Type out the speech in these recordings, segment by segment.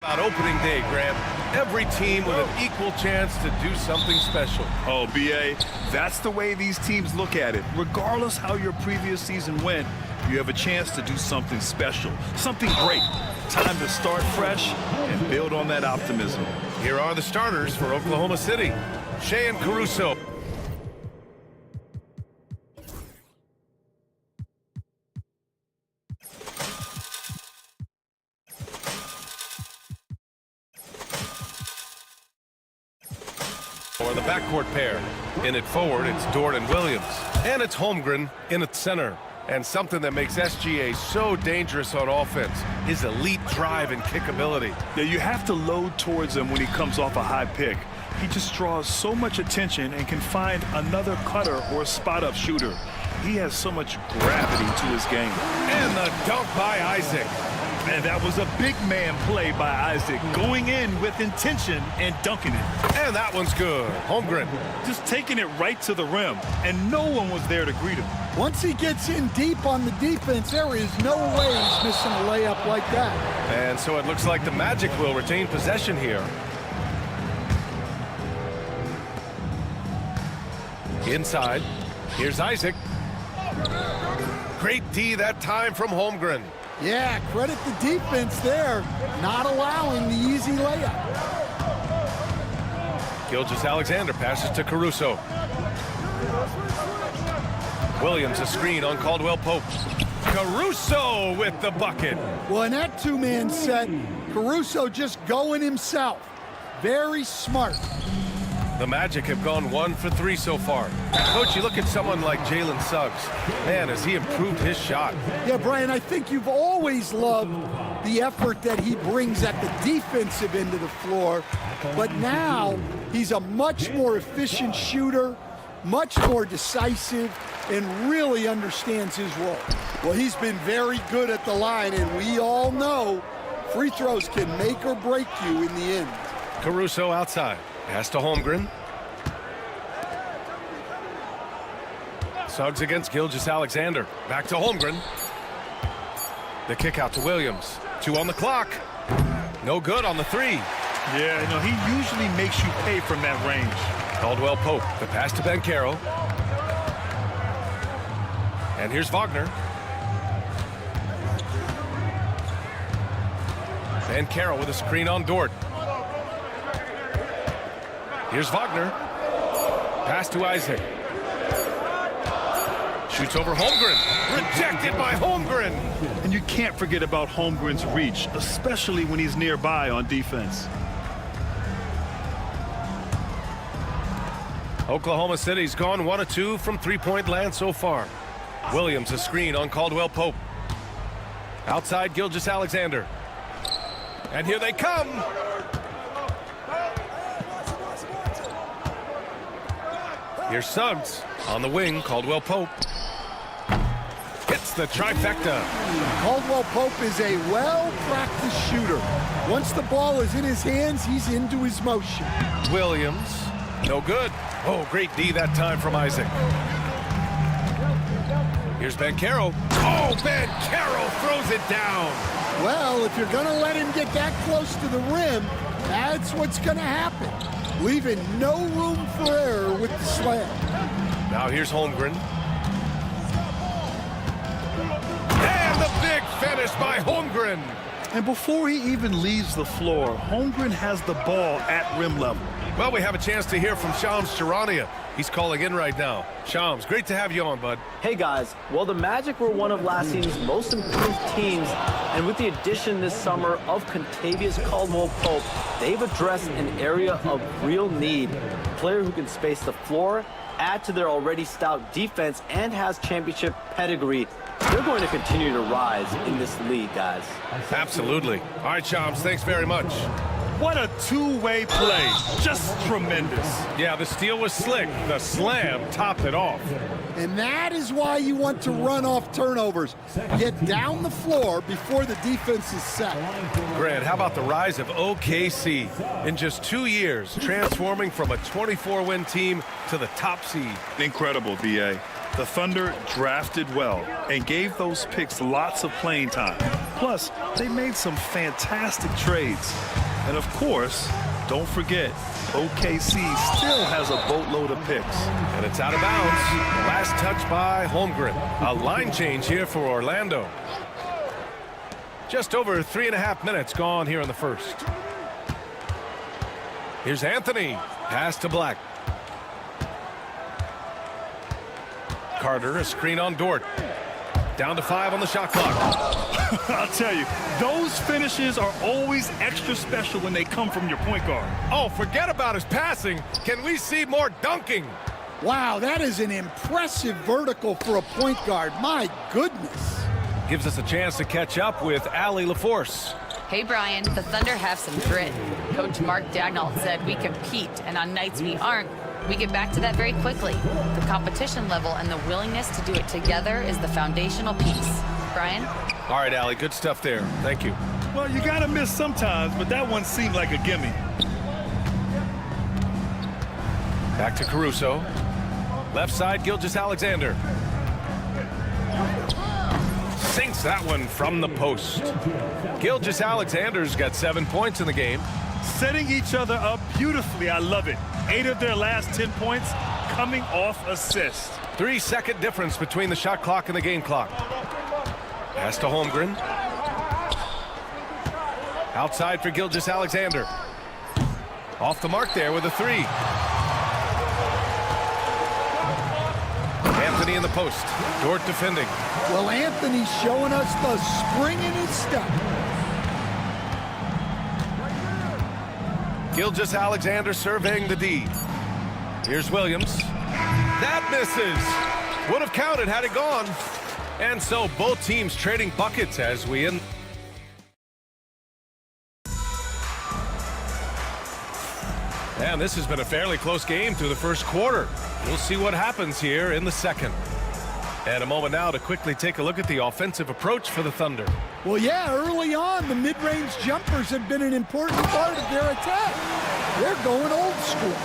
About opening day, Grant. Every team with an equal chance to do something special. Oh, B.A., that's the way these teams look at it. Regardless how your previous season went, you have a chance to do something special, something great. Time to start fresh and build on that optimism. Here are the starters for Oklahoma City. Shea and Caruso. Or the backcourt pair. In it forward, it's Dort and Williams. And it's Holmgren in at center. And something that makes SGA so dangerous on offense, his elite drive and kickability. Yeah, you have to load towards him when he comes off a high pick. He just draws so much attention and can find another cutter or spot-up shooter. He has so much gravity to his game. And the dunk by Isaac. Man, that was a big man play by Isaac, going in with intention and dunking it. And that one's good. Holmgren. Just taking it right to the rim, and no one was there to greet him. Once he gets in deep on the defense, there is no way he's missing a layup like that. And so it looks like the Magic will retain possession here. Inside, here's Isaac. Great D that time from Holmgren. Yeah, credit the defense there, not allowing the easy layup. Gilgeous-Alexander passes to Caruso. Williams a screen on Caldwell-Pope. Caruso with the bucket. Well, in that two-man set, Caruso just going himself. Very smart. The Magic have gone 1 for 3 so far. Coach, you look at someone like Jalen Suggs. Man, has he improved his shot. Yeah, Brian, I think you've always loved the effort that he brings at the defensive end of the floor. But now he's a much more efficient shooter, much more decisive, and really understands his role. Well, he's been very good at the line, and we all know free throws can make or break you in the end. Caruso outside. Pass to Holmgren. Suggs against Gilgeous-Alexander. Back to Holmgren. The kick out to Williams. 2 on the clock. No good on the 3. Yeah, you know, he usually makes you pay from that range. Caldwell-Pope. The pass to Banchero. And here's Wagner. Banchero with a screen on Dort. Here's Wagner. Pass to Isaac. Shoots over Holmgren. Rejected by Holmgren. And you can't forget about Holmgren's reach, especially when he's nearby on defense. Oklahoma City's gone 1 of 2 from three-point land so far. Williams a screen on Caldwell-Pope. Outside Gilgeous-Alexander. And here they come. Here's Suggs on the wing. Caldwell-Pope hits the trifecta. Caldwell-Pope is a well-practiced shooter. Once the ball is in his hands, he's into his motion. Williams, no good. Oh, great D that time from Isaac. Here's Banchero. Oh, Banchero throws it down. Well, if you're going to let him get that close to the rim, that's what's going to happen. Leaving no room for error with the slam. Now here's Holmgren. And the big finish by Holmgren. And before he even leaves the floor, Holmgren has the ball at rim level. Well, we have a chance to hear from Shams Charania. He's calling in right now. Shams, great to have you on, bud. Hey, guys. Well, the Magic were one of last season's most improved teams, and with the addition this summer of Contavious Caldwell-Pope, they've addressed an area of real need. A player who can space the floor, add to their already stout defense, and has championship pedigree. They're going to continue to rise in this league, guys. Absolutely. All right, Shams, thanks very much. What a two-way play. Just tremendous. Yeah, the steal was slick. The slam topped it off. And that is why you want to run off turnovers. Get down the floor before the defense is set. Grant, how about the rise of OKC? In just 2 years, transforming from a 24-win team to the top seed. Incredible, B.A. The Thunder drafted well and gave those picks lots of playing time. Plus, they made some fantastic trades. And of course, don't forget, OKC still has a boatload of picks. And it's out of bounds. Last touch by Holmgren. A line change here for Orlando. Just over 3.5 minutes gone here in the first. Here's Anthony. Pass to Black. Carter, a screen on Dort. Down to 5 on the shot clock. I'll tell you, those finishes are always extra special when they come from your point guard. Oh, forget about his passing. Can we see more dunking? Wow, that is an impressive vertical for a point guard. My goodness. Gives us a chance to catch up with Allie LaForce. Hey, Brian, the Thunder have some grit. Coach Mark Dagnall said we compete, and on nights we aren't, we get back to that very quickly. The competition level and the willingness to do it together is the foundational piece. Brian? All right, Allie, good stuff there. Thank you. Well, you gotta miss sometimes, but that one seemed like a gimme. Back to Caruso. Left side, Gilgeous-Alexander. Sinks that one from the post. Gilgeous-Alexander's got 7 points in the game. Setting each other up beautifully, I love it. 8 of their last 10 points coming off assists. 3-second difference between the shot clock and the game clock. Pass to Holmgren. Outside for Gilgeous-Alexander. Off the mark there with a 3. Anthony in the post. Dort defending. Well, Anthony's showing us the spring in his step. Gilgeous-Alexander surveying the D. Here's Williams. That misses. Would have counted had it gone. And so both teams trading buckets as we end. And this has been a fairly close game through the first quarter. We'll see what happens here in the second. And a moment now to quickly take a look at the offensive approach for the Thunder. Well, yeah, early on, the mid-range jumpers have been an important part of their attack. They're going old school.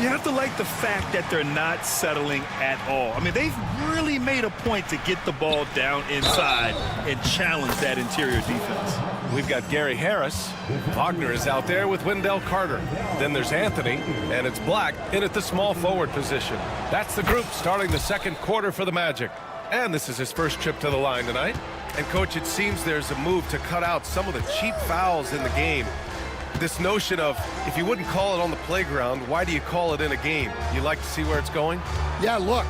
You have to like the fact that they're not settling at all. I mean, they've really made a point to get the ball down inside and challenge that interior defense. We've got Gary Harris. Wagner is out there with Wendell Carter. Then there's Anthony, and it's Black in at the small forward position. That's the group starting the second quarter for the Magic. And this is his first trip to the line tonight. And, Coach, it seems there's a move to cut out some of the cheap fouls in the game. This notion of, if you wouldn't call it on the playground, why do you call it in a game? You like to see where it's going? Yeah, look,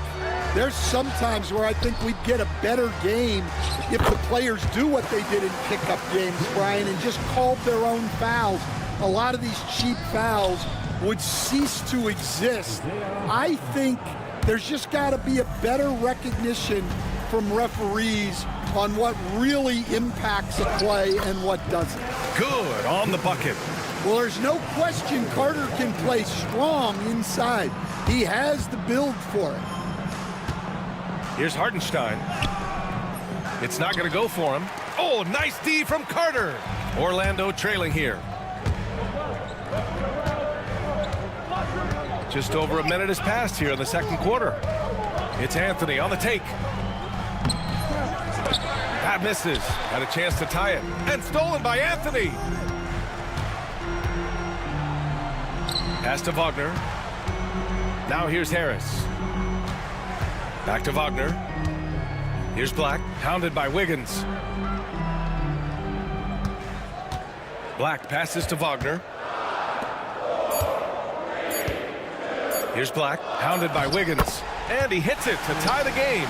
there's some times where I think we'd get a better game if the players do what they did in pickup games, Brian, and just called their own fouls. A lot of these cheap fouls would cease to exist. I think there's just got to be a better recognition from referees on what really impacts a play and what doesn't. Good on the bucket. Well, there's no question Carter can play strong inside. He has the build for it. Here's Hartenstein. It's not going to go for him. Oh, nice D from Carter. Orlando trailing here. Just over a minute has passed here in the second quarter. It's Anthony on the take. That misses. Had a chance to tie it. And stolen by Anthony. Pass to Wagner. Now here's Harris. Back to Wagner. Here's Black, hounded by Wiggins. Black passes to Wagner. Here's Black, hounded by Wiggins. And he hits it to tie the game.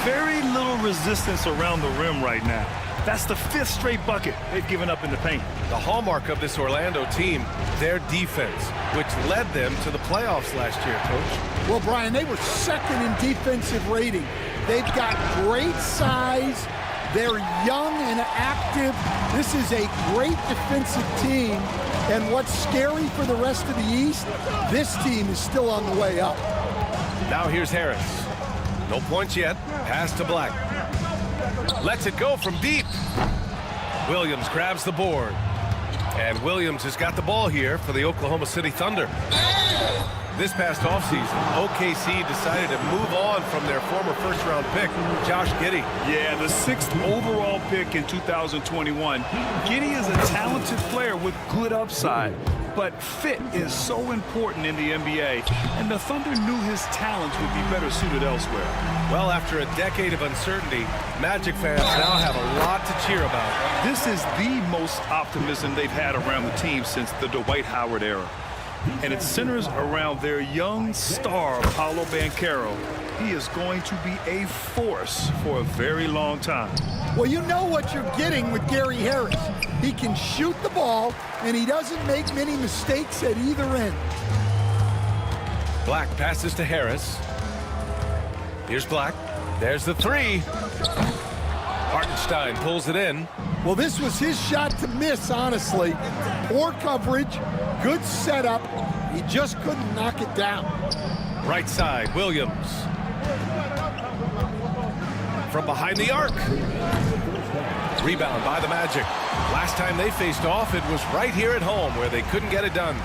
Very little resistance around the rim right now. That's the 5th straight bucket they've given up in the paint. The hallmark of this Orlando team, their defense, which led them to the playoffs last year, Coach. Well, Brian, they were second in defensive rating. They've got great size. They're young and active. This is a great defensive team. And what's scary for the rest of the East, this team is still on the way up. Now here's Harris. No points yet. Pass to Black. Lets it go from deep. Williams grabs the board. And Williams has got the ball here for the Oklahoma City Thunder. This past offseason, OKC decided to move on from their former first-round pick, Josh Giddey. Yeah, the 6th overall pick in 2021. Giddey is a talented player with good upside, but fit is so important in the NBA, and the Thunder knew his talents would be better suited elsewhere. Well, after a decade of uncertainty, Magic fans now have a lot to cheer about. This is the most optimism they've had around the team since the Dwight Howard era. And it centers around their young star, Paolo Banchero. He is going to be a force for a very long time. Well, you know what you're getting with Gary Harris. He can shoot the ball, and he doesn't make many mistakes at either end. Black passes to Harris. Here's Black. There's the three. Hartenstein pulls it in. Well, this was his shot to miss, honestly. Poor coverage, good setup. He just couldn't knock it down. Right side, Williams. From behind the arc. Rebound by the Magic. Last time they faced off, it was right here at home where they couldn't get it done.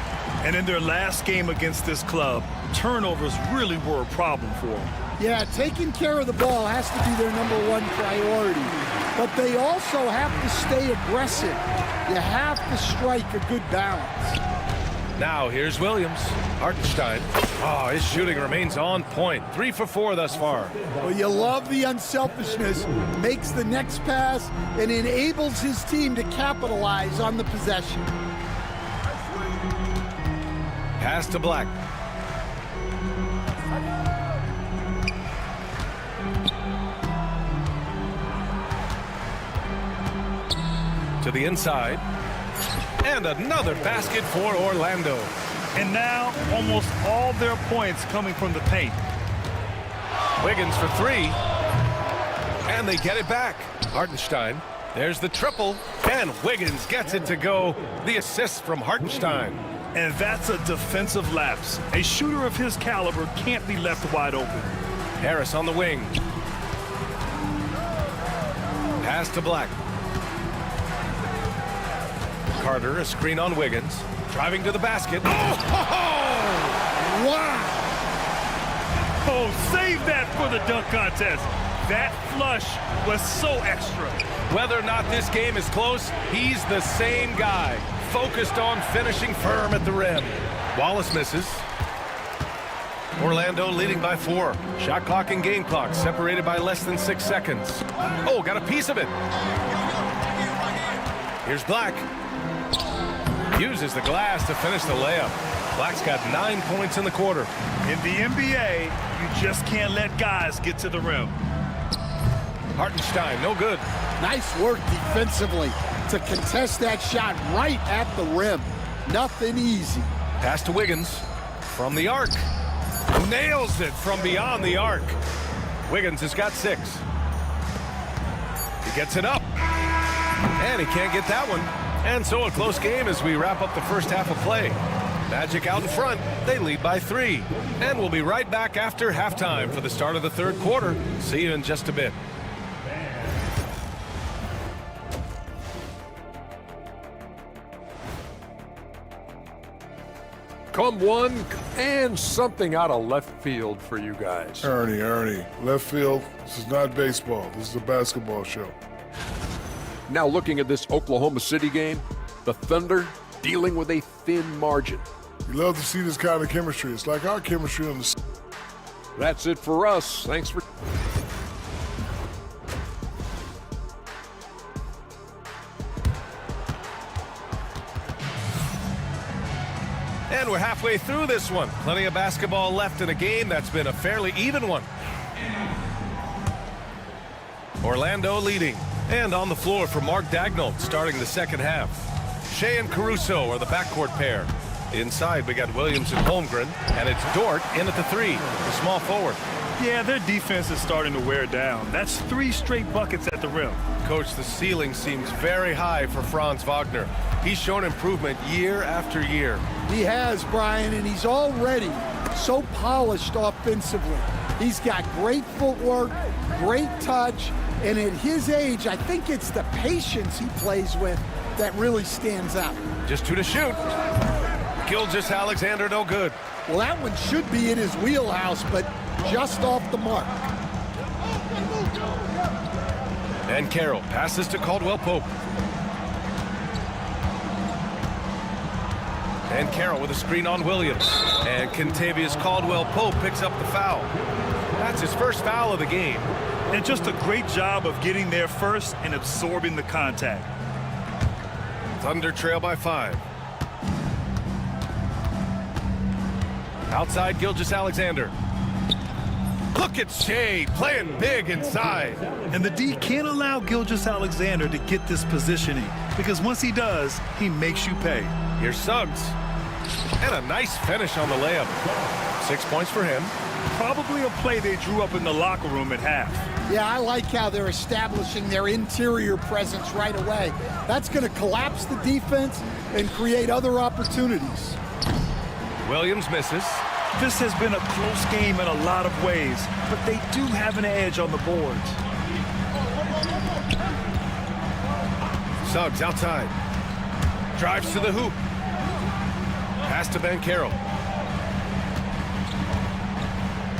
And in their last game against this club, turnovers really were a problem for them. Yeah, taking care of the ball has to be their #1 priority. But they also have to stay aggressive. You have to strike a good balance. Now here's Williams. Hartenstein. Oh, his shooting remains on point. 3 for 4 thus far. Well, you love the unselfishness. Makes the next pass and enables his team to capitalize on the possession. Pass to Black. To the inside. And another basket for Orlando. And now, almost all their points coming from the paint. Wiggins for 3. And they get it back. Hartenstein. There's the triple. And Wiggins gets it to go. The assist from Hartenstein. And that's a defensive lapse. A shooter of his caliber can't be left wide open. Harris on the wing. Pass to Black. Carter, a screen on Wiggins. Driving to the basket. Oh! Wow! Oh, save that for the dunk contest. That flush was so extra. Whether or not this game is close, he's the same guy. Focused on finishing firm at the rim. Wallace misses. Orlando leading by 4. Shot clock and game clock separated by less than 6 seconds. Oh, got a piece of it. Here's Black. Uses the glass to finish the layup. Black's got 9 points in the quarter. In the NBA, you just can't let guys get to the rim. Hartenstein, no good. Nice work defensively to contest that shot right at the rim. Nothing easy. Pass to Wiggins from the arc. Nails it from beyond the arc. Wiggins has got 6. He gets it up. And he can't get that one. And so a close game as we wrap up the first half of play. Magic out in front. They lead by 3. And we'll be right back after halftime for the start of the third quarter. See you in just a bit. Come one and something out of left field for you guys. Ernie, left field, this is not baseball. This is a basketball show. Now looking at this Oklahoma City game, the Thunder dealing with a thin margin. You love to see this kind of chemistry. It's like our chemistry on the... That's it for us. Thanks for... And we're halfway through this one. Plenty of basketball left in a game that's been a fairly even one. Orlando leading. And on the floor for Mark Daigneault starting the second half. Shea and Caruso are the backcourt pair. Inside, we got Williams and Holmgren. And it's Dort in at the 3, the small forward. Yeah, their defense is starting to wear down. That's 3 straight buckets at the rim. Coach, the ceiling seems very high for Franz Wagner. He's shown improvement year after year. He has, Brian, and he's already so polished offensively. He's got great footwork, great touch, and at his age, I think it's the patience he plays with that really stands out. Just 2 to shoot. Gilgeous-Alexander, no good. Well, that one should be in his wheelhouse, but just off the mark. And Carroll passes to Caldwell Pope. And Carroll with a screen on Williams. And Kentavious Caldwell-Pope picks up the foul. That's his first foul of the game. And just a great job of getting there first and absorbing the contact. Thunder trail by 5. Outside Gilgeous-Alexander. Look at Shea playing big inside. And the D can't allow Gilgeous-Alexander to get this positioning, because once he does, he makes you pay. Here's Suggs. And a nice finish on the layup. 6 points for him. Probably a play they drew up in the locker room at half. Yeah, I like how they're establishing their interior presence right away. That's going to collapse the defense and create other opportunities. Williams misses. This has been a close game in a lot of ways, but they do have an edge on the boards. Suggs outside. Drives to the hoop. Pass to Banchero.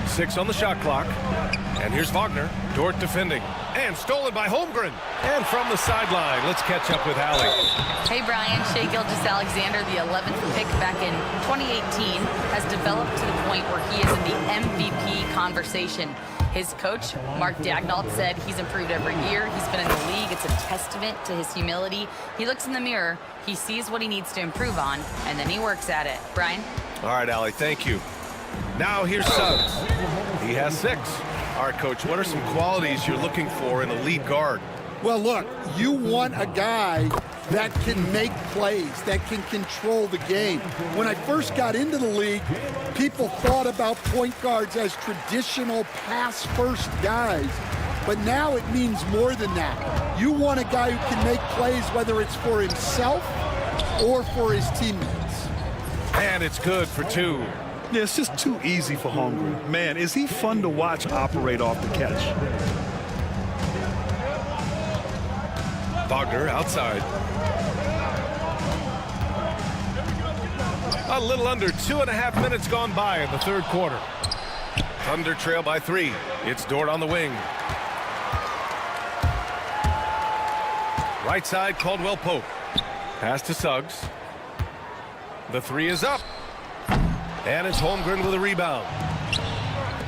6 on the shot clock. And here's Wagner. Dort defending. And stolen by Holmgren. And from the sideline, let's catch up with Hallie. Hey, Brian. Shea Gilgeous-Alexander, the 11th pick back in 2018, has developed to the point where he is in the MVP conversation. His coach, Mark Daignault, said he's improved every year. He's been in the league. It's a testament to his humility. He looks in the mirror, he sees what he needs to improve on, and then he works at it. Brian? All right, Allie, thank you. Now here's Suggs. He has 6. All right, Coach, what are some qualities you're looking for in a lead guard? Well, look, you want a guy that can make plays, that can control the game. When I first got into the league, people thought about point guards as traditional pass-first guys. But now it means more than that. You want a guy who can make plays, whether it's for himself or for his teammates. And it's good for 2. Yeah, it's just too easy for Holmgren. Man, is he fun to watch operate off the catch. Wagner outside. A little under 2.5 minutes gone by in the third quarter. Thunder trail by 3. It's Dort on the wing. Right side, Caldwell Pope. Pass to Suggs. The 3 is up. And it's Holmgren with a rebound.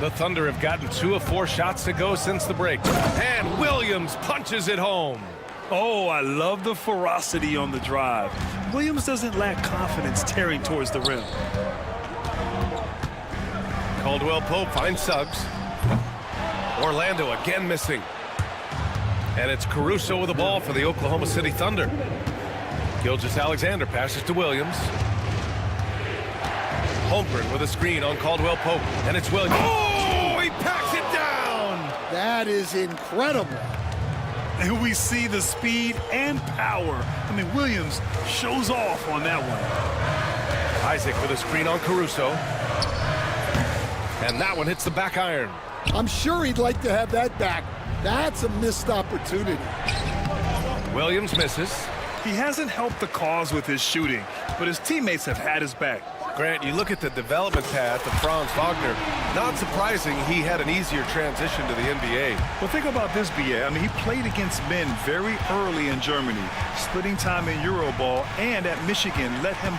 The Thunder have gotten 2 of 4 shots to go since the break. And Williams punches it home. Oh, I love the ferocity on the drive. Williams doesn't lack confidence tearing towards the rim. Caldwell Pope finds Suggs. Orlando again missing. And it's Caruso with the ball for the Oklahoma City Thunder. Gilgeous-Alexander passes to Williams. Holmgren with a screen on Caldwell Pope. And it's Williams. Oh, he packs it down! That is incredible. And we see the speed and power. I mean, Williams shows off on that one. Isaac with a screen on Caruso. And that one hits the back iron. I'm sure he'd like to have that back. That's a missed opportunity. Williams misses. He hasn't helped the cause with his shooting, but his teammates have had his back. Grant, you look at the development path of Franz Wagner. Not surprising he had an easier transition to the NBA. Well, think about this, BA. I mean, he played against men very early in Germany, splitting time in Euroball, and at Michigan let him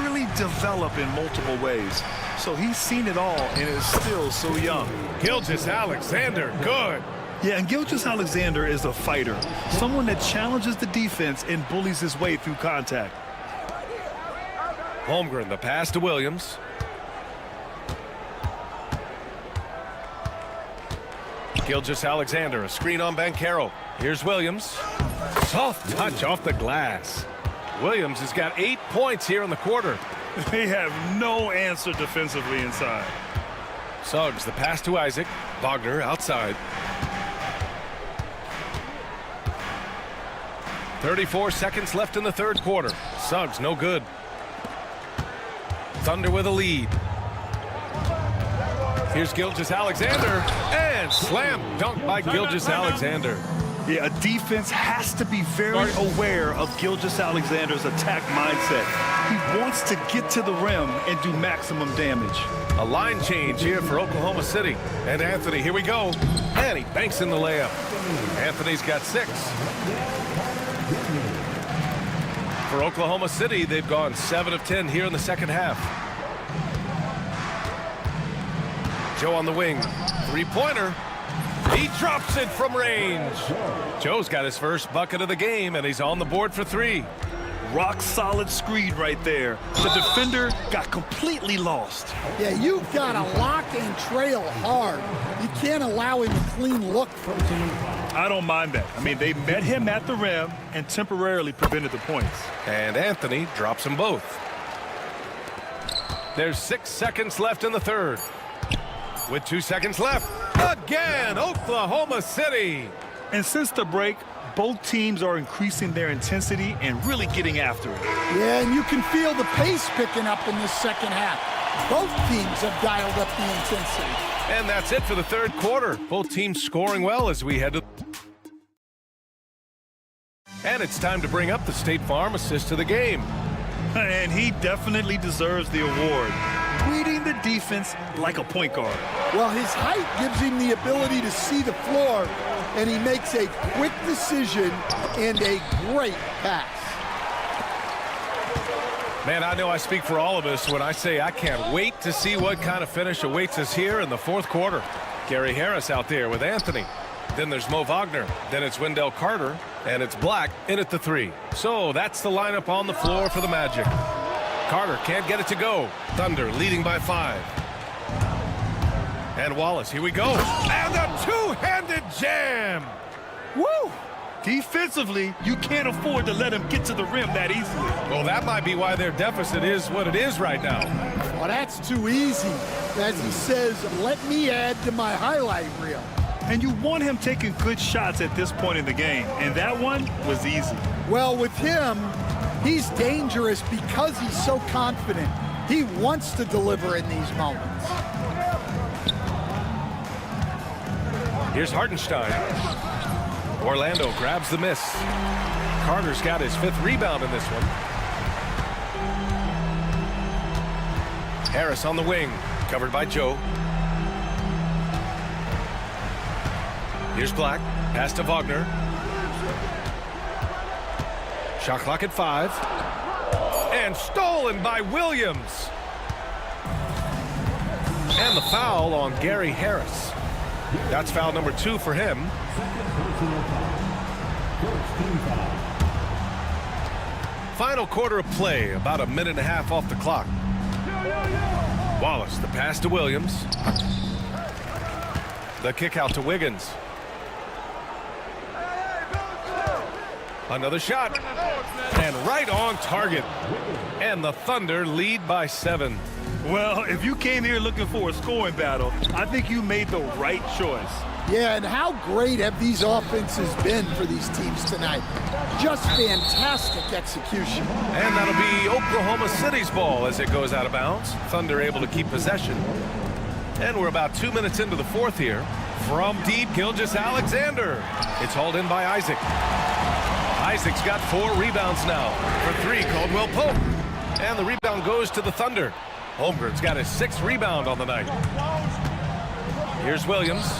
really develop in multiple ways. So he's seen it all and is still so young. Gilgeous-Alexander, good. Yeah, and Gilgeous-Alexander is a fighter, someone that challenges the defense and bullies his way through contact. Holmgren, the pass to Williams. Gilgeous-Alexander, a screen on Banchero. Here's Williams. Soft touch off the glass. Williams has got 8 points here in the quarter. They have no answer defensively inside. Suggs, the pass to Isaac. Wagner outside. 34 seconds left in the third quarter. Suggs, no good. Thunder with a lead. Here's Gilgeous-Alexander, and slam dunk by Gilgeous-Alexander. Yeah, a defense has to be very aware of Gilgeous-Alexander's attack mindset. He wants to get to the rim and do maximum damage. A line change here for Oklahoma City. And Anthony, here we go. And he banks in the layup. Anthony's got 6. For Oklahoma City, they've gone 7 of 10 here in the second half. Joe on the wing. Three-pointer. He drops it from range. Joe's got his first bucket of the game, and he's on the board for 3. Rock solid screen right there. The defender got completely lost. Yeah, you've got to lock and trail hard. You can't allow him a clean look from him. I don't mind that. I mean, they met him at the rim and temporarily prevented the points. And Anthony drops them both. There's 6 seconds left in the third. With 2 seconds left, again, Oklahoma City. And since the break, both teams are increasing their intensity and really getting after it. Yeah, and you can feel the pace picking up in this second half. Both teams have dialed up the intensity. And that's it for the third quarter. Both teams scoring well as we head to... And it's time to bring up the State Farm assist to the game. And he definitely deserves the award. Reading the defense like a point guard. Well, his height gives him the ability to see the floor, and he makes a quick decision and a great pass. Man, I know I speak for all of us when I say I can't wait to see what kind of finish awaits us here in the fourth quarter. Gary Harris out there with Anthony. Then there's Mo Wagner. Then it's Wendell Carter. And it's Black in at the 3. So that's the lineup on the floor for the Magic. Carter can't get it to go. Thunder leading by 5. And Wallace, here we go. And a two-handed jam. Woo! Defensively, you can't afford to let him get to the rim that easily. Well, that might be why their deficit is what it is right now. Well, that's too easy. As he says, let me add to my highlight reel. And you want him taking good shots at this point in the game. And that one was easy. Well, with him, he's dangerous because he's so confident. He wants to deliver in these moments. Here's Hartenstein. Orlando grabs the miss. Carter's got his 5th rebound in this one. Harris on the wing, covered by Joe. Here's Black, pass to Wagner. Shot clock at 5. And stolen by Williams. And the foul on Gary Harris. That's foul number 2 for him. Final quarter of play, about a minute and a half off the clock. Wallace, the pass to Williams. The kick out to Wiggins. Another shot. And right on target. And the Thunder lead by 7. Well, if you came here looking for a scoring battle, I think you made the right choice. Yeah, and how great have these offenses been for these teams tonight? Just fantastic execution. And that'll be Oklahoma City's ball as it goes out of bounds. Thunder able to keep possession. And we're about 2 minutes into the fourth here. From deep, Gilgeous-Alexander. It's hauled in by Isaac. Isaac's got 4 rebounds now. For 3, Caldwell Pope. And the rebound goes to the Thunder. Holmgren's got his 6th rebound on the night. Here's Williams.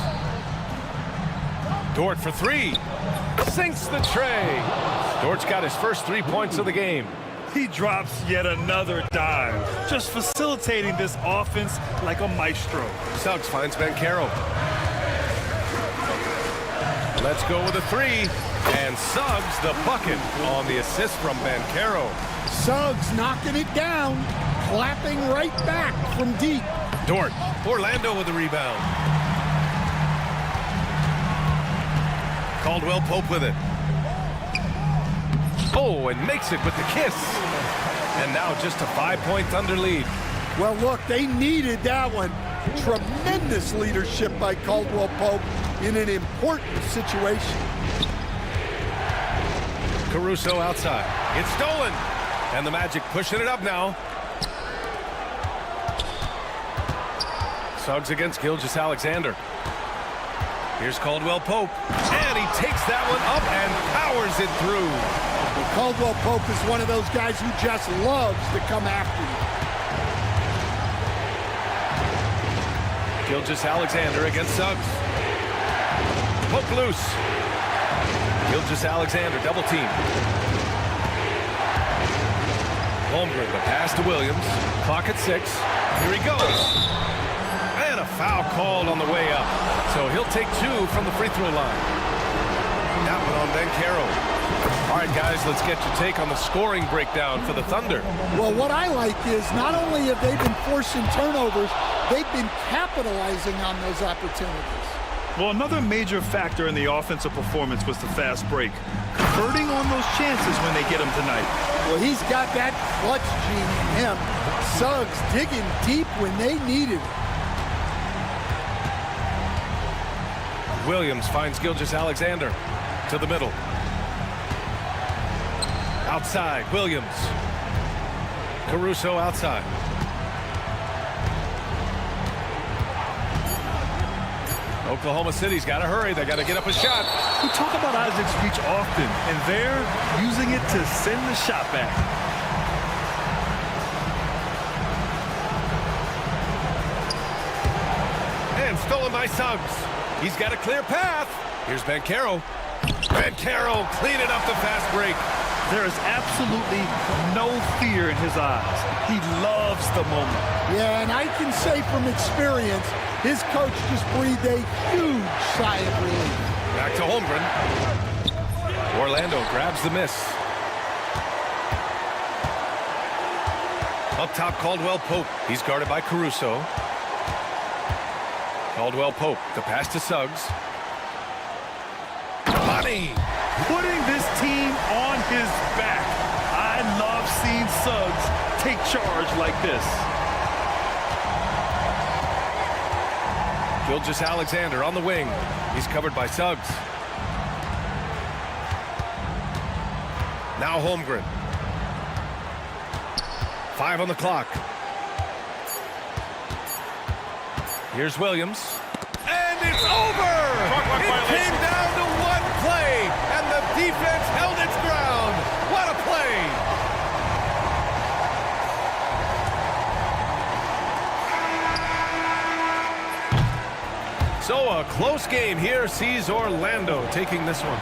Dort for 3. Sinks the tray. Dort's got his first 3 points of the game. He drops yet another dive, just facilitating this offense like a maestro. Suggs finds Bancaro. Let's go with a 3. And Suggs the bucket on the assist from Bancaro. Suggs knocking it down, clapping right back from deep. Dort, Orlando with the rebound. Caldwell Pope with it. Oh, and makes it with the kiss. And now just a 5-point Thunder lead. Well, look, they needed that one. Tremendous leadership by Caldwell Pope in an important situation. Caruso outside. It's stolen. And the Magic pushing it up now. Suggs against Gilgeous-Alexander. Here's Caldwell Pope, and he takes that one up and powers it through. Caldwell Pope is one of those guys who just loves to come after you. Gilgeous-Alexander against Suggs. Poke loose. Gilgeous-Alexander double team. Holmgren, the pass to Williams. Clock at 6. Here he goes. And a foul called on the way up. So he'll take 2 from the free throw line. That one on Bencaro. All right, guys, let's get your take on the scoring breakdown for the Thunder. Well, what I like is not only have they been forcing turnovers, they've been capitalizing on those opportunities. Well, another major factor in the offensive performance was the fast break. Converting on those chances when they get them tonight. Well, he's got that clutch gene in him. Suggs digging deep when they needed it. Williams finds Gilgeous-Alexander to the middle. Outside, Williams. Caruso outside. Oklahoma City's got to hurry. They got to get up a shot. We talk about Isaac's reach often, and they're using it to send the shot back. And stolen by Suggs. He's got a clear path. Here's Bencaro. Bencaro cleaning up the fast break. There is absolutely no fear in his eyes. He loves the moment. Yeah, and I can say from experience, his coach just breathed a huge sigh of relief. Back to Holmgren. Orlando grabs the miss. Up top, Caldwell Pope. He's guarded by Caruso. Caldwell Pope, the pass to Suggs. Money! Putting this team on his back. I love seeing Suggs take charge like this. Gilgeous-Alexander on the wing. He's covered by Suggs. Now Holmgren. 5 on the clock. Here's Williams. And it's over! It came down to one play, and the defense held its ground. What a play! So a close game here sees Orlando taking this one.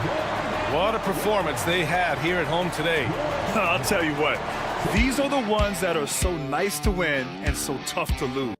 What a performance they had here at home today. I'll tell you what, these are the ones that are so nice to win and so tough to lose.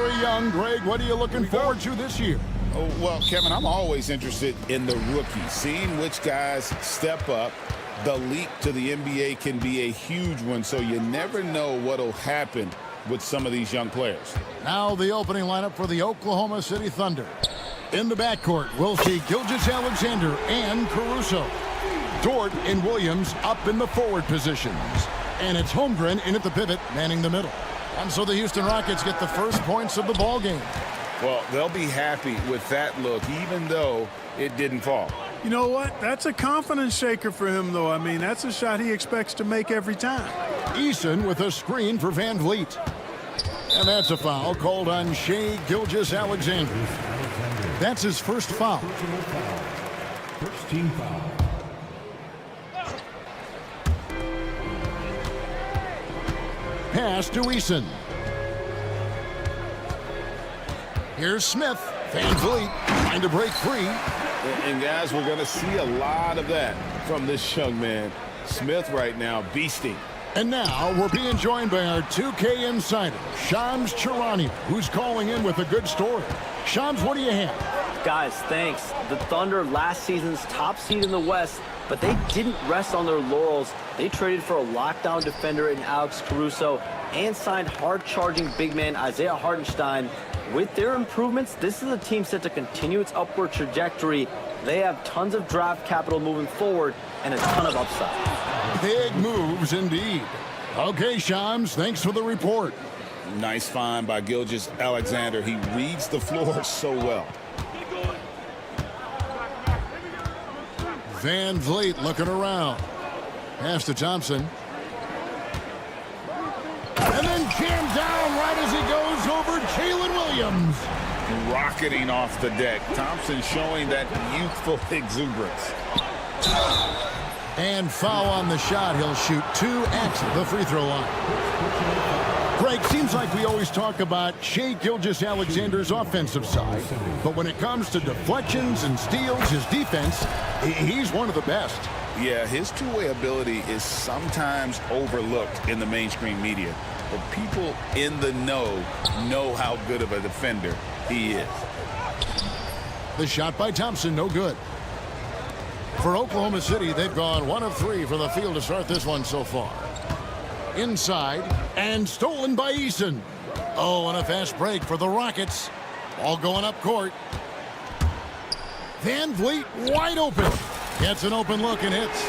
very young. Greg, what are you looking forward to this year? Oh, well, Kevin, I'm always interested in the rookies, seeing which guys step up. The leap to the NBA can be a huge one, so you never know what'll happen with some of these young players. Now the opening lineup for the Oklahoma City Thunder. In the backcourt, we'll see Gilgeous-Alexander and Caruso. Dort and Williams up in the forward positions. And it's Holmgren in at the pivot, manning the middle. And so the Houston Rockets get the first points of the ball game. Well, they'll be happy with that look, even though it didn't fall. You know what? That's a confidence shaker for him, though. I mean, that's a shot he expects to make every time. Eason with a screen for Van Vliet. And that's a foul called on Shai Gilgeous-Alexander. That's his first foul. First team foul. Pass to Eason. Here's Smith. Van Vliet trying to break free. And guys, we're going to see a lot of that from this young man. Smith right now beasting. And now we're being joined by our 2K insider, Shams Charania, who's calling in with a good story. Shams, what do you have? Guys, thanks. The Thunder, last season's top seed in the West, but they didn't rest on their laurels. They traded for a lockdown defender in Alex Caruso and signed hard-charging big man Isaiah Hartenstein. With their improvements, this is a team set to continue its upward trajectory. They have tons of draft capital moving forward and a ton of upside. Big moves indeed. Okay, Shams, thanks for the report. Nice find by Gilgeous-Alexander. He reads the floor so well. Van Vliet looking around. Pass to Thompson. And then jammed down right as he goes over Jalen Williams. Rocketing off the deck. Thompson showing that youthful exuberance. And foul on the shot. He'll shoot 2 at the free throw line. Greg, seems like we always talk about Shai Gilgeous-Alexander's offensive side, but when it comes to deflections and steals, his defense, he's one of the best. Yeah, his two-way ability is sometimes overlooked in the mainstream media, but people in the know how good of a defender he is. The shot by Thompson, no good. For Oklahoma City, they've gone 1 of 3 from the field to start this one so far. Inside, and stolen by Eason. Oh, and a fast break for the Rockets. All going up court. Van Vliet wide open. Gets an open look and hits.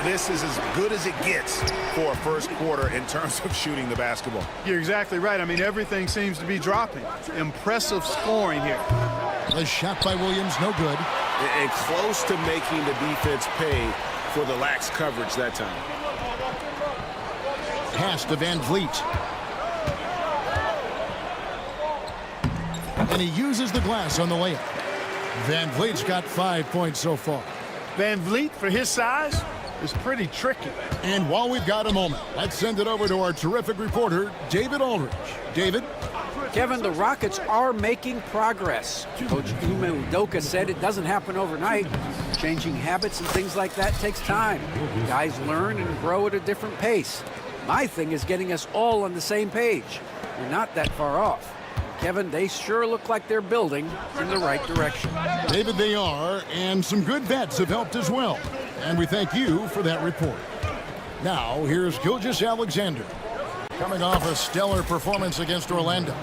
This is as good as it gets for a first quarter in terms of shooting the basketball. You're exactly right. I mean, everything seems to be dropping. Impressive scoring here. The shot by Williams, no good. And close to making the defense pay for the lax coverage that time. Pass to Van Vliet. And he uses the glass on the layup. Van Vliet's got 5 points so far. Van Vliet, for his size, is pretty tricky. And while we've got a moment, let's send it over to our terrific reporter, David Aldridge. David? Kevin, the Rockets are making progress. Coach Ime Udoka said it doesn't happen overnight. Changing habits and things like that takes time. Guys learn and grow at a different pace. My thing is getting us all on the same page. We're not that far off. Kevin, they sure look like they're building in the right direction. David, they are, and some good vets have helped as well. And we thank you for that report. Now, here's Gilgeous-Alexander, coming off a stellar performance against Orlando.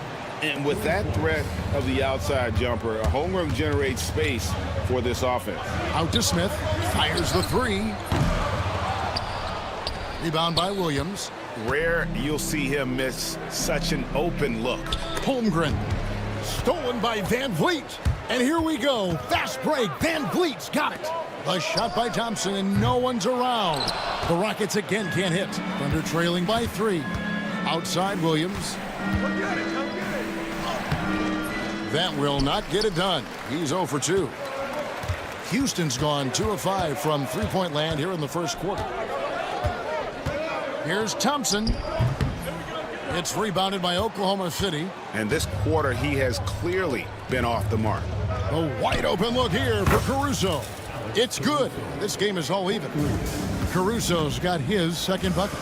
And with that threat of the outside jumper, Holmgren generates space for this offense. Out to Smith, fires the 3. Rebound by Williams. Rare you'll see him miss such an open look. Holmgren, stolen by Van Vliet. And here we go, fast break, Van Vliet's got it. The shot by Thompson and no one's around. The Rockets again can't hit. Thunder trailing by 3. Outside Williams. That will not get it done. He's 0 for 2. Houston's gone 2 of 5 from three-point land here in the first quarter. Here's Thompson. It's rebounded by Oklahoma City. And this quarter, he has clearly been off the mark. A wide open look here for Caruso. It's good. This game is all even. Caruso's got his second bucket.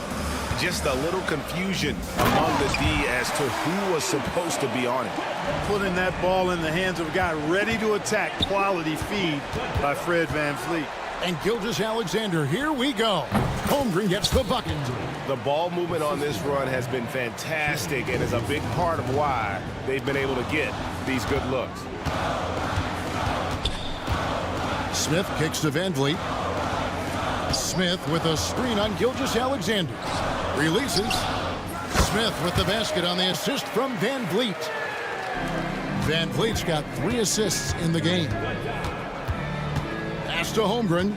just a little confusion among the D as to who was supposed to be on it. Putting that ball in the hands of a guy ready to attack. Quality feed by Fred VanVleet. And Gilgeous-Alexander, here we go. Holmgren gets the bucket. The ball movement on this run has been fantastic and is a big part of why they've been able to get these good looks. Smith kicks to VanVleet. Smith with a screen on Gilgeous-Alexander. Releases. Smith with the basket on the assist from VanVleet. VanVleet's got 3 assists in the game. Pass to Holmgren.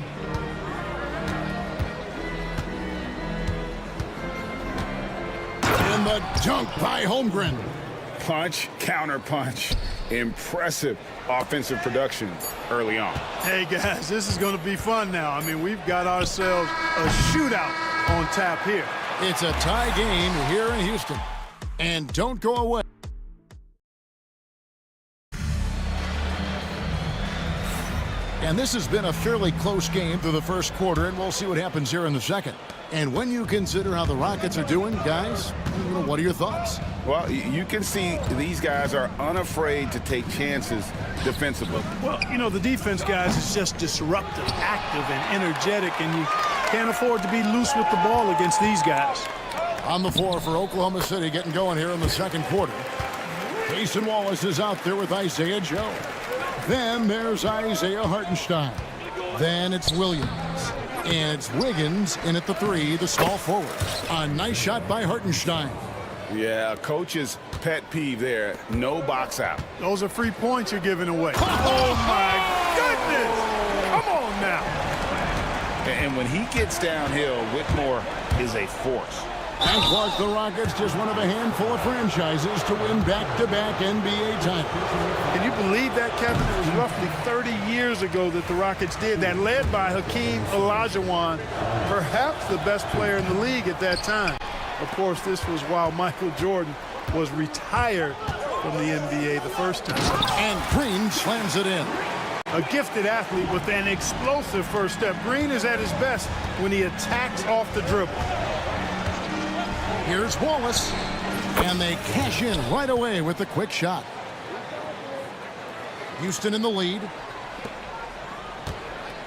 And the dunk by Holmgren. Punch, counter punch. Impressive offensive production early on. Hey, guys, this is going to be fun now. I mean, we've got ourselves a shootout on tap here. It's a tie game here in Houston. And don't go away. And this has been a fairly close game through the first quarter, and we'll see what happens here in the second. And when you consider how the Rockets are doing, guys, what are your thoughts? Well, you can see these guys are unafraid to take chances defensively. Well, you know, the defense, guys, is just disruptive, active, and energetic, and you can't afford to be loose with the ball against these guys. On the floor for Oklahoma City, getting going here in the second quarter. Jason Wallace is out there with Isaiah Joe. Then there's Isaiah Hartenstein. Then it's Williams. And it's Wiggins in at the 3, the small forward. A nice shot by Hartenstein. Yeah, coach's pet peeve there. No box out. Those are free points you're giving away. Oh, my goodness. Come on now. And when he gets downhill, Whitmore is a force. And Clark, the Rockets, just one of a handful of franchises to win back-to-back NBA titles. Can you believe that, Kevin? It was roughly 30 years ago that the Rockets did that, led by Hakeem Olajuwon, perhaps the best player in the league at that time. Of course, this was while Michael Jordan was retired from the NBA the first time. And Green slams it in. A gifted athlete with an explosive first step. Green is at his best when he attacks off the dribble. Here's Wallace, and they cash in right away with the quick shot. Houston in the lead.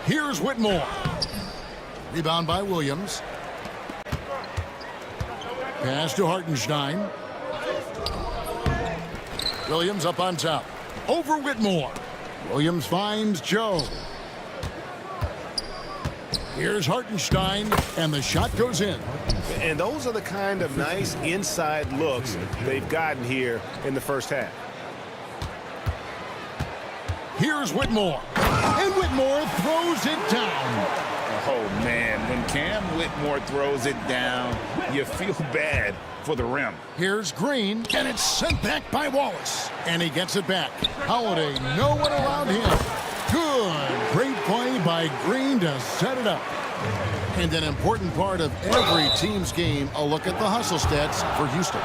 Here's Whitmore. Rebound by Williams. Pass to Hartenstein. Williams up on top. Over Whitmore. Williams finds Joe. Here's Hartenstein, and the shot goes in. And those are the kind of nice inside looks they've gotten here in the first half. Here's Whitmore. And Whitmore throws it down. Oh, man, when Cam Whitmore throws it down, you feel bad for the rim. Here's Green, and it's sent back by Wallace. And he gets it back. Holiday, no one around him. Good. Great play by Green to set it up. And an important part of every team's game, a look at the hustle stats for Houston.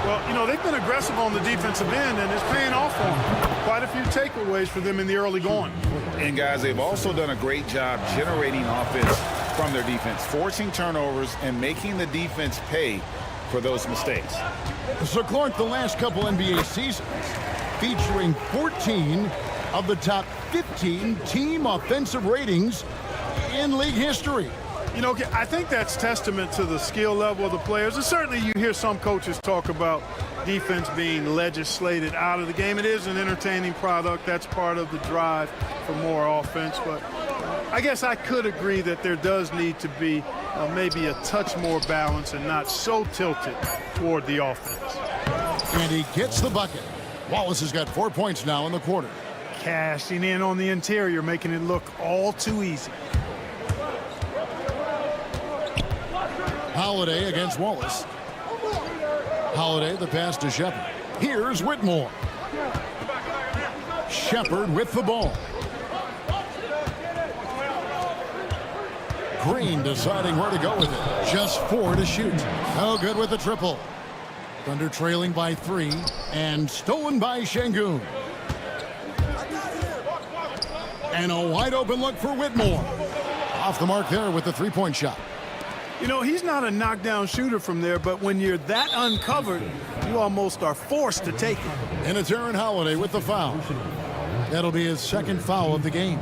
Well, you know, they've been aggressive on the defensive end, and it's paying off for them. Quite a few takeaways for them in the early going. And, guys, they've also done a great job generating offense from their defense, forcing turnovers and making the defense pay for those mistakes. So, Clark, the last couple NBA seasons featuring 14 of the top 15 team offensive ratings in league history. You know, I think that's testament to the skill level of the players. And certainly you hear some coaches talk about defense being legislated out of the game. It is an entertaining product. That's part of the drive for more offense. But I guess I could agree that there does need to be maybe a touch more balance and not so tilted toward the offense. And he gets the bucket. Wallace has got 4 points now in the quarter. Cashing in on the interior, making it look all too easy. Holiday against Wallace. Holiday, the pass to Shepard. Here's Whitmore. Shepard with the ball. Green deciding where to go with it. Just 4 to shoot. No good with the triple. Thunder trailing by 3 and stolen by Şengün. And a wide open look for Whitmore. Off the mark there with the 3-point shot. You know, he's not a knockdown shooter from there, but when you're that uncovered, you almost are forced to take it. And it's Aaron Holiday with the foul. That'll be his second foul of the game.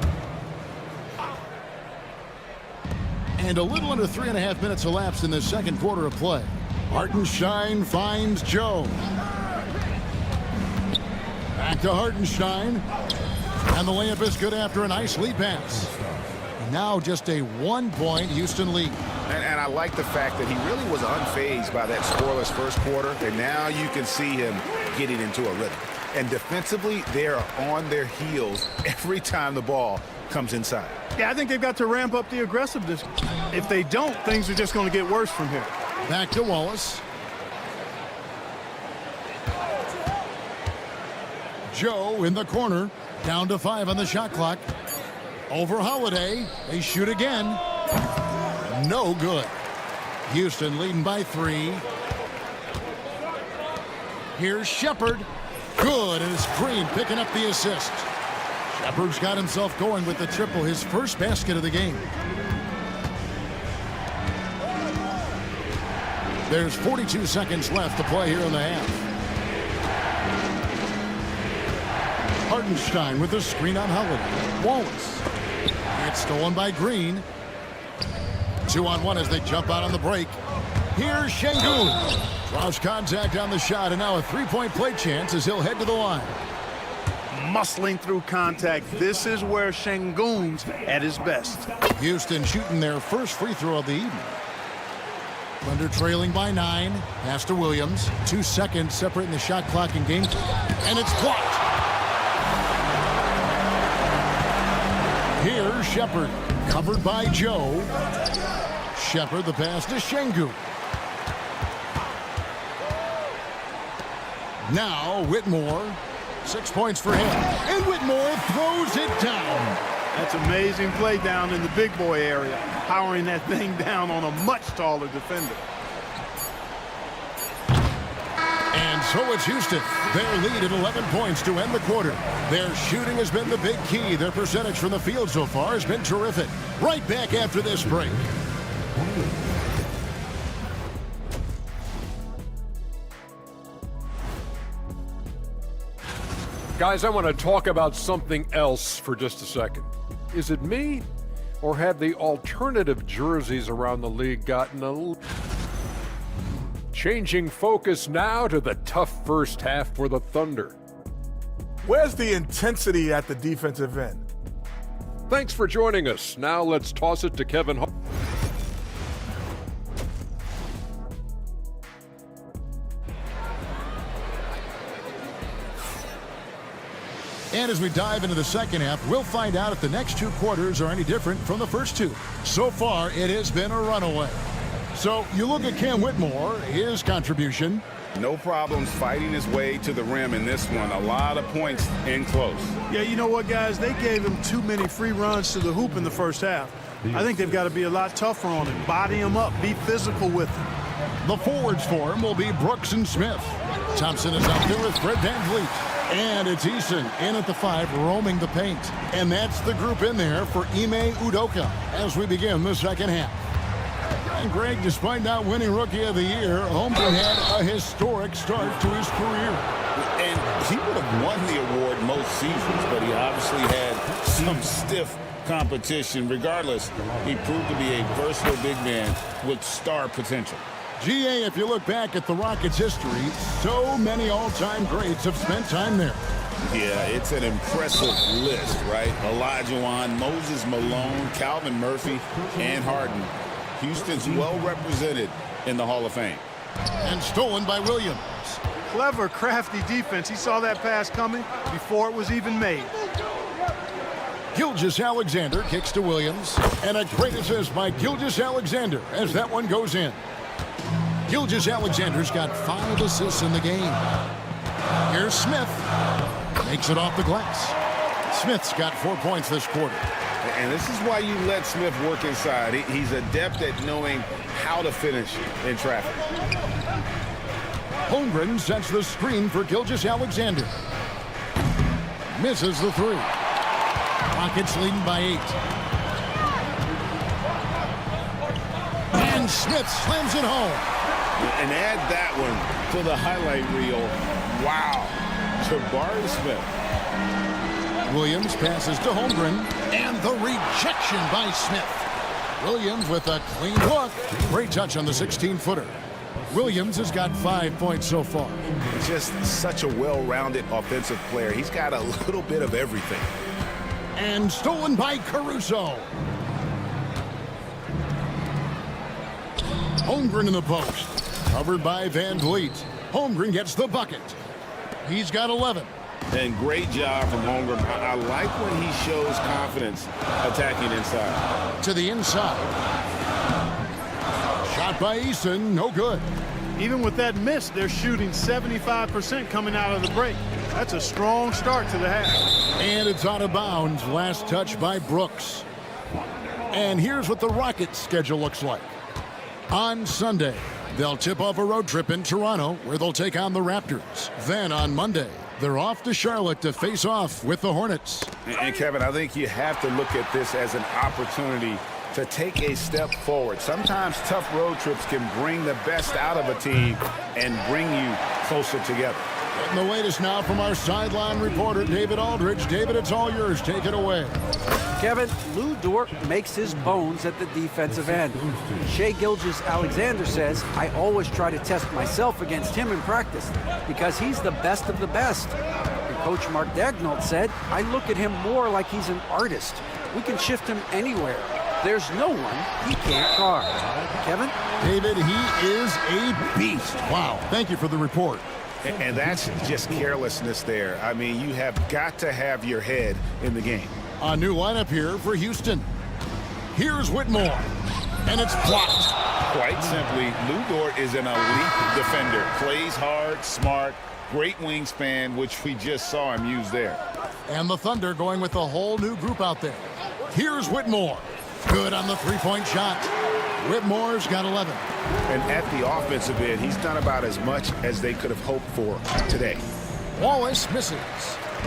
And a little under 3.5 minutes elapsed in the second quarter of play. Hartenstein finds Joe. Back to Hartenstein. And the layup is good after a nice lead pass. Now just a 1-point Houston lead. And I like the fact that he really was unfazed by that scoreless first quarter. And now you can see him getting into a rhythm. And defensively, they are on their heels every time the ball comes inside. Yeah, I think they've got to ramp up the aggressiveness. If they don't, things are just going to get worse from here. Back to Wallace. Joe in the corner. Down to 5 on the shot clock. Over Holiday. They shoot again. No good. Houston leading by 3. Here's Shepard. Good, and it's Green picking up the assist. Shepard's got himself going with the triple, his first basket of the game. There's 42 seconds left to play here in the half. Hartenstein with the screen on Holiday. Wallace. It's stolen by Green. 2-on-1 as they jump out on the break. Here's Şengün. Draws contact on the shot, and now a 3-point play chance as he'll head to the line. Muscling through contact. This is where Şengün's at his best. Houston shooting their first free throw of the evening. Thunder trailing by 9. Pass to Williams. 2 seconds separating the shot clock and game. And it's blocked. Here's Shepard. Covered by Joe. Shepard, the pass to Şengün. Now Whitmore. 6 points for him. And Whitmore throws it down. That's amazing play down in the big boy area. Powering that thing down on a much taller defender. And so it's Houston. Their lead at 11 points to end the quarter. Their shooting has been the big key. Their percentage from the field so far has been terrific. Right back after this break. Guys, I want to talk about something else for just a second. Is it me, or have the alternative jerseys around the league gotten a little... Changing focus now to the tough first half for the Thunder. Where's the intensity at the defensive end? Thanks for joining us. Now let's toss it to Kevin Hall. And as we dive into the second half, we'll find out if the next 2 quarters are any different from the first 2. So far, it has been a runaway. So you look at Cam Whitmore, his contribution. No problems fighting his way to the rim in this one. A lot of points in close. Yeah, you know what, guys? They gave him too many free runs to the hoop in the first half. I think they've got to be a lot tougher on him. Body him up. Be physical with him. The forwards for him will be Brooks and Smith. Thompson is out there with Fred VanVleet. And it's Eason in at the 5, roaming the paint. And that's the group in there for Ime Udoka as we begin the second half. And Greg, despite not winning Rookie of the Year, Holmgren had a historic start to his career. And he would have won the award most seasons, but he obviously had some stiff competition. Regardless, he proved to be a versatile big man with star potential. GA, if you look back at the Rockets' history, so many all-time greats have spent time there. Yeah, it's an impressive list, right? Olajuwon, Moses Malone, Calvin Murphy, and Harden. Houston's well represented in the Hall of Fame. And stolen by Williams. Clever, crafty defense. He saw that pass coming before it was even made. Gilgeous-Alexander kicks to Williams. And a great assist by Gilgeous-Alexander as that one goes in. Gilgeous-Alexander's got 5 assists in the game. Here's Smith. Makes it off the glass. Smith's got 4 points this quarter. And this is why you let Smith work inside. He's adept at knowing how to finish in traffic. Holmgren sets the screen for Gilgeous-Alexander. Misses the 3. Rockets leading by 8. And Smith slams it home. And add that one to the highlight reel. Wow. Jabari Smith. Williams passes to Holmgren, and the rejection by Smith. Williams with a clean look. Great touch on the 16-footer. Williams has got 5 points so far. Just such a well-rounded offensive player. He's got a little bit of everything. And stolen by Caruso. Holmgren in the post. Covered by Van Vliet. Holmgren gets the bucket. He's got 11. And great job from Holmgren. I like when he shows confidence attacking inside. To the inside. Shot by Easton, no good. Even with that miss, they're shooting 75% coming out of the break. That's a strong start to the half. And it's out of bounds. Last touch by Brooks. And here's what the Rockets' schedule looks like. On Sunday, they'll tip off a road trip in Toronto, where they'll take on the Raptors. Then on Monday, they're off to Charlotte to face off with the Hornets. And Kevin, I think you have to look at this as an opportunity to take a step forward. Sometimes tough road trips can bring the best out of a team and bring you closer together. And the latest now from our sideline reporter, David Aldridge. David, it's all yours. Take it away. Kevin, Lou Dort makes his bones at the defensive end. Shai Gilgeous-Alexander says, I always try to test myself against him in practice because he's the best of the best. And Coach Mark Daigneault said, I look at him more like he's an artist. We can shift him anywhere. There's no one he can't guard. Kevin? David, he is a beast. Wow. Thank you for the report. And that's just carelessness there. I mean, you have got to have your head in the game. A new lineup here for Houston. Here's Whitmore. And it's blocked. Quite simply, Lou Dort is an elite defender. Plays hard, smart, great wingspan, which we just saw him use there. And the Thunder going with a whole new group out there. Here's Whitmore. Good on the three-point shot. Whitmore's got 11. And at the offensive end, he's done about as much as they could have hoped for today. Wallace misses.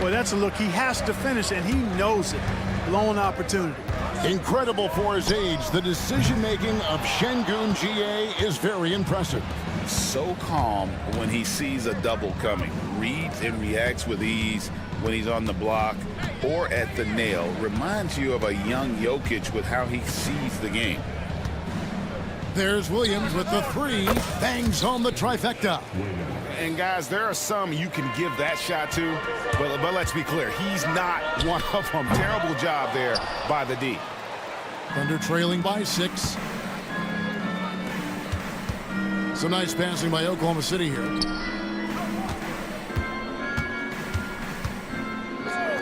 Boy, that's a look. He has to finish, and he knows it. Blown opportunity. Incredible for his age. The decision-making of Şengün GA is very impressive. So calm when he sees a double coming. Reads and reacts with ease when he's on the block or at the nail. Reminds you of a young Jokic with how he sees the game. There's Williams with the three. Bangs home the trifecta. And guys, there are some you can give that shot to, but let's be clear, he's not one of them. Terrible job there by the D. Thunder trailing by 6. Some nice passing by Oklahoma City here.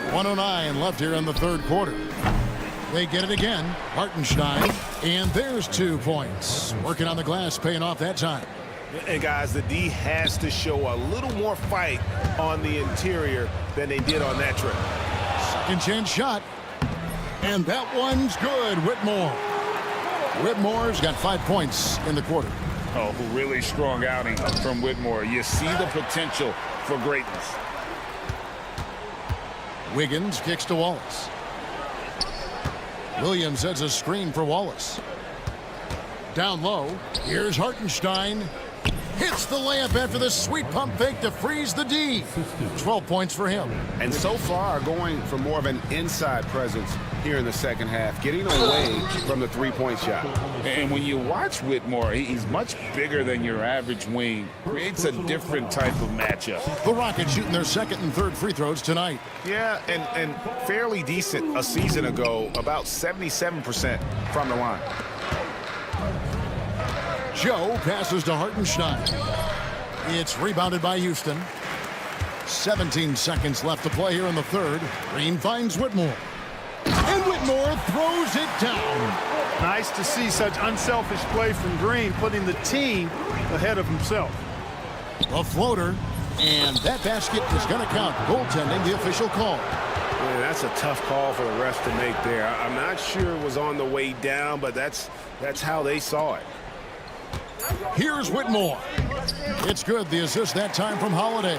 1:09 left here in the third quarter. They get it again. Hartenstein. And there's 2 points. Working on the glass, paying off that time. And guys, the D has to show a little more fight on the interior than they did on that trip. Second chance shot. And that one's good. Whitmore. Whitmore's got 5 points in the quarter. Oh, really strong outing from Whitmore. You see the potential for greatness. Wiggins kicks to Wallace. Williams sets a screen for Wallace. Down low. Here's Hartenstein. Hits the layup after the sweet pump fake to freeze the D. 12 points for him. And so far going for more of an inside presence here in the second half, getting away from the three-point shot. And when you watch Whitmore, he's much bigger than your average wing. Creates a different type of matchup. The Rockets shooting their second and third free throws tonight. Yeah, and fairly decent a season ago, about 77% from the line. Joe passes to Hartenstein. It's rebounded by Houston. 17 seconds left to play here in the third. Green finds Whitmore. And Whitmore throws it down. Nice to see such unselfish play from Green, putting the team ahead of himself. A floater. And that basket is going to count. Goaltending, the official call. Man, that's a tough call for the refs to make there. I'm not sure it was on the way down, but that's how they saw it. Here's Whitmore. It's good. The assist that time from Holiday.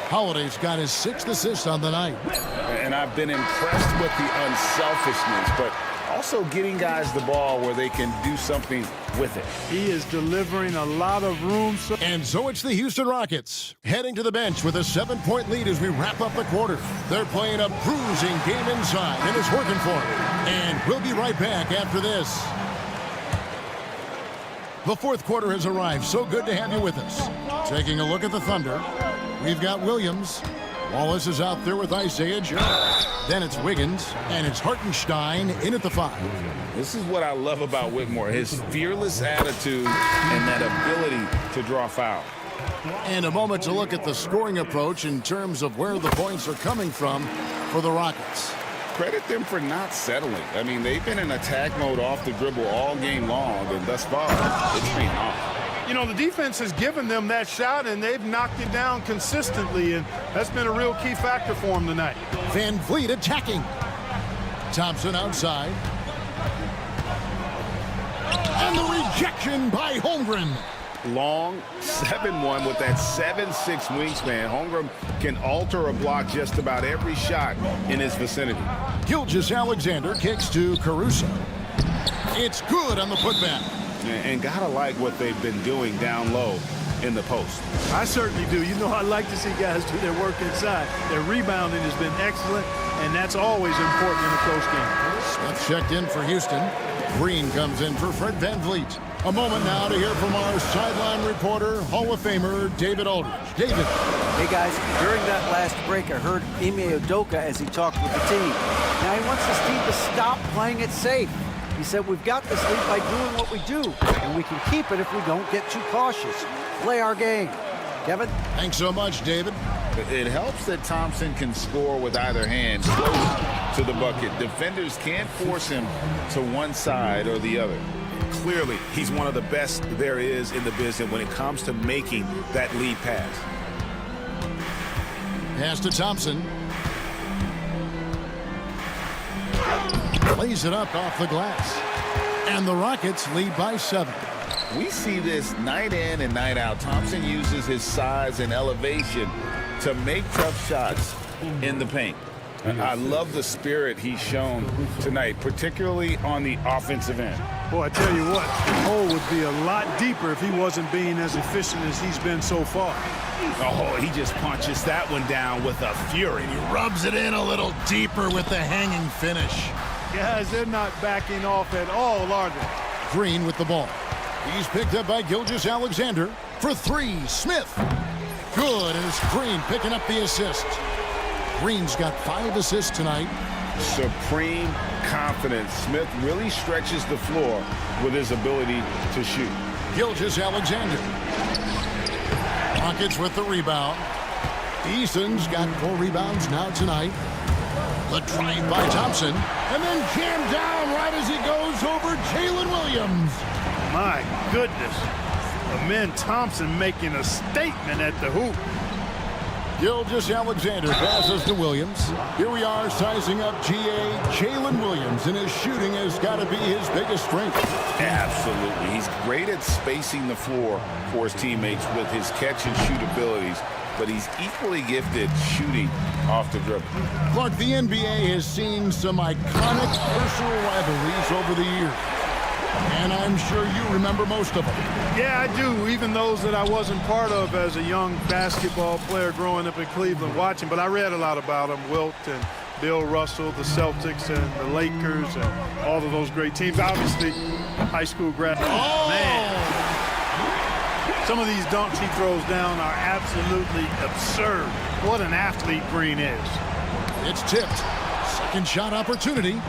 Holiday's got his 6th assist on the night. And I've been impressed with the unselfishness, but also getting guys the ball where they can do something with it. He is delivering a lot of room. And so it's the Houston Rockets heading to the bench with a 7-point lead as we wrap up the quarter. They're playing a bruising game inside, and it's working for them. And we'll be right back after this. The fourth quarter has arrived. So good to have you with us. Taking a look at the Thunder, we've got Williams. Wallace is out there with Isaiah Joe. Then it's Wiggins, and it's Hartenstein in at the 5. This is what I love about Whitmore, his fearless attitude and that ability to draw foul. And a moment to look at the scoring approach in terms of where the points are coming from for the Rockets. Credit them for not settling. I mean, they've been in attack mode off the dribble all game long, and thus far, it's been off. You know, the defense has given them that shot, and they've knocked it down consistently, and that's been a real key factor for them tonight. Van Vliet attacking. Thompson outside. And the rejection by Holmgren. Long 7-1 with that 7'6" wingspan. Holmgren can alter a block just about every shot in his vicinity. Gilgeous-Alexander kicks to Caruso. It's good on the putback. And gotta like what they've been doing down low in the post. I certainly do. You know, I like to see guys do their work inside. Their rebounding has been excellent, and that's always important in a close game. Smith checked in for Houston. Green comes in for Fred Van Vliet. A moment now to hear from our sideline reporter, Hall of Famer David Aldridge. David. Hey, guys, during that last break, I heard Ime Udoka as he talked with the team. Now he wants his team to stop playing it safe. He said, we've got this lead by doing what we do, and we can keep it if we don't get too cautious. Play our game. Kevin? Thanks so much, David. It helps that Thompson can score with either hand close to the bucket. Defenders can't force him to one side or the other. Clearly, he's one of the best there is in the business when it comes to making that lead pass. Pass to Thompson. Plays it up off the glass. And the Rockets lead by 7. We see this night in and night out. Thompson uses his size and elevation to make tough shots in the paint. I love the spirit he's shown tonight, particularly on the offensive end. Boy, I tell you what, the hole would be a lot deeper if he wasn't being as efficient as he's been so far. Oh, he just punches that one down with a fury. He rubs it in a little deeper with the hanging finish. Guys, they're not backing off at all, are they? Green with the ball. He's picked up by Gilgeous-Alexander for 3. Smith. Good, and it's Green picking up the assist. Green's got 5 assists tonight. Supreme confidence. Smith really stretches the floor with his ability to shoot. Gilgeous-Alexander. Rockets with the rebound. Eason's got 4 rebounds now tonight. The drive by Thompson, and then jammed down right as he goes over Jalen Williams. My goodness. Amen Thompson making a statement at the hoop. Gilgeous-Alexander passes to Williams. Here we are sizing up Jalen Williams, and his shooting has got to be his biggest strength. Absolutely. He's great at spacing the floor for his teammates with his catch and shoot abilities, but he's equally gifted shooting off the dribble. Clark, the NBA has seen some iconic personal rivalries over the years, and I'm sure you remember most of them. Yeah, I do, even those that I wasn't part of as a young basketball player growing up in Cleveland watching, but I read a lot about them. Wilt and Bill Russell, the Celtics and the Lakers, and all of those great teams. Obviously, high school grad. Oh! Man. Some of these dunks he throws down are absolutely absurd. What an athlete Green is. It's tipped. Second shot opportunity.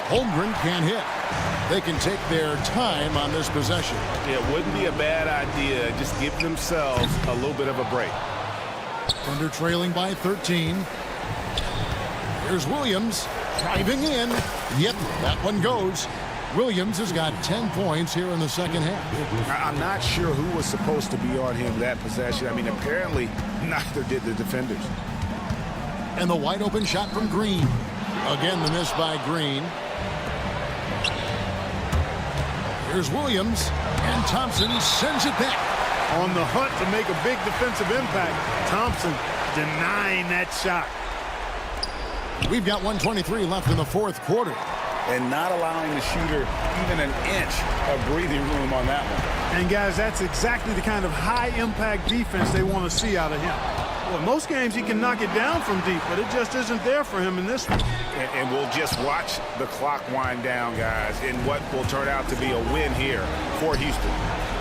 Holmgren can't hit. They can take their time on this possession. It wouldn't be a bad idea. Just give themselves a little bit of a break. Thunder trailing by 13. Here's Williams driving in. Yep, that one goes. Williams has got 10 points here in the second half. I'm not sure who was supposed to be on him that possession. I mean, apparently neither did the defenders. And the wide open shot from Green. Again, the miss by Green. Here's Williams, and Thompson sends it back. On the hunt to make a big defensive impact, Thompson denying that shot. We've got 1:23 left in the fourth quarter. and not allowing the shooter even an inch of breathing room on that one. And guys, that's exactly the kind of high-impact defense they want to see out of him. Well, most games he can knock it down from deep, but it just isn't there for him in this one. And we'll just watch the clock wind down, guys, in what will turn out to be a win here for Houston.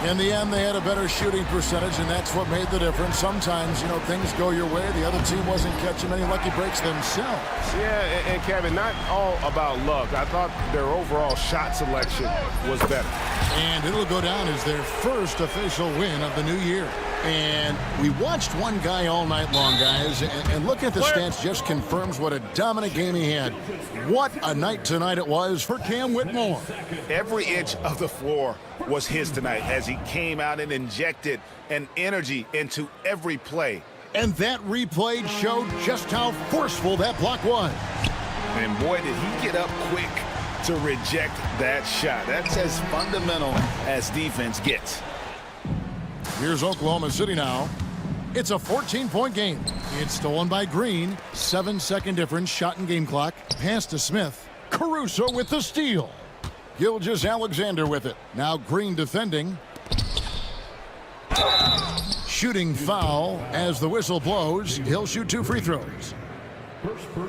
In the end, they had a better shooting percentage, and that's what made the difference. Sometimes, things go your way. The other team wasn't catching many lucky breaks themselves. Yeah, and Kevin, not all about luck. I thought their overall shot selection was better. And it'll go down as their first official win of the new year. And we watched one guy all night long, guys, and looking at the stats just confirms what a dominant game he had. What a night tonight it was for Cam Whitmore. Every inch of the floor was his tonight as he came out and injected an energy into every play. And that replay showed just how forceful that block was. And boy, did he get up quick to reject that shot. That's as fundamental as defense gets. Here's Oklahoma City now. It's a 14-point game. It's stolen by Green. 7-second difference, shot and game clock. Pass to Smith. Caruso with the steal. Gilgeous-Alexander with it. Now Green defending. Shooting foul as the whistle blows. He'll shoot 2 free throws.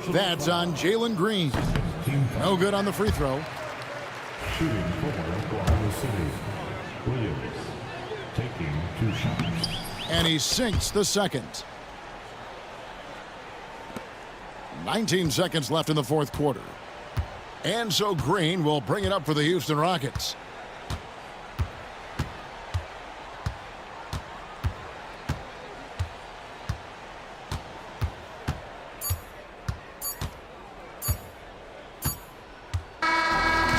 That's on Jalen Green. No good on the free throw. Shooting for Oklahoma City. Williams taking 2 shots. And he sinks the second. 19 seconds left in the fourth quarter. And so Green will bring it up for the Houston Rockets.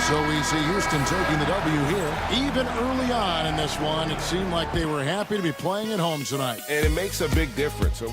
So we see Houston taking the W here. Even early on in this one, it seemed like they were happy to be playing at home tonight. And it makes a big difference.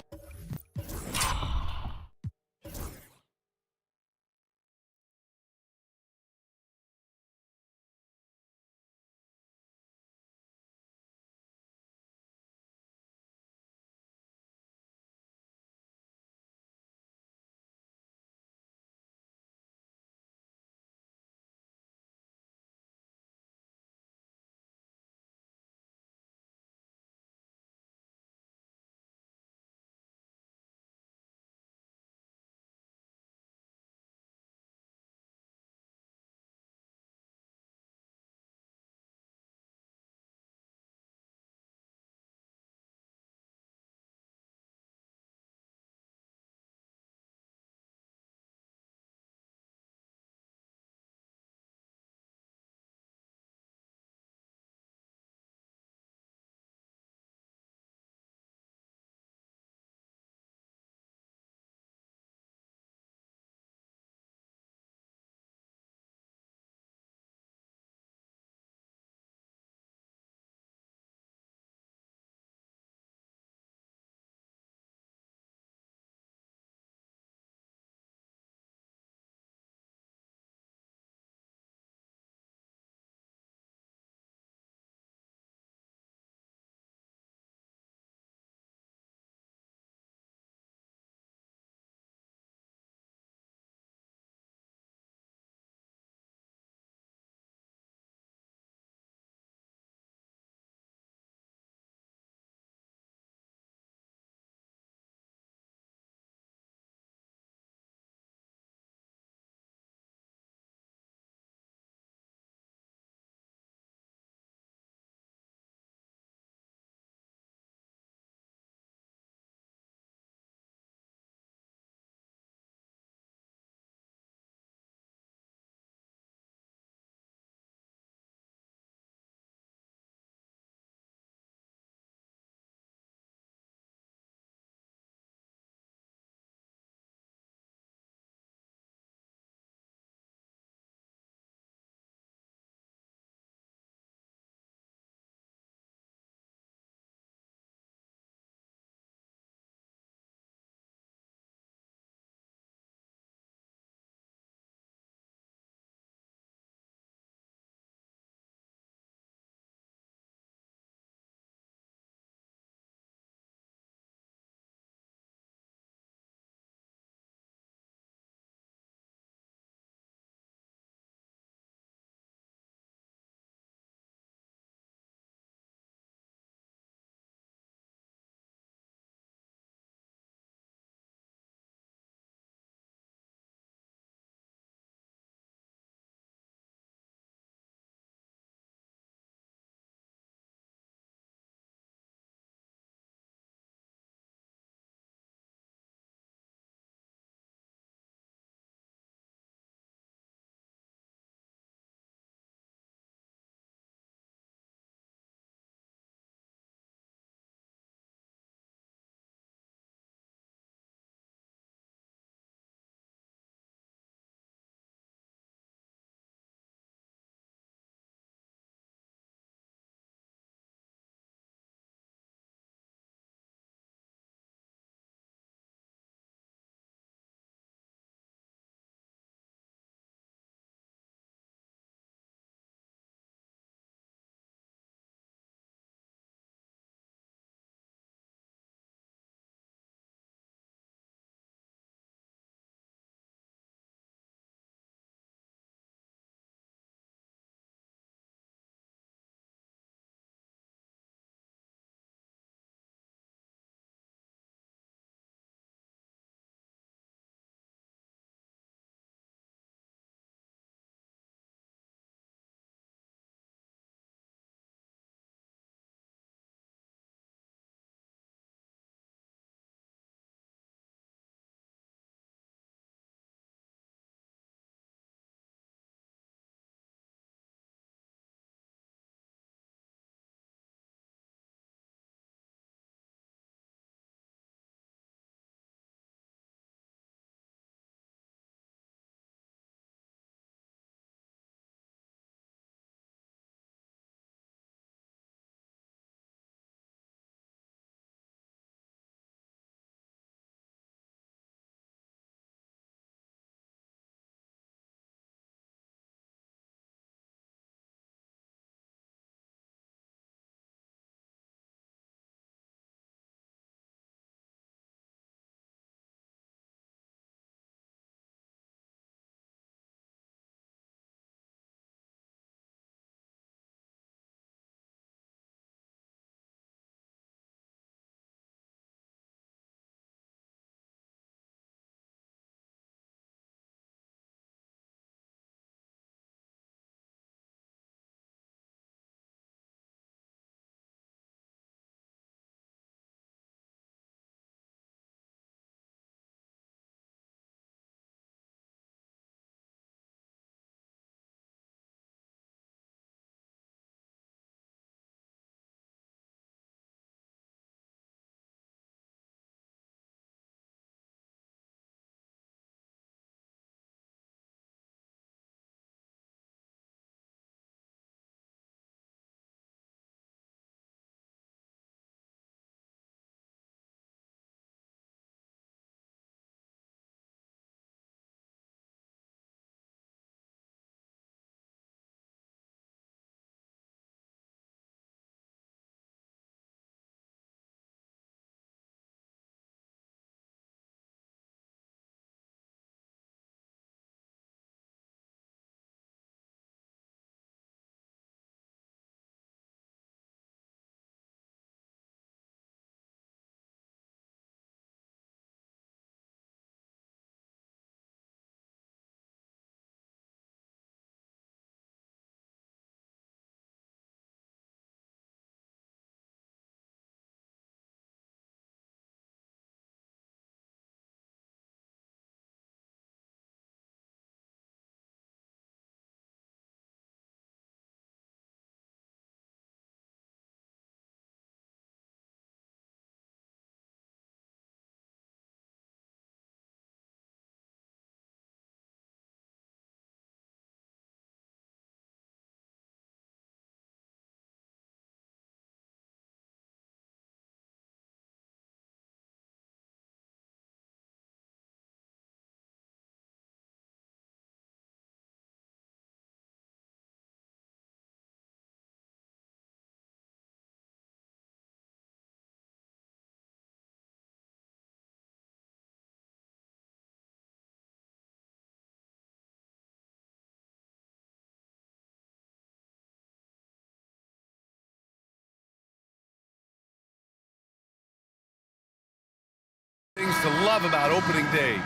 Things to love about opening day.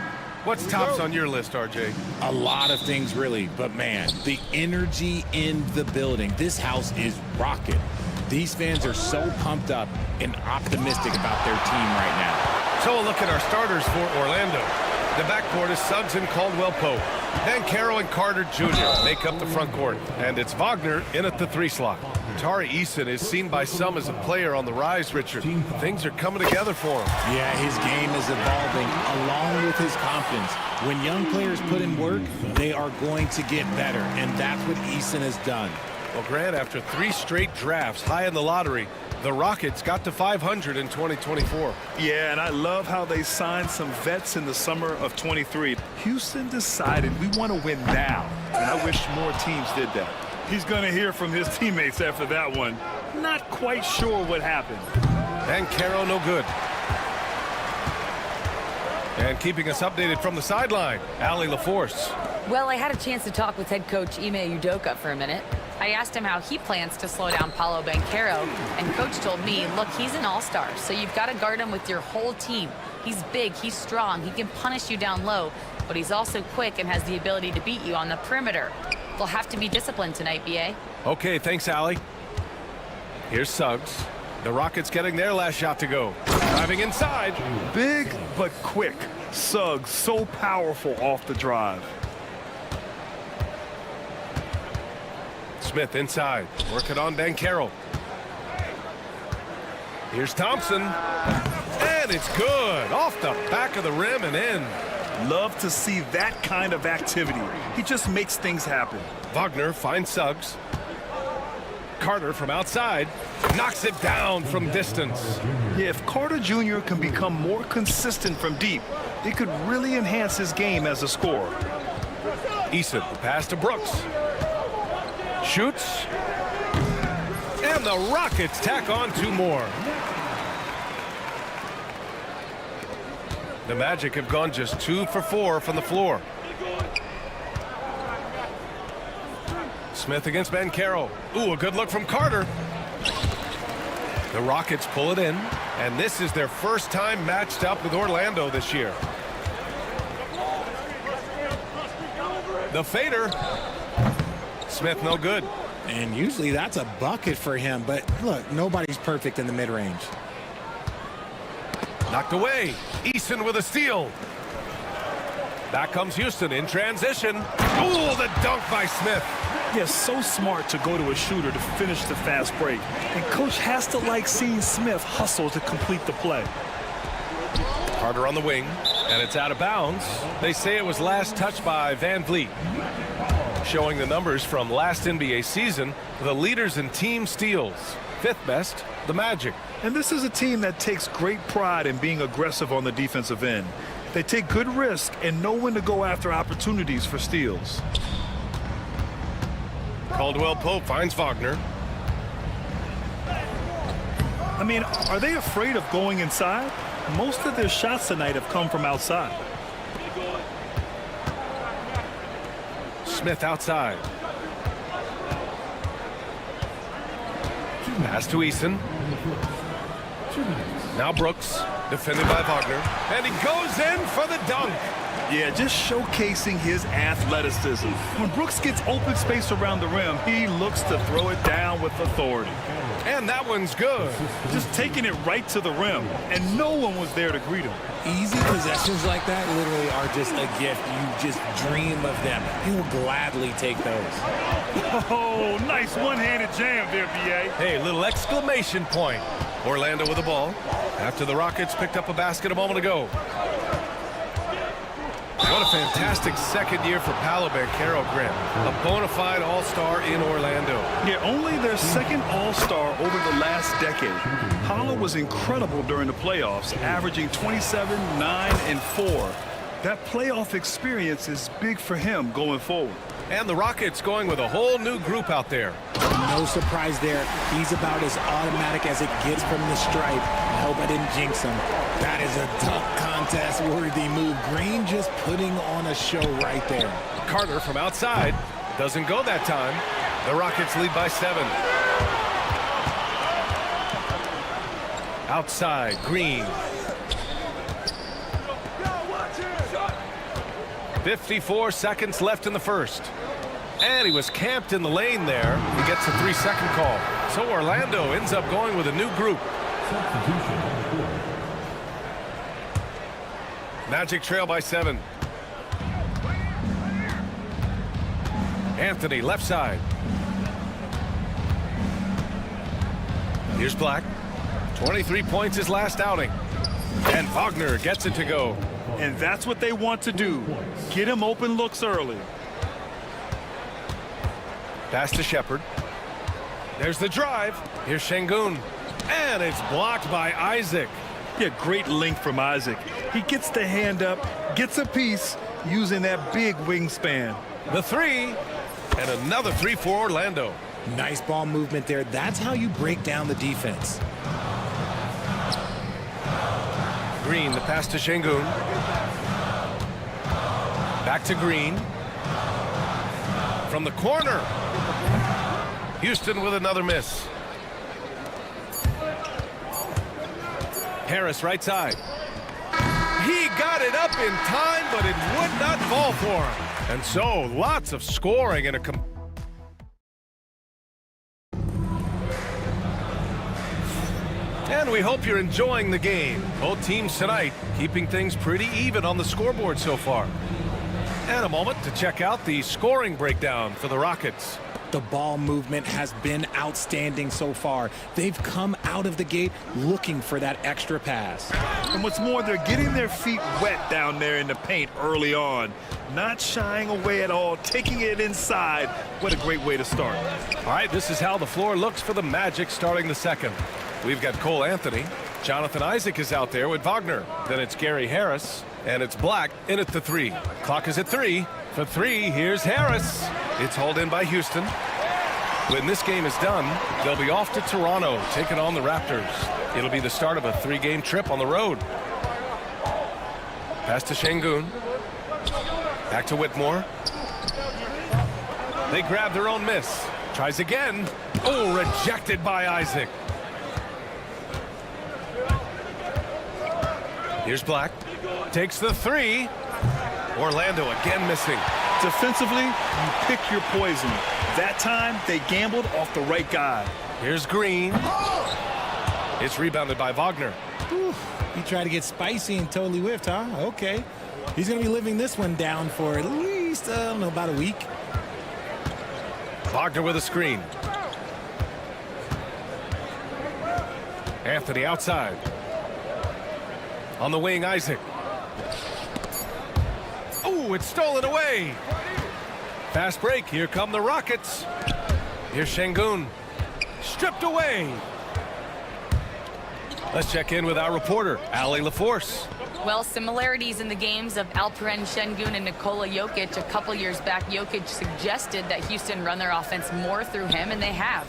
What's tops on your list, RJ? A lot of things, really. But, man, the energy in the building. This house is rocking. These fans are so pumped up and optimistic about their team right now. So a look at our starters for Orlando. The backcourt is Suggs and Caldwell-Pope. Then Carroll and Carter Jr. make up the front court. And it's Wagner in at the 3 slot. Tari Eason is seen by some as a player on the rise, Richard. Things are coming together for him. Yeah, his game is evolving along with his confidence. When young players put in work, they are going to get better. And that's what Eason has done. Well, Grant, after 3 straight drafts high in the lottery, the Rockets got to 500 in 2024. Yeah, and I love how they signed some vets in the summer of 23. Houston decided we want to win now, and I wish more teams did that. He's going to hear from his teammates after that one. Not quite sure what happened. And Caro no good. And keeping us updated from the sideline, Allie LaForce. Well, I had a chance to talk with head coach Ime Udoka for a minute. I asked him how he plans to slow down Paolo Banchero, and coach told me, look, he's an all-star, so you've got to guard him with your whole team. He's big, he's strong, he can punish you down low, but he's also quick and has the ability to beat you on the perimeter. They'll have to be disciplined tonight, BA. Okay, thanks, Allie. Here's Suggs. The Rockets getting their last shot to go. Driving inside. Big but quick. Suggs so powerful off the drive. Smith inside, working on Banchero. Here's Thompson, and it's good, off the back of the rim and in. Love to see that kind of activity. He just makes things happen. Wagner finds Suggs. Carter from outside, knocks it down from distance. Yeah, if Carter Jr. can become more consistent from deep, it could really enhance his game as a scorer. Eason, the pass to Brooks. Shoots, and the Rockets tack on 2 more. The Magic have gone just 2 for 4 from the floor. Smith against Banchero. Ooh, a good look from Carter. The Rockets pull it in, and this is their first time matched up with Orlando this year. The fader. Smith no good. And usually that's a bucket for him, but look, nobody's perfect in the mid-range. Knocked away. Eason with a steal. Back comes Houston in transition. Ooh, the dunk by Smith. Yeah, so smart to go to a shooter to finish the fast break. And coach has to like seeing Smith hustle to complete the play. Carter on the wing, and it's out of bounds. They say it was last touched by Van Vliet. Showing the numbers from last NBA season, the leaders in team steals. 5th best, the Magic. And this is a team that takes great pride in being aggressive on the defensive end. They take good risk and know when to go after opportunities for steals. Caldwell-Pope finds Wagner. I mean, are they afraid of going inside? Most of their shots tonight have come from outside. Smith outside. Pass to Eason. Now Brooks, defended by Wagner. And he goes in for the dunk. Yeah, just showcasing his athleticism. When Brooks gets open space around the rim, he looks to throw it down with authority. And that one's good. Just taking it right to the rim, and no one was there to greet him. Easy possessions like that literally are just a gift. You just dream of them. He'll gladly take those. Oh, nice one-handed jam there, B.A. Hey, little exclamation point. Orlando with the ball after the Rockets picked up a basket a moment ago. What a fantastic second year for Paolo Banchero, Grant. A bona fide all-star in Orlando. Yeah, only their second all-star over the last decade. Paolo was incredible during the playoffs, averaging 27, 9, and 4. That playoff experience is big for him going forward. And the Rockets going with a whole new group out there. No surprise there. He's about as automatic as it gets from the stripe. I hope I didn't jinx him. That is a dunk contest worthy move. Green just putting on a show right there. Carter from outside. Doesn't go that time. The Rockets lead by 7. Outside, Green. 54 seconds left in the first. And he was camped in the lane there. He gets a 3-second call. So Orlando ends up going with a new group. Substitution on the court. Magic trail by 7. Anthony, left side. Here's Black. 23 points his last outing. And Wagner gets it to go. And that's what they want to do. Get him open looks early. Pass to Shepard. There's the drive. Here's Şengün. And it's blocked by Isaac. Yeah, great length from Isaac. He gets the hand up, gets a piece, using that big wingspan. The 3. And another 3 for Orlando. Nice ball movement there. That's how you break down the defense. Green, the pass to Şengün. Back to Green. From the corner. Houston with another miss. Harris, right side. He got it up in time, but it would not fall for him. And so, lots of scoring in a And we hope you're enjoying the game. Both teams tonight keeping things pretty even on the scoreboard so far. And a moment to check out the scoring breakdown for the Rockets. The ball movement has been outstanding so far. They've come out of the gate looking for that extra pass. And what's more, they're getting their feet wet down there in the paint early on. Not shying away at all, taking it inside. What a great way to start. All right, this is how the floor looks for the Magic starting the second. We've got Cole Anthony. Jonathan Isaac is out there with Wagner. Then it's Gary Harris. And it's Black in at the 3. Clock is at 3. For 3, here's Harris. It's hauled in by Houston. When this game is done, they'll be off to Toronto, taking on the Raptors. It'll be the start of a 3-game trip on the road. Pass to Şengün. Back to Whitmore. They grab their own miss. Tries again. Oh, rejected by Isaac. Here's Black. Takes the 3. Orlando again missing. Defensively, you pick your poison. That time, they gambled off the right guy. Here's Green. It's rebounded by Wagner. Whew. He tried to get spicy and totally whiffed, huh? Okay. He's going to be living this one down for at least, I don't know, about a week. Wagner with a screen. Anthony outside. On the wing, Isaac. Oh, it's stolen away. Fast break. Here come the Rockets. Here's Şengün. Stripped away. Let's check in with our reporter, Allie LaForce. Well, similarities in the games of Alperen Şengün and Nikola Jokic. A couple years back, Jokic suggested that Houston run their offense more through him, and they have.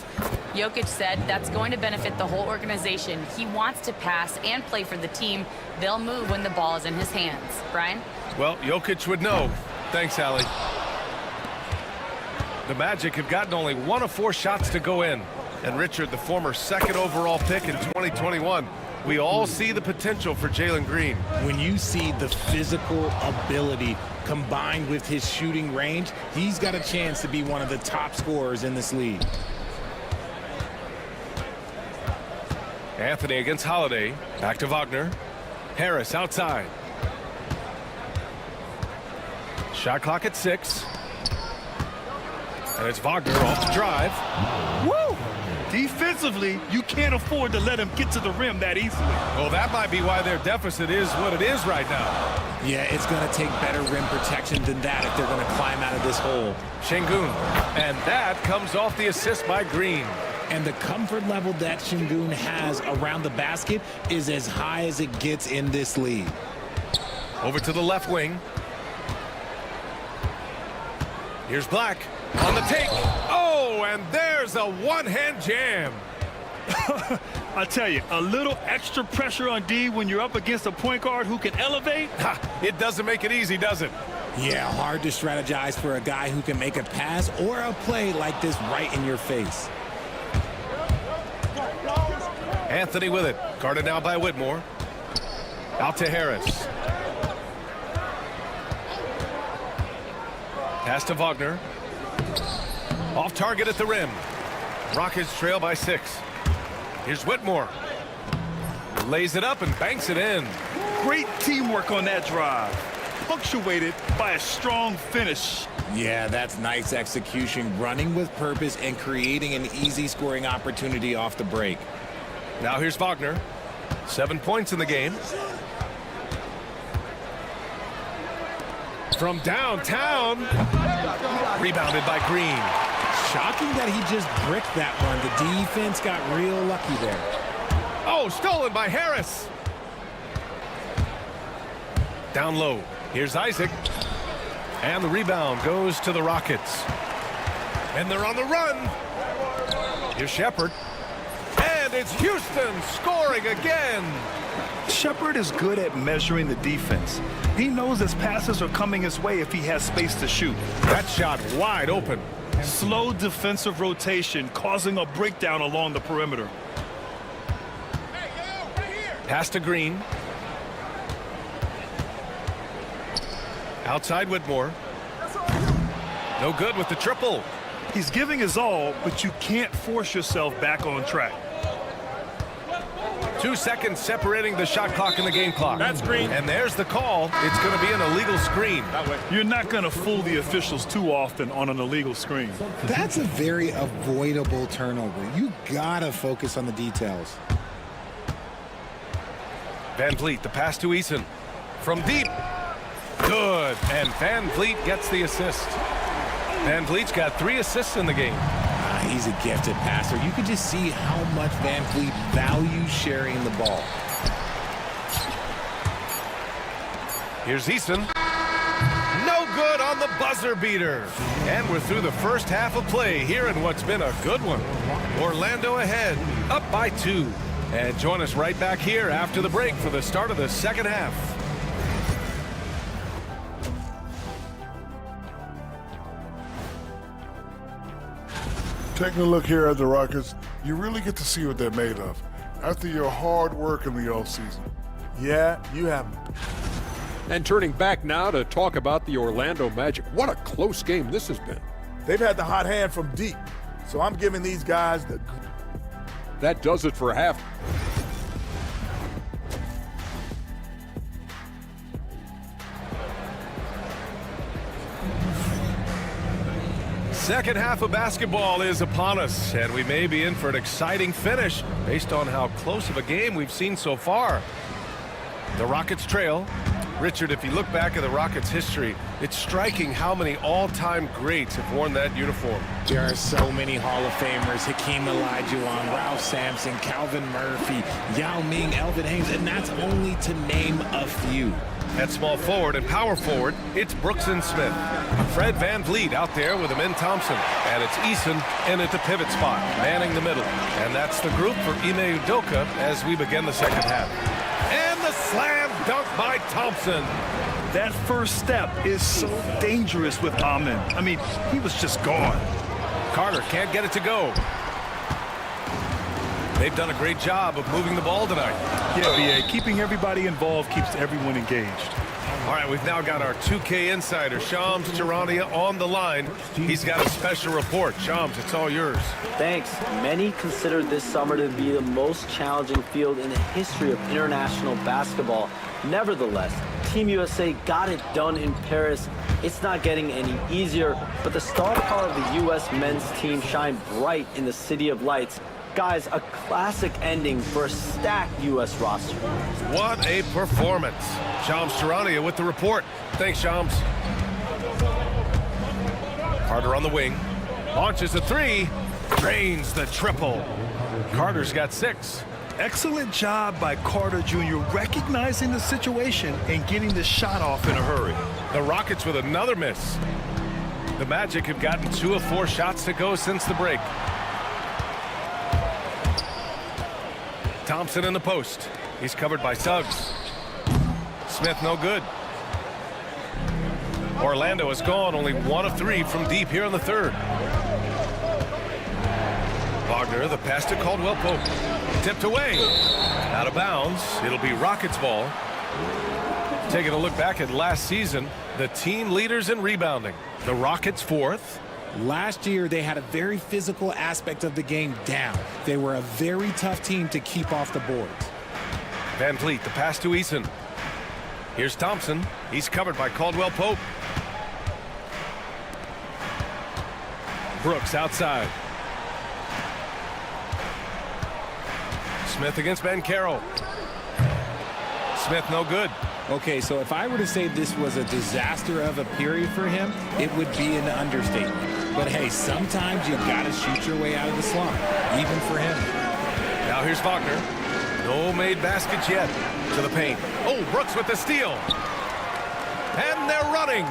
Jokic said that's going to benefit the whole organization. He wants to pass and play for the team. They'll move when the ball is in his hands. Brian? Well, Jokic would know. Thanks, Allie. The Magic have gotten only 1 of 4 shots to go in. And Richard, the former 2nd overall pick in 2021, we all see the potential for Jalen Green. When you see the physical ability combined with his shooting range, he's got a chance to be one of the top scorers in this league. Anthony against Holiday. Back to Wagner. Harris outside. Shot clock at 6. And it's Wagner off the drive. Woo! Defensively, you can't afford to let him get to the rim that easily. Well, that might be why their deficit is what it is right now. Yeah, it's going to take better rim protection than that if they're going to climb out of this hole. Şengün. And that comes off the assist by Green. And the comfort level that Şengün has around the basket is as high as it gets in this league. Over to the left wing. Here's Black on the take. Oh, and there's a one-hand jam. I tell you, a little extra pressure on D when you're up against a point guard who can elevate. It doesn't make it easy, does it? Yeah, hard to strategize for a guy who can make a pass or a play like this right in your face. Anthony with it. Guarded now by Whitmore. Out to Harris. Pass to Wagner. Off target at the rim. Rockets trail by 6. Here's Whitmore. Lays it up and banks it in. Great teamwork on that drive, punctuated by a strong finish. Yeah, that's nice execution, running with purpose and creating an easy scoring opportunity off the break. Now here's Wagner. 7 points in the game. From downtown. Rebounded by Green. Shocking that he just bricked that one. The defense got real lucky there. Oh, stolen by Harris. Down low. Here's Isaac. And the rebound goes to the Rockets. And they're on the run. Here's Shepard. And it's Houston scoring again. Shepard is good at measuring the defense. He knows his passes are coming his way if he has space to shoot. That shot wide open. Slow defensive rotation causing a breakdown along the perimeter. Pass to Green. Outside Whitmore. No good with the triple. He's giving his all, but you can't force yourself back on track. 2 seconds separating the shot clock and the game clock. That's Green. And there's the call. It's going to be an illegal screen. You're not going to fool the officials too often on an illegal screen. That's a very avoidable turnover. You gotta focus on the details. Van Vliet, the pass to Eason. From deep. Good. And Van Vliet gets the assist. Van Vliet's got 3 assists in the game. He's a gifted passer. You can just see how much Van Vliet values sharing the ball. Here's Eason. No good on the buzzer beater. And we're through the first half of play here in what's been a good one. Orlando ahead, up by 2. And join us right back here after the break for the start of the second half. Taking a look here at the Rockets, you really get to see what they're made of after your hard work in the offseason. Yeah, you have. And turning back now to talk about the Orlando Magic. What a close game this has been. They've had the hot hand from deep. So I'm giving these guys the... That does it for half. Second half of basketball is upon us, and we may be in for an exciting finish based on how close of a game we've seen so far. The Rockets trail. Richard, if you look back at the Rockets' history, it's striking how many all-time greats have worn that uniform. There are so many Hall of Famers: Hakeem Olajuwon, Ralph Sampson, Calvin Murphy, Yao Ming, Elvin Hayes, and that's only to name a few. At small forward and power forward, it's Brooks and Smith. Fred Van Vliet out there with Amin Thompson. And it's Eason in at the pivot spot, manning the middle. And that's the group for Ime Udoka as we begin the second half. And the slam dunk by Thompson. That first step is so dangerous with Amin. I mean, he was just gone. Carter can't get it to go. They've done a great job of moving the ball tonight. Yeah, B.A., keeping everybody involved keeps everyone engaged. All right, we've now got our 2K insider, Shams Charania, on the line. He's got a special report. Shams, it's all yours. Thanks. Many consider this summer to be the most challenging field in the history of international basketball. Nevertheless, Team USA got it done in Paris. It's not getting any easier, but the star power of the U.S. men's team shined bright in the City of Lights. Guys, a classic ending for a stacked U.S. roster. What a performance. Shams Charania with the report. Thanks, Shams. Carter on the wing. Launches a 3. Drains the triple. Carter's got 6. Excellent job by Carter Jr. recognizing the situation and getting the shot off in a hurry. The Rockets with another miss. The Magic have gotten 2 of 4 shots to go since the break. Thompson in the post. He's covered by Suggs. Smith no good. Orlando has gone only 1 of 3 from deep here in the third. Wagner, the pass to Caldwell Pope. Tipped away. Out of bounds. It'll be Rockets ball. Taking a look back at last season, the team leaders in rebounding. The Rockets fourth. Last year, they had a very physical aspect of the game down. They were a very tough team to keep off the boards. Van Vliet, the pass to Eason. Here's Thompson. He's covered by Caldwell Pope. Brooks outside. Smith against Bancaro. Smith no good. Okay, so if I were to say this was a disaster of a period for him, it would be an understatement. But hey, sometimes you gotta shoot your way out of the slump, even for him. Now here's Wagner. No made baskets yet. To the paint. Oh, Brooks with the steal. And they're running.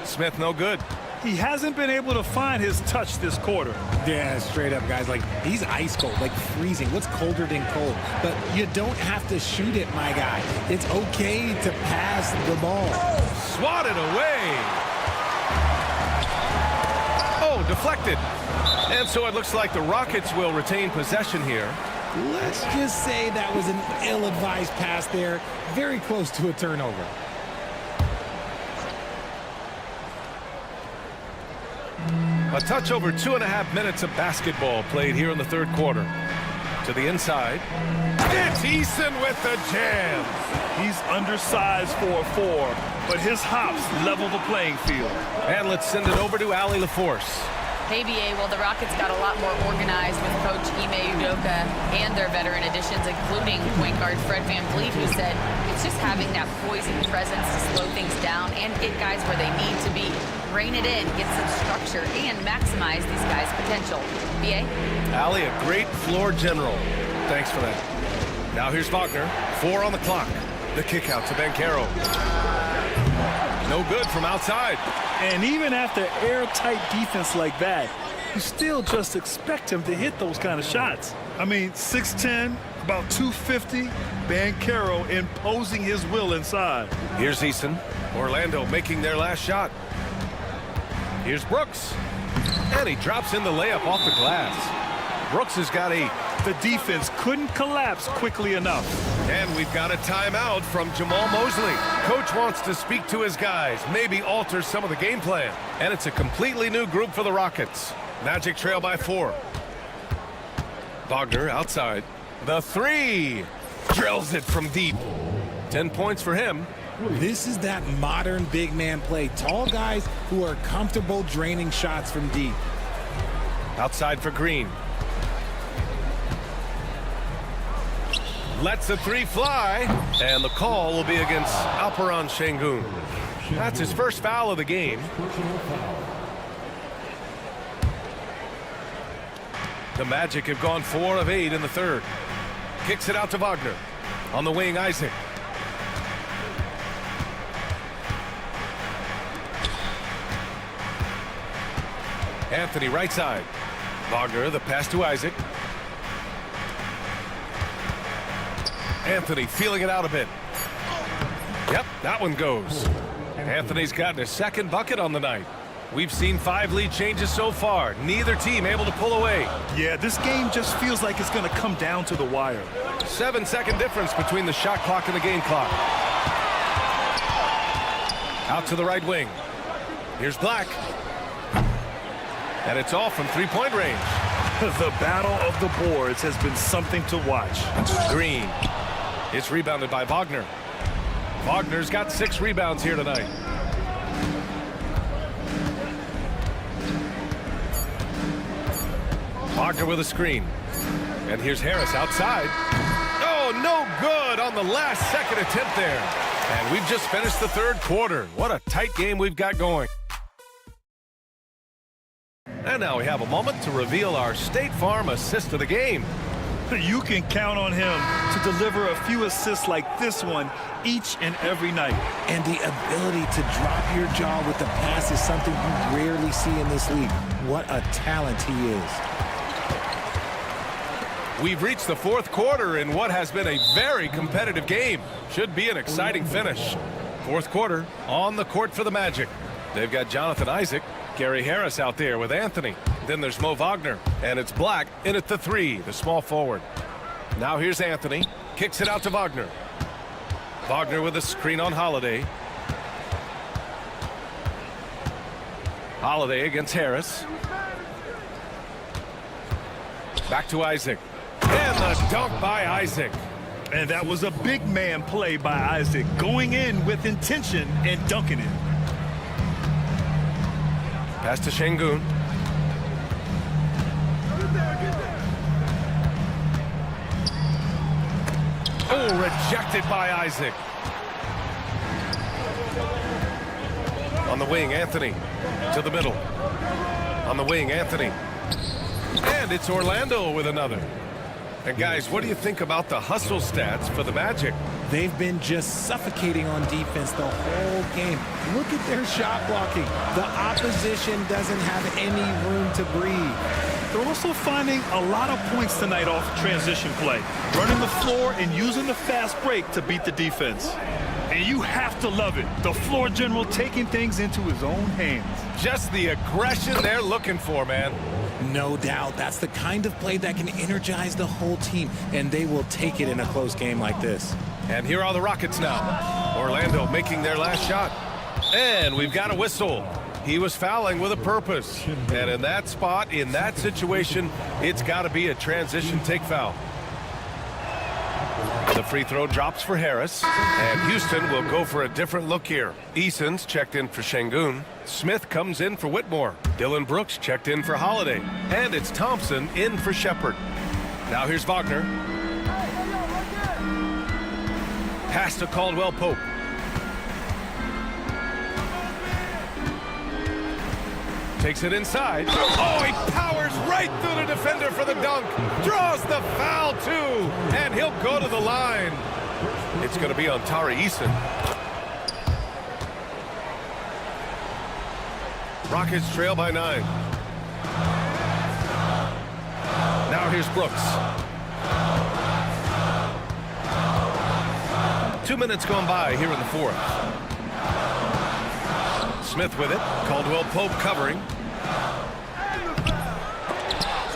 Smith no good. He hasn't been able to find his touch this quarter. Yeah, straight up, guys. Like, he's ice cold, like freezing. What's colder than cold? But you don't have to shoot it, my guy. It's okay to pass the ball. Swatted away. Oh, deflected. And so it looks like the Rockets will retain possession here. Let's just say that was an ill-advised pass there. Very close to a turnover. A touch over 2.5 minutes of basketball played here in the third quarter. To the inside. It's Eason with the jam. He's undersized for a 4, but his hops level the playing field. And let's send it over to Allie LaForce. Hey, BA, well, the Rockets got a lot more organized with Coach Ime Udoka and their veteran additions, including point guard Fred Van Vliet, who said it's just having that poise and presence to slow things down and get guys where they need to be. Rein it in, get some structure, and maximize these guys' potential. BA? Allie, a great floor general. Thanks for that. Now here's Wagner. 4 on the clock. The kick out to Bancaro. No good from outside. And even after airtight defense like that, you still just expect him to hit those kind of shots. I mean, 6'10", about 250, Bancaro imposing his will inside. Here's Eason. Orlando making their last shot. Here's Brooks. And he drops in the layup off the glass. Brooks has got 8. The defense couldn't collapse quickly enough. And we've got a timeout from Jamal Mosley. Coach wants to speak to his guys, maybe alter some of the game plan. And it's a completely new group for the Rockets. Magic trail by 4. Wagner outside. The 3. Drills it from deep. 10 points for him. This is that modern big man play. Tall guys who are comfortable draining shots from deep. Outside for Green. Lets the 3 fly, and the call will be against Alperon Şengün. That's his first foul of the game. The Magic have gone 4 of 8 in the third. Kicks it out to Wagner. On the wing, Isaac. Anthony right side. Wagner, the pass to Isaac. Anthony feeling it out a bit. Yep, that one goes. Anthony's gotten his second bucket on the night. We've seen 5 lead changes so far. Neither team able to pull away. Yeah, this game just feels like it's going to come down to the wire. 7-second difference between the shot clock and the game clock. Out to the right wing. Here's Black. And it's off from 3-point range. The battle of the boards has been something to watch. Green. It's rebounded by Wagner. Wagner's got 6 rebounds here tonight. Wagner with a screen. And here's Harris outside. Oh, no good on the last second attempt there. And we've just finished the third quarter. What a tight game we've got going. And now we have a moment to reveal our State Farm assist of the game. You can count on him to deliver a few assists like this one each and every night. And the ability to drop your jaw with the pass is something you rarely see in this league. What a talent he is. We've reached the fourth quarter in what has been a very competitive game. Should be an exciting finish. Fourth quarter on the court for the Magic. They've got Jonathan Isaac, Gary Harris out there with Anthony. Then there's Mo Wagner, and it's Black in at the 3, the small forward. Now here's Anthony. Kicks it out to Wagner. Wagner with a screen on Holiday. Holiday against Harris. Back to Isaac. And the dunk by Isaac. And that was a big man play by Isaac, going in with intention and dunking it. Pass to Şengün. Oh, rejected by Isaac. On the wing, Anthony. To the middle. On the wing, Anthony. And it's Orlando with another. And guys, what do you think about the hustle stats for the Magic? They've been just suffocating on defense the whole game. Look at their shot blocking. The opposition doesn't have any room to breathe. They're also finding a lot of points tonight off transition play, running the floor and using the fast break to beat the defense. And you have to love it. The floor general taking things into his own hands. Just the aggression they're looking for, man. No doubt. That's the kind of play that can energize the whole team, and they will take it in a close game like this. And here are the Rockets now. Orlando making their last shot. And we've got a whistle. He was fouling with a purpose. And in that spot, in that situation, it's got to be a transition take foul. The free throw drops for Harris. And Houston will go for a different look here. Eason's checked in for Şengün. Smith comes in for Whitmore. Dylan Brooks checked in for Holiday. And it's Thompson in for Shepard. Now here's Wagner. Pass to Caldwell Pope. Takes it inside. Oh, he powers right through the defender for the dunk. Draws the foul, too. And he'll go to the line. It's going to be on Tari Eason. Rockets trail by 9. Now here's Brooks. 2 minutes gone by here in the fourth. Smith with it. Caldwell Pope covering.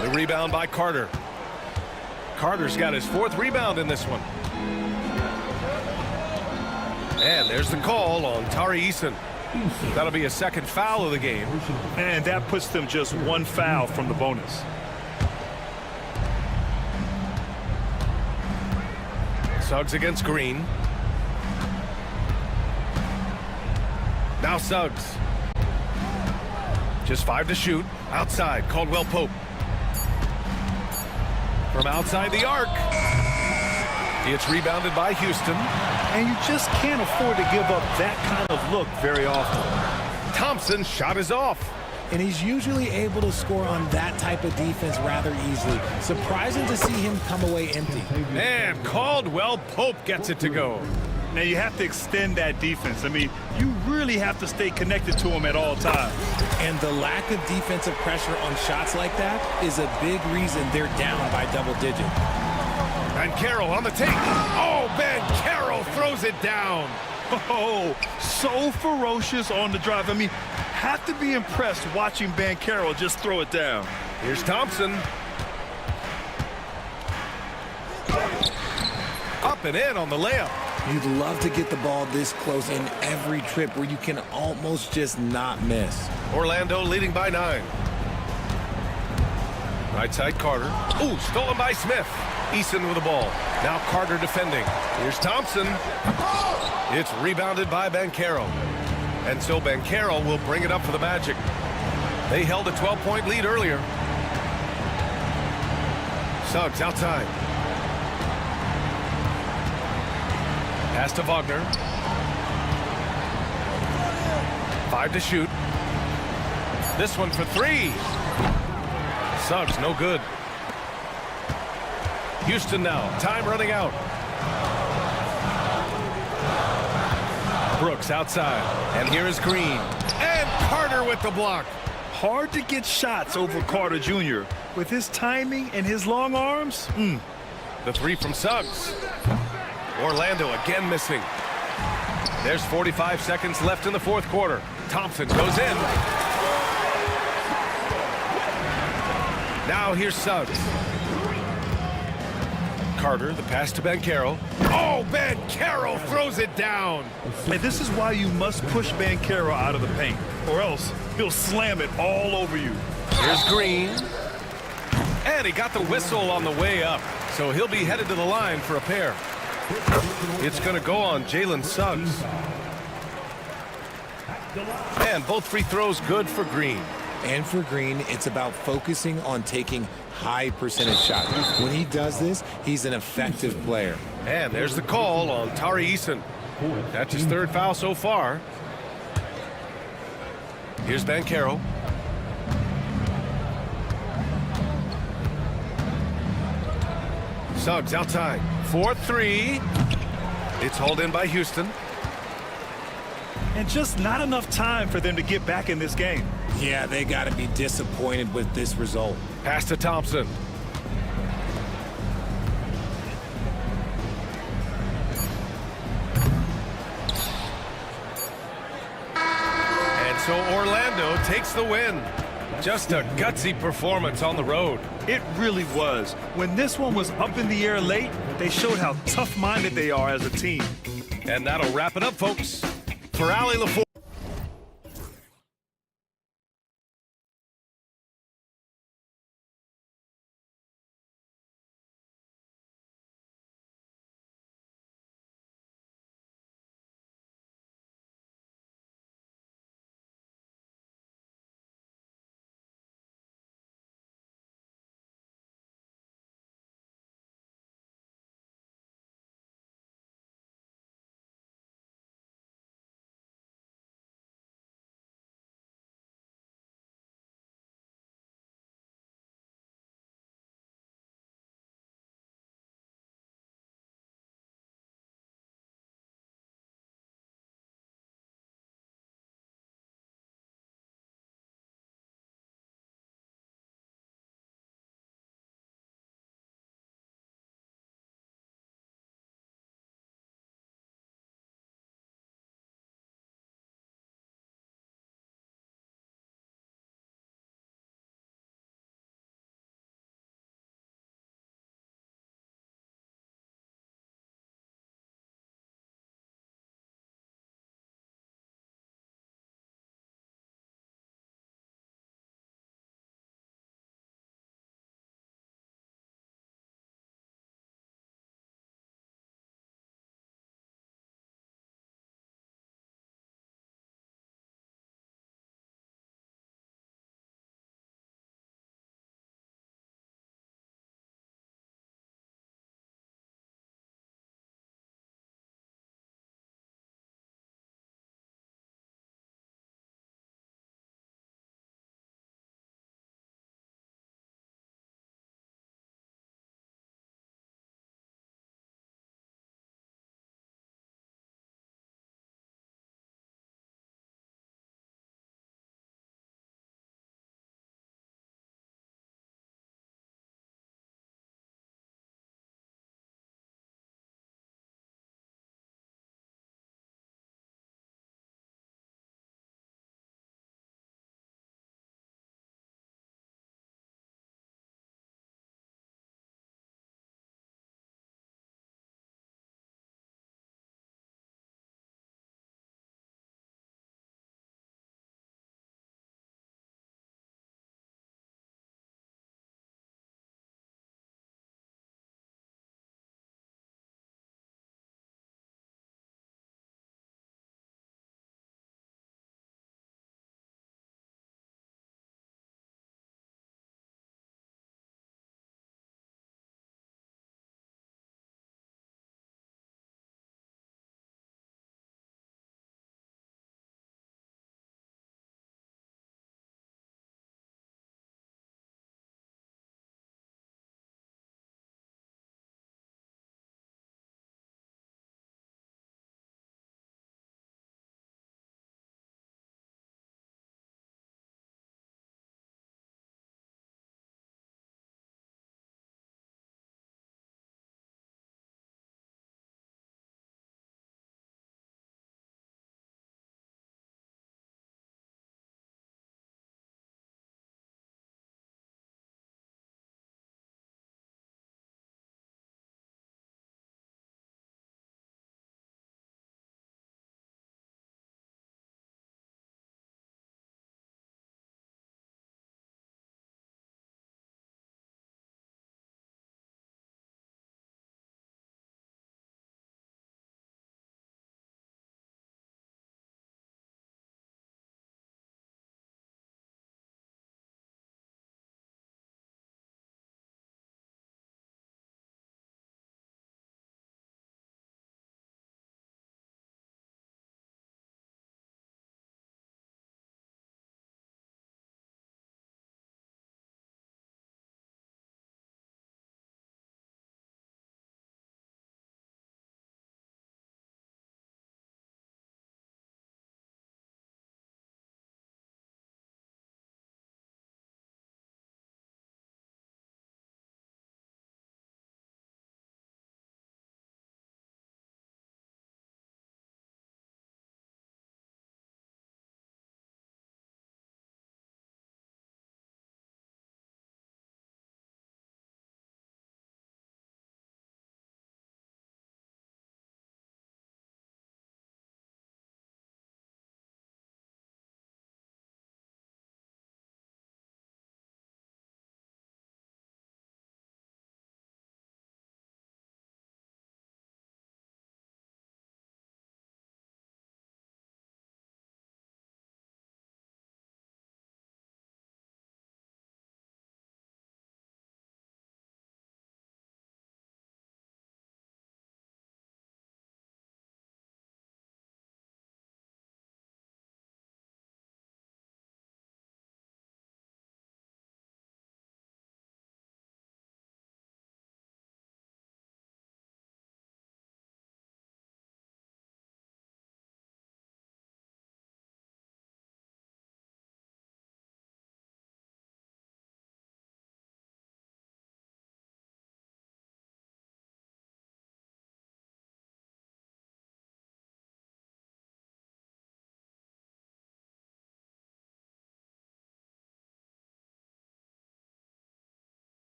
The rebound by Carter. Carter's got his 4th rebound in this one. And there's the call on Tari Eason. That'll be a 2nd foul of the game. And that puts them just 1 foul from the bonus. Suggs against Green. Now Suggs. Just 5 to shoot. Outside, Caldwell Pope. From outside the arc. It's rebounded by Houston. And you just can't afford to give up that kind of look very often. Thompson's shot is off. And he's usually able to score on that type of defense rather easily. Surprising to see him come away empty. And Caldwell Pope gets it to go. Now you have to extend that defense. I mean, you really have to stay connected to him at all times. And the lack of defensive pressure on shots like that is a big reason they're down by double digits. And Carroll on the take. Oh, Ben Carroll throws it down. Oh, so ferocious on the drive. I mean, have to be impressed watching Ben Carroll just throw it down. Here's Thompson. Up and in on the layup. You'd love to get the ball this close in every trip where you can almost just not miss. Orlando leading by 9. Right side Carter. Ooh, stolen by Smith. Eason with the ball. Now Carter defending. Here's Thompson. It's rebounded by Banchero. And so Banchero will bring it up for the Magic. They held a 12-point lead earlier. Suggs outside. Pass to Wagner. 5 to shoot. This one for 3. Suggs no good. Houston now. Time running out. Brooks outside. And here is Green. And Carter with the block. Hard to get shots over Carter Jr. With his timing and his long arms. The 3 from Suggs. Orlando again missing. There's 45 seconds left in the fourth quarter. Thompson goes in. Now here's Suggs. Carter, the pass to Banchero. Oh, Banchero throws it down. And this is why you must push Banchero out of the paint, or else He'll slam it all over you. Here's Green. And he got the whistle on the way up. So he'll be headed to the line for a pair. It's going to go on Jalen Suggs. And both free throws good for Green. And for Green, it's about focusing on taking high percentage shots. When he does this, he's an effective player. And there's the call on Tari Eason. That's his third foul so far. Here's Banchero. Suggs outside. 4-3. It's hauled in by Houston. And just not enough time for them to get back in this game. Yeah, they got to be disappointed with this result. Pass to Thompson. And so Orlando takes the win. Just a gutsy performance on the road. It really was. When this one was up in the air late, they showed how tough-minded they are as a team. And that'll wrap it up, folks. For Allie LaForge.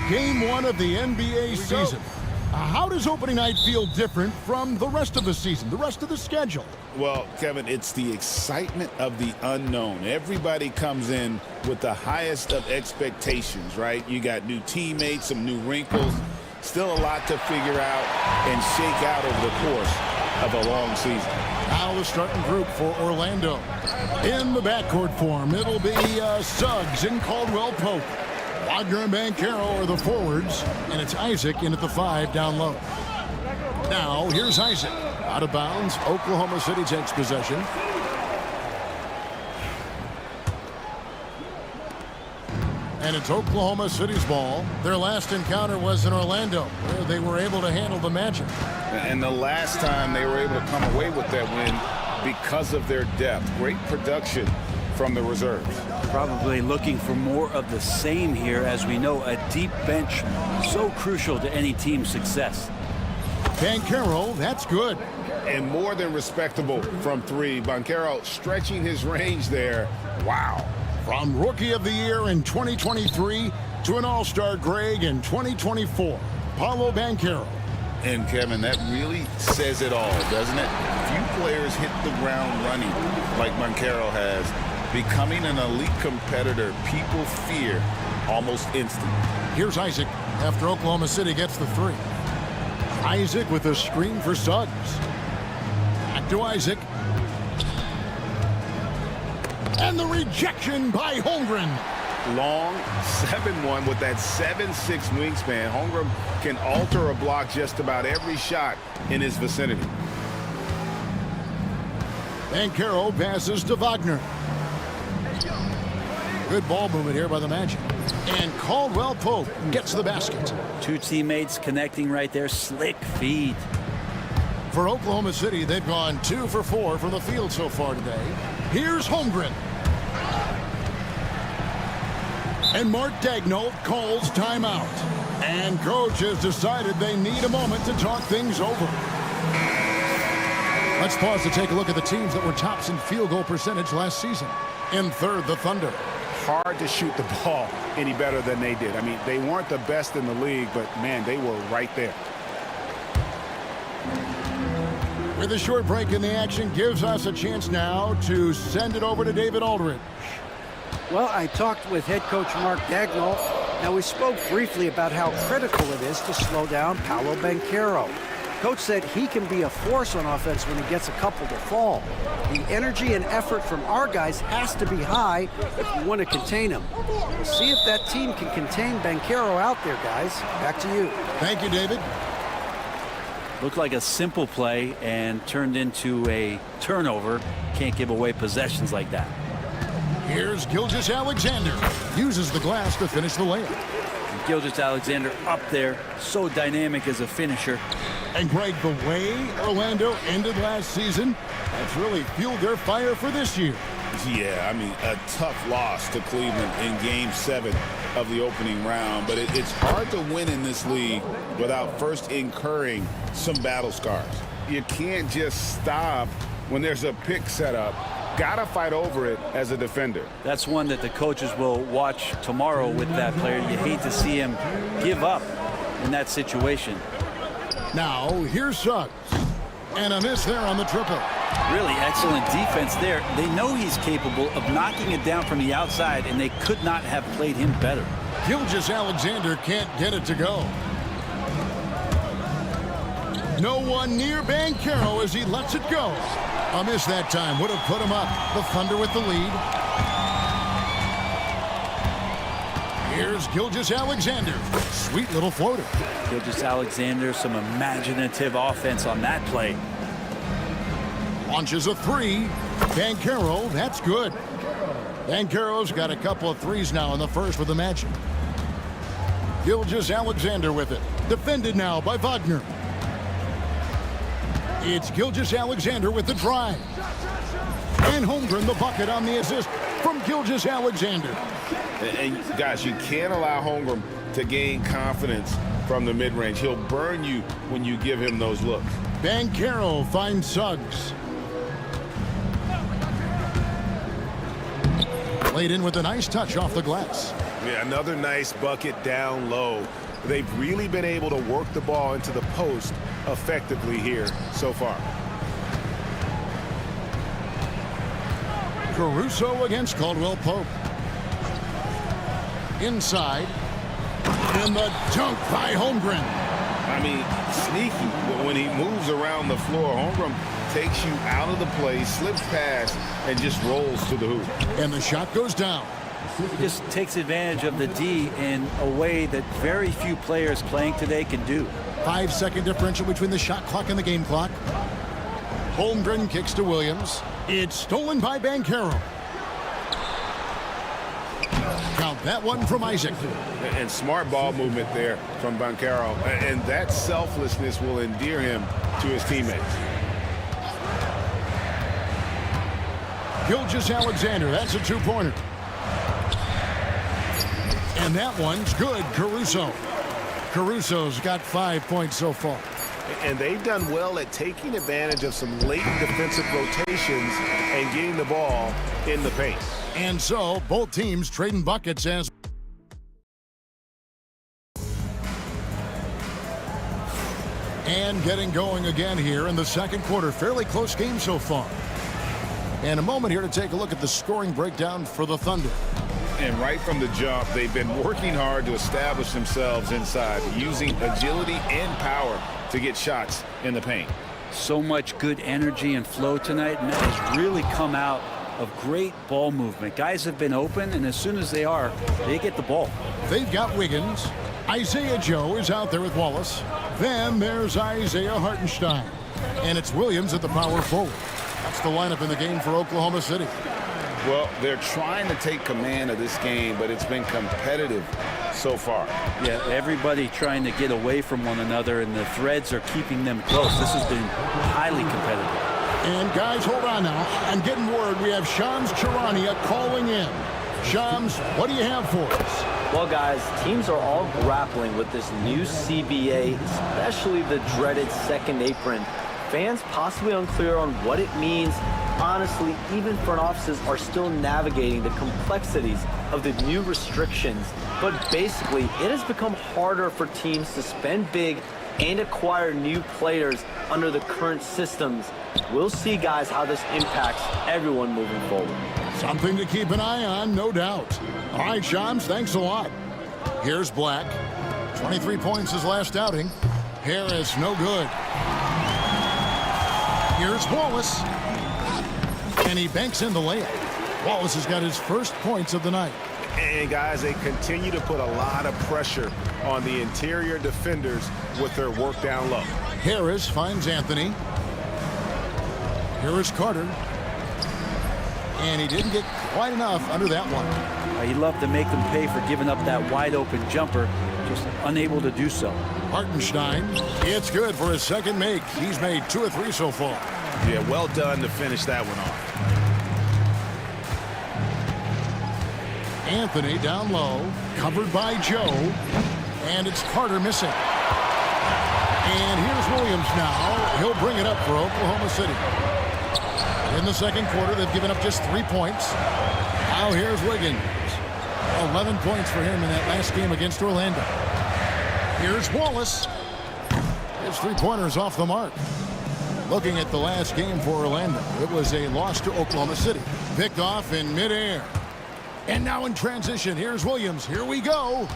Game 1 of the NBA season. How does opening night feel different from the rest of the season, the rest of the schedule? Well, Kevin, it's the excitement of the unknown. Everybody comes in with the highest of expectations, right? You got new teammates, some new wrinkles, still a lot to figure out and shake out over the course of a long season. Now the starting group for Orlando. In the backcourt form, it'll be Suggs and Caldwell Pope. Wagner and Banchero are the forwards, and it's Isaac in at the 5 down low. Now, here's Isaac. Out of bounds, Oklahoma City takes possession. And it's Oklahoma City's ball. Their last encounter was in Orlando, where they were able to handle the Magic. And the last time they were able to come away with that win because of their depth. Great production from the reserves. Probably looking for more of the same here. As we know, a deep bench so crucial to any team's success. Banchero, that's good. And more than respectable from 3. Banchero stretching his range there. Wow. From Rookie of the Year in 2023 to an All-Star grade in 2024, Paolo Banchero. And Kevin, that really says it all, doesn't it? Few players hit the ground running like Banchero has. Becoming an elite competitor, people fear almost instantly. Here's Isaac after Oklahoma City gets the 3. Isaac with a screen for Suggs. Back to Isaac. And the rejection by Holmgren. Long 7-1 with that 7'6" wingspan. Holmgren can alter a block just about every shot in his vicinity. Banchero passes to Wagner. Good ball movement here by the Magic. And Caldwell Pope gets the basket. 2 teammates connecting right there. Slick feed. For Oklahoma City, they've gone 2 for 4 from the field so far today. Here's Holmgren. And Mark Daigneault calls timeout. And coach has decided they need a moment to talk things over. Let's pause to take a look at the teams that were tops in field goal percentage last season. In third, the Thunder. Hard to shoot the ball any better than they did. I mean, they weren't the best in the league, but man, they were right there. With a short break in the action, gives us a chance now to send it over to David Aldridge. Well, I talked with head coach Mark Daigneault. Now, we spoke briefly about how critical it is to slow down Paolo Banchero. Coach said he can be a force on offense when he gets a couple to fall. The energy and effort from our guys has to be high if we want to contain him. We'll see if that team can contain Banchero out there, guys. Back to you. Thank you, David. Looked like a simple play and turned into a turnover. Can't give away possessions like that. Here's Gilgeous-Alexander. Uses the glass to finish the layup. Gilgeous-Alexander up there, so dynamic as a finisher. And Greg, the way Orlando ended last season, that's really fueled their fire for this year. Yeah, I mean, a tough loss to Cleveland in Game 7 of the opening round. But it's hard to win in this league without first incurring some battle scars. You can't just stop when there's a pick set up. Gotta fight over it as a defender. That's one that the coaches will watch tomorrow with that player. You hate to see him give up in that situation. Now, here's Suggs. And a miss there on the triple. Really excellent defense there. They know he's capable of knocking it down from the outside, and they could not have played him better. Gilgeous-Alexander can't get it to go. No one near Banchero as he lets it go. A miss that time would have put him up. The Thunder with the lead. Here's Gilgeous-Alexander. Sweet little floater. Gilgeous-Alexander, some imaginative offense on that play. Launches a 3. Banchero, that's good. Banchero's got a couple of threes now in the first with the Magic. Gilgeous-Alexander with it. Defended now by Wagner. It's Gilgeous-Alexander with the drive. And Holmgren the bucket on the assist from Gilgeous-Alexander. And guys, you can't allow Holmgren to gain confidence from the mid-range. He'll burn you when you give him those looks. Banchero finds Suggs. Played in with a nice touch off the glass. Yeah, another nice bucket down low. They've really been able to work the ball into the post effectively here so far. Caruso against Caldwell Pope. Inside. And the dunk by Holmgren. I mean, sneaky. When he moves around the floor, Holmgren takes you out of the play, slips past, and just rolls to the hoop. And the shot goes down. He just takes advantage of the D in a way that very few players playing today can do. 5-second differential between the shot clock and the game clock. Holmgren kicks to Williams. It's stolen by Banchero. Count that one from Isaac. And smart ball movement there from Banchero. And that selflessness will endear him to his teammates. Gilgeous-Alexander, that's a two-pointer. And that one's good, Caruso. Caruso's got 5 points so far. And they've done well at taking advantage of some late defensive rotations and getting the ball in the paint. And so, both teams trading buckets as... And getting going again here in the second quarter. Fairly close game so far. And a moment here to take a look at the scoring breakdown for the Thunder. And right from the jump, they've been working hard to establish themselves inside, using agility and power to get shots in the paint. So much good energy and flow tonight, and that has really come out of great ball movement. Guys have been open, and as soon as they are, they get the ball. They've got Wiggins. Isaiah Joe is out there with Wallace. Then there's Isaiah Hartenstein. And it's Williams at the power forward. That's the lineup in the game for Oklahoma City. Well, they're trying to take command of this game, but it's been competitive so far. Yeah, everybody trying to get away from one another, and the threads are keeping them close. This has been highly competitive. And guys, hold on now. I'm getting word we have Shams Charania calling in. Shams, what do you have for us? Well, guys, teams are all grappling with this new CBA, especially the dreaded second apron. Fans possibly unclear on what it means. Honestly, even front offices are still navigating the complexities of the new restrictions. But basically, it has become harder for teams to spend big and acquire new players under the current systems. We'll see, guys, how this impacts everyone moving forward. Something to keep an eye on, no doubt. All right, Shams, thanks a lot. Here's Black. 23 points his last outing. Harris, no good. Here's Wallace. And he banks in the layup. Wallace has got his first points of the night. And guys, they continue to put a lot of pressure on the interior defenders with their work down low. Harris finds Anthony. Here is Carter. And he didn't get quite enough under that one. He'd love to make them pay for giving up that wide open jumper, just unable to do so. Hartenstein, it's good for his second make. He's made 2 or 3 so far. Yeah, well done to finish that one off. Anthony down low, covered by Joe, and it's Carter missing. And here's Williams now. He'll bring it up for Oklahoma City. In the second quarter, they've given up just 3 points. Now here's Wiggins. 11 points for him in that last game against Orlando. Here's Wallace. His three-pointers off the mark. Looking at the last game for Orlando, it was a loss to Oklahoma City. Picked off in midair. And now in transition, here's Williams. Here we go.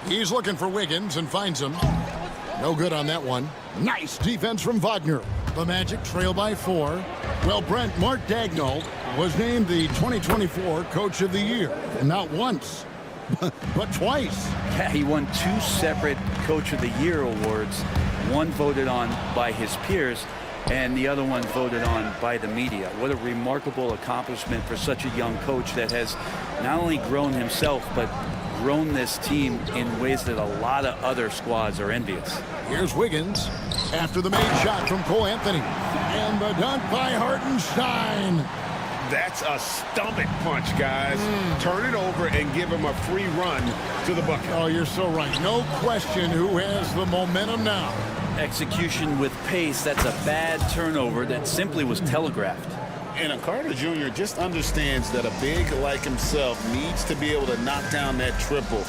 He's looking for Wiggins and finds him. No good on that one. Nice defense from Wagner. The Magic trail by 4. Well, Brent, Mark Daigneault was named the 2024 Coach of the Year. Not once, but twice. Yeah, he won 2 separate Coach of the Year awards. One voted on by his peers, and the other one voted on by the media. What a remarkable accomplishment for such a young coach that has not only grown himself, but grown this team in ways that a lot of other squads are envious. Here's Wiggins after the made shot from Cole Anthony. And the dunk by Hartenstein. That's a stomach punch, guys. Turn it over and give him a free run to the bucket. Oh, you're so right. No question who has the momentum now. Execution with pace, that's a bad turnover that simply was telegraphed. And a Carter Jr. just understands that a big like himself needs to be able to knock down that triple.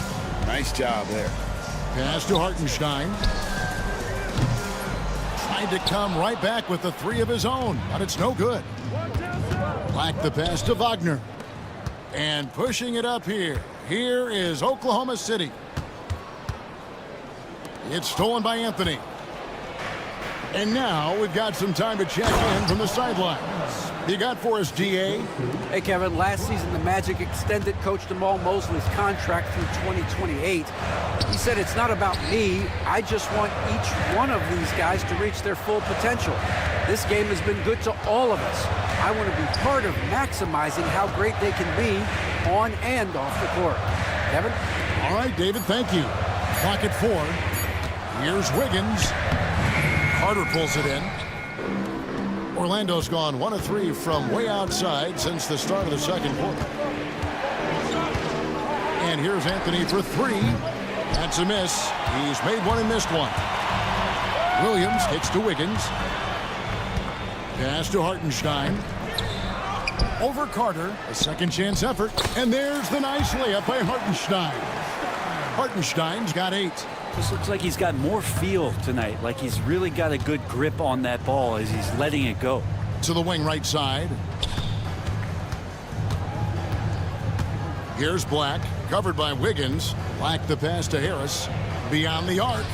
Nice job there. Pass to Hartenstein. Tried to come right back with the three of his own, but it's no good. Black the pass to Wagner. And pushing it up here. Here is Oklahoma City. It's stolen by Anthony. And now we've got some time to check in from the sidelines. You got for us, DA? Hey, Kevin, last season the Magic extended Coach Jamal Mosley's contract through 2028. He said, it's not about me. I just want each one of these guys to reach their full potential. This game has been good to all of us. I want to be part of maximizing how great they can be on and off the court. Kevin? All right, David, thank you. Clock at 4. Here's Wiggins. Carter pulls it in. Orlando's gone 1 of 3 from way outside since the start of the second quarter. And here's Anthony for 3. That's a miss. He's made one and missed one. Williams hits to Wiggins. Pass to Hartenstein. Over Carter. A second chance effort. And there's the nice layup by Hartenstein. Hartenstein's got 8. This looks like he's got more feel tonight, like he's really got a good grip on that ball as he's letting it go. To the wing right side. Here's Black, covered by Wiggins. Black the pass to Harris. Beyond the arc.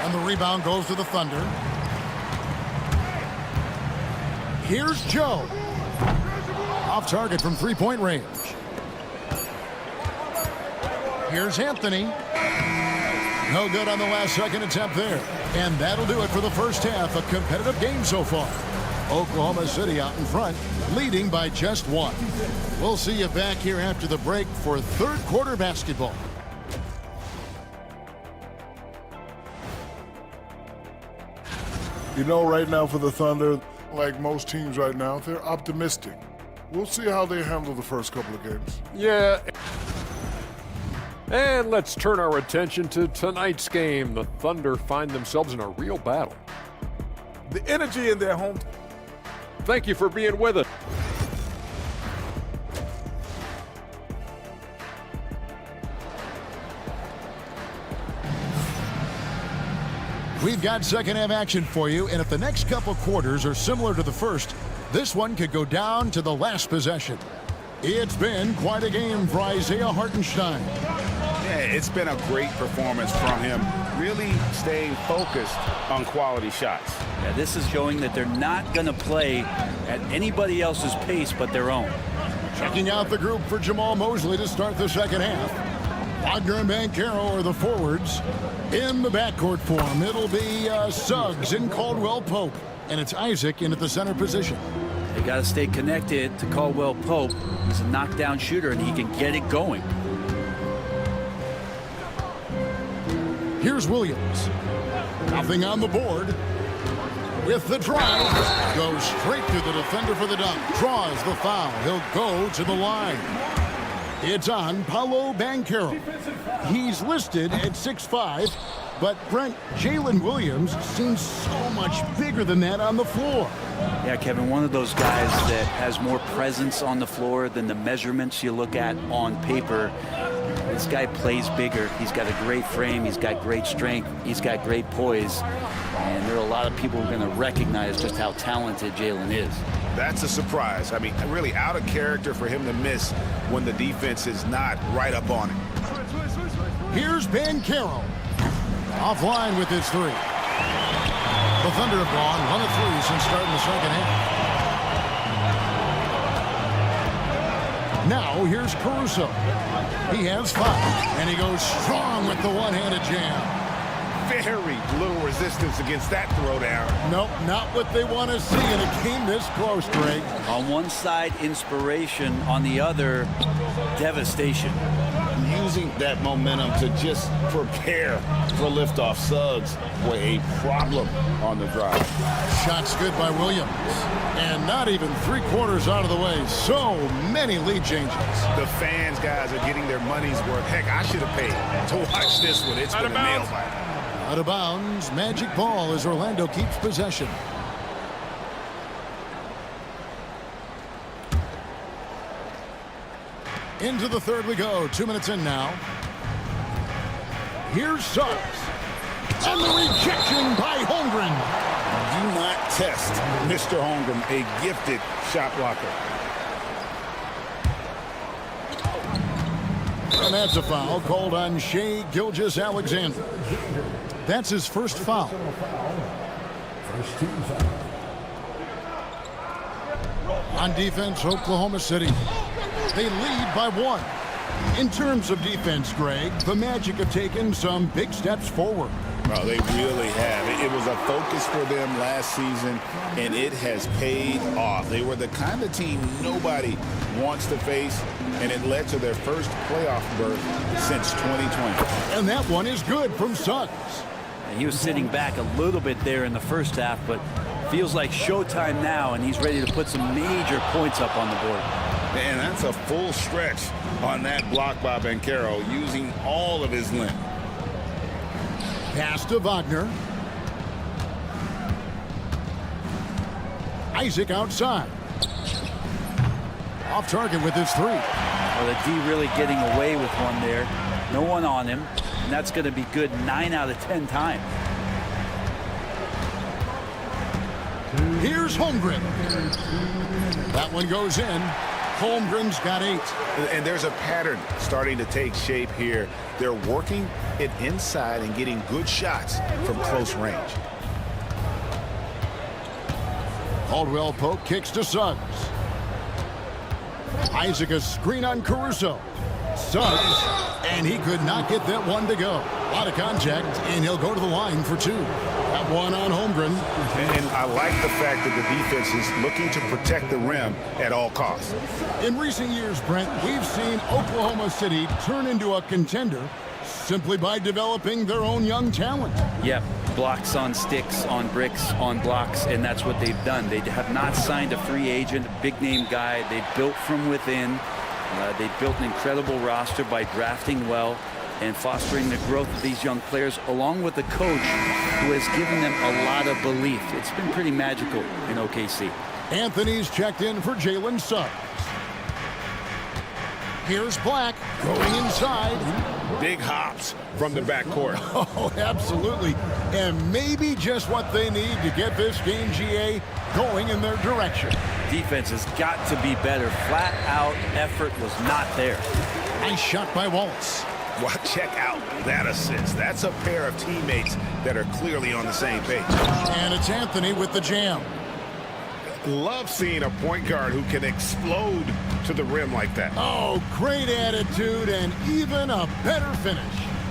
And the rebound goes to the Thunder. Here's Joe. Off target from three-point range. Here's Anthony. No good on the last second attempt there. And that'll do it for the first half. A competitive game so far. Oklahoma City out in front, leading by just 1. We'll see you back here after the break for third quarter basketball. You know, right now for the Thunder, like most teams right now, they're optimistic. We'll see how they handle the first couple of games. Yeah. And let's turn our attention to tonight's game. The Thunder find themselves in a real battle. The energy in their home. Thank you for being with us. We've got second half action for you, and if the next couple quarters are similar to the first, this one could go down to the last possession. It's been quite a game for Isaiah Hartenstein. Yeah, it's been a great performance from him, really staying focused on quality shots. Yeah, this is showing that they're not going to play at anybody else's pace but their own. Checking out the group for Jamal Mosley to start the second half. Wagner and Banchero are the forwards. In the backcourt for him, it'll be Suggs and Caldwell Pope. And it's Isaac in at the center position. They got to stay connected to Caldwell Pope. He's a knockdown shooter, and he can get it going. Here's Williams. Nothing on the board. With the drive. Goes straight to the defender for the dunk. Draws the foul. He'll go to the line. It's on Paolo Banchero. He's listed at 6'5", but Brent, Jalen Williams seems so much bigger than that on the floor. Yeah, Kevin, one of those guys that has more presence on the floor than the measurements you look at on paper. This guy plays bigger. He's got a great frame. He's got great strength. He's got great poise. And there are a lot of people who are going to recognize just how talented Jalen is. That's a surprise. I mean, really out of character for him to miss when the defense is not right up on it. Here's Banchero. Offline with his 3. The Thunder have gone 1 of 3 since starting the second half. Now here's Caruso. He has 5, and he goes strong with the one-handed jam. Very little resistance against that throwdown. Nope, not what they want to see in a game this close, Greg. On one side, inspiration. On the other, devastation. Using that momentum to just prepare for liftoff. Suggs were a problem on the drive. Shots good by Williams. And not even 3/4 out of the way. So many lead changes. The fans, guys, are getting their money's worth. Heck, I should have paid to watch this one. It's been a nail biter. Out of bounds, Magic ball as Orlando keeps possession. Into the third we go. 2 minutes in now. Here's Suggs. And the rejection by Holmgren. Do not test Mr. Holmgren, a gifted shot blocker. And that's a foul called on Shai Gilgeous-Alexander. That's his first foul. First team foul. On defense, Oklahoma City. They lead by 1. In terms of defense, Greg, the Magic have taken some big steps forward. Well, they really have. It was a focus for them last season, and it has paid off. They were the kind of team nobody wants to face, and it led to their first playoff berth since 2020. And that one is good from Suggs. And he was sitting back a little bit there in the first half, but feels like showtime now, and he's ready to put some major points up on the board. And that's a full stretch on that block by Banchero, using all of his length. Pass to Wagner. Isaac outside. Off target with his 3. Well, the D really getting away with one there. No one on him, and that's going to be good 9 out of 10 times. Here's Holmgren. That one goes in. Holmgren's got 8. And there's a pattern starting to take shape here. They're working it inside and getting good shots from close range. Caldwell Pope kicks to Suggs. Isaac a screen on Caruso. Suggs, and he could not get that one to go. A lot of contact, and he'll go to the line for 2. That one on Holmgren. And I like the fact that the defense is looking to protect the rim at all costs. In recent years, Brent, we've seen Oklahoma City turn into a contender simply by developing their own young talent. Yep, blocks on sticks, on bricks, on blocks, and that's what they've done. They have not signed a free agent, a big-name guy. They built from within. They built an incredible roster by drafting well and fostering the growth of these young players, along with a coach who has given them a lot of belief. It's been pretty magical in OKC. Anthony's checked in for Jalen Suggs. Here's Black going inside. Big hops from the backcourt. Oh, absolutely. And maybe just what they need to get this game, GA, going in their direction. Defense has got to be better. Flat out effort was not there. Nice shot by Wallace. Well, check out that assist. That's a pair of teammates that are clearly on the same page. And it's Anthony with the jam. Love seeing a point guard who can explode to the rim like that. Oh, great attitude and even a better finish.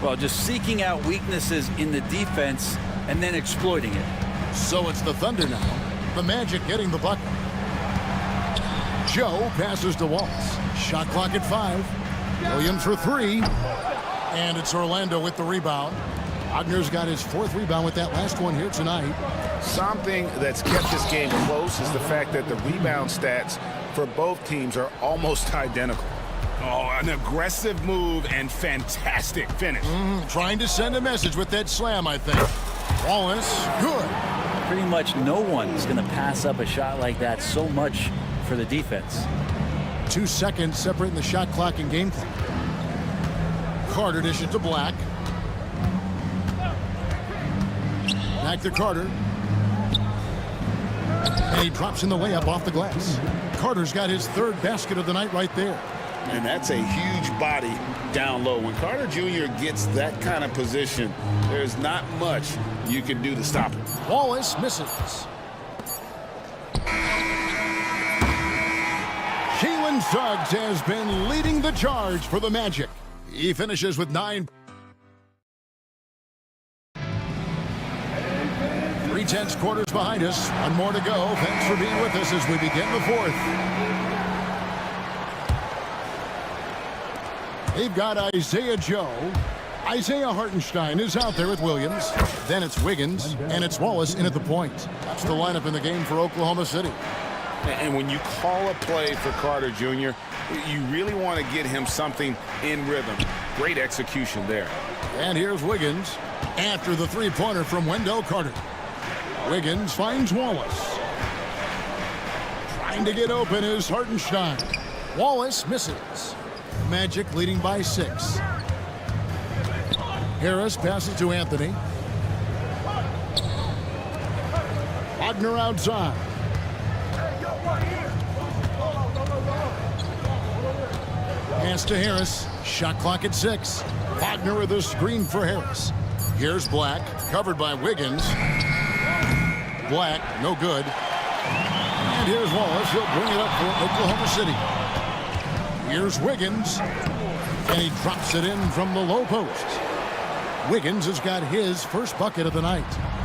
Well, just seeking out weaknesses in the defense and then exploiting it. So it's the Thunder now. The Magic getting the bucket. Joe passes to Wallace. Shot clock at 5. Williams for 3. And it's Orlando with the rebound. Wagner's got his 4th rebound with that last one here tonight. Something that's kept this game close is the fact that the rebound stats for both teams are almost identical. Oh, an aggressive move and fantastic finish. Trying to send a message with that slam, I think. Wallace, good. Pretty much no one is going to pass up a shot like that so much for the defense. 2 seconds separating the shot clock and game clock. Carter dishes to Black. Back to Carter. And he drops in the layup off the glass. Carter's got his 3rd basket of the night right there. And that's a huge body down low. When Carter Jr. gets that kind of position, there's not much you can do to stop him. Wallace misses. Jalen Suggs has been leading the charge for the Magic. He finishes with 9. 3/10 quarters behind us. One more to go. Thanks for being with us as we begin the 4th. They've got Isaiah Joe. Isaiah Hartenstein is out there with Williams. Then it's Wiggins, and it's Wallace in at the point. That's the lineup in the game for Oklahoma City. And when you call a play for Carter Jr., you really want to get him something in rhythm. Great execution there. And here's Wiggins after the 3-pointer from Wendell Carter. Wiggins finds Wallace. Trying to get open is Hartenstein. Wallace misses. Magic leading by 6. Harris passes to Anthony. Wagner outside. Pass to Harris. Shot clock at 6. Wagner with a screen for Harris. Here's Black, covered by Wiggins. Black, no good. And here's Wallace. He'll bring it up for Oklahoma City. Here's Wiggins. And he drops it in from the low post. Wiggins has got his first bucket of the night.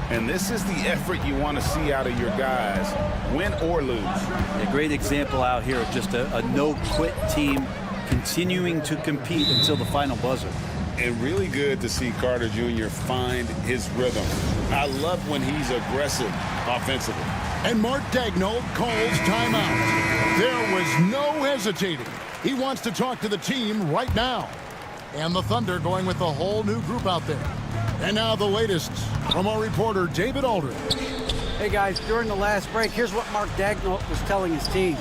And this is the effort you want to see out of your guys, win or lose. A great example out here of just a no-quit team continuing to compete until the final buzzer. And really good to see Carter Jr. find his rhythm. I love when he's aggressive offensively. And Mark Daigneault calls timeout. There was no hesitating. He wants to talk to the team right now. And the Thunder going with a whole new group out there. And now the latest from our reporter, David Aldridge. Hey guys, during the last break, here's what Mark Daigneault was telling his team.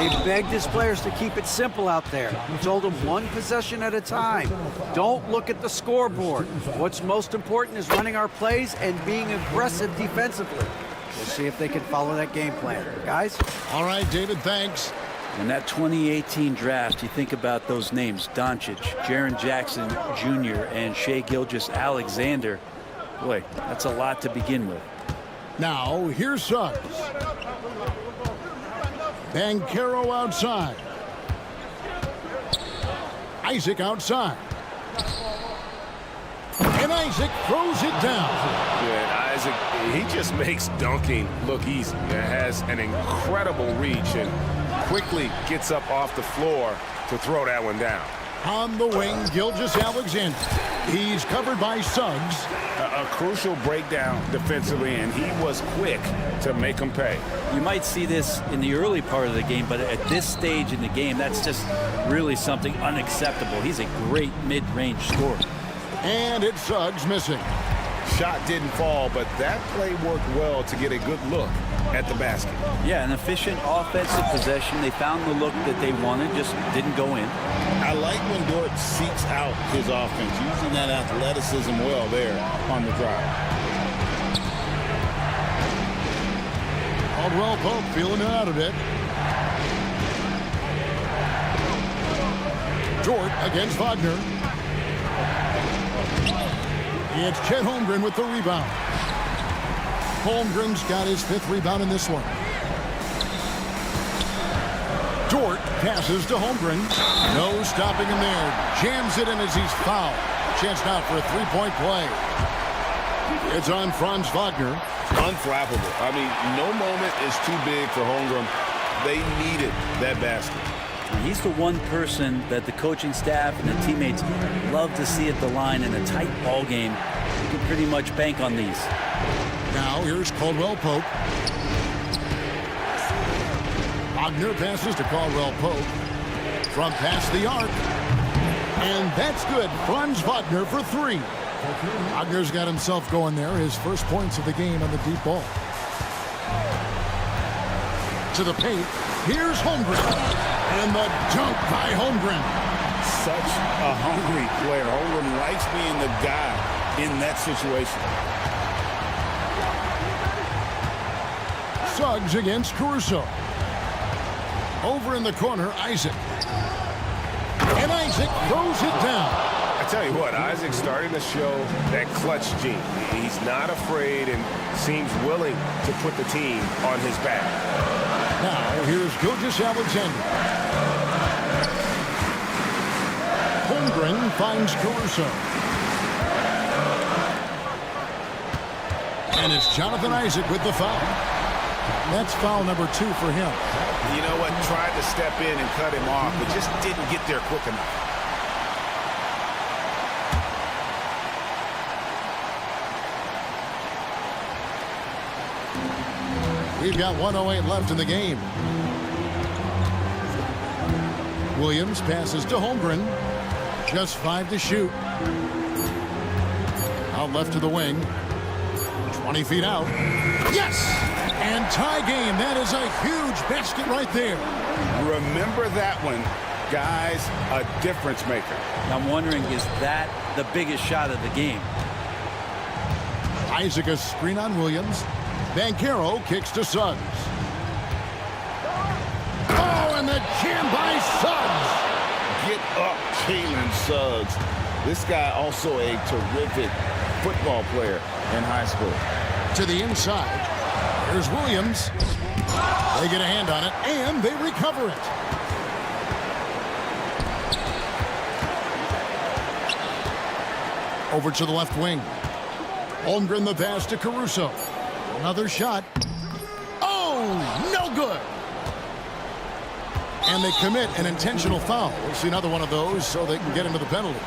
He begged his players to keep it simple out there. He told them one possession at a time. Don't look at the scoreboard. What's most important is running our plays and being aggressive defensively. We'll see if they can follow that game plan. Guys? All right, David, thanks. In that 2018 draft, you think about those names, Doncic, Jaren Jackson Jr., and Shai Gilgeous-Alexander. Boy, that's a lot to begin with. Now, here's Suggs. Banchero outside. Isaac outside. And Isaac throws it down. Yeah, Isaac, he just makes dunking look easy. He has an incredible reach and quickly gets up off the floor to throw that one down. On the wing, Gilgeous-Alexander. He's covered by Suggs. A crucial breakdown defensively, and he was quick to make him pay. You might see this in the early part of the game, but at this stage in the game, that's just really something unacceptable. He's a great mid-range scorer. And it's Suggs missing. Shot didn't fall, but that play worked well to get a good look at the basket. Yeah, an efficient offensive possession. They found the look that they wanted, just didn't go in. I like when Dort seeks out his offense, using that athleticism well there on the drive. Caldwell Pope feeling it out a bit. Dort against Wagner. It's Chet Holmgren with the rebound. Holmgren's got his 5th rebound in this one. Dort passes to Holmgren. No stopping him there. Jams it in as he's fouled. Chance now for a 3-point play. It's on Franz Wagner. Unflappable. I mean, no moment is too big for Holmgren. They needed that basket. He's the one person that the coaching staff and the teammates love to see at the line in a tight ball game. You can pretty much bank on these. Now here's Caldwell Pope. Wagner passes to Caldwell Pope from past the arc. And that's good. Franz Wagner for 3. Wagner's got himself going there. His first points of the game on the deep ball. To the paint. Here's Holmgren. And the dunk by Holmgren. Such a hungry player. Holmgren likes being the guy in that situation. Suggs against Caruso. Over in the corner, Isaac. And Isaac throws it down. I tell you what, Isaac's starting to show that clutch gene. He's not afraid and seems willing to put the team on his back. Now, here's Gilgeous-Alexander. Holmgren finds Caruso. And it's Jonathan Isaac with the foul. That's foul number 2 for him. You know what? Tried to step in and cut him off, but just didn't get there quick enough. We've got 1:08 left in the game. Williams passes to Holmgren. Just 5 to shoot. Out left to the wing. 20 feet out. Yes! And tie game. That is a huge basket right there. Remember that one. Guy's a difference maker. I'm wondering, is that the biggest shot of the game? Isaac a screen on Williams. Banchero kicks to Suggs. Oh, and the jam by Suggs. Get up, Kalen Suggs. This guy also a terrific football player in high school. To the inside. Here's Williams. They get a hand on it, and they recover it. Over to the left wing. Holmgren the pass to Caruso. Another shot. Oh, no good. And they commit an intentional foul. We'll see another one of those so they can get into the penalty.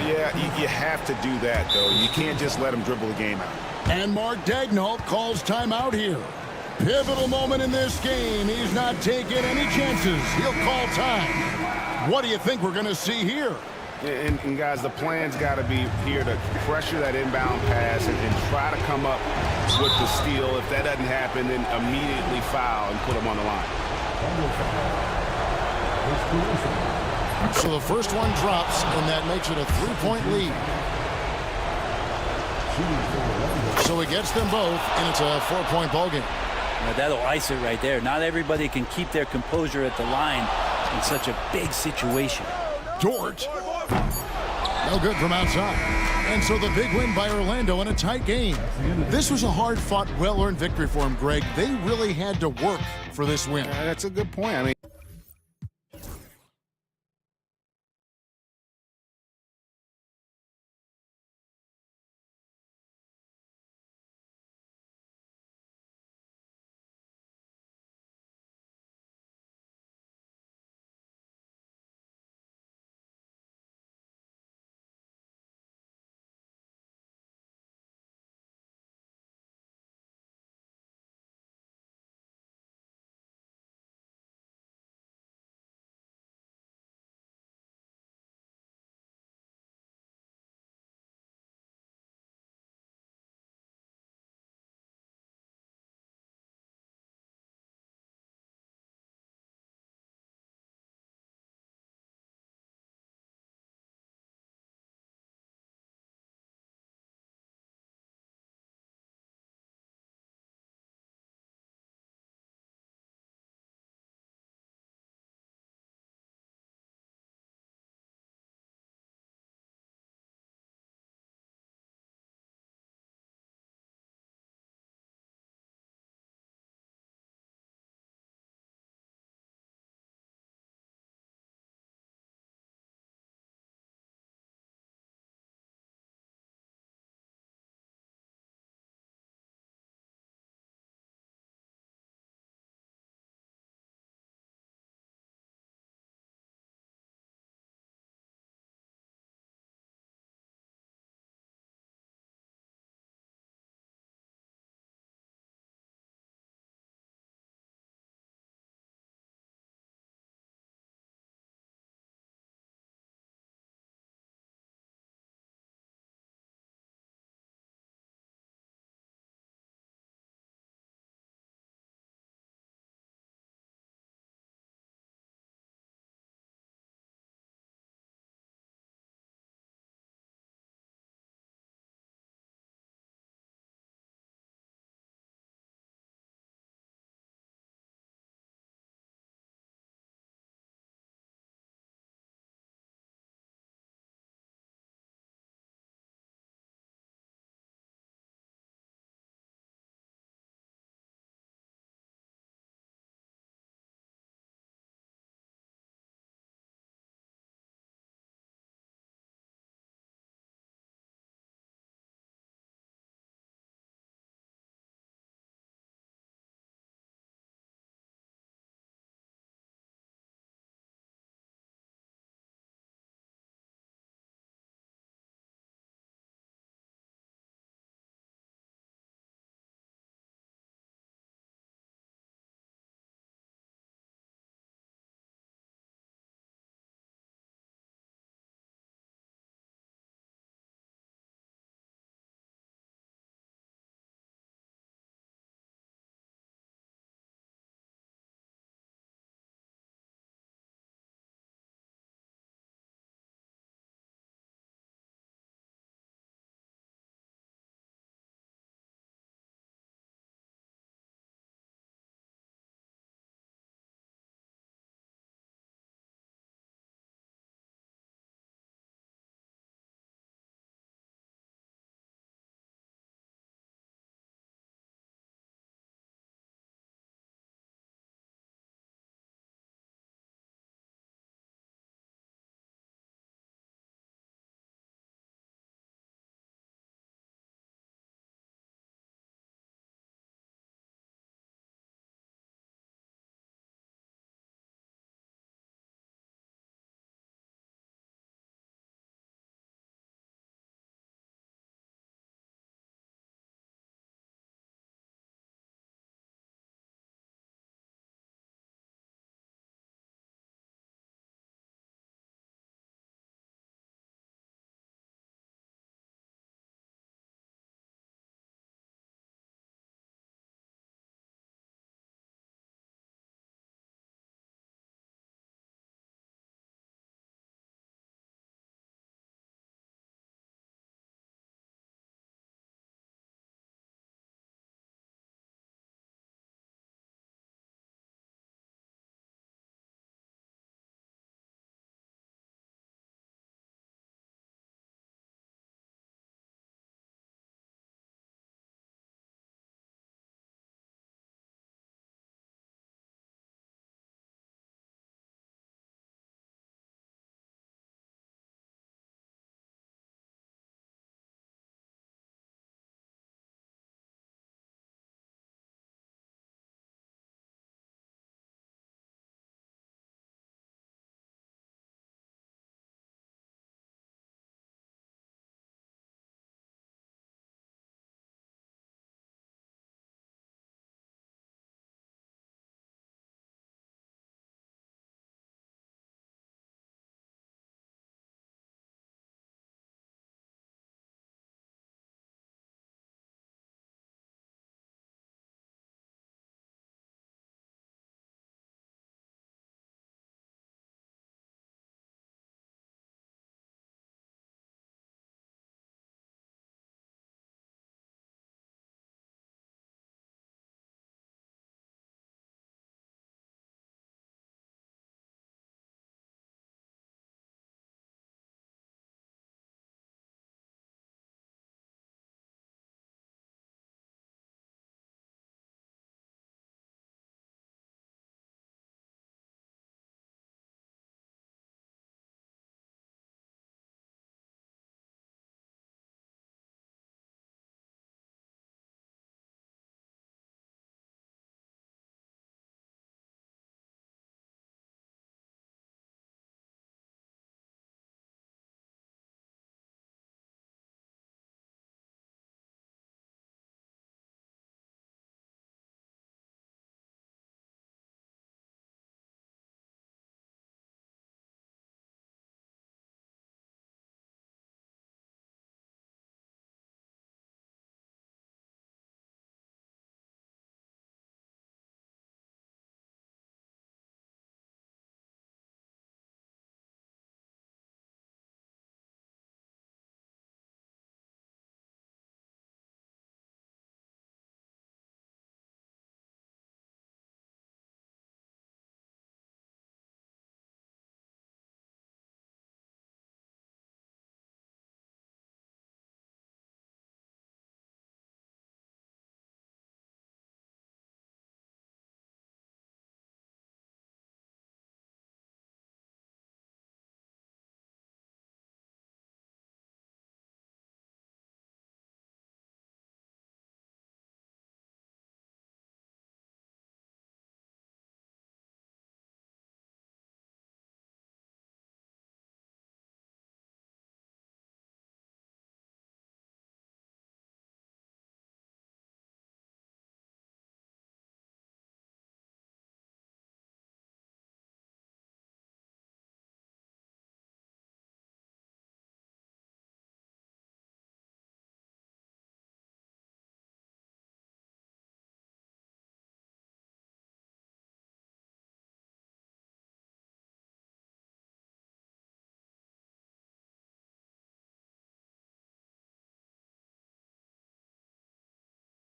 Yeah, you have to do that, though. You can't just let him dribble the game out. And Mark Daigneault calls timeout here. Pivotal moment in this game. He's not taking any chances. He'll call time. What do you think we're going to see here? And guys, the plan's got to be here to pressure that inbound pass and try to come up with the steal. If that doesn't happen, then immediately foul and put him on the line. So the first one drops, and that makes it a 3-point lead. So it gets them both, and it's a 4-point ballgame. Now that'll ice it right there. Not everybody can keep their composure at the line in such a big situation. Dort. No good from outside. And so the big win by Orlando in a tight game. This was a hard-fought, well-earned victory for him, Greg. They really had to work for this win. That's a good point. I mean,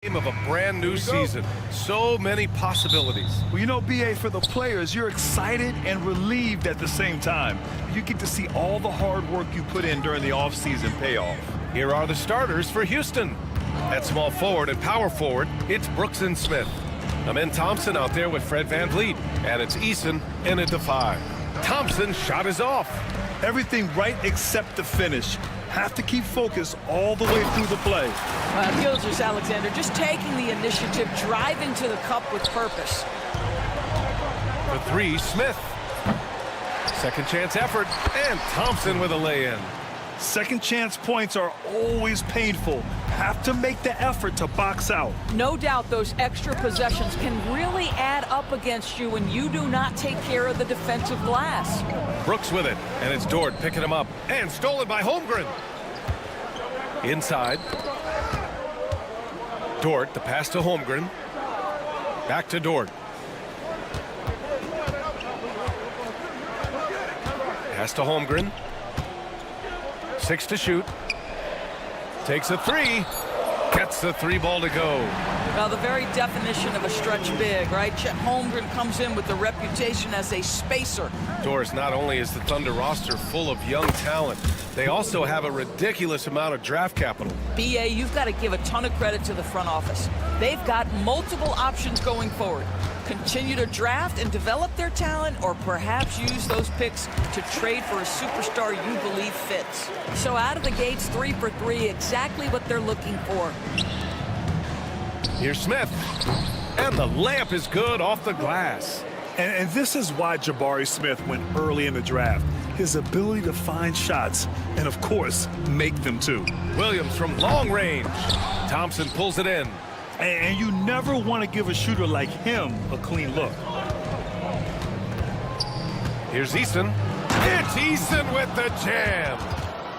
Of a brand new season. So many possibilities. Well, you know, BA, for the players, you're excited and relieved at the same time. You get to see all the hard work you put in during the offseason pay off. Here are the starters for Houston. At small forward and power forward, it's Brooks and Smith. Amen Thompson out there with Fred VanVleet. And it's Eason in at the 5. Thompson's shot is off. Everything right except the finish. Have to keep focus all the way through the play. Gilgeous-Alexander just taking the initiative, driving to the cup with purpose. For 3, Smith. Second chance effort, and Thompson with a lay-in. Second chance points are always painful. Have to make the effort to box out. No doubt those extra possessions can really add up against you when you do not take care of the defensive glass. Brooks with it, and it's Dort picking him up, and stolen by Holmgren. Inside. Dort, the pass to Holmgren. Back to Dort. Pass to Holmgren. 6 to shoot. Takes a 3. Gets the 3 ball to go. Well, the very definition of a stretch big, right? Chet Holmgren comes in with the reputation as a spacer. Doris, not only is the Thunder roster full of young talent, they also have a ridiculous amount of draft capital. BA, you've got to give a ton of credit to the front office. They've got multiple options going forward. Continue to draft and develop their talent, or perhaps use those picks to trade for a superstar you believe fits. So out of the gates, 3 for 3, exactly what they're looking for. Here's Smith, and the layup is good off the glass. And this is why Jabari Smith went early in the draft. His ability to find shots, and of course, make them too. Williams from long range. Thompson pulls it in. And you never want to give a shooter like him a clean look. Here's Easton. It's Easton with the jam.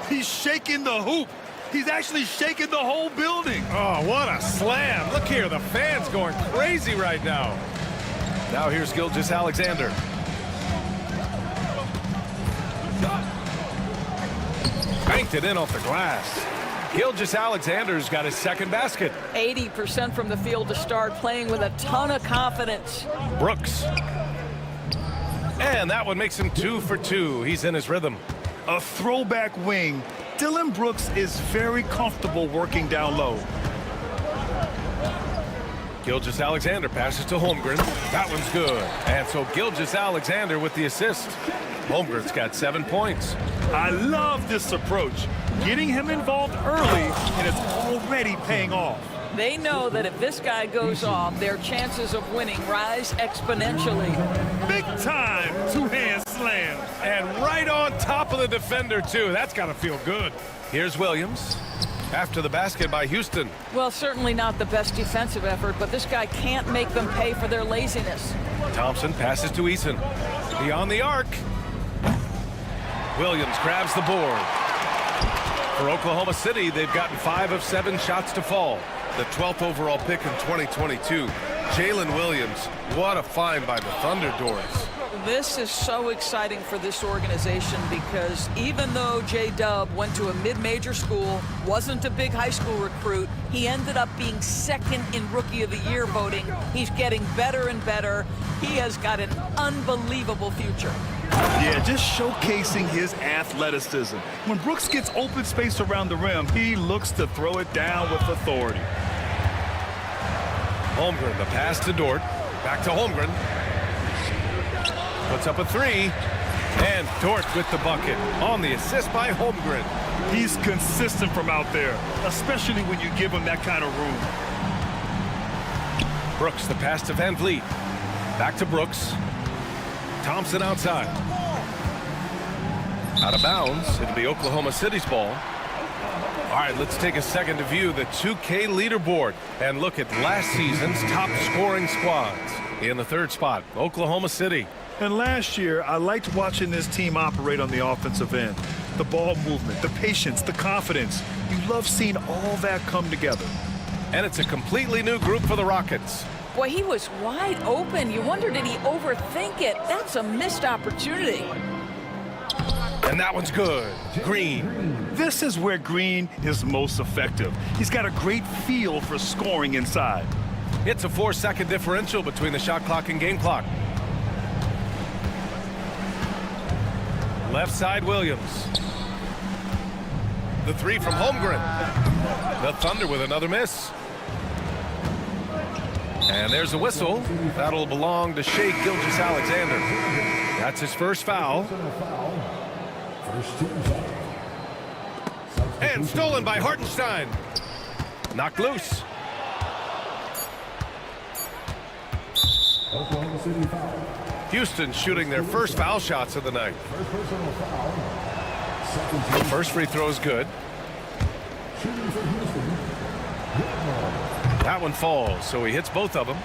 He's shaking the hoop. He's actually shaking the whole building. Oh, what a slam. Look here, the fans going crazy right now. Now here's Gilgeous-Alexander. Banked it in off the glass. Gilgeous-Alexander's got his second basket. 80% from the field to start, playing with a ton of confidence. Brooks. And that one makes him 2 for 2. He's in his rhythm. A throwback wing. Dylan Brooks is very comfortable working down low. Gilgeous-Alexander passes to Holmgren. That one's good. And so Gilgeous-Alexander with the assist. Holmgren's got 7 points. I love this approach. Getting him involved early, and it's already paying off. They know that if this guy goes off, their chances of winning rise exponentially. Big time two-hand slam. And right on top of the defender, too. That's got to feel good. Here's Williams. After the basket by Houston. Well, certainly not the best defensive effort, but this guy can't make them pay for their laziness. Thompson passes to Eason. Beyond the arc. Williams grabs the board. For Oklahoma City, they've gotten 5 of 7 shots to fall. The 12th overall pick in 2022. Jalen Williams, what a find by the Thunder, Doris. This is so exciting for this organization because even though J-Dub went to a mid-major school, wasn't a big high school recruit, he ended up being second in Rookie of the Year voting. He's getting better and better. He has got an unbelievable future. Yeah, just showcasing his athleticism. When Brooks gets open space around the rim, he looks to throw it down with authority. Holmgren, the pass to Dort. Back to Holmgren. Puts up a 3. And Dort with the bucket on the assist by Holmgren. He's consistent from out there, especially when you give him that kind of room. Brooks, the pass to VanVleet. Back to Brooks. Thompson outside. Out of bounds. It'll be Oklahoma City's ball. All right, let's take a second to view the 2K leaderboard and look at last season's top scoring squads. In the 3rd spot, Oklahoma City. And last year, I liked watching this team operate on the offensive end. The ball movement, the patience, the confidence. You love seeing all that come together. And it's a completely new group for the Rockets. Boy, he was wide open. You wonder, did he overthink it? That's a missed opportunity. And that one's good. Green. This is where Green is most effective. He's got a great feel for scoring inside. It's a 4-second differential between the shot clock and game clock. Left side, Williams. The three from Holmgren. The Thunder with another miss. And there's a whistle. That'll belong to Shea Gilgeous-Alexander. That's his first foul. And stolen by Hartenstein. Knocked loose. Houston shooting their first foul shots of the night. First free throw is good. That one falls, so he hits both of them.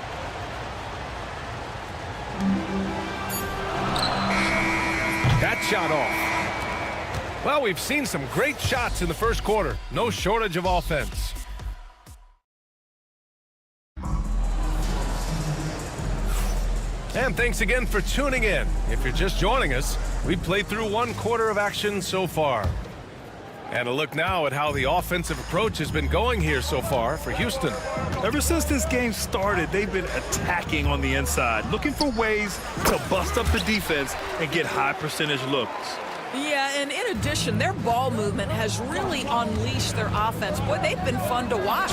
That shot off. Well, we've seen some great shots in the first quarter. No shortage of offense. And thanks again for tuning in. If you're just joining us, we've played through one quarter of action so far. And a look now at how the offensive approach has been going here so far for Houston. Ever since this game started, they've been attacking on the inside, looking for ways to bust up the defense and get high percentage looks. Yeah, and in addition, their ball movement has really unleashed their offense. Boy, they've been fun to watch.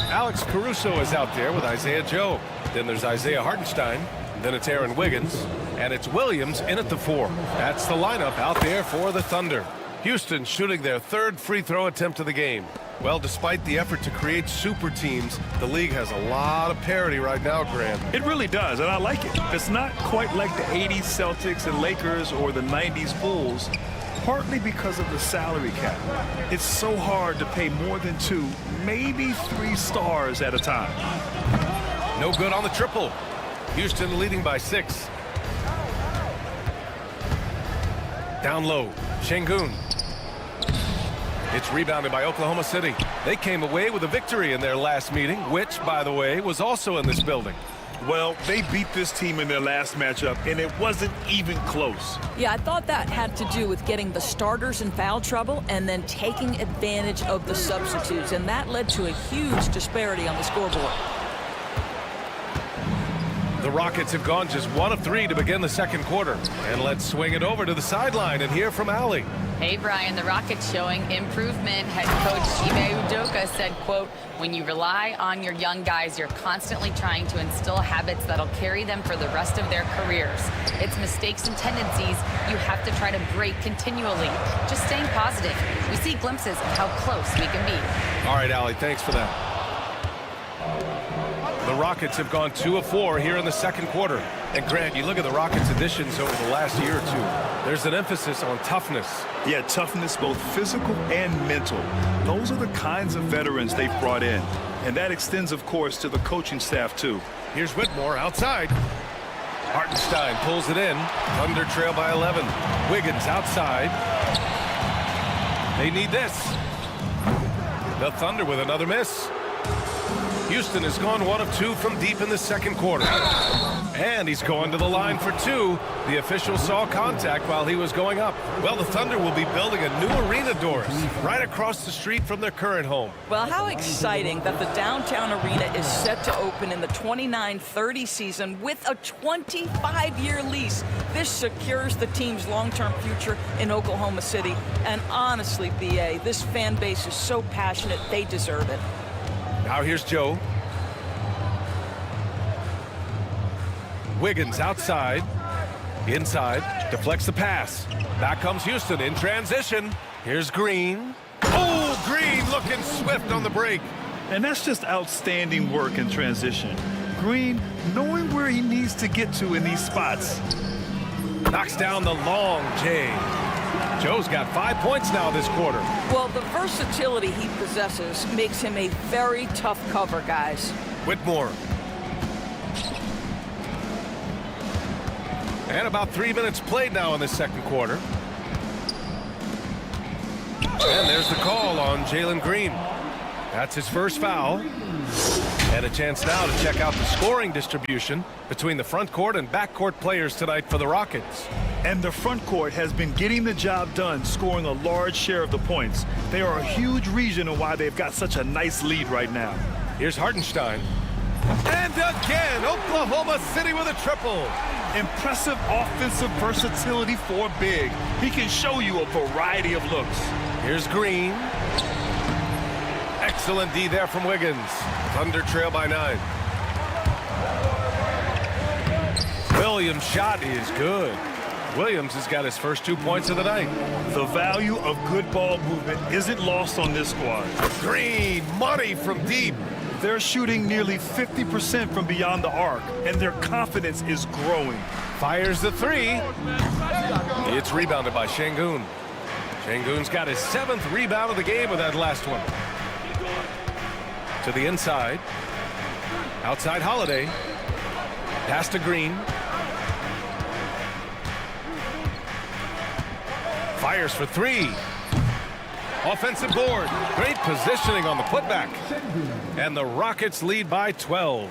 Alex Caruso is out there with Isaiah Joe. Then there's Isaiah Hartenstein. Then it's Aaron Wiggins. And it's Williams in at the 4. That's the lineup out there for the Thunder. Houston shooting their third free throw attempt of the game. Well, despite the effort to create super teams, the league has a lot of parity right now, Grant. It really does, and I like it. It's not quite like the 80s Celtics and Lakers or the 90s Bulls, partly because of the salary cap. It's so hard to pay more than 2, maybe 3 stars at a time. No good on the triple. Houston leading by 6. Down low, Şengün. It's rebounded by Oklahoma City. They came away with a victory in their last meeting, which, by the way, was also in this building. Well, they beat this team in their last matchup, and it wasn't even close. Yeah, I thought that had to do with getting the starters in foul trouble and then taking advantage of the substitutes, and that led to a huge disparity on the scoreboard. The Rockets have gone just 1 of 3 to begin the second quarter. And let's swing it over to the sideline and hear from Allie. Hey, Brian, the Rockets showing improvement. Head coach Ime Udoka said, quote, when you rely on your young guys, you're constantly trying to instill habits that'll carry them for the rest of their careers. It's mistakes and tendencies you have to try to break continually. Just staying positive. We see glimpses of how close we can be. All right, Allie, thanks for that. The Rockets have gone 2 of 4 here in the second quarter. And Grant, you look at the Rockets' additions over the last year or two. There's an emphasis on toughness. Yeah, toughness, both physical and mental. Those are the kinds of veterans they've brought in. And that extends, of course, to the coaching staff, too. Here's Whitmore outside. Hartenstein pulls it in. Thunder trail by 11. Wiggins outside. They need this. The Thunder with another miss. Houston has gone 1 of 2 from deep in the second quarter. And he's going to the line for 2. The official saw contact while he was going up. Well, the Thunder will be building a new arena, Doris, right across the street from their current home. Well, how exciting that the downtown arena is set to open in the 29-30 season with a 25-year lease. This secures the team's long-term future in Oklahoma City. And honestly, BA, this fan base is so passionate, they deserve it. Now here's Joe. Wiggins outside. Inside. Deflects the pass. Back comes Houston in transition. Here's Green. Oh, Green looking swift on the break. And that's just outstanding work in transition. Green knowing where he needs to get to in these spots. Knocks down the long J. Joe's got 5 points now this quarter. Well, the versatility he possesses makes him a very tough cover, guys. Whitmore. And about 3 minutes played now in the second quarter. And there's the call on Jalen Green. That's his first foul. And a chance now to check out the scoring distribution between the front court and back court players tonight for the Rockets. And the front court has been getting the job done, scoring a large share of the points. They are a huge reason of why they've got such a nice lead right now. Here's Hartenstein. And again, Oklahoma City with a triple. Impressive offensive versatility for big. He can show you a variety of looks. Here's Green. Excellent D there from Wiggins. Thunder trail by 9. Williams' shot is good. Williams has got his first 2 points of the night. The value of good ball movement isn't lost on this squad. Green, money from deep. They're shooting nearly 50% from beyond the arc, and their confidence is growing. Fires the 3. It's rebounded by Şengün. Şengün's got his 7th rebound of the game with that last one. To the inside. Outside Holiday. Pass to Green. Fires for 3. Offensive board. Great positioning on the putback. And the Rockets lead by 12.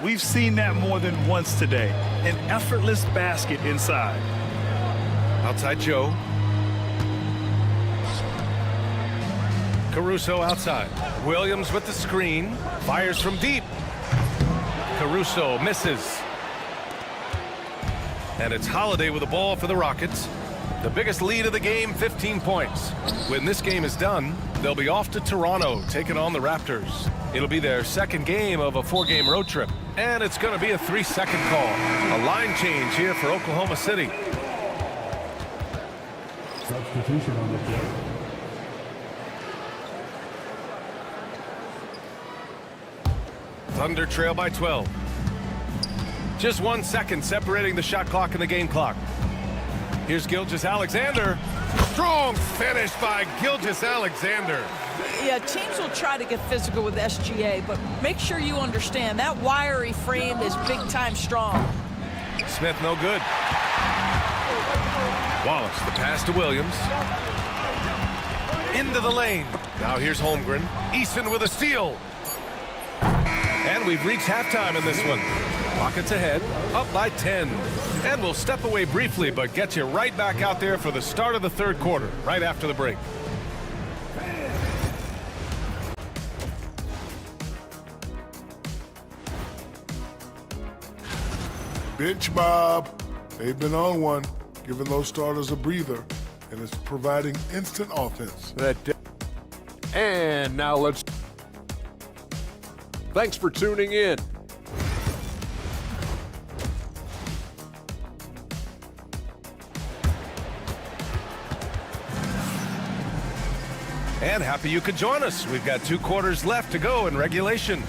We've seen that more than once today. An effortless basket inside. Outside Joe. Caruso outside. Williams with the screen. Fires from deep. Caruso misses. And it's Holiday with the ball for the Rockets. The biggest lead of the game, 15 points. When this game is done, they'll be off to Toronto, taking on the Raptors. It'll be their second game of a 4-game road trip. And it's going to be a 3-second call. A line change here for Oklahoma City. Substitution on the floor. Thunder trail by 12. Just 1 second separating the shot clock and the game clock. Here's Gilgeous-Alexander. Strong finish by Gilgeous-Alexander. Yeah, teams will try to get physical with SGA, but make sure you understand that wiry frame is big-time strong. Smith no good. Wallace, the pass to Williams. Into the lane. Now here's Holmgren. Eason with a steal. And we've reached halftime in this one. Rockets ahead, up by 10. And we'll step away briefly, but get you right back out there for the start of the third quarter, right after the break. Bench Bob. They've been on one, giving those starters a breather, and it's providing instant offense. And now let's... Thanks for tuning in. And happy you could join us. We've got 2 quarters left to go in regulation.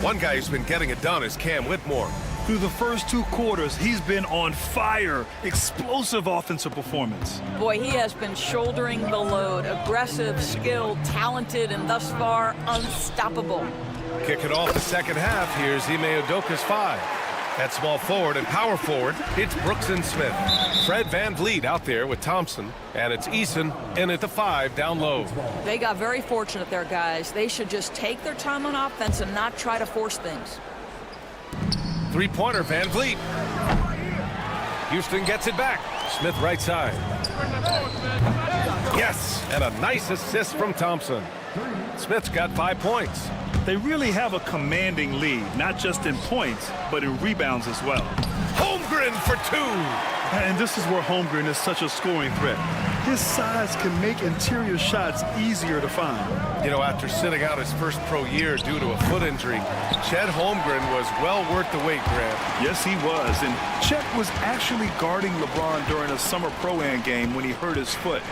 One guy who's been getting it done is Cam Whitmore. Through the first 2 quarters, he's been on fire. Explosive offensive performance. Boy, he has been shouldering the load. Aggressive, skilled, talented, and thus far, unstoppable. Kicking off the second half, here's Ime Udoka's 5. At small forward and power forward, it's Brooks and Smith. Fred Van Vliet out there with Thompson, and it's Eason in at the 5 down low. They got very fortunate there, guys. They should just take their time on offense and not try to force things. 3-pointer, Van Vliet. Houston gets it back. Smith right side. Yes, and a nice assist from Thompson. Smith's got 5 points. They really have a commanding lead, not just in points, but in rebounds as well. Holmgren for 2. And this is where Holmgren is such a scoring threat. His size can make interior shots easier to find. You know, after sitting out his first pro year due to a foot injury, Chet Holmgren was well worth the wait, Grant. Yes, he was. And Chet was actually guarding LeBron during a summer Pro-Am game when he hurt his foot.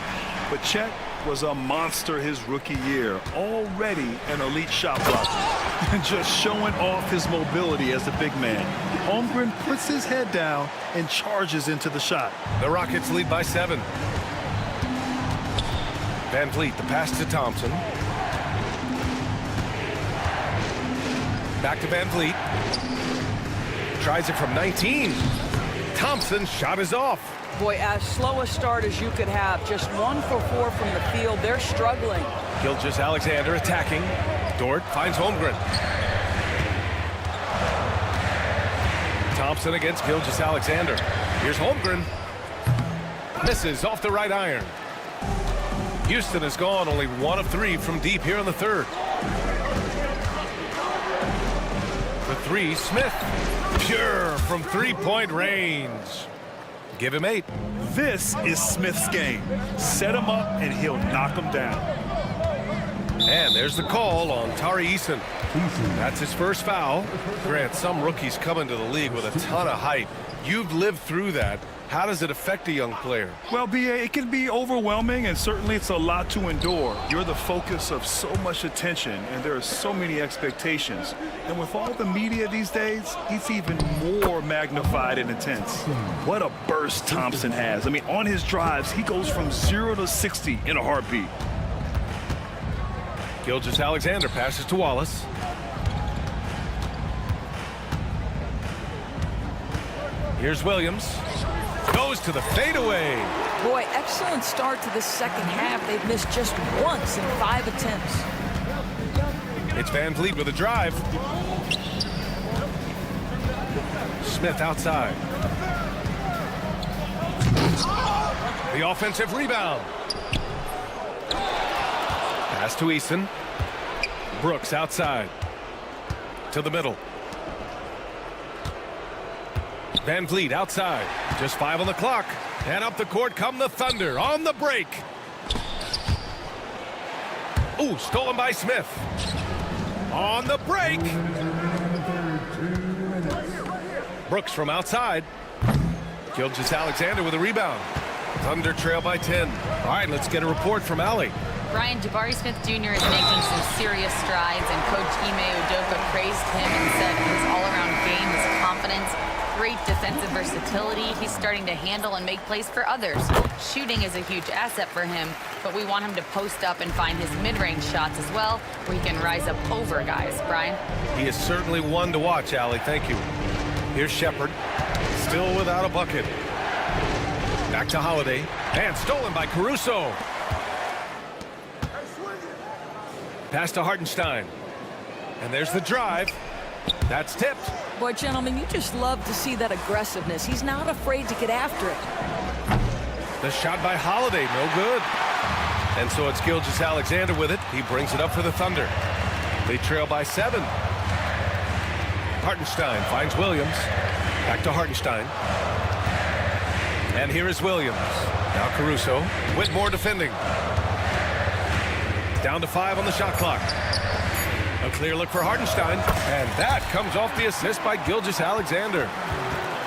But Chet was a monster his rookie year, already an elite shot blocker, and just showing off his mobility as a big man. Holmgren puts his head down and charges into the shot. The Rockets lead by 7. Van Vliet, the pass to Thompson. Back to Van Vliet. Tries it from 19. Thompson's shot is off. Boy, as slow a start as you could have. Just 1 for 4 from the field. They're struggling. Gilgeous-Alexander attacking. Dort finds Holmgren. Thompson against Gilgeous-Alexander. Here's Holmgren. Misses off the right iron. Houston has gone only 1 of 3 from deep here in the third. The 3, Smith. Pure from three-point range. Give him 8. This is Smith's game. Set him up and he'll knock him down. And there's the call on Tari Eason. That's his first foul. Grant, some rookies come into the league with a ton of hype. You've lived through that. How does it affect a young player? Well, B.A., it can be overwhelming, and certainly it's a lot to endure. You're the focus of so much attention, and there are so many expectations. And with all the media these days, it's even more magnified and intense. What a burst Thompson has. I mean, on his drives, he goes from 0 to 60 in a heartbeat. Gilgeous-Alexander passes to Wallace. Here's Williams. Goes to the fadeaway. Boy, excellent start to the second half. They've missed just once in 5 attempts. It's Van Vliet with a drive. Smith outside. The offensive rebound. Pass to Eason. Brooks outside. To the middle. Van Vliet outside. Just 5 on the clock. And up the court come the Thunder on the break. Ooh, stolen by Smith. On the break. Brooks from outside. Gilgeous-Alexander with a rebound. Thunder trail by 10. All right, let's get a report from Allie. Brian, Jabari Smith Jr. is making some serious strides, and Coach Ime Udoka praised him and said his all-around game, his confidence, great defensive versatility. He's starting to handle and make plays for others. Shooting is a huge asset for him, but we want him to post up and find his mid-range shots as well, where he can rise up over guys. Brian? He is certainly one to watch, Allie. Thank you. Here's Shepard, still without a bucket. Back to Holiday, and stolen by Caruso. Pass to Hartenstein. And there's the drive. That's tipped. Boy, gentlemen, you just love to see that aggressiveness. He's not afraid to get after it. The shot by Holiday, no good. And so it's Gilgeous-Alexander with it. He brings it up for the Thunder. They trail by 7. Hartenstein finds Williams. Back to Hartenstein. And here is Williams. Now Caruso. Whitmore defending. Down to 5 on the shot clock. A clear look for Hartenstein. And that comes off the assist by Gilgeous-Alexander.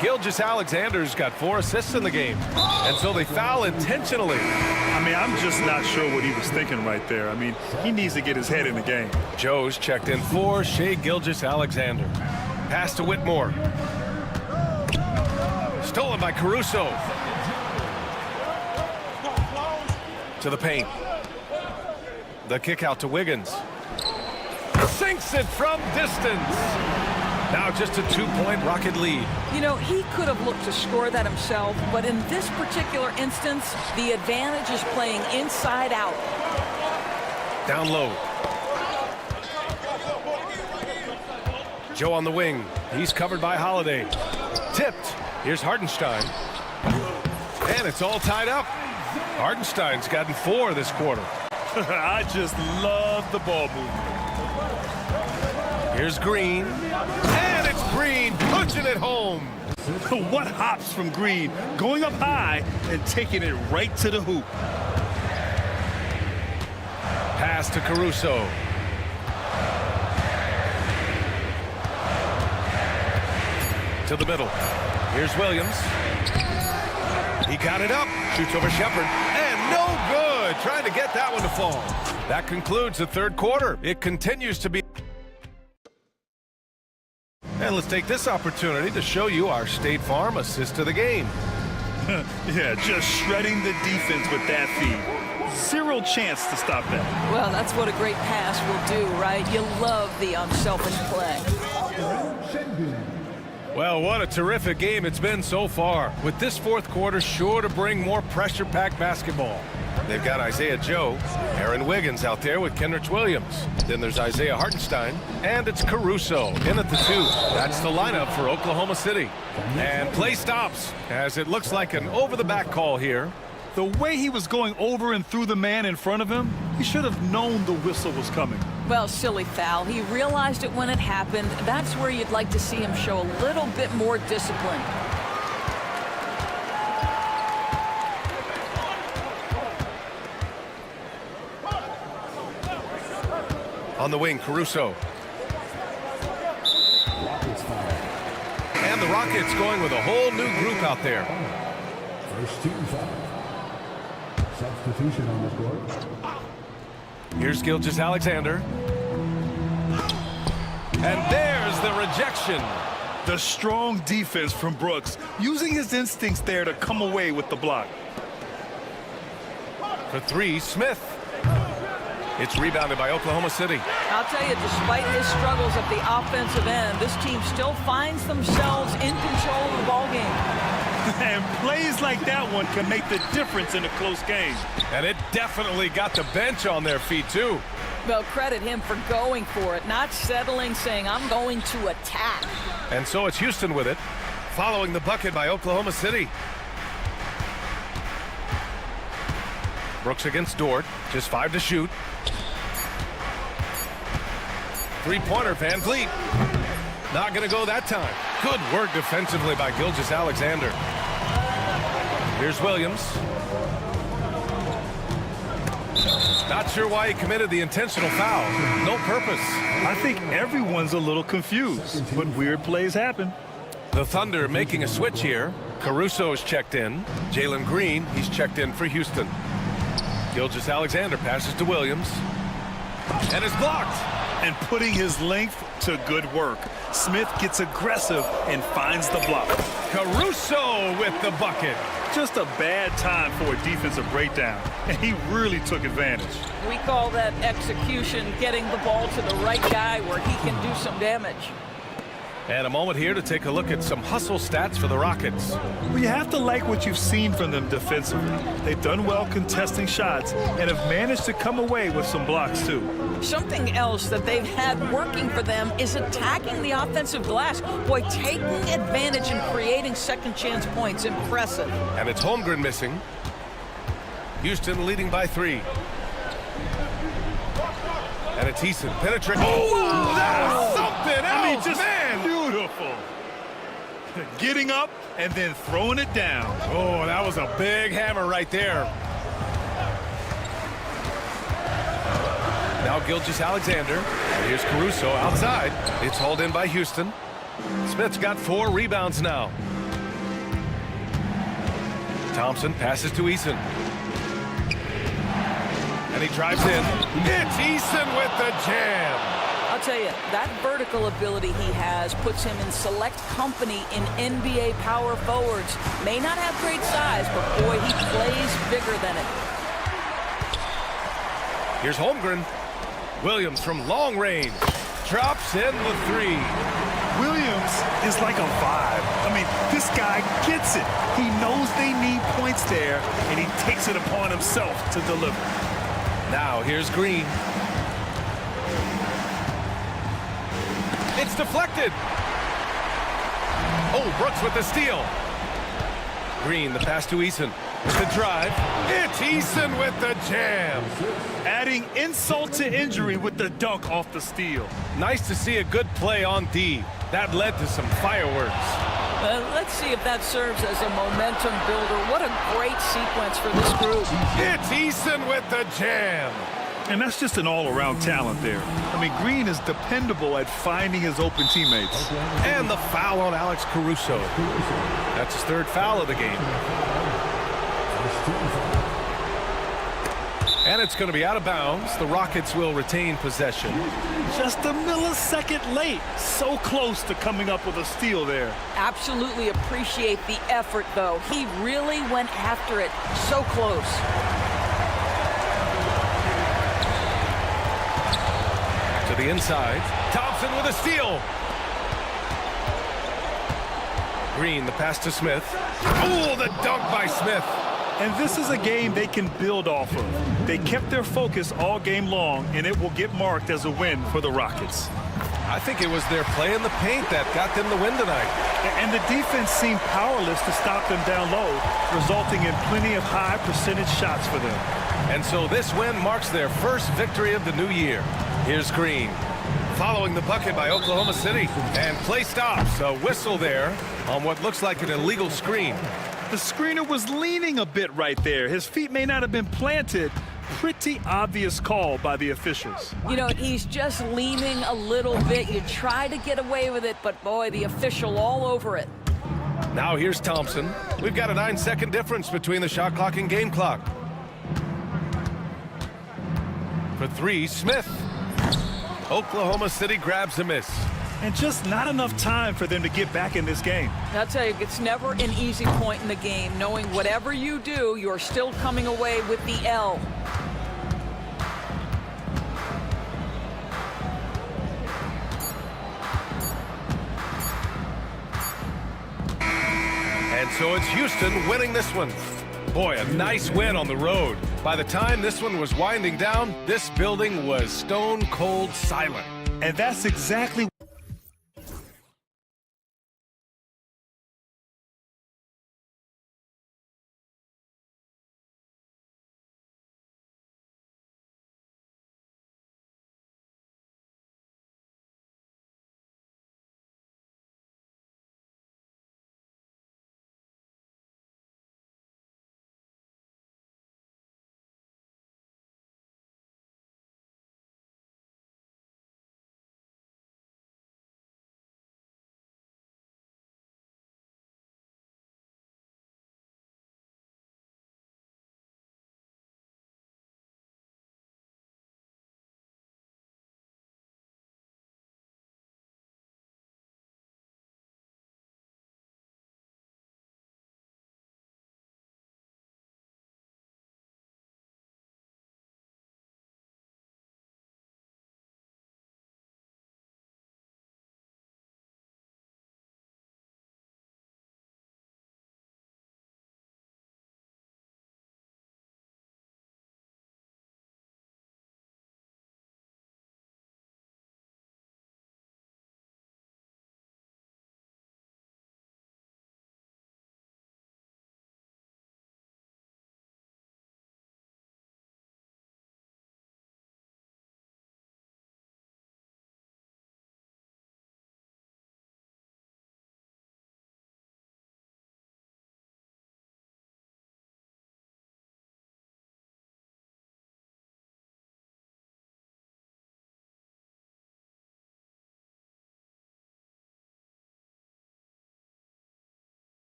Gilgeous-Alexander's got 4 assists in the game. And so they foul intentionally. I mean, I'm just not sure what he was thinking right there. I mean, he needs to get his head in the game. Joe's checked in for Shai Gilgeous-Alexander. Pass to Whitmore. Stolen by Caruso. To the paint. The kick out to Wiggins. Sinks it from distance. Now just a 2-point Rocket lead. You know, he could have looked to score that himself, but in this particular instance, the advantage is playing inside out. Down low. Joe on the wing. He's covered by Holiday. Tipped. Here's Hartenstein. And it's all tied up. Hartenstein's gotten 4 this quarter. I just love the ball movement. Here's Green. And it's Green punching it home. What hops from Green, going up high and taking it right to the hoop. Pass to Caruso. To the middle. Here's Williams. He got it up. Shoots over Shepard. And no good. Trying to get that one to fall. That concludes the third quarter. It continues to be. And let's take this opportunity to show you our State Farm assist to the game. Yeah, just shredding the defense with that feed. 0 chance to stop that. Well, that's what a great pass will do, right? You love the unselfish play. Well, what a terrific game it's been so far, with this fourth quarter sure to bring more pressure-packed basketball. They've got Isaiah Joe, Aaron Wiggins out there with Kenrich Williams. Then there's Isaiah Hartenstein, and it's Caruso in at the 2. That's the lineup for Oklahoma City. And play stops as it looks like an over-the-back call here. The way he was going over and through the man in front of him, he should have known the whistle was coming. Well, silly foul. He realized it when it happened. That's where you'd like to see him show a little bit more discipline. On the wing, Caruso. And the Rockets going with a whole new group out there. First team foul. Substitution on the court. Here's Gilgeous-Alexander. And there's the rejection. The strong defense from Brooks, using his instincts there to come away with the block. For 3, Smith. It's rebounded by Oklahoma City. I'll tell you, despite his struggles at the offensive end, this team still finds themselves in control of the ball game. And plays like that one can make the difference in a close game. And it definitely got the bench on their feet, too. Well, credit him for going for it, not settling, saying, I'm going to attack. And so it's Houston with it, following the bucket by Oklahoma City. Brooks against Dort, just 5 to shoot. 3-pointer, Van Vliet. Not going to go that time. Good work defensively by Gilgeous-Alexander. Here's Williams. Not sure why he committed the intentional foul. No purpose. I think everyone's a little confused, but weird plays happen. The Thunder making a switch here. Caruso's checked in. Jalen Green, he's checked in for Houston. Gilgeous-Alexander passes to Williams. And is blocked. And putting his length to good work. Smith gets aggressive and finds the block. Caruso with the bucket. Just a bad time for a defensive breakdown, and he really took advantage. We call that execution, getting the ball to the right guy where he can do some damage. And a moment here to take a look at some hustle stats for the Rockets. Well, you have to like what you've seen from them defensively. They've done well contesting shots and have managed to come away with some blocks, too. Something else that they've had working for them is attacking the offensive glass. Boy, taking advantage and creating second chance points. Impressive. And it's Holmgren missing. Houston leading by 3. And it's Eason penetrating. Oh, that's something else, I mean, just man. Beautiful. Getting up and then throwing it down. Oh, that was a big hammer right there. Now Gilgeous-Alexander. And here's Caruso outside. It's hauled in by Houston. Smith's got 4 rebounds now. Thompson passes to Eason. And he drives in. It's Eason with the jam. I'll tell you, that vertical ability he has puts him in select company in NBA power forwards. May not have great size, but boy, he plays bigger than it. Here's Holmgren. Williams from long range. Drops in the 3. Williams is like a vibe. I mean, this guy gets it. He knows they need points there, and he takes it upon himself to deliver. Now here's Green. It's deflected. Oh, Brooks with the steal. Green, the pass to Eason. With the drive. It's Eason with the jam. Adding insult to injury with the dunk off the steal. Nice to see a good play on D. That led to some fireworks. Let's see if that serves as a momentum builder. What a great sequence for this group. It's Eason with the jam. And that's just an all-around talent there. I mean, Green is dependable at finding his open teammates. And the foul on Alex Caruso. That's his 3rd foul of the game. And it's going to be out of bounds. The Rockets will retain possession. Just a millisecond late. So close to coming up with a steal there. Absolutely appreciate the effort, though. He really went after it. So close. To the inside. Thompson with a steal. Green, the pass to Smith. Oh, the dunk by Smith. And this is a game they can build off of. They kept their focus all game long, and it will get marked as a win for the Rockets. I think it was their play in the paint that got them the win tonight. And the defense seemed powerless to stop them down low, resulting in plenty of high percentage shots for them. And so this win marks their first victory of the new year. Here's Green. Following the bucket by Oklahoma City. And play stops. A whistle there on what looks like an illegal screen. The screener was leaning a bit right there. His feet may not have been planted. Pretty obvious call by the officials. You know, he's just leaning a little bit. You try to get away with it, but boy, the official all over it. Now here's Thompson. We've got a 9-second difference between the shot clock and game clock. For three, Smith. Oklahoma City grabs a miss. And just not enough time for them to get back in this game. I'll tell you, it's never an easy point in the game, knowing whatever you do, you're still coming away with the L. And so it's Houston winning this one. Boy, a nice win on the road. By the time this one was winding down, this building was stone cold silent. And that's exactly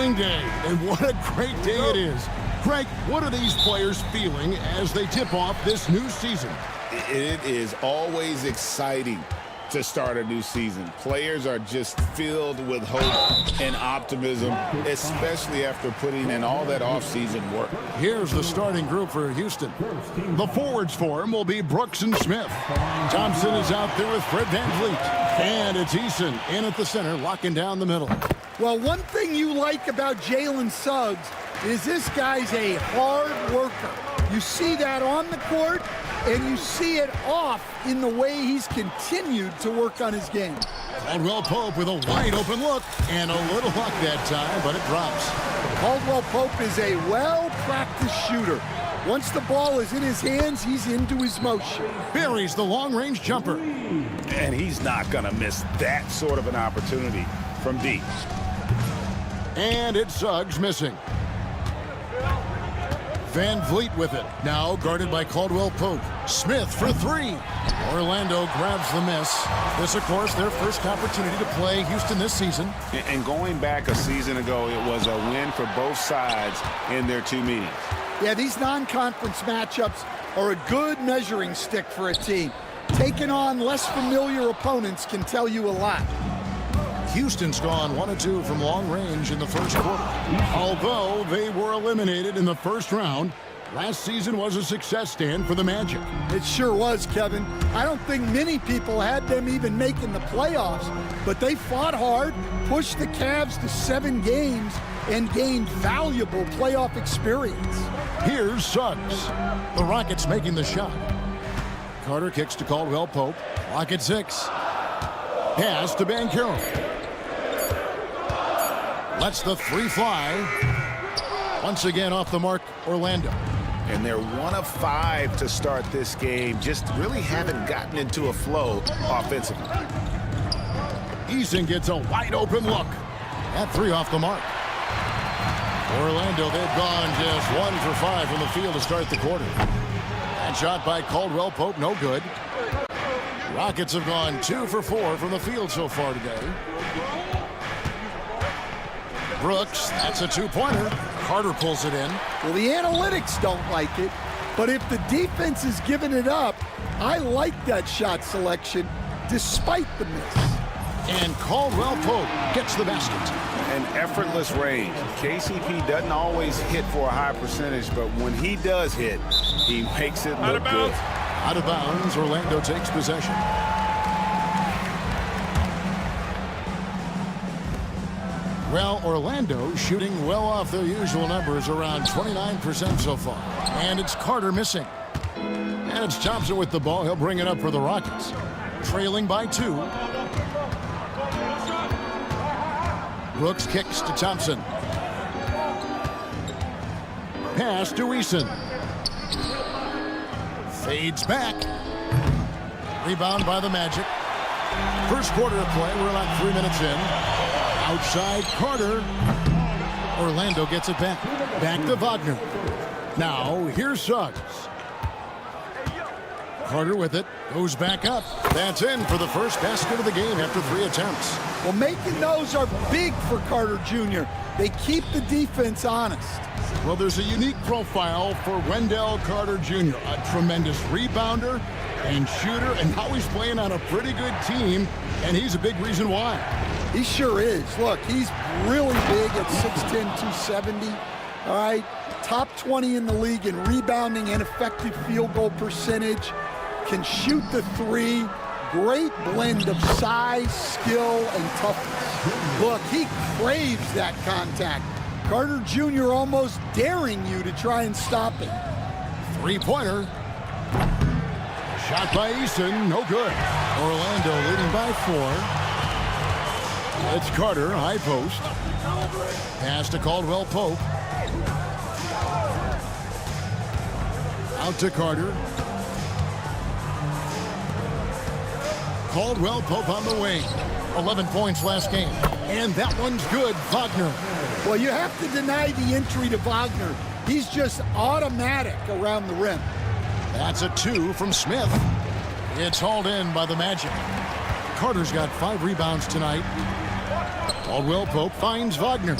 opening day, and what a great day it is. Greg, what are these players feeling as they tip off this new season? It is always exciting to start a new season. Players are just filled with hope and optimism, especially after putting in all that offseason work. Here's the starting group for Houston. The forwards for him will be Brooks and Smith. Thompson is out there with Fred VanVleet. And it's Eason in at the center, locking down the middle. Well, one thing you like about Jalen Suggs is this guy's a hard worker. You see that on the court, and you see it off in the way he's continued to work on his game. Caldwell Pope with a wide open look, and a little luck that time, but it drops. Caldwell Pope is a well-practiced shooter. Once the ball is in his hands, he's into his motion. Buries the long-range jumper. And he's not going to miss that sort of an opportunity from deep. And it's Suggs missing. VanVleet with it. Now guarded by Caldwell Pope. Smith for three. Orlando grabs the miss. This, of course, their first opportunity to play Houston this season. And going back a season ago, it was a win for both sides in their two meetings. Yeah, these non-conference matchups are a good measuring stick for a team. Taking on less familiar opponents can tell you a lot. Houston's gone 1 of 2 from long range in the first quarter. Although they were eliminated in the first round, last season was a success stand for the Magic. It sure was, Kevin. I don't think many people had them even making the playoffs, but they fought hard, pushed the Cavs to 7 games, and gained valuable playoff experience. Here's Suggs. The Rockets making the shot. Carter kicks to Caldwell Pope. Lock at 6. Pass to Banchero. Lets the three fly. Once again off the mark, Orlando. And they're 1 of 5 to start this game. Just really haven't gotten into a flow offensively. Eason gets a wide open look. That 3 off the mark. Orlando, they've gone just 1 for 5 from the field to start the quarter. That shot by Caldwell Pope, no good. Rockets have gone 2 for 4 from the field so far today. Brooks, that's a 2-pointer. Carter pulls it in. Well, the analytics don't like it, but if the defense is giving it up, I like that shot selection despite the miss. And Caldwell Pope gets the basket. An effortless range. KCP doesn't always hit for a high percentage, but when he does hit, he makes it look good. Out of bounds, Orlando takes possession. Well, Orlando shooting well off their usual numbers, around 29% so far. And it's Carter missing. And it's Thompson with the ball. He'll bring it up for the Rockets. Trailing by 2. Brooks kicks to Thompson. Pass to Eason. Fades back. Rebound by the Magic. First quarter of play. We're about 3 minutes in. Outside Carter. Orlando gets it back. Back to Wagner. Now here's Suggs. Carter with it. Goes back up. That's in for the first basket of the game after 3 attempts. Well, making those are big for Carter Jr. They keep the defense honest. Well, there's a unique profile for Wendell Carter Jr. A tremendous rebounder and shooter, and now he's playing on a pretty good team, and he's a big reason why. He sure is. Look, he's really big at 6'10", 270. All right, top 20 in the league in rebounding and effective field goal percentage. Can shoot the 3. Great blend of size, skill, and toughness. Look, he craves that contact. Carter Jr. almost daring you to try and stop it. 3-pointer. Shot by Eason, no good. Orlando leading by 4. It's Carter, high post. Pass to Caldwell Pope. Out to Carter. Caldwell Pope on the wing. 11 points last game. And that one's good, Wagner. Well, you have to deny the entry to Wagner. He's just automatic around the rim. That's a 2 from Smith. It's hauled in by the Magic. Carter's got 5 rebounds tonight. Caldwell Pope finds Wagner.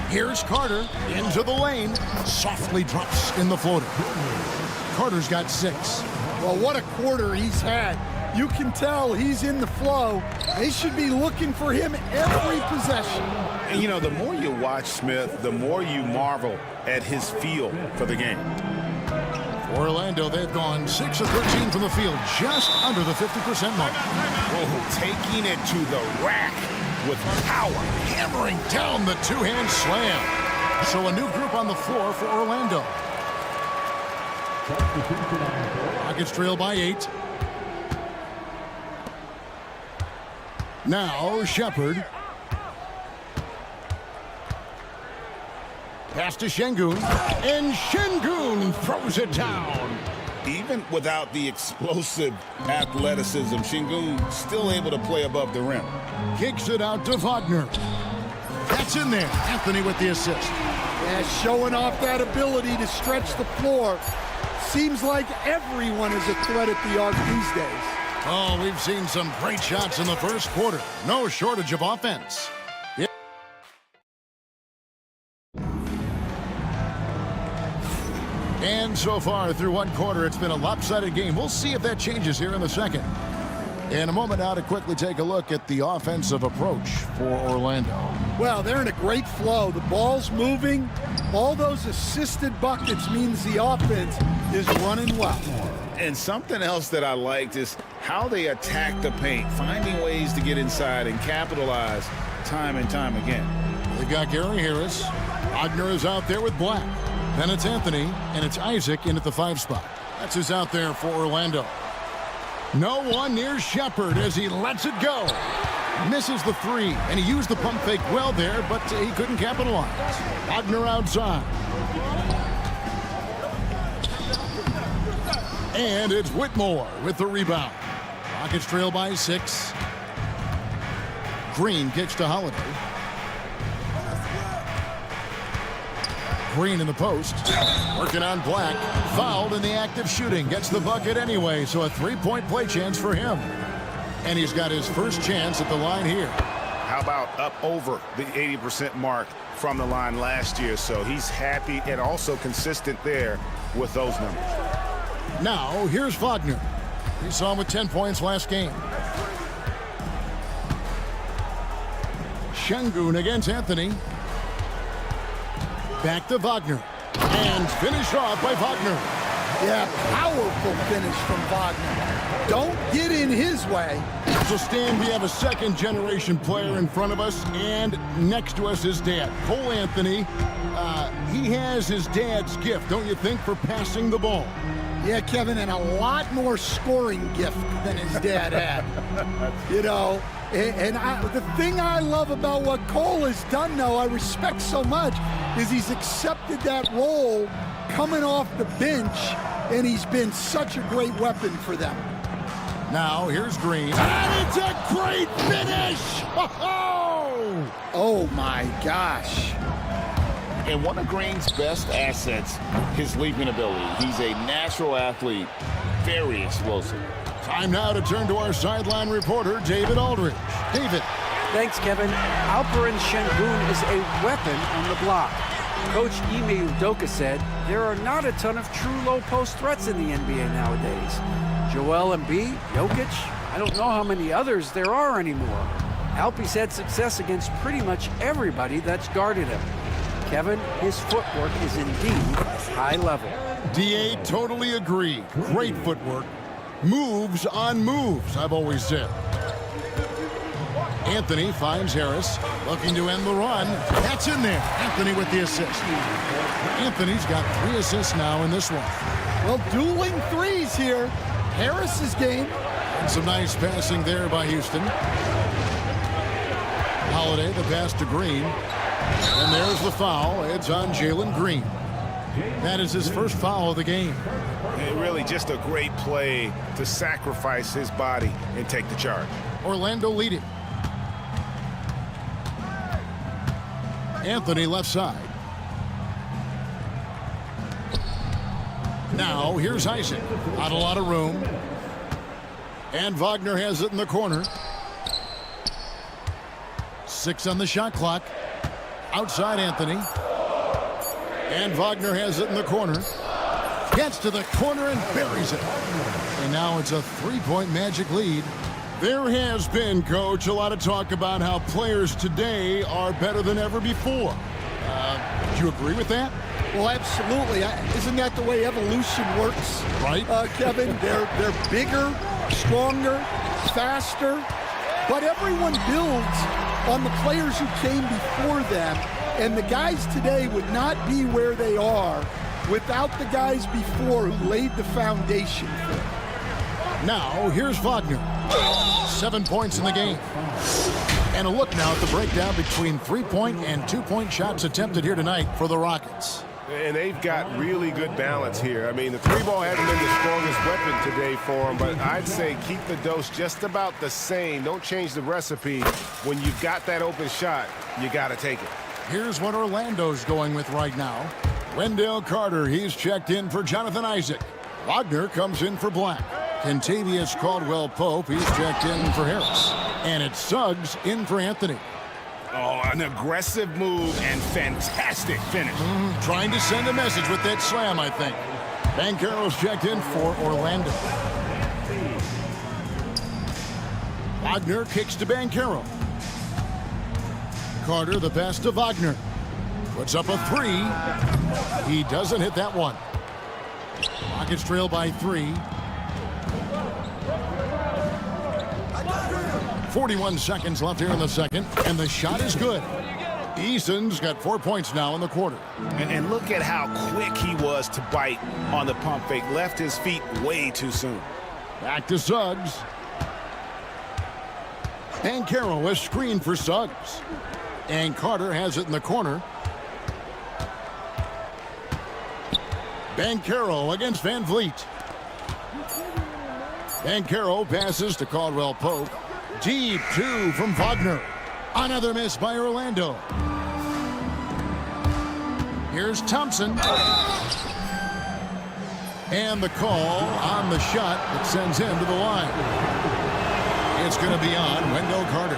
Here's Carter into the lane. Softly drops in the floater. Carter's got 6. Well, what a quarter he's had. You can tell he's in the flow. They should be looking for him every possession. And you know, the more you watch Smith, the more you marvel at his feel for the game. Orlando, they've gone 6 of 13 from the field, just under the 50% mark. Oh, taking it to the rack with power. Hammering down the two-hand slam. So a new group on the floor for Orlando. Rockets trail by 8. Now Shepard. Pass to Şengün, and Şengün throws it down. Even without the explosive athleticism, Şengün still able to play above the rim. Kicks it out to Wagner. That's in there. Anthony with the assist. Yeah, showing off that ability to stretch the floor. Seems like everyone is a threat at the arc these days. Oh, we've seen some great shots in the first quarter. No shortage of offense. And so far through one quarter, it's been a lopsided game. We'll see if that changes here in the second. In a moment now to quickly take a look at the offensive approach for Orlando. Well, they're in a great flow. The ball's moving. All those assisted buckets means the offense is running well. And something else that I liked is how they attack the paint, finding ways to get inside and capitalize time and time again. They've got Gary Harris. Wagner is out there with Black. Then it's Anthony, and it's Isaac in at the 5 spot. That's who's out there for Orlando. No one near Shepard as he lets it go. Misses the 3, and he used the pump fake well there, but he couldn't capitalize. Wagner outside. And it's Whitmore with the rebound. Rockets trail by 6. Green kicks to Holiday. Green in the post. Working on Black. Fouled in the act of shooting. Gets the bucket anyway, so a 3-point play chance for him. And he's got his first chance at the line here. How about up over the 80% mark from the line last year? So he's happy and also consistent there with those numbers. Now, here's Wagner. We saw him with 10 points last game. Şengün against Anthony. Back to Wagner. And finished off by Wagner. Yeah, powerful finish from Wagner. Don't get in his way. So, Stan, we have a second-generation player in front of us, and next to us his dad, Cole Anthony. He has his dad's gift, don't you think, for passing the ball? Yeah, Kevin, and a lot more scoring gift than his dad had. You know, and the thing I love about what Cole has done, though, I respect so much, is he's accepted that role coming off the bench, and he's been such a great weapon for them. Now, here's Green. And it's a great finish! Oh, my gosh. And one of Green's best assets, his leaping ability. He's a natural athlete, very explosive. Time now to turn to our sideline reporter, David Aldridge. David. Thanks, Kevin. Alperen Şengün is a weapon on the block. Coach Ime Udoka said there are not a ton of true low-post threats in the NBA nowadays. Joel Embiid, Jokic, I don't know how many others there are anymore. Alpe's had success against pretty much everybody that's guarded him. Kevin, his footwork is indeed high level. DA totally agree. Great footwork. Moves on moves, I've always said. Anthony finds Harris, looking to end the run. That's in there. Anthony with the assist. Anthony's got 3 assists now in this one. Well, dueling threes here. Harris's game. And some nice passing there by Houston. Holiday, the pass to Green. And there's the foul. It's on Jalen Green. That is his first foul of the game. And really just a great play to sacrifice his body and take the charge. Orlando leading. Anthony left side. Now here's Isaac. Not a lot of room. And Wagner has it in the corner. 6 on the shot clock. Outside Anthony. And Wagner has it in the corner. Gets to the corner and buries it. And now it's a 3-point Magic lead. There has been, Coach, a lot of talk about how players today are better than ever before. Do you agree with that? Well, absolutely. Isn't that the way evolution works? Right. Kevin, they're bigger, stronger, faster, but everyone builds on the players who came before them, and the guys today would not be where they are without the guys before who laid the foundation for them. Now, here's Wagner. 7 points in the game. And a look now at the breakdown between 3-point and 2-point shots attempted here tonight for the Rockets. And they've got really good balance here. I mean, the 3-ball hasn't been the strongest weapon today for them, but I'd say keep the dose just about the same. Don't change the recipe. When you've got that open shot, you got to take it. Here's what Orlando's going with right now. Wendell Carter, he's checked in for Jonathan Isaac. Wagner comes in for Black. Kentavious Caldwell-Pope, he's checked in for Harris. And it's Suggs in for Anthony. Oh, an aggressive move and fantastic finish. Trying to send a message with that slam, I think. Banchero's checked in for Orlando. Wagner kicks to Banchero. Carter, the pass to Wagner. Puts up a 3. He doesn't hit that one. Rockets trail by 3. 41 seconds left here in the second, and the shot is good. Eason's got 4 points now in the quarter. And look at how quick he was to bite on the pump fake. Left his feet way too soon. Back to Suggs. Banchero is screened for Suggs. And Carter has it in the corner. Banchero against Van Vliet. Banchero passes to Caldwell-Pope. Deep 2 from Wagner. Another miss by Orlando. Here's Thompson. And the call on the shot that sends him to the line. It's going to be on Wendell Carter.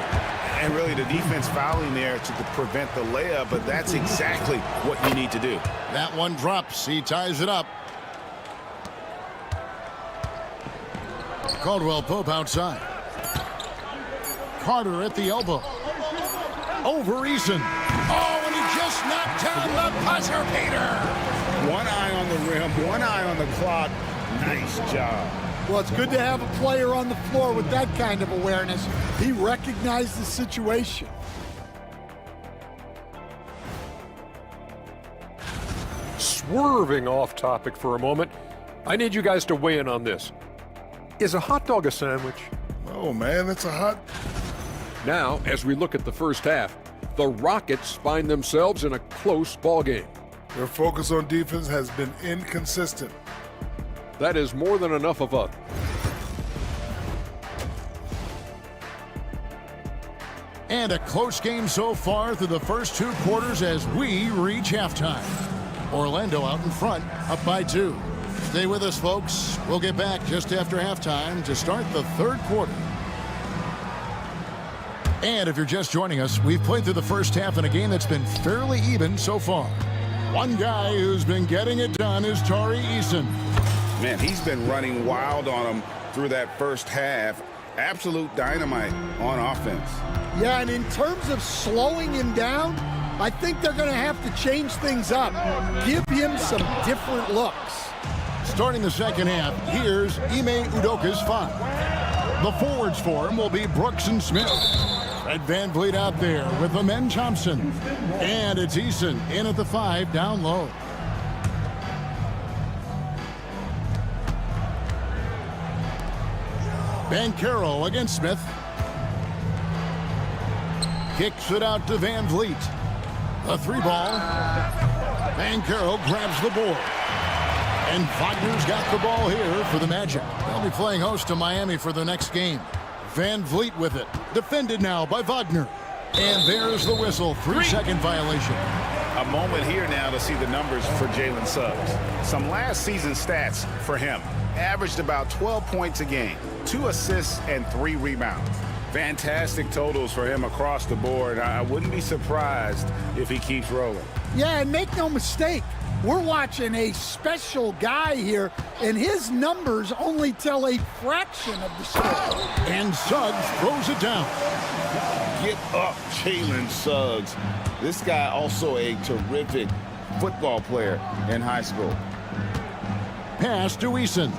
And really the defense fouling there to prevent the layup, but that's exactly what you need to do. That one drops. He ties it up. Caldwell-Pope outside. Carter at the elbow. Over Eason. Oh, and he just knocked down the buzzer beater. One eye on the rim, one eye on the clock. Nice job. Well, it's good to have a player on the floor with that kind of awareness. He recognized the situation. Swerving off topic for a moment, I need you guys to weigh in on this. Is a hot dog a sandwich? Oh, man, it's a hot... Now, as we look at the first half, the Rockets find themselves in a close ball game. Their focus on defense has been inconsistent. That is more than enough of a... And a close game so far through the first 2 quarters as we reach halftime. Orlando out in front, up by 2. Stay with us, folks. We'll get back just after halftime to start the 3rd quarter. And if you're just joining us, we've played through the first half in a game that's been fairly even so far. One guy who's been getting it done is Tari Eason. Man, he's been running wild on him through that first half. Absolute dynamite on offense. Yeah, and in terms of slowing him down, I think they're going to have to change things up. Give him some different looks. Starting the second half, here's Ime Udoka's 5. The forwards for him will be Brooks and Smith. Fred Van Vliet out there with Amen Thompson. And it's Eason in at the 5 down low. Banchero against Smith. Kicks it out to Van Vliet. A 3-ball. Banchero grabs the board. And Wagner's got the ball here for the Magic. They'll be playing host to Miami for the next game. Van Vliet with it. Defended now by Wagner. And there's the whistle. 3-second violation. A moment here now to see the numbers for Jalen Suggs. Some last season stats for him. Averaged about 12 points a game, 2 assists, and 3 rebounds. Fantastic totals for him across the board. I wouldn't be surprised if he keeps rolling. Yeah, and make no mistake, we're watching a special guy here, and his numbers only tell a fraction of the story. And Suggs throws it down. Get up, Jalen Suggs. This guy also a terrific football player in high school. Pass to Eason.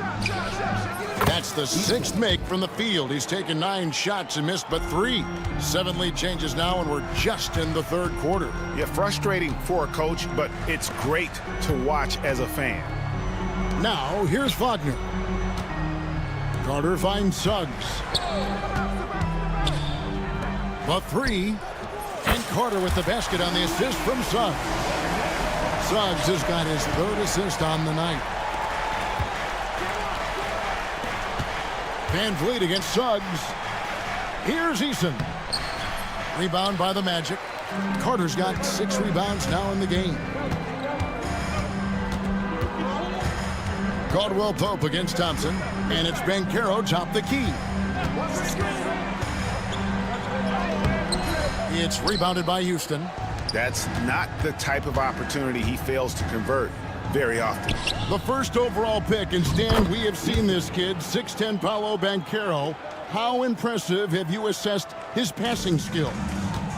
That's the 6th make from the field. He's taken 9 shots and missed but 3. 7 lead changes now, and we're just in the 3rd quarter. Yeah, frustrating for a coach, but it's great to watch as a fan. Now, here's Wagner. Carter finds Suggs. The 3, and Carter with the basket on the assist from Suggs. Suggs has got his 3rd assist on the night. Van Vliet against Suggs. Here's Eason. Rebound by the Magic. Carter's got 6 rebounds now in the game. Caldwell Pope against Thompson, and it's Banchero top the key. It's rebounded by Houston. That's not the type of opportunity he fails to convert very often. The first overall pick, and Stan, we have seen this kid, 6'10" Paolo Banchero. How impressive have you assessed his passing skill?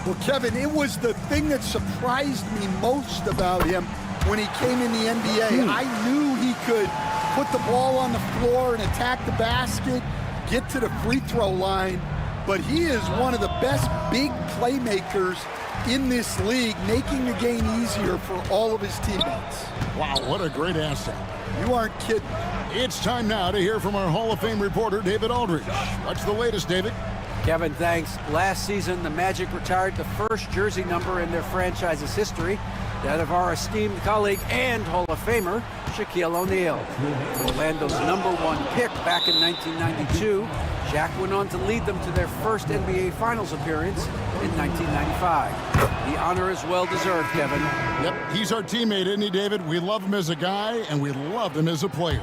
Well, Kevin, it was the thing that surprised me most about him when he came in the NBA. I knew he could put the ball on the floor and attack the basket, get to the free throw line, but he is one of the best big playmakers in this league, making the game easier for all of his teammates. Wow, what a great asset. You aren't kidding. It's time now to hear from our Hall of Fame reporter, David Aldridge. What's the latest, David? Kevin, thanks. Last season, the Magic retired the first jersey number in their franchise's history, that of our esteemed colleague and Hall of Famer, Shaquille O'Neal. Orlando's #1 pick back in 1992, Shaq went on to lead them to their first NBA Finals appearance in 1995. The honor is well-deserved, Kevin. Yep, he's our teammate, isn't he, David? We love him as a guy, and we love him as a player.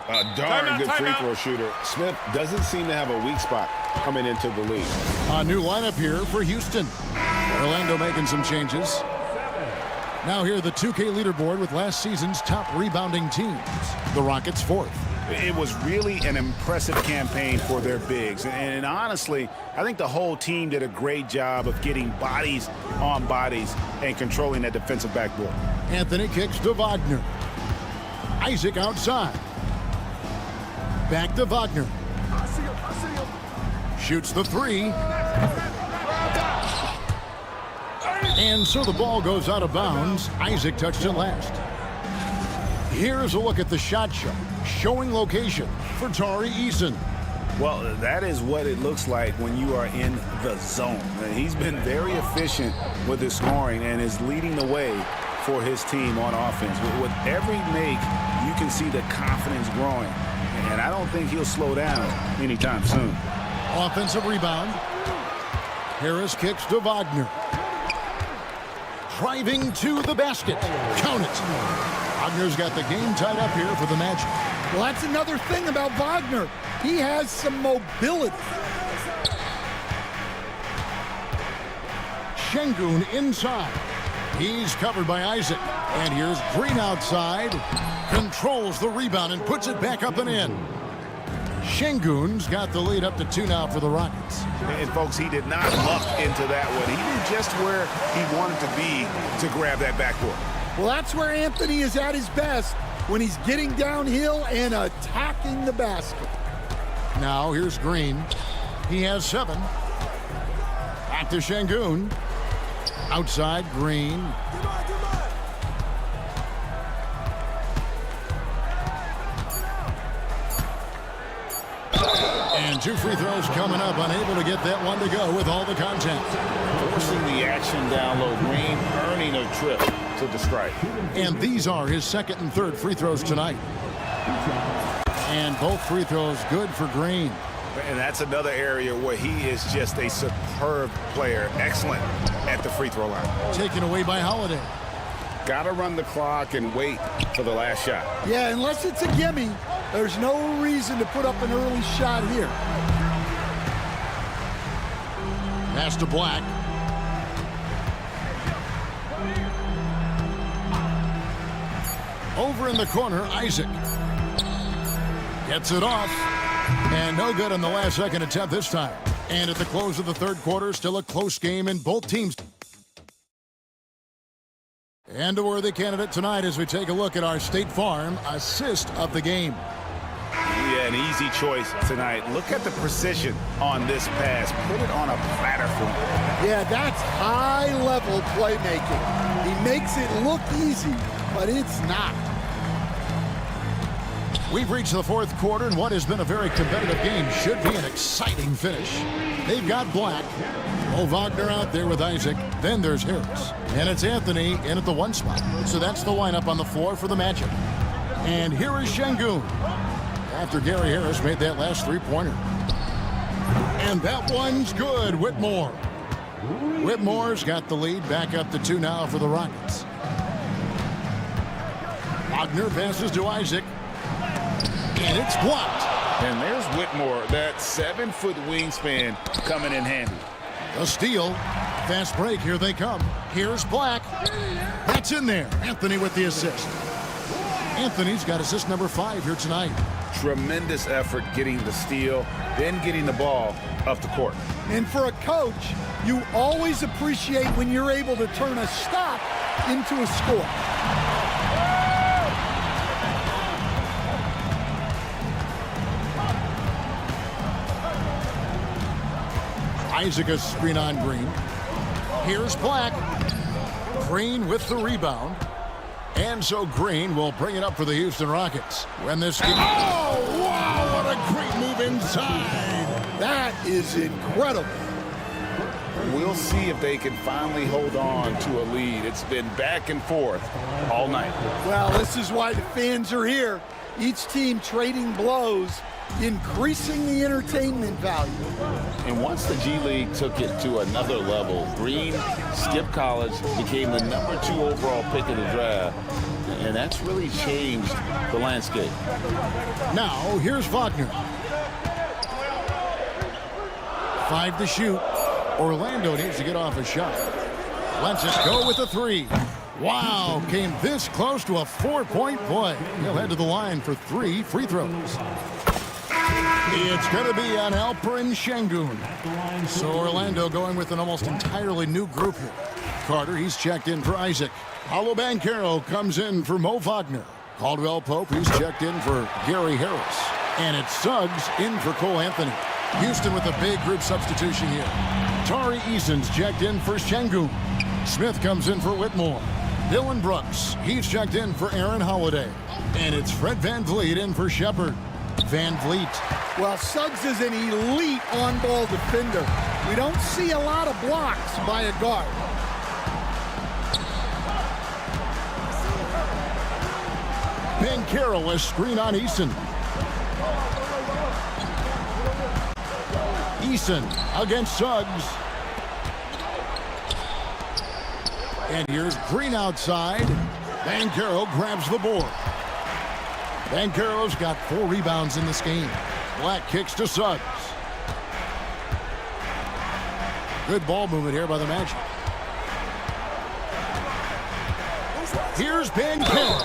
A darn good free throw shooter. Smith doesn't seem to have a weak spot coming into the league. A new lineup here for Houston. Orlando making some changes. Now here the 2K leaderboard with last season's top rebounding teams. The Rockets 4th. It was really an impressive campaign for their bigs. And honestly, I think the whole team did a great job of getting bodies on bodies and controlling that defensive backboard. Anthony kicks to Wagner. Isaac outside. Back to Wagner. Shoots the 3. And so the ball goes out of bounds. Isaac touched it last. Here's a look at the shot show, showing location for Tari Eason. Well, that is what it looks like when you are in the zone. And he's been very efficient with his scoring and is leading the way for his team on offense. With every make, you can see the confidence growing. And I don't think he'll slow down anytime soon. Offensive rebound. Harris kicks to Wagner. Driving to the basket. Count it. Wagner's got the game tied up here for the Magic. Well, that's another thing about Wagner. He has some mobility. Şengün inside. He's covered by Isaac. And here's Green outside. Controls the rebound and puts it back up and in. Şengün's got the lead up to 2 now for the Rockets. And folks, he did not luck into that one. He knew just where he wanted to be to grab that backboard. Well, that's where Anthony is at his best, when he's getting downhill and attacking the basket. Now here's Green. He has 7. Back to Şengün. Outside, Green. And 2 free throws coming up, unable to get that one to go with all the contact. Forcing the action down low. Green earning a trip to the strike. And these are his 2nd and 3rd free throws tonight. And both free throws good for Green. And that's another area where he is just a superb player. Excellent at the free throw line. Taken away by Holiday. Got to run the clock and wait for the last shot. Yeah, unless it's a gimme, there's no reason to put up an early shot here. Pass to Black. Over in the corner, Isaac. Gets it off. And no good on the last second attempt this time. And at the close of the third quarter, still a close game in both teams. And a worthy candidate tonight as we take a look at our State Farm assist of the game. Yeah, an easy choice tonight. Look at the precision on this pass. Put it on a platter for him. Yeah, that's high-level playmaking. He makes it look easy, but it's not. We've reached the fourth quarter, and what has been a very competitive game should be an exciting finish. They've got Black. Oh, Wagner out there with Isaac. Then there's Harris. And it's Anthony in at the one spot. So that's the lineup on the floor for the Magic. And here is Şengün after Gary Harris made that last three-pointer. And that one's good, Whitmore. Whitmore's got the lead back up to 2 now for the Rockets. Wagner passes to Isaac. And it's blocked. And there's Whitmore, that 7-foot wingspan coming in handy. A steal. Fast break. Here they come. Here's Black. That's in there. Anthony with the assist. Anthony's got assist number 5 here tonight. Tremendous effort getting the steal, then getting the ball up the court. And for a coach, you always appreciate when you're able to turn a stop into a score. Isaac a screen on Green. Here's Black. Green with the rebound. And so Green will bring it up for the Houston Rockets. When this game... Oh, wow, what a great move inside. That is incredible. We'll see if they can finally hold on to a lead. It's been back and forth all night. Well, this is why the fans are here. Each team trading blows, increasing the entertainment value. And once the G League took it to another level, Green skipped college, became the number 2 overall pick in the draft, and that's really changed the landscape. Now, here's Wagner. 5 to shoot. Orlando needs to get off a shot. Lets us go with the 3. Wow, came this close to a 4-point play. He'll head to the line for 3 free throws. It's going to be on Alperen Şengün. So Orlando going with an almost entirely new group here. Carter, he's checked in for Isaac. Paolo Banchero comes in for Mo Wagner. Caldwell Pope, he's checked in for Gary Harris. And it's Suggs in for Cole Anthony. Houston with a big group substitution here. Tari Eason's checked in for Şengün. Smith comes in for Whitmore. Dylan Brooks, he's checked in for Aaron Holiday. And it's Fred VanVleet in for Shepard. VanVleet. Well, Suggs is an elite on-ball defender. We don't see a lot of blocks by a guard. Banchero a screen on Eason. Eason against Suggs. And here's Green outside. Banchero grabs the board. Banchero's got 4 rebounds in this game. Black kicks to Suggs. Good ball movement here by the Magic. Here's Banchero.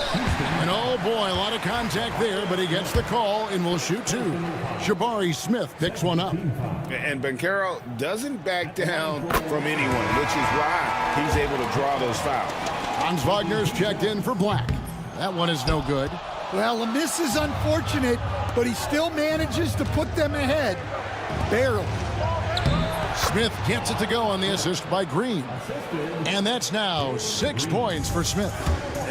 And oh boy, a lot of contact there, but he gets the call and will shoot 2. Jabari Smith picks one up. And Banchero doesn't back down from anyone, which is why he's able to draw those fouls. Hans Wagner's checked in for Black. That one is no good. Well, the miss is unfortunate, but he still manages to put them ahead. Barely. Smith gets it to go on the assist by Green. And that's now 6 points for Smith.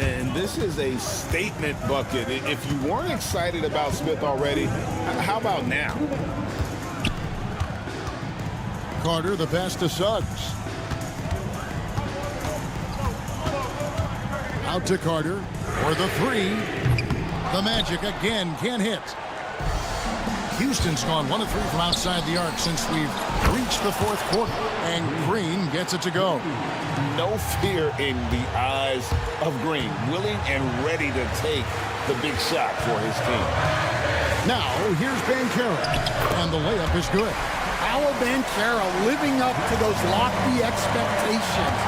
And this is a statement bucket. If you weren't excited about Smith already, how about now? Carter, the pass to Suggs. Out to Carter for the 3. The Magic again can't hit. Houston's gone 1 of 3 from outside the arc since we've reached the fourth quarter. And Green gets it to go. No fear in the eyes of Green. Willing and ready to take the big shot for his team. Now, here's Banchero. And the layup is good. Banchero living up to those lofty expectations.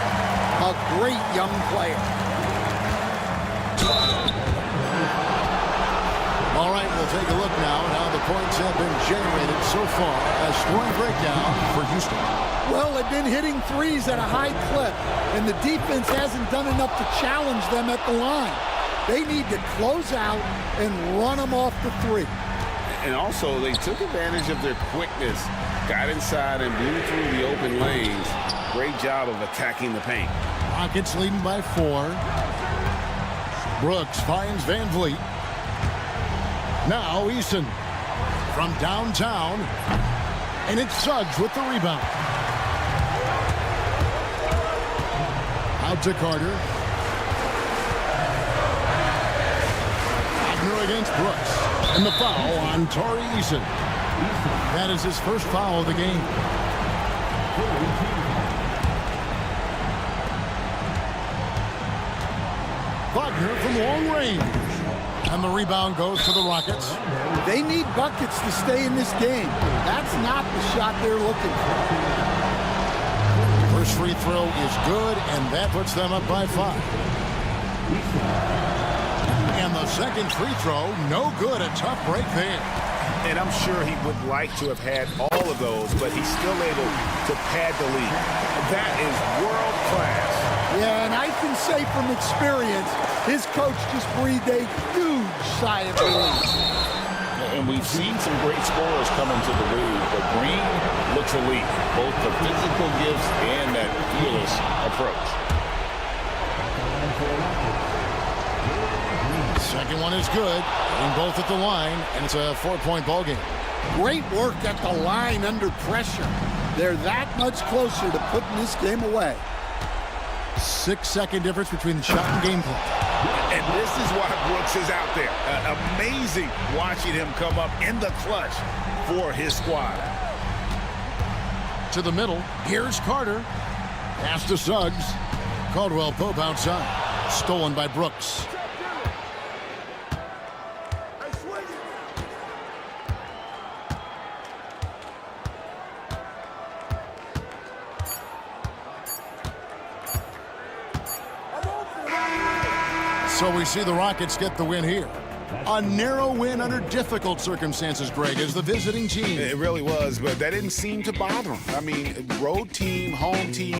A great young player. All right, we'll take a look now at how the points have been generated so far as scoring breakdown for Houston. Well, they've been hitting threes at a high clip, and the defense hasn't done enough to challenge them at the line. They need to close out and run them off the three. And also, they took advantage of their quickness, got inside and blew through the open lanes. Great job of attacking the paint. Rockets leading by 4. Brooks finds Van Vliet. Now Eason from downtown, and it's Suggs with the rebound. Out to Carter. Wagner against Brooks. And the foul on Torrey Eason. That is his first foul of the game. Wagner from long range. And the rebound goes to the Rockets. They need buckets to stay in this game. That's not the shot they're looking for. First free throw is good, and that puts them up by 5. And the second free throw, no good. A tough break there. And I'm sure he would like to have had all of those, but he's still able to pad the lead. That is world class. Yeah, and I can say from experience, his coach just breathed a huge sigh of relief. And we've seen some great scorers come into the league, but Green looks elite, both the physical gifts and that fearless approach. Second one is good, and both at the line, and it's a 4-point ball game. Great work at the line under pressure. They're that much closer to putting this game away. 6-second difference between the shot and game play. And this is why Brooks is out there. Amazing watching him come up in the clutch for his squad. To the middle, here's Carter. Pass to Suggs. Caldwell Pope outside. Stolen by Brooks. So we see the Rockets get the win here. A narrow win under difficult circumstances, Greg, as the visiting team. It really was, but that didn't seem to bother them. I mean, road team, home team.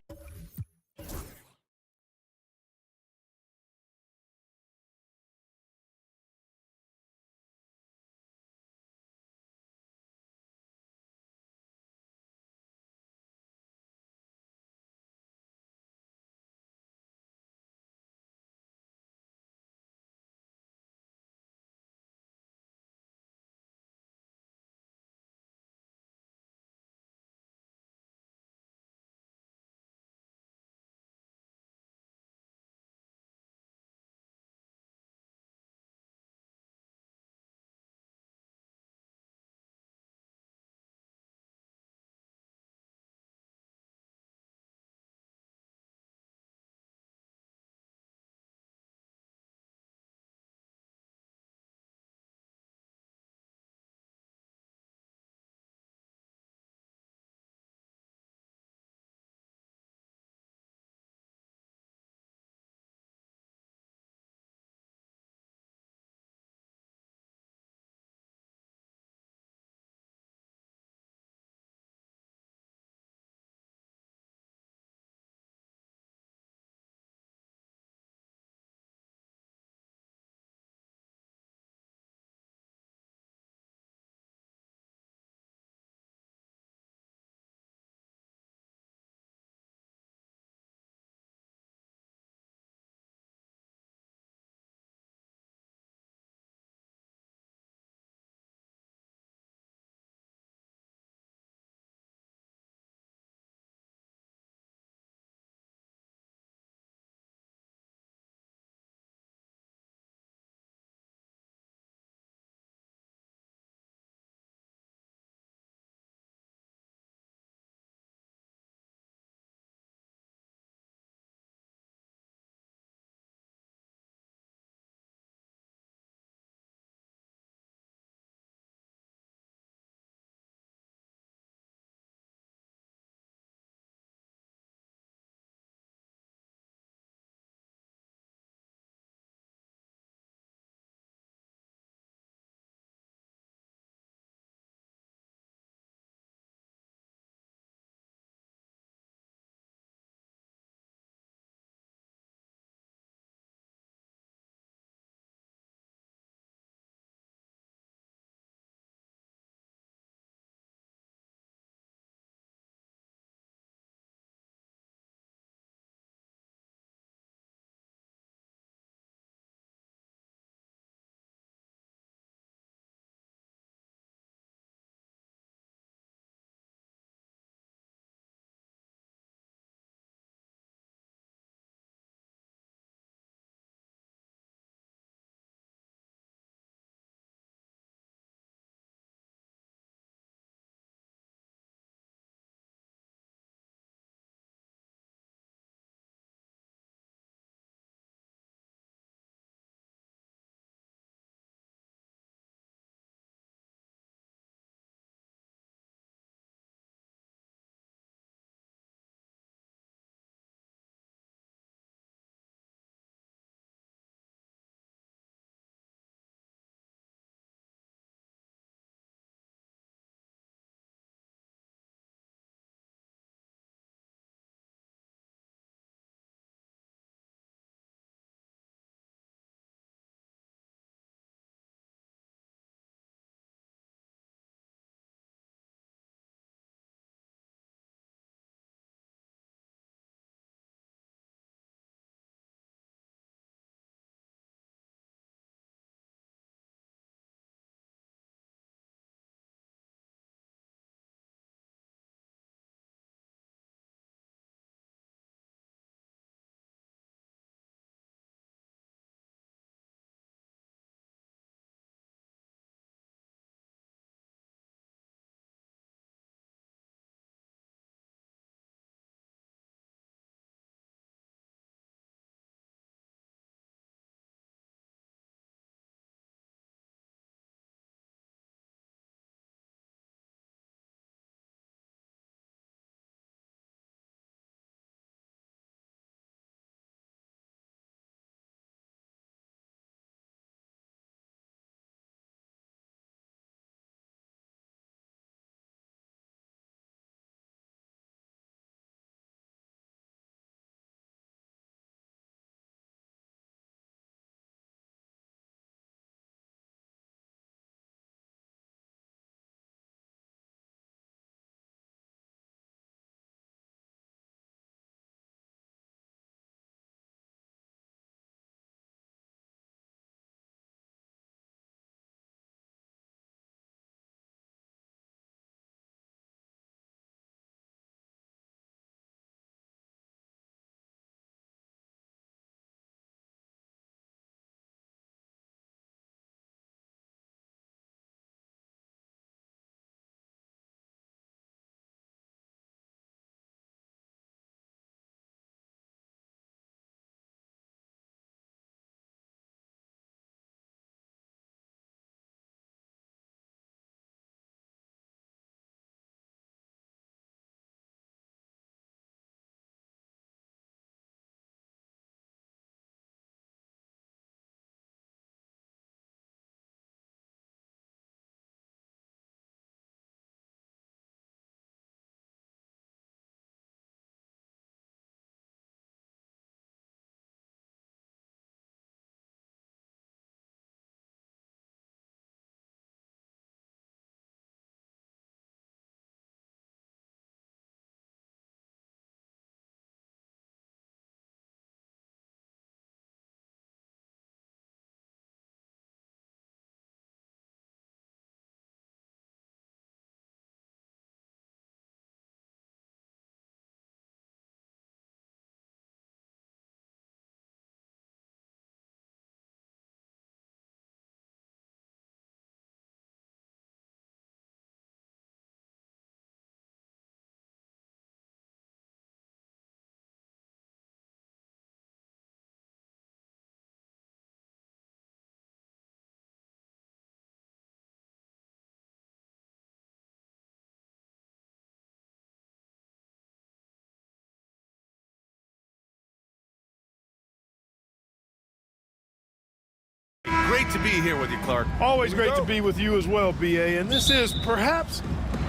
great to be here with you, Clark. Always great to be with you as well, BA. And this is perhaps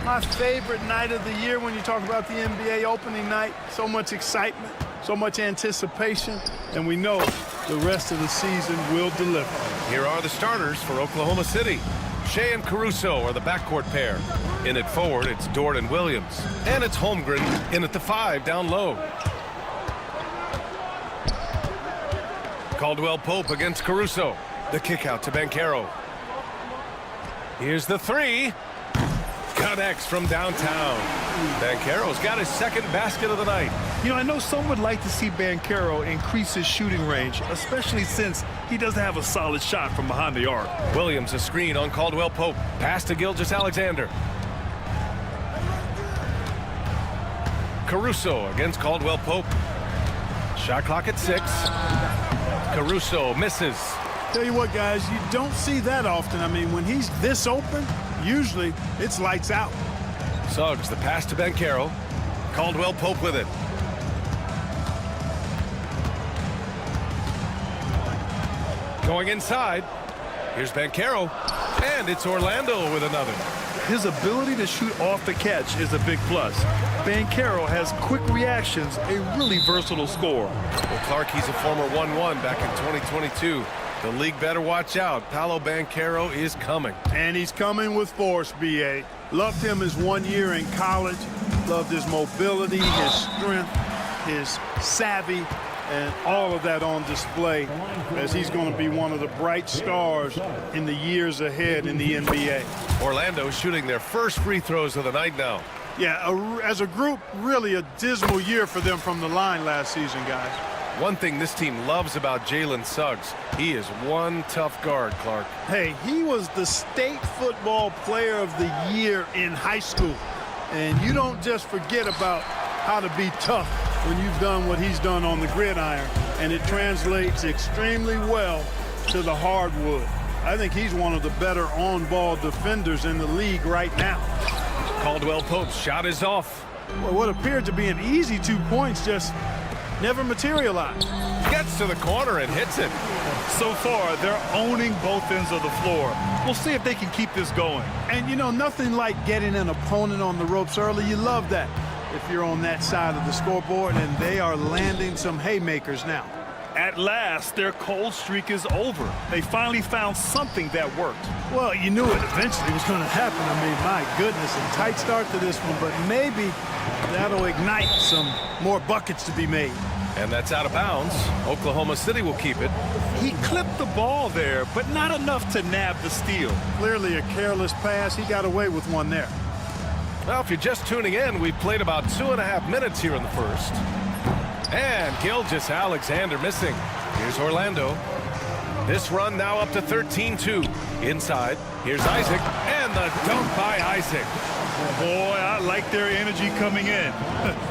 my favorite night of the year when you talk about the NBA opening night. So much excitement, so much anticipation, and we know the rest of the season will deliver. Here are the starters for Oklahoma City. Shea and Caruso are the backcourt pair. In at forward, it's Dort and Williams. And it's Holmgren in at the 5 down low. Caldwell Pope against Caruso. The kick out to Banchero. Here's the 3. Connects from downtown. Banchero's got his second basket of the night. You know, I know some would like to see Banchero increase his shooting range, especially since he doesn't have a solid shot from behind the arc. Williams a screen on Caldwell Pope. Pass to Gilgeous-Alexander. Caruso against Caldwell Pope. Shot clock at 6. Caruso misses. Tell you what, guys, you don't see that often. I mean, when he's this open, usually it's lights out. Suggs, the pass to Banchero. Caldwell Pope with it. Going inside. Here's Banchero. And it's Orlando with another. His ability to shoot off the catch is a big plus. Banchero has quick reactions, a really versatile scorer. Well, Clark, he's a former 1-1 back in 2022. The league better watch out. Paolo Banchero is coming. And he's coming with force, BA. Loved him his 1 year in college. Loved his mobility, his strength, his savvy, and all of that on display as he's going to be one of the bright stars in the years ahead in the NBA. Orlando shooting their first free throws of the night now. Yeah, as a group, really a dismal year for them from the line last season, guys. One thing this team loves about Jalen Suggs, he is one tough guard, Clark. Hey, he was the state football player of the year in high school. And you don't just forget about how to be tough when you've done what he's done on the gridiron. And it translates extremely well to the hardwood. I think he's one of the better on-ball defenders in the league right now. Caldwell Pope's shot is off. Well, what appeared to be an easy 2 points just never materialized. Gets to the corner and hits it. So far, they're owning both ends of the floor. We'll see if they can keep this going. And, you know, nothing like getting an opponent on the ropes early. You love that if you're on that side of the scoreboard, and they are landing some haymakers now. At last, their cold streak is over. They finally found something that worked. Well, you knew it eventually was going to happen. I mean, my goodness, a tight start to this one, but maybe that'll ignite some more buckets to be made. And that's out of bounds. Oklahoma City will keep it. He clipped the ball there, but not enough to nab the steal. Clearly a careless pass. He got away with one there. Well, if you're just tuning in, we've played about 2.5 minutes here in the first. And Gilgeous-Alexander missing. Here's Orlando. This run now up to 13-2. Inside, here's Isaac, and the dunk by Isaac. Boy, I like their energy coming in.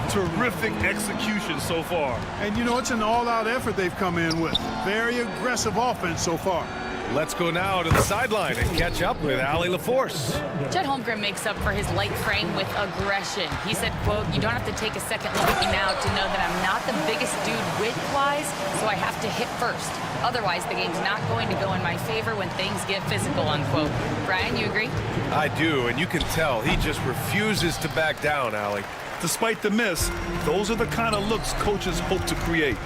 Terrific execution so far. And, you know, it's an all-out effort they've come in with. Very aggressive offense so far. Let's go now to the sideline and catch up with Allie LaForce. Chet Holmgren makes up for his light frame with aggression. He said, quote, "You don't have to take a second look at me now to know that I'm not the biggest dude width-wise, so I have to hit first. Otherwise, the game's not going to go in my favor when things get physical," unquote. Brian, you agree? I do, and you can tell he just refuses to back down, Allie. Despite the miss, those are the kind of looks coaches hope to create.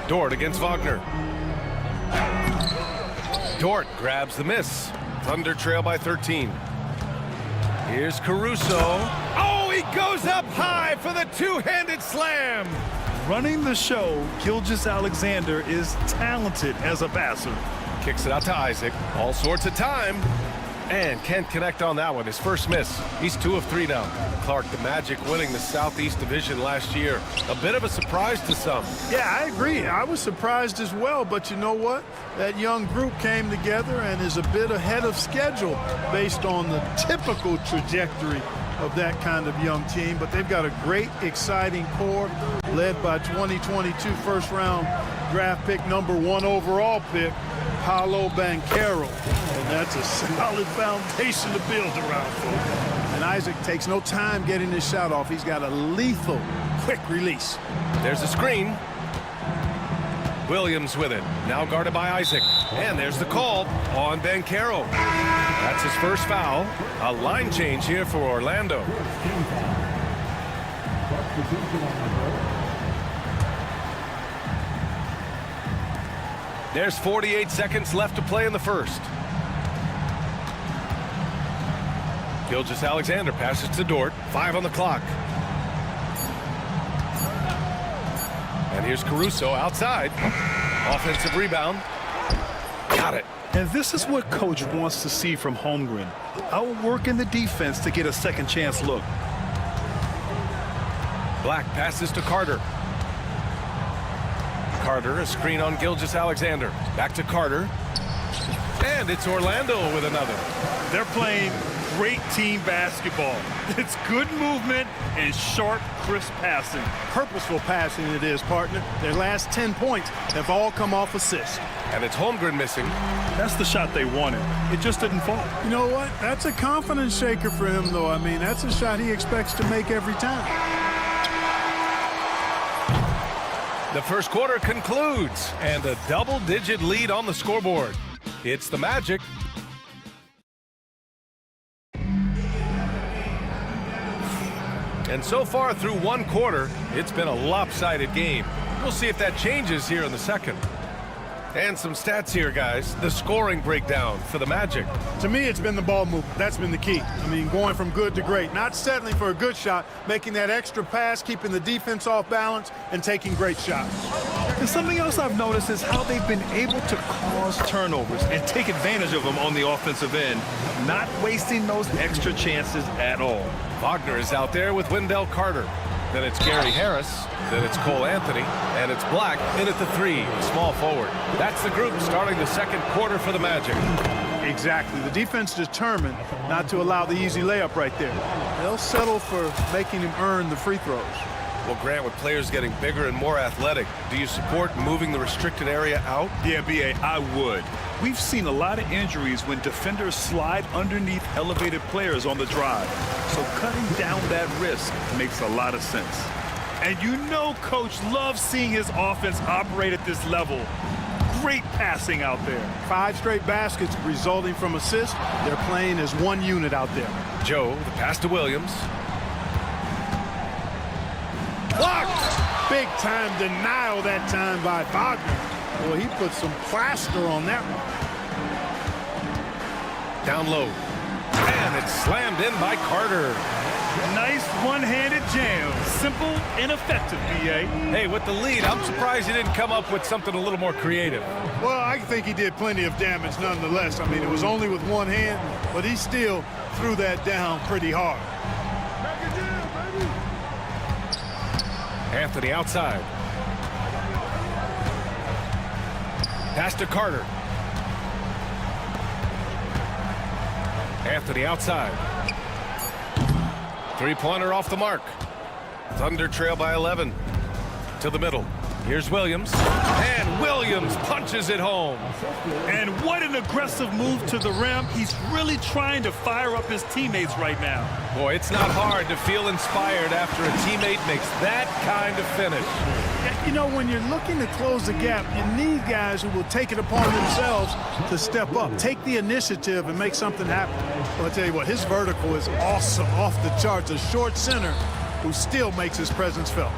Dort against Wagner. Dort grabs the miss. Thunder trail by 13. Here's Caruso. Oh, he goes up high for the two-handed slam. Running the show, Gilgeous-Alexander is talented as a passer. Kicks it out to Isaac. All sorts of time. And can't connect on that one. His first miss. He's 2 of 3 now. Clark, the Magic winning the Southeast Division last year. A bit of a surprise to some. Yeah, I agree. I was surprised as well, but you know what? That young group came together and is a bit ahead of schedule based on the typical trajectory of that kind of young team. But they've got a great, exciting core led by 2022 first-round draft pick, #1 overall pick, Paolo Banchero. And that's a solid foundation to build around for. And Isaac takes no time getting his shot off. He's got a lethal, quick release. There's a screen. Williams with it. Now guarded by Isaac. And there's the call on Banchero. That's his first foul. A line change here for Orlando. There's 48 seconds left to play in the first. Gilgeous-Alexander passes to Dort. 5 on the clock. And here's Caruso outside. Offensive rebound. Got it. And this is what coach wants to see from Holmgren. Outworking the defense to get a second chance look. Black passes to Carter. Carter, a screen on Gilgeous-Alexander. Back to Carter. And it's Orlando with another. They're playing great team basketball. It's good movement and sharp, crisp passing. Purposeful passing it is, partner. Their last 10 points have all come off assists. And it's Holmgren missing. That's the shot they wanted. It just didn't fall. You know what? That's a confidence shaker for him, though. I mean, that's a shot he expects to make every time. The first quarter concludes, and a double-digit lead on the scoreboard. It's the Magic. And so far through one quarter, it's been a lopsided game. We'll see if that changes here in the second. And some stats here, guys. The scoring breakdown for the Magic. To me, it's been the ball movement. That's been the key. I mean, going from good to great. Not settling for a good shot, making that extra pass, keeping the defense off balance, and taking great shots. And something else I've noticed is how they've been able to cause turnovers and take advantage of them on the offensive end, not wasting those extra chances at all. Wagner is out there with Wendell Carter. Then it's Gary Harris. Then it's Cole Anthony. And it's Black in at the 3, small forward. That's the group starting the second quarter for the Magic. Exactly. The defense determined not to allow the easy layup right there. They'll settle for making him earn the free throws. Well, Grant, with players getting bigger and more athletic, do you support moving the restricted area out? Yeah, B.A., I would. We've seen a lot of injuries when defenders slide underneath elevated players on the drive. So cutting down that risk makes a lot of sense. And you know Coach loves seeing his offense operate at this level. Great passing out there. 5 straight baskets resulting from assists. They're playing as one unit out there. Joe, the pass to Williams. Blocked! Big time denial that time by Wagner. Boy, he put some plaster on that one. Down low. And it's slammed in by Carter. Nice one-handed jam. Simple and effective, B.A. Hey, with the lead, I'm surprised he didn't come up with something a little more creative. Well, I think he did plenty of damage nonetheless. I mean, it was only with one hand, but he still threw that down pretty hard. Anthony outside. Pass to Carter. Anthony outside. Three-pointer off the mark. Thunder trail by 11. To the middle. Here's Williams. And Williams punches it home. And what an aggressive move to the rim. He's really trying to fire up his teammates right now. Boy, it's not hard to feel inspired after a teammate makes that kind of finish. You know, when you're looking to close the gap, you need guys who will take it upon themselves to step up, take the initiative and make something happen. Well, I'll tell you what, his vertical is awesome, off the charts. A short center who still makes his presence felt.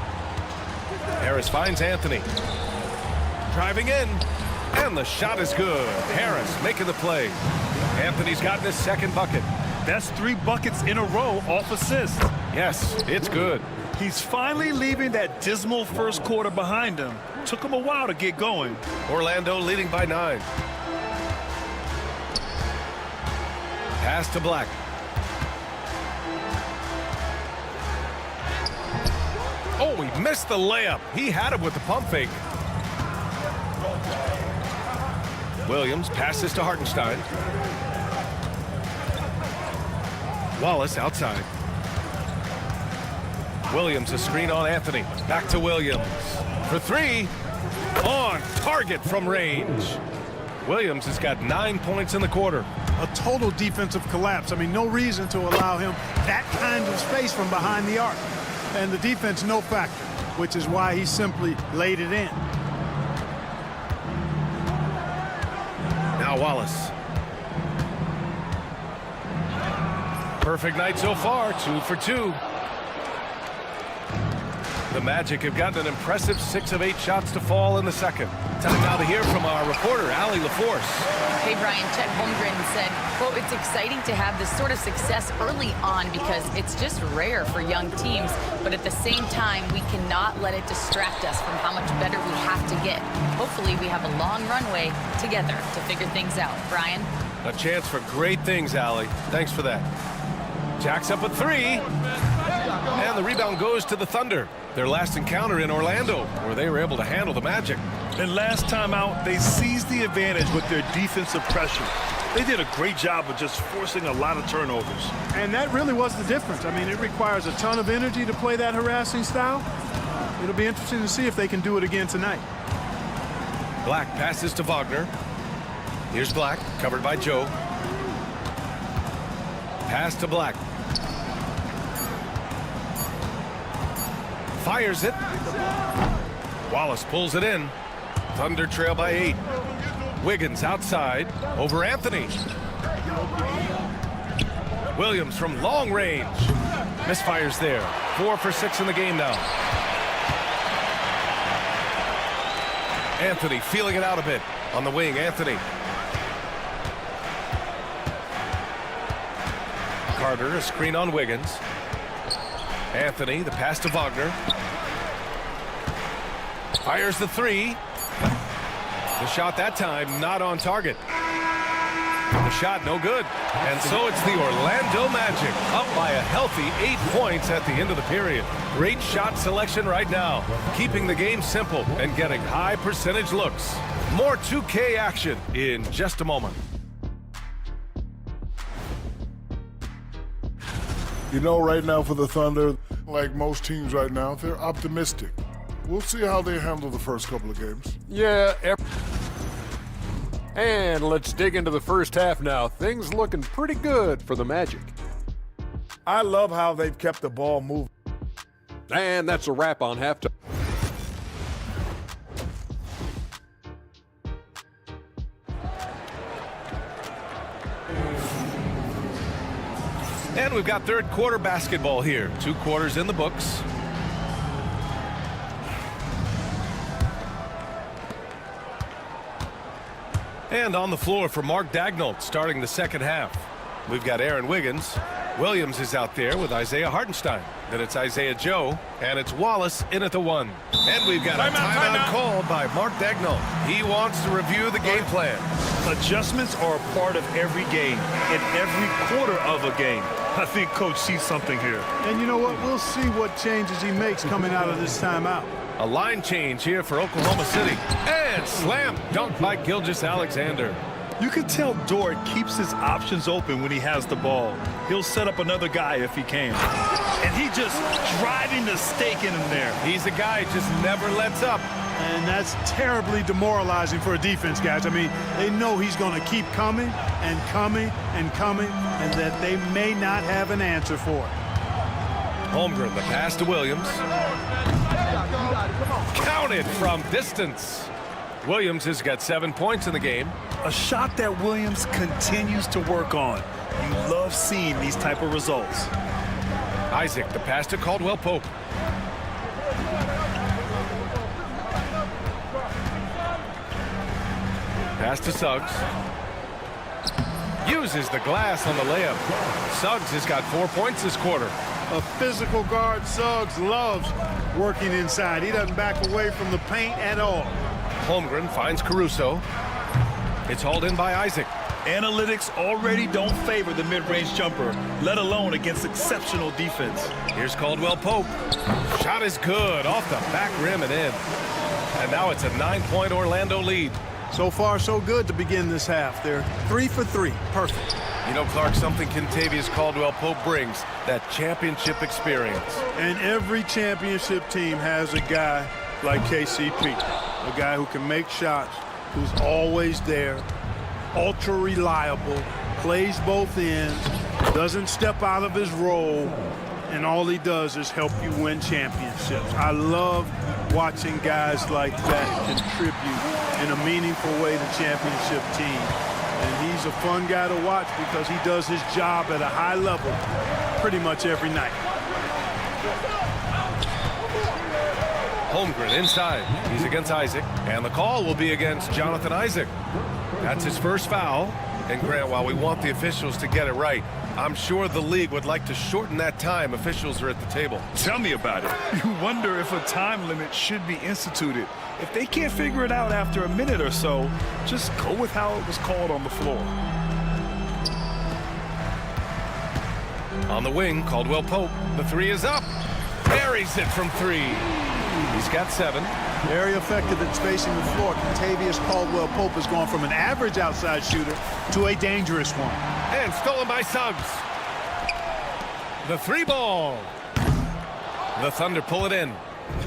Harris finds Anthony. Driving in, and the shot is good. Harris making the play. Anthony's gotten his second bucket. That's 3 buckets in a row off assists. Yes, it's good. He's finally leaving that dismal first quarter behind him. Took him a while to get going. Orlando leading by 9. Pass to Black. Oh, he missed the layup. He had him with the pump fake. Williams passes to Hartenstein. Wallace outside. Williams, a screen on Anthony. Back to Williams. For 3. On target from range. Williams has got 9 points in the quarter. A total defensive collapse. I mean, no reason to allow him that kind of space from behind the arc. And the defense, no factor, which is why he simply laid it in. Now Wallace. Perfect night so far, 2 for 2. The Magic have gotten an impressive 6 of 8 shots to fall in the second. Time now to hear from our reporter, Allie LaForce. Hey, Brian, Chet Holmgren said, quote, it's exciting to have this sort of success early on because it's just rare for young teams, but at the same time, we cannot let it distract us from how much better we have to get. Hopefully, we have a long runway together to figure things out. Brian? A chance for great things, Allie. Thanks for that. Jacks up a 3. And the rebound goes to the Thunder. Their last encounter in Orlando, where they were able to handle the Magic. And last time out, they seized the advantage with their defensive pressure. They did a great job of just forcing a lot of turnovers. And that really was the difference. I mean, it requires a ton of energy to play that harassing style. It'll be interesting to see if they can do it again tonight. Black passes to Wagner. Here's Black, covered by Joe. Pass to Black. Fires it. Wallace pulls it in. Thunder trail by 8. Wiggins outside over Anthony. Williams from long range. Misfires there. 4 for 6 in the game now. Anthony feeling it out a bit. On the wing, Anthony. Carter, a screen on Wiggins. Anthony, the pass to Wagner. Fires the 3. The shot that time not on target. The shot no good. And so it's the Orlando Magic up by a healthy 8 points at the end of the period. Great shot selection right now, keeping the game simple and getting high percentage looks. More 2K action in just a moment. You know, right now for the Thunder, like most teams right now, they're optimistic. We'll see how they handle the first couple of games. Yeah. And let's dig into the first half now. Things looking pretty good for the Magic. I love how they've kept the ball moving. And that's a wrap on halftime. And we've got third quarter basketball here. 2 quarters in the books. And on the floor for Mark Daigneault starting the second half. We've got Aaron Wiggins. Williams is out there with Isaiah Hartenstein. Then it's Isaiah Joe, and it's Wallace in at the 1. And we've got a timeout called by Mark Daigneault. He wants to review the game plan. Adjustments are a part of every game, and every quarter of a game. I think Coach sees something here. And you know what? We'll see what changes he makes coming out of this timeout. A line change here for Oklahoma City. And slam dunk by Gilgeous-Alexander. You can tell Dort keeps his options open when he has the ball. He'll set up another guy if he can. And he just driving the stake in him there. He's a guy who just never lets up. And that's terribly demoralizing for a defense, guys. I mean, they know he's going to keep coming and coming and coming, and that they may not have an answer for it. Holmgren, the pass to Williams. Counted from distance. Williams has got 7 points in the game. A shot that Williams continues to work on. You love seeing these type of results. Isaac, the pass to Caldwell Pope. Pass to Suggs. Uses the glass on the layup. Suggs has got 4 points this quarter. A physical guard, Suggs, loves working inside. He doesn't back away from the paint at all. Holmgren finds Caruso. It's hauled in by Isaac. Analytics already don't favor the mid-range jumper, let alone against exceptional defense. Here's Caldwell Pope. Shot is good, off the back rim and in. And now it's a 9-point Orlando lead. So far, so good to begin this half. They're 3 for 3. Perfect. You know, Clark, something Kentavious Caldwell Pope brings, that championship experience. And every championship team has a guy like KCP, a guy who can make shots, who's always there, ultra reliable, plays both ends, doesn't step out of his role, and all he does is help you win championships. I love watching guys like that contribute in a meaningful way to championship teams. He's a fun guy to watch because he does his job at a high level pretty much every night. Holmgren inside. He's against Isaac. And the call will be against Jonathan Isaac. That's his first foul. And Grant, while we want the officials to get it right, I'm sure the league would like to shorten that time officials are at the table. Tell me about it. You wonder if a time limit should be instituted. If they can't figure it out after a minute or so, just go with how it was called on the floor. On the wing, Caldwell Pope. The three is up. Buries it from three. He's got 7. Very effective at spacing the floor. Contavious Caldwell Pope has gone from an average outside shooter to a dangerous one. And stolen by Suggs. The 3 ball. The Thunder pull it in.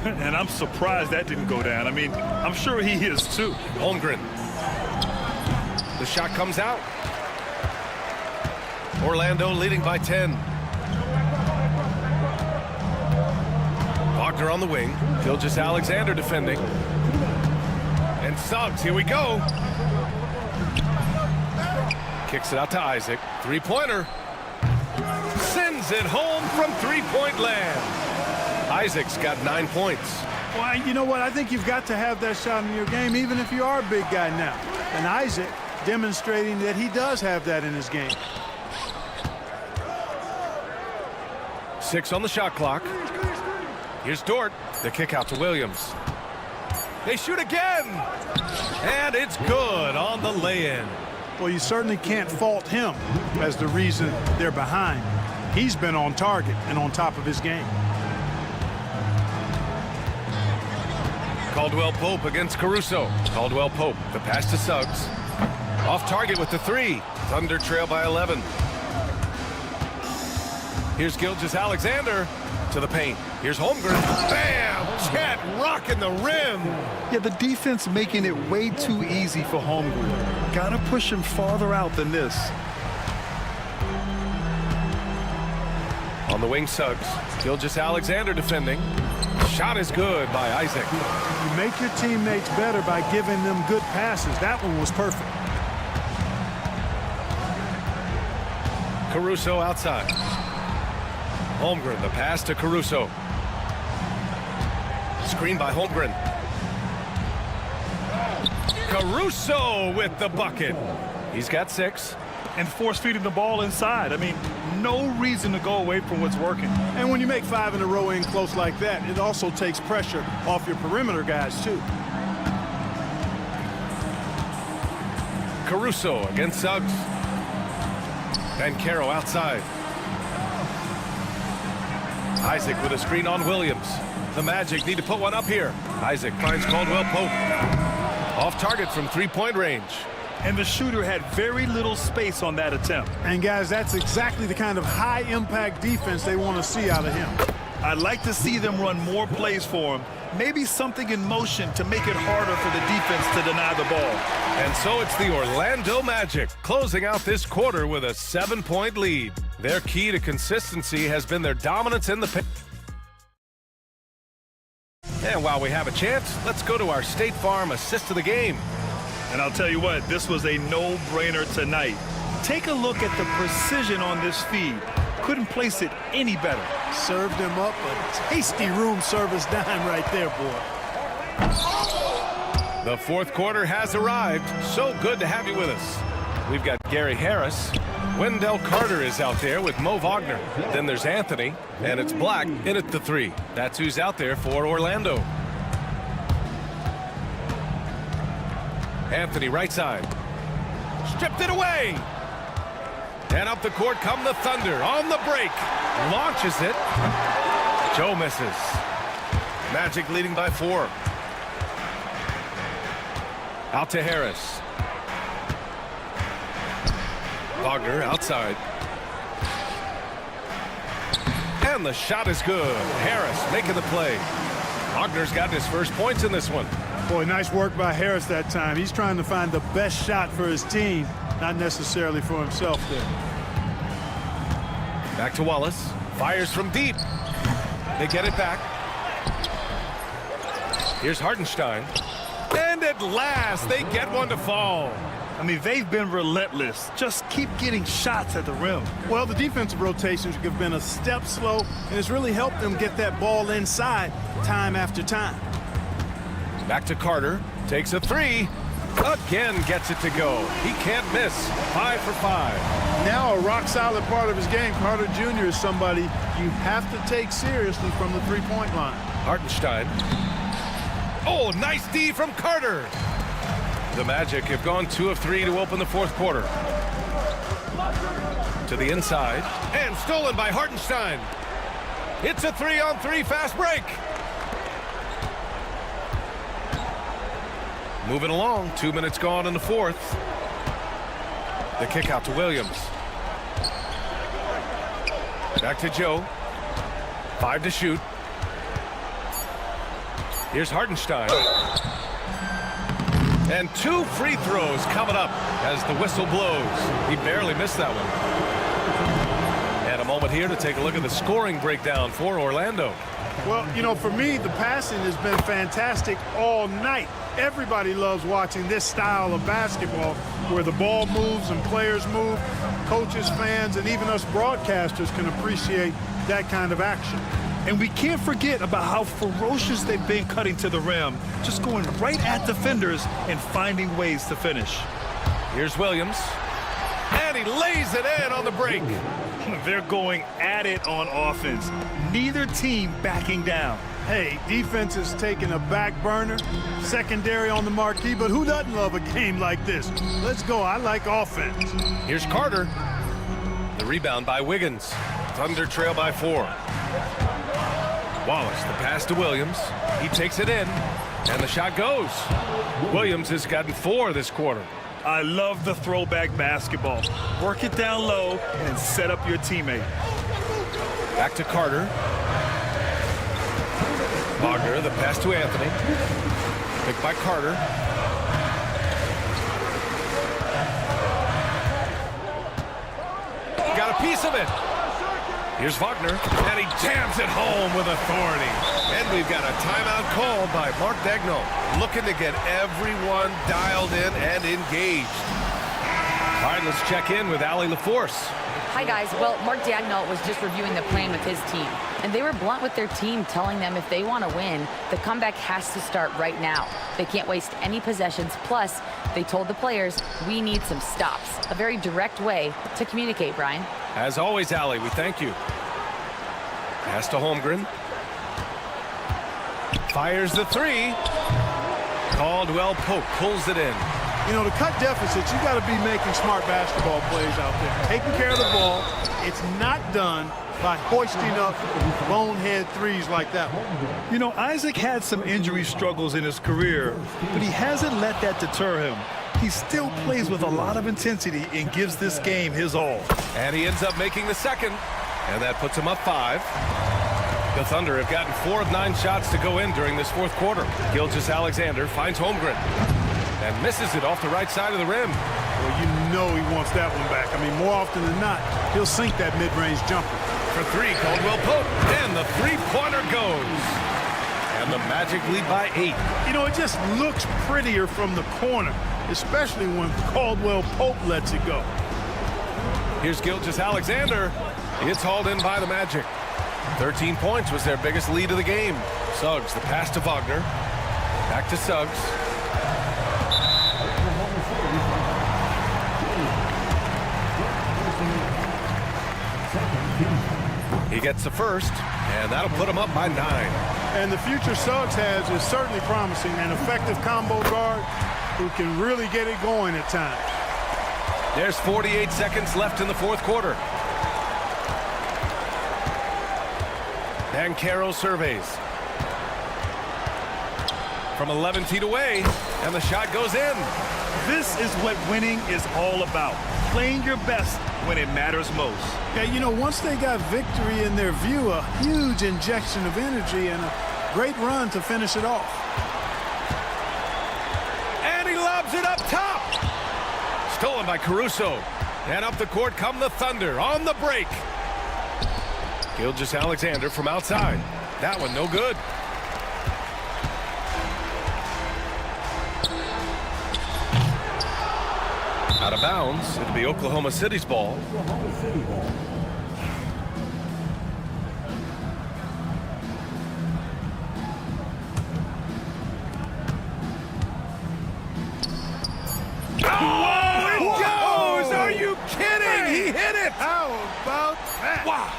And I'm surprised that didn't go down. I mean, I'm sure he is too. Holmgren. The shot comes out. Orlando leading by 10. Wagner on the wing. Gilgeous-Alexander defending. And Suggs, here we go. Kicks it out to Isaac. 3-pointer. Sends it home from 3-point land. Isaac's got 9 points. Well, you know what? I think you've got to have that shot in your game, even if you are a big guy now. And Isaac demonstrating that he does have that in his game. 6 on the shot clock. Here's Dort. The kick out to Williams. They shoot again. And it's good on the lay-in. Well, you certainly can't fault him as the reason they're behind. He's been on target and on top of his game. Caldwell Pope against Caruso. Caldwell Pope, the pass to Suggs. Off target with the 3. Thunder trail by 11. Here's Gilgeous-Alexander to the paint. Here's Holmgren. Bam! Chet rocking the rim. Yeah, the defense making it way too easy for Holmgren. Gotta push him farther out than this. On the wing, Suggs. Gilgeous-Alexander defending. Shot is good by Isaac. You make your teammates better by giving them good passes. That one was perfect. Caruso outside. Holmgren, the pass to Caruso. Screen by Holmgren. Caruso with the bucket. He's got 6. And force-feeding the ball inside. I mean, no reason to go away from what's working. And when you make 5 in a row in close like that, it also takes pressure off your perimeter guys, too. Caruso against Suggs. And Caro outside. Isaac with a screen on Williams. The Magic need to put one up here. Isaac finds Caldwell Pope. Off target from 3-point range. And the shooter had very little space on that attempt. And guys, that's exactly the kind of high-impact defense they want to see out of him. I'd like to see them run more plays for him. Maybe something in motion to make it harder for the defense to deny the ball. And so it's the Orlando Magic closing out this quarter with a 7-point lead. Their key to consistency has been their dominance in the paint. And while we have a chance, let's go to our State Farm assist of the game. And I'll tell you what, this was a no-brainer tonight. Take a look at the precision on this feed. Couldn't place it any better. Served him up a tasty room service dime right there, boy. The fourth quarter has arrived. So good to have you with us. We've got Gary Harris. Wendell Carter is out there with Mo Wagner. Then there's Anthony, and it's Black in at the 3. That's who's out there for Orlando. Anthony right side. Stripped it away. And up the court come the Thunder on the break. Launches it. Joe misses. Magic leading by 4. Out to Harris. Wagner outside. And the shot is good. Harris making the play. Wagner's gotten his first points in this one. Boy, nice work by Harris that time. He's trying to find the best shot for his team, not necessarily for himself there. Back to Wallace. Fires from deep. They get it back. Here's Hartenstein. And at last, they get one to fall. I mean, they've been relentless. Just keep getting shots at the rim. Well, the defensive rotations have been a step slow, and it's really helped them get that ball inside time after time. Back to Carter. Takes a three. Again gets it to go. He can't miss. 5 for 5. Now a rock-solid part of his game. Carter Jr. is somebody you have to take seriously from the three-point line. Hartenstein. Oh, nice D from Carter. The Magic have gone 2 of 3 to open the fourth quarter. To the inside. And stolen by Hartenstein. It's a 3-on-3 fast break. Moving along, 2 minutes gone in the fourth. The kick out to Williams. Back to Joe. 5 to shoot. Here's Hartenstein. And 2 free throws coming up as the whistle blows. He barely missed that one. And a moment here to take a look at the scoring breakdown for Orlando. Well, you know, for me, the passing has been fantastic all night. Everybody loves watching this style of basketball where the ball moves and players move. Coaches, fans, and even us broadcasters can appreciate that kind of action. And we can't forget about how ferocious they've been cutting to the rim, just going right at defenders and finding ways to finish. Here's Williams. And he lays it in on the break. They're going at it on offense. Neither team backing down. Hey, defense is taking a back burner, secondary on the marquee, but who doesn't love a game like this? Let's go. I like offense. Here's Carter. The rebound by Wiggins. Thunder trail by 4. Wallace, the pass to Williams. He takes it in, and the shot goes. Williams has gotten 4 this quarter. I love the throwback basketball. Work it down low and set up your teammate. Back to Carter. Wagner, the pass to Anthony. Picked by Carter. Got a piece of it. Here's Wagner, and he jams it home with authority. And we've got a timeout called by Mark Daigneault, looking to get everyone dialed in and engaged. All right, let's check in with Allie LaForce. Hi, guys. Well, Mark Daigneault was just reviewing the plan with his team, and they were blunt with their team, telling them if they want to win, the comeback has to start right now. They can't waste any possessions. Plus, they told the players, we need some stops. A very direct way to communicate, Brian. As always, Allie, we thank you. Pass to Holmgren. Fires the 3. Caldwell Pope pulls it in. You know, to cut deficits, you got to be making smart basketball plays out there. Taking care of the ball. It's not done by hoisting up bonehead threes like that one. You know, Isaac had some injury struggles in his career, but he hasn't let that deter him. He still plays with a lot of intensity and gives this game his all. And he ends up making the second, and that puts him up 5. The Thunder have gotten 4 of 9 shots to go in during this fourth quarter. Gilgeous-Alexander finds Holmgren and misses it off the right side of the rim. Well, you know he wants that one back. I mean, more often than not, he'll sink that mid-range jumper. For 3, Caldwell Pope, and the three-pointer goes. And the Magic lead by 8. You know, it just looks prettier from the corner, especially when Caldwell Pope lets it go. Here's Gilgeous-Alexander. It's hauled in by the Magic. 13 points was their biggest lead of the game. Suggs, the pass to Wagner. Back to Suggs. He gets the first, and that'll put him up by 9. And the future Suggs has is certainly promising. An effective combo guard who can really get it going at times. There's 48 seconds left in the fourth quarter. Banchero surveys. From 11 feet away, and the shot goes in. This is what winning is all about. Playing your best when it matters most. Yeah, you know, once they got victory in their view, a huge injection of energy and a great run to finish it off. And he lobs it up top. Stolen by Caruso. And up the court come the Thunder on the break. Gilgeous-Alexander from outside. That one no good. bounds. It'll be Oklahoma City's ball. Oh, it goes! Are you kidding? He hit it! How about that? Wow!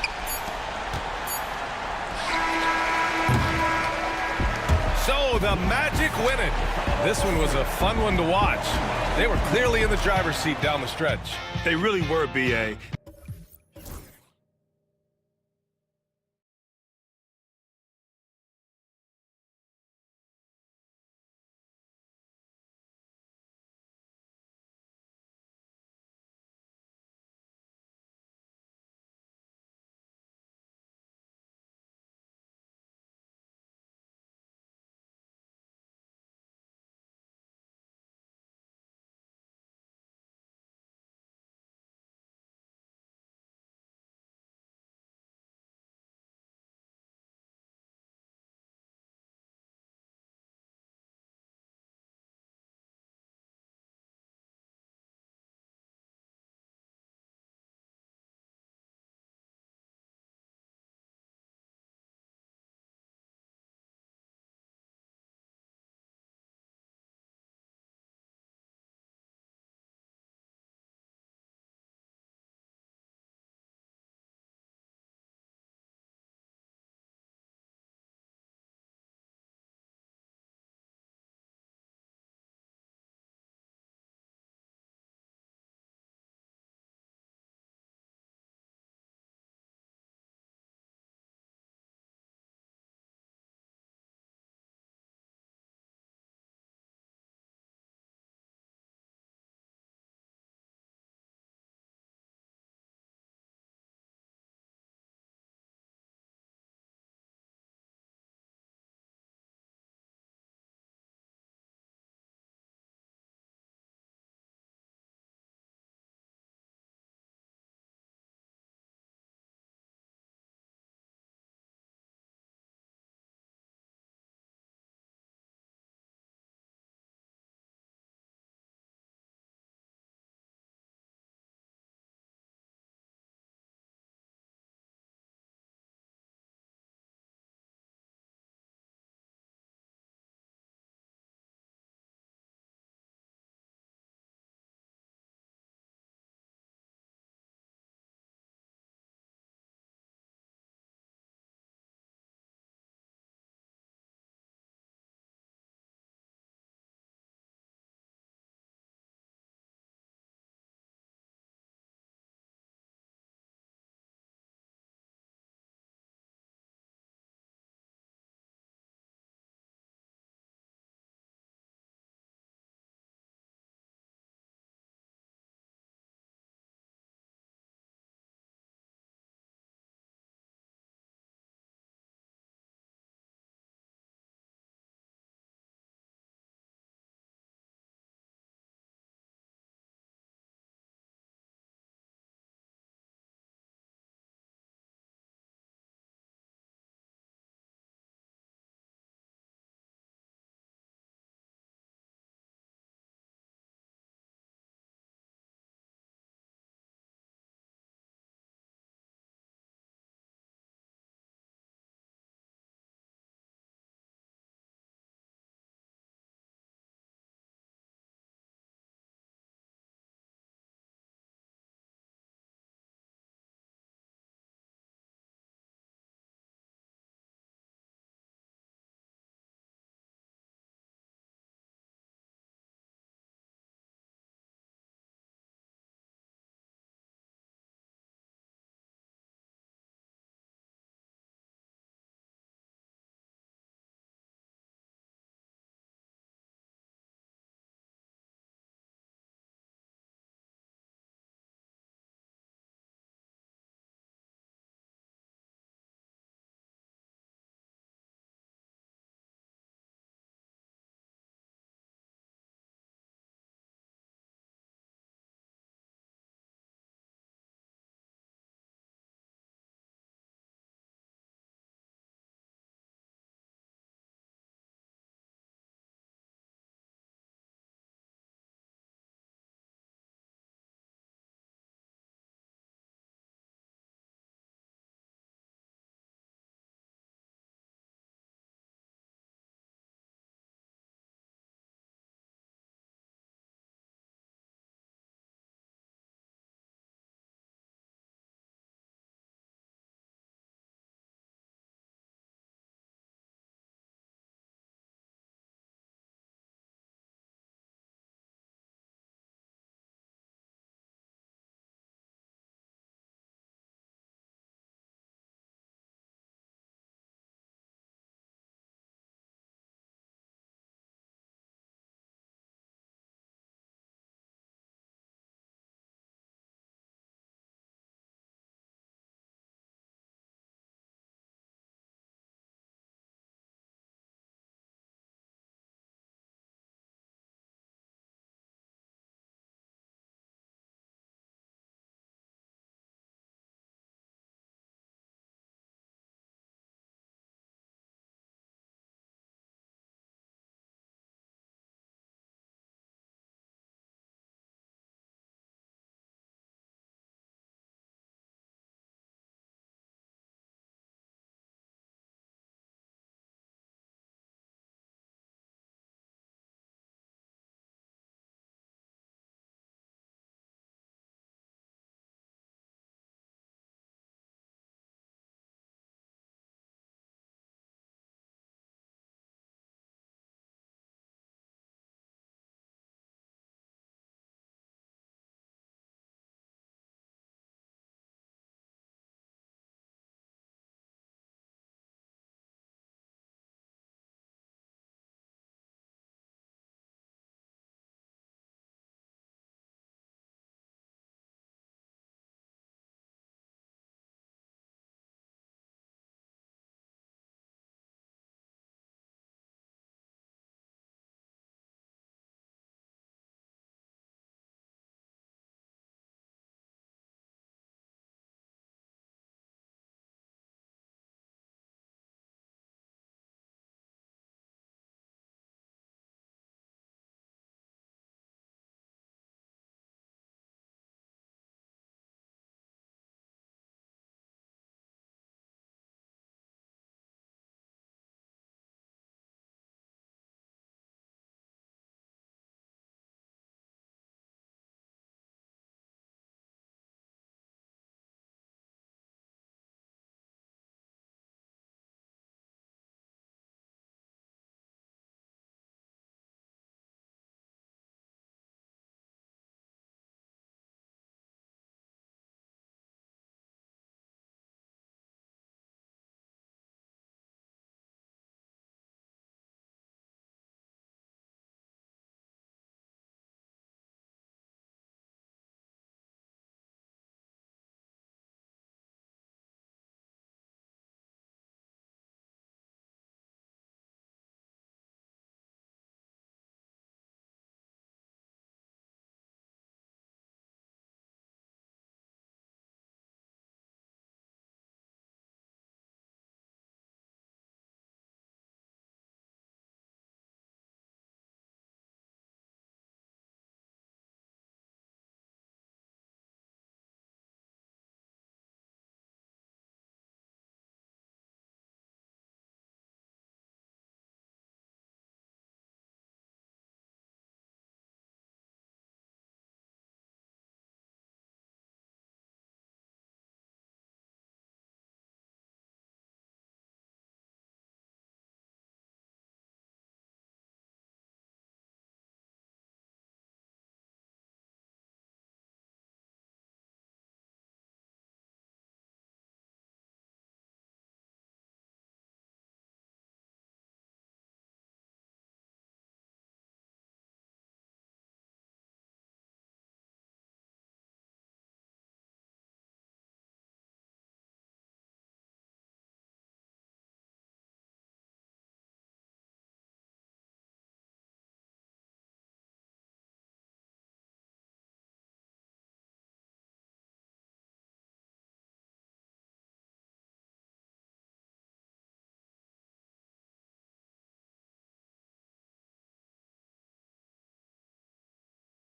So the Magic win it. This one was a fun one to watch. They were clearly in the driver's seat down the stretch. They really were, B.A.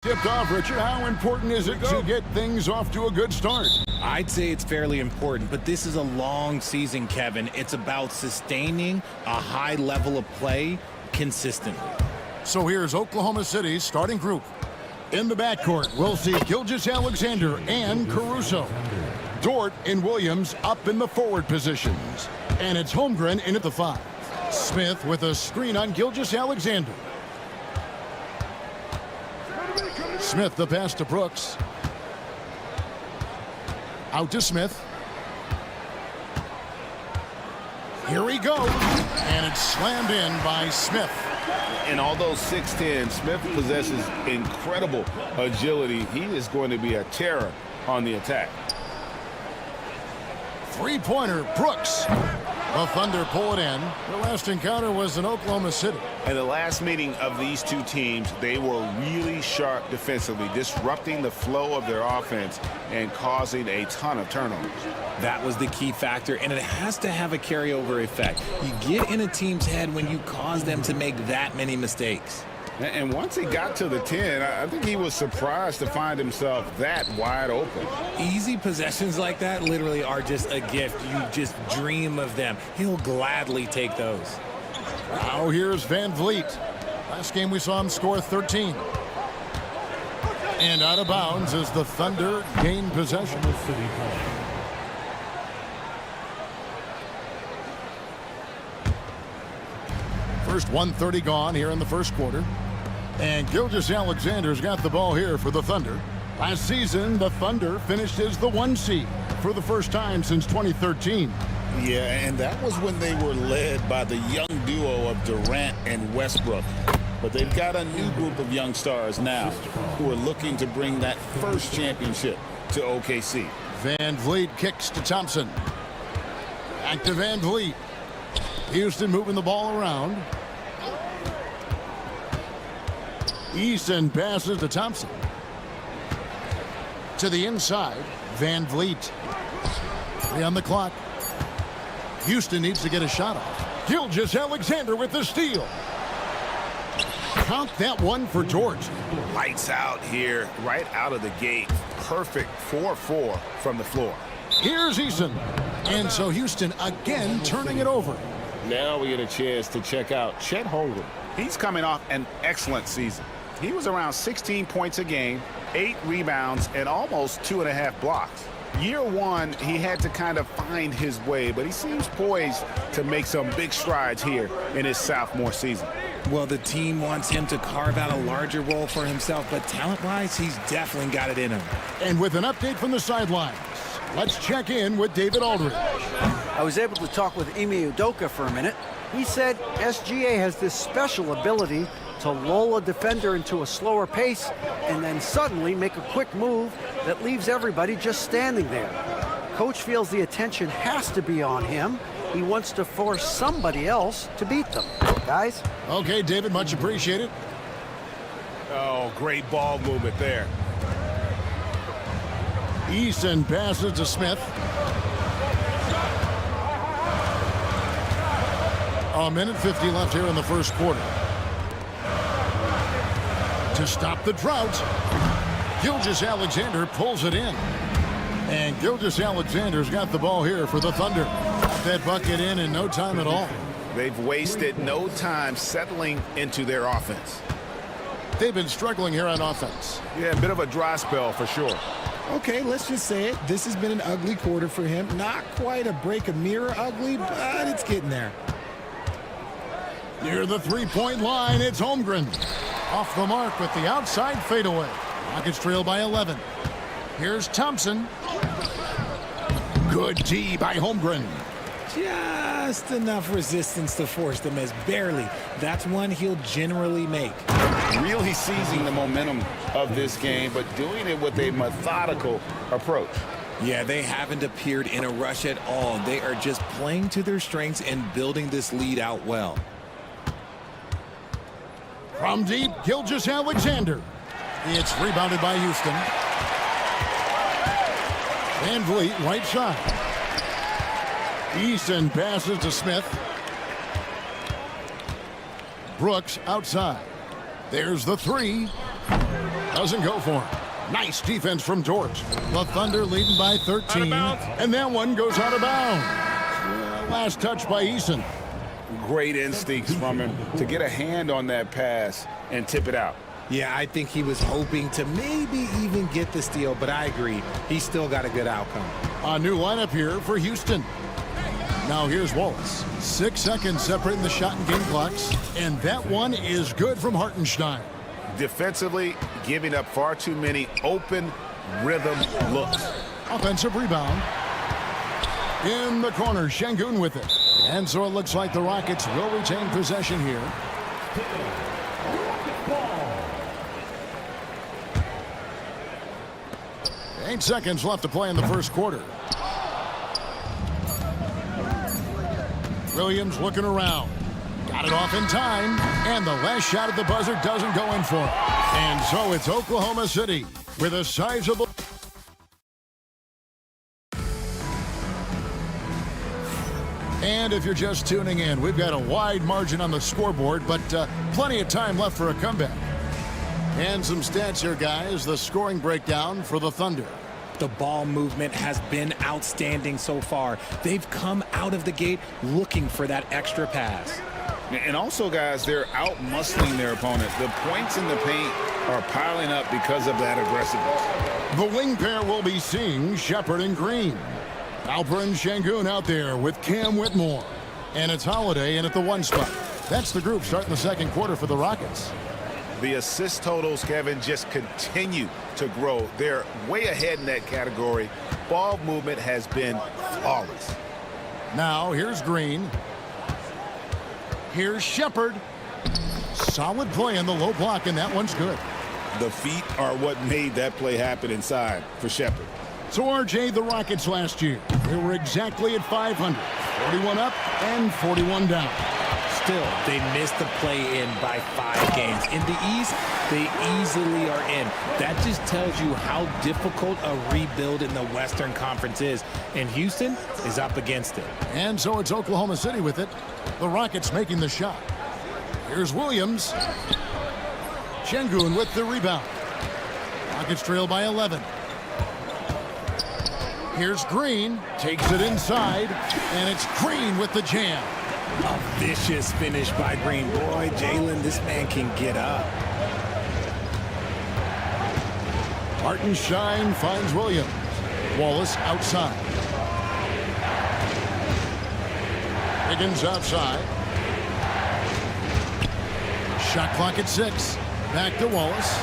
Tipped off, Richard. How important is it to get things off to a good start? I'd say it's fairly important, but this is a long season, Kevin. It's about sustaining a high level of play consistently. So here's Oklahoma City's starting group. In the backcourt, we'll see Gilgeous-Alexander and Caruso. Dort and Williams up in the forward positions. And it's Holmgren in at the 5. Smith with a screen on Gilgeous-Alexander. Smith the pass to Brooks. Out to Smith. Here we go. And it's slammed in by Smith. And although 6'10", Smith possesses incredible agility. He is going to be a terror on the attack. Three-pointer, Brooks. The Thunder pull it in. The last encounter was in Oklahoma City. And the last meeting of these two teams, they were really sharp defensively, disrupting the flow of their offense and causing a ton of turnovers. That was the key factor, and it has to have a carryover effect. You get in a team's head when you cause them to make that many mistakes. And once he got to the 10, I think he was surprised to find himself that wide open. Easy possessions like that literally are just a gift. You just dream of them. He'll gladly take those. Now here's Van Vliet. Last game we saw him score 13. And out of bounds as the Thunder gain possession. First 1:30 gone here in the first quarter. And Gilgeous-Alexander's got the ball here for the Thunder. Last season, the Thunder finished as the 1 seed for the first time since 2013. Yeah, and that was when they were led by the young duo of Durant and Westbrook. But they've got a new group of young stars now who are looking to bring that first championship to OKC. Van Vliet kicks to Thompson. Back to Van Vliet. Houston moving the ball around. Easton passes to Thompson. To the inside, Van Vliet. 3 on the clock. Houston needs to get a shot off. Gilgeous-Alexander with the steal. Count that one for George. Lights out here, right out of the gate. Perfect 4-4 from the floor. Here's Easton. And so Houston again turning it over. Now we get a chance to check out Chet Holmgren. He's coming off an excellent season. He was around 16 points a game, 8 rebounds, and almost 2.5 blocks. Year one, he had to kind of find his way, but he seems poised to make some big strides here in his sophomore season. Well, the team wants him to carve out a larger role for himself, but talent-wise, he's definitely got it in him. And with an update from the sidelines, let's check in with David Aldridge. I was able to talk with Ime Udoka for a minute. He said SGA has this special ability to lull a defender into a slower pace and then suddenly make a quick move that leaves everybody just standing there. Coach feels the attention has to be on him. He wants to force somebody else to beat them. Guys? Okay, David, much appreciated. Oh, great ball movement there. Easton passes to Smith. A minute 50 left here in the first quarter. To stop the drought, Gilgeous-Alexander pulls it in. And Gilgeous-Alexander's got the ball here for the Thunder. Got that bucket in no time at all. They've wasted no time settling into their offense. They've been struggling here on offense. Yeah, a bit of a dry spell for sure. Okay, let's just say it. This has been an ugly quarter for him. Not quite a break a mirror ugly, but it's getting there. Near the three-point line, it's Holmgren. Off the mark with the outside fadeaway. Rockets trail by 11. Here's Thompson. Good D by Holmgren. Just enough resistance to force the miss. Barely. That's one he'll generally make. Really seizing the momentum of this game, but doing it with a methodical approach. Yeah, they haven't appeared in a rush at all. They are just playing to their strengths and building this lead out well. From deep, Gilgeous-Alexander. It's rebounded by Houston. Van Vliet, right side. Easton passes to Smith. Brooks outside. There's the three. Doesn't go for him. Nice defense from George. The Thunder leading by 13. And that one goes out of bounds. Last touch by Eason. Great instincts from him to get a hand on that pass and tip it out. Yeah, I think he was hoping to maybe even get the steal, but I agree. He still got a good outcome. A new lineup here for Houston. Now here's Wallace. 6 seconds separating the shot and game clocks. And that one is good from Hartenstein. Defensively, giving up far too many open rhythm looks. Offensive rebound. In the corner, Şengün with it. And so it looks like the Rockets will retain possession here. 8 seconds left to play in the first quarter. Williams looking around. Got it off in time. And the last shot at the buzzer doesn't go in for it. And so it's Oklahoma City with a sizable... And if you're just tuning in, we've got a wide margin on the scoreboard, but plenty of time left for a comeback. And some stats here, guys. The scoring breakdown for the Thunder. The ball movement has been outstanding so far. They've come out of the gate looking for that extra pass. And also, guys, they're out-muscling their opponent. The points in the paint are piling up because of that aggressiveness. The wing pair will be seeing Shepard and Green. Alperen Şengün out there with Cam Whitmore. And it's Holiday in at the 1 spot. That's the group starting the second quarter for the Rockets. The assist totals, Kevin, just continue to grow. They're way ahead in that category. Ball movement has been flawless. Now, here's Green. Here's Shepard. Solid play in the low block, and that one's good. The feet are what made that play happen inside for Shepard. So, RJ, the Rockets last year, they were exactly at 500. 41 up and 41 down. Still, they missed the play-in by 5 games. In the East, they easily are in. That just tells you how difficult a rebuild in the Western Conference is. And Houston is up against it. And so it's Oklahoma City with it. The Rockets making the shot. Here's Williams. Şengün with the rebound. Rockets trail by 11. Here's Green. Takes it inside. And it's Green with the jam. A vicious finish by Green. Boy, Jalen, this man can get up. Hartenstein finds Williams. Wallace outside. Higgins outside. Shot clock at 6. Back to Wallace.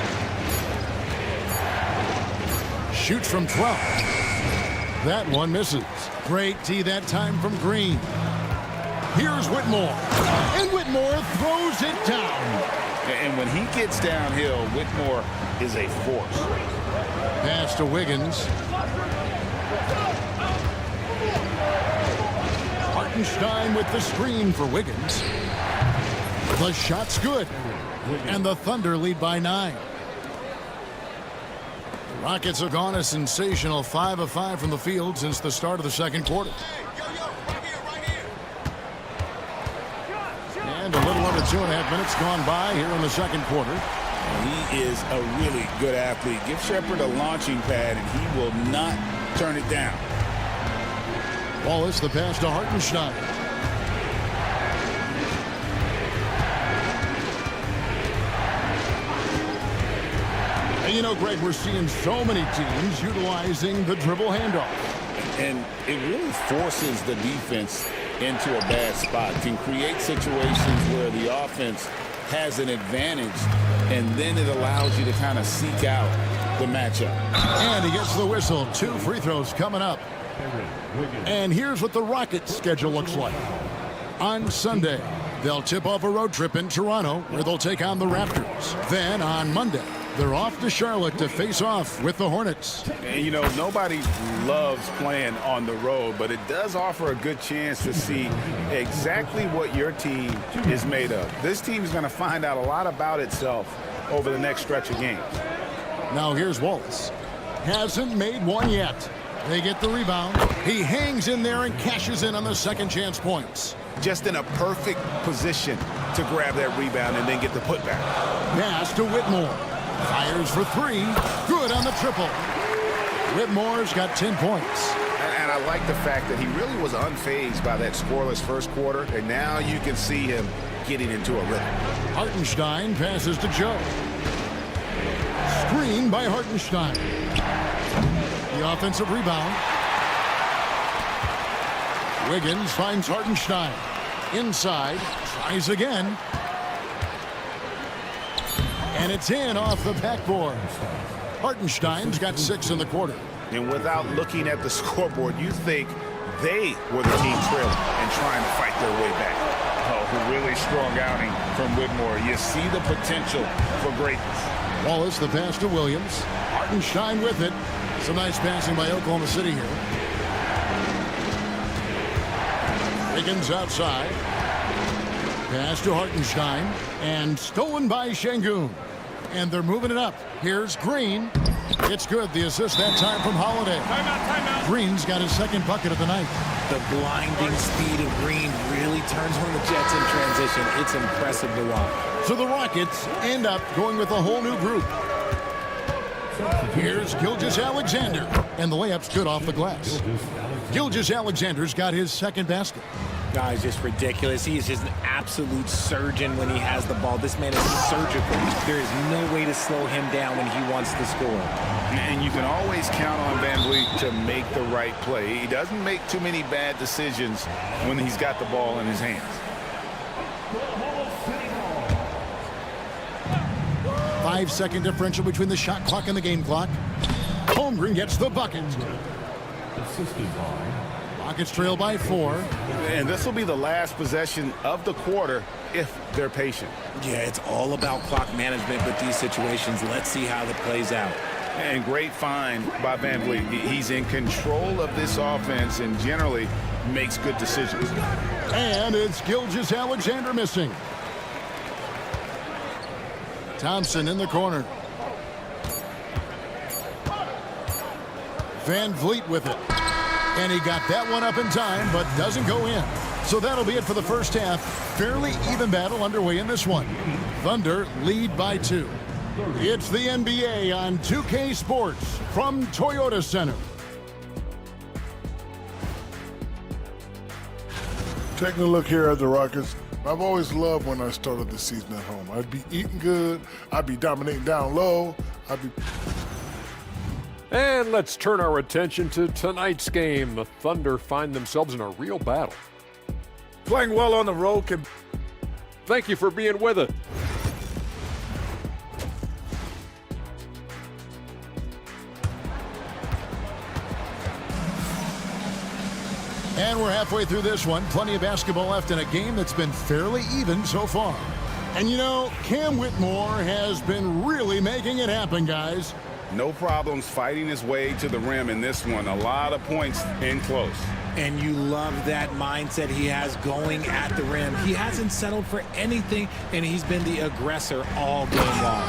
Shoots from 12. That one misses. Great tee that time from Green. Here's Whitmore. And Whitmore throws it down. And when he gets downhill, Whitmore is a force. Pass to Wiggins. Hartenstein with the screen for Wiggins. The shot's good. And the Thunder lead by 9. The Rockets have gone a sensational 5 of 5 from the field since the start of the second quarter. And a little over 2.5 minutes gone by here in the second quarter. He is a really good athlete. Give Shepard a launching pad, and he will not turn it down. Wallace, the pass to Hartenstein. And you know, Greg, we're seeing so many teams utilizing the dribble handoff. And it really forces the defense into a bad spot. Can create situations where the offense has an advantage, and then it allows you to kind of seek out the matchup. And he gets the whistle. 2 free throws coming up. And here's what the Rockets' schedule looks like. On Sunday, they'll tip off a road trip in Toronto, where they'll take on the Raptors. Then on Monday, they're off to Charlotte to face off with the Hornets. And, you know, nobody loves playing on the road, but it does offer a good chance to see exactly what your team is made of. This team is going to find out a lot about itself over the next stretch of games. Now here's Wallace. Hasn't made one yet. They get the rebound. He hangs in there and cashes in on the second chance points. Just in a perfect position to grab that rebound and then get the putback. Pass to Whitmore. Fires for three. Good on the triple. Whitmore's got 10 points. And I like the fact that he really was unfazed by that scoreless first quarter, and now you can see him getting into a rhythm. Hartenstein passes to Joe. Screen by Hartenstein. The offensive rebound. Wiggins finds Hartenstein. Inside, tries again. And it's in off the backboard. Hartenstein's got 6 in the quarter. And without looking at the scoreboard, you think they were the team trailing and trying to fight their way back. Oh, really strong outing from Whitmore. You see the potential for greatness. Wallace, the pass to Williams. Hartenstein with it. Some nice passing by Oklahoma City here. Wiggins outside. Pass to Hartenstein. And stolen by Şengün. And they're moving it up. Here's Green. It's good. The assist that time from Holiday. Timeout. Green's got his second bucket of the night. The blinding speed of Green really turns on the Jets in transition. It's impressive to watch. So the Rockets end up going with a whole new group. Here's Gilgeous-Alexander. And the layup's good off the glass. Gilgeous-Alexander's got his second basket. Guys, just ridiculous. He is just an absolute surgeon when he has the ball. This man is surgical. There is no way to slow him down when he wants to score. And you can always count on Van Vliet to make the right play. He doesn't make too many bad decisions when he's got the ball in his hands. 5-second differential between the shot clock and the game clock. Holmgren gets the bucket. Rockets trail by 4. And this will be the last possession of the quarter if they're patient. Yeah, it's all about clock management with these situations. Let's see how that plays out. And great find by Van Vliet. He's in control of this offense and generally makes good decisions. And it's Gilgeous-Alexander missing. Thompson in the corner. Van Vliet with it. And he got that one up in time, but doesn't go in. So that'll be it for the first half. Fairly even battle underway in this one. Thunder lead by 2. It's the NBA on 2K Sports from Toyota Center. Taking a look here at the Rockets, I've always loved when I started the season at home. I'd be eating good, I'd be dominating down low, And let's turn our attention to tonight's game. The Thunder find themselves in a real battle. Playing well on the road can... Thank you for being with us. And we're halfway through this one. Plenty of basketball left in a game that's been fairly even so far. And you know, Cam Whitmore has been really making it happen, guys. No problems fighting his way to the rim in this one. A lot of points in close. And you love that mindset he has going at the rim. He hasn't settled for anything, and he's been the aggressor all game long.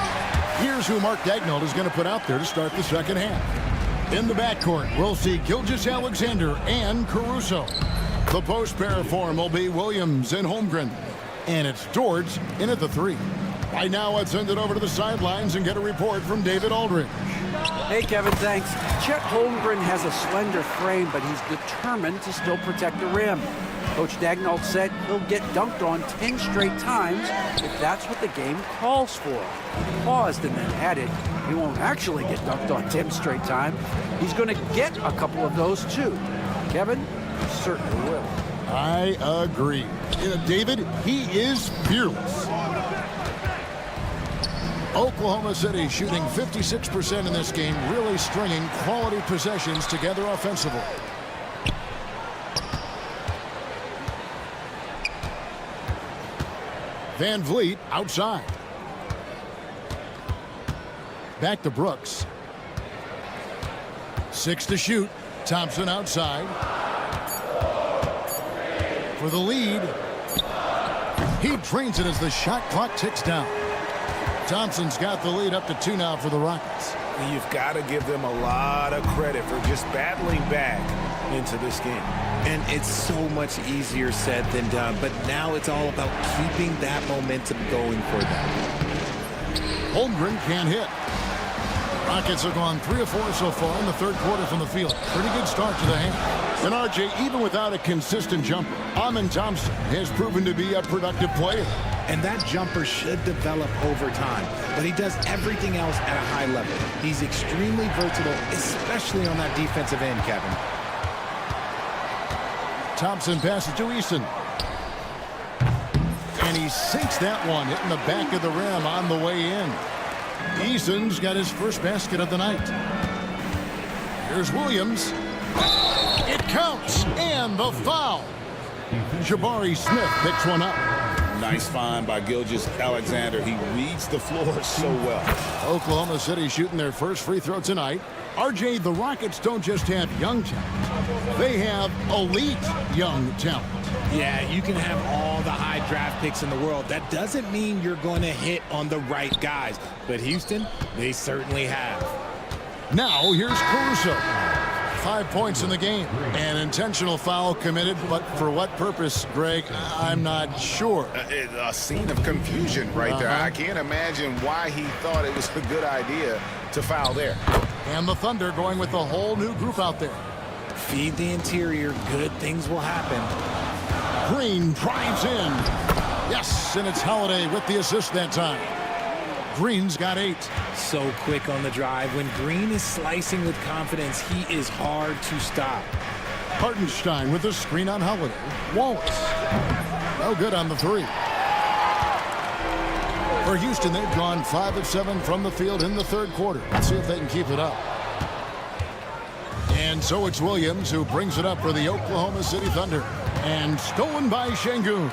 Here's who Mark Daigneault is going to put out there to start the second half. In the backcourt, we'll see Gilgeous-Alexander and Caruso. The post pair form will be Williams and Holmgren. And it's George in at the 3. Right now, let's send it over to the sidelines and get a report from David Aldridge. Hey, Kevin, thanks. Chet Holmgren has a slender frame, but he's determined to still protect the rim. Coach Daigneault said he'll get dunked on 10 straight times if that's what the game calls for. He paused and then added, he won't actually get dunked on 10 straight times. He's going to get a couple of those, too. Kevin, he certainly will. I agree. David, he is fearless. Oklahoma City shooting 56% in this game, really stringing quality possessions together offensively. Van Vliet outside. Back to Brooks. 6 to shoot. Thompson outside. For the lead. He drains it as the shot clock ticks down. Thompson's got the lead up to 2 now for the Rockets. You've got to give them a lot of credit for just battling back into this game. And it's so much easier said than done, but now it's all about keeping that momentum going for them. Holmgren can't hit. Rockets have gone 3 of 4 so far in the third quarter from the field. Pretty good start to the half. And RJ, even without a consistent jumper, Amin Thompson has proven to be a productive player. And that jumper should develop over time. But he does everything else at a high level. He's extremely versatile, especially on that defensive end, Kevin. Thompson passes to Easton. And he sinks that one, hitting the back of the rim on the way in. Easton's got his first basket of the night. Here's Williams. It counts, and the foul. Jabari Smith picks one up. Nice find by Gilgeous-Alexander. He reads the floor so well. Oklahoma City shooting their first free throw tonight. RJ, the Rockets don't just have young talent. They have elite young talent. Yeah, you can have all the high draft picks in the world. That doesn't mean you're going to hit on the right guys. But Houston, they certainly have. Now, here's Caruso. 5 points in the game. An intentional foul committed, but for what purpose, Greg? I'm not sure. A scene of confusion right there. I can't imagine why he thought it was a good idea to foul there. And the Thunder going with a whole new group out there. Feed the interior, good things will happen. Green drives in. Yes, and it's Holiday with the assist that time. Green's got 8. So quick on the drive. When Green is slicing with confidence, he is hard to stop. Hartenstein with a screen on Holiday. Wallace. No good on the 3. For Houston, they've gone 5 of 7 from the field in the third quarter. Let's see if they can keep it up. And so it's Williams who brings it up for the Oklahoma City Thunder. And stolen by Şengün.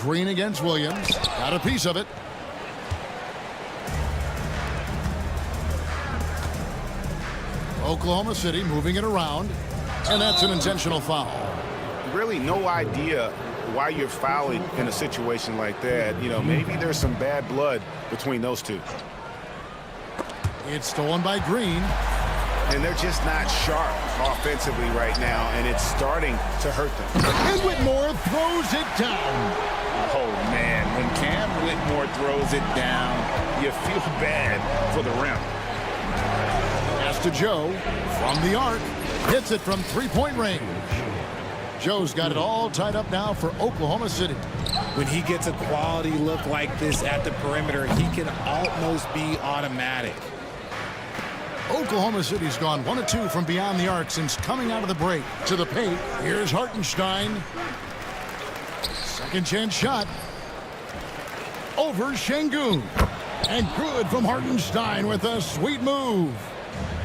Green against Williams. Got a piece of it. Oklahoma City moving it around. And that's an intentional foul. Really no idea why you're fouling in a situation like that. You know, maybe there's some bad blood between those two. It's stolen by Green. And they're just not sharp offensively right now, and it's starting to hurt them. And Whitmore throws it down. Oh, man, when Cam Whitmore throws it down, you feel bad for the rim. Pass to Joe from the arc. Hits it from three-point range. Joe's got it all tied up now for Oklahoma City. When he gets a quality look like this at the perimeter, he can almost be automatic. Oklahoma City's gone 1 of 2 from beyond the arc since coming out of the break. To the paint, here's Hartenstein. Second chance shot. Over Şengün. And good from Hartenstein with a sweet move.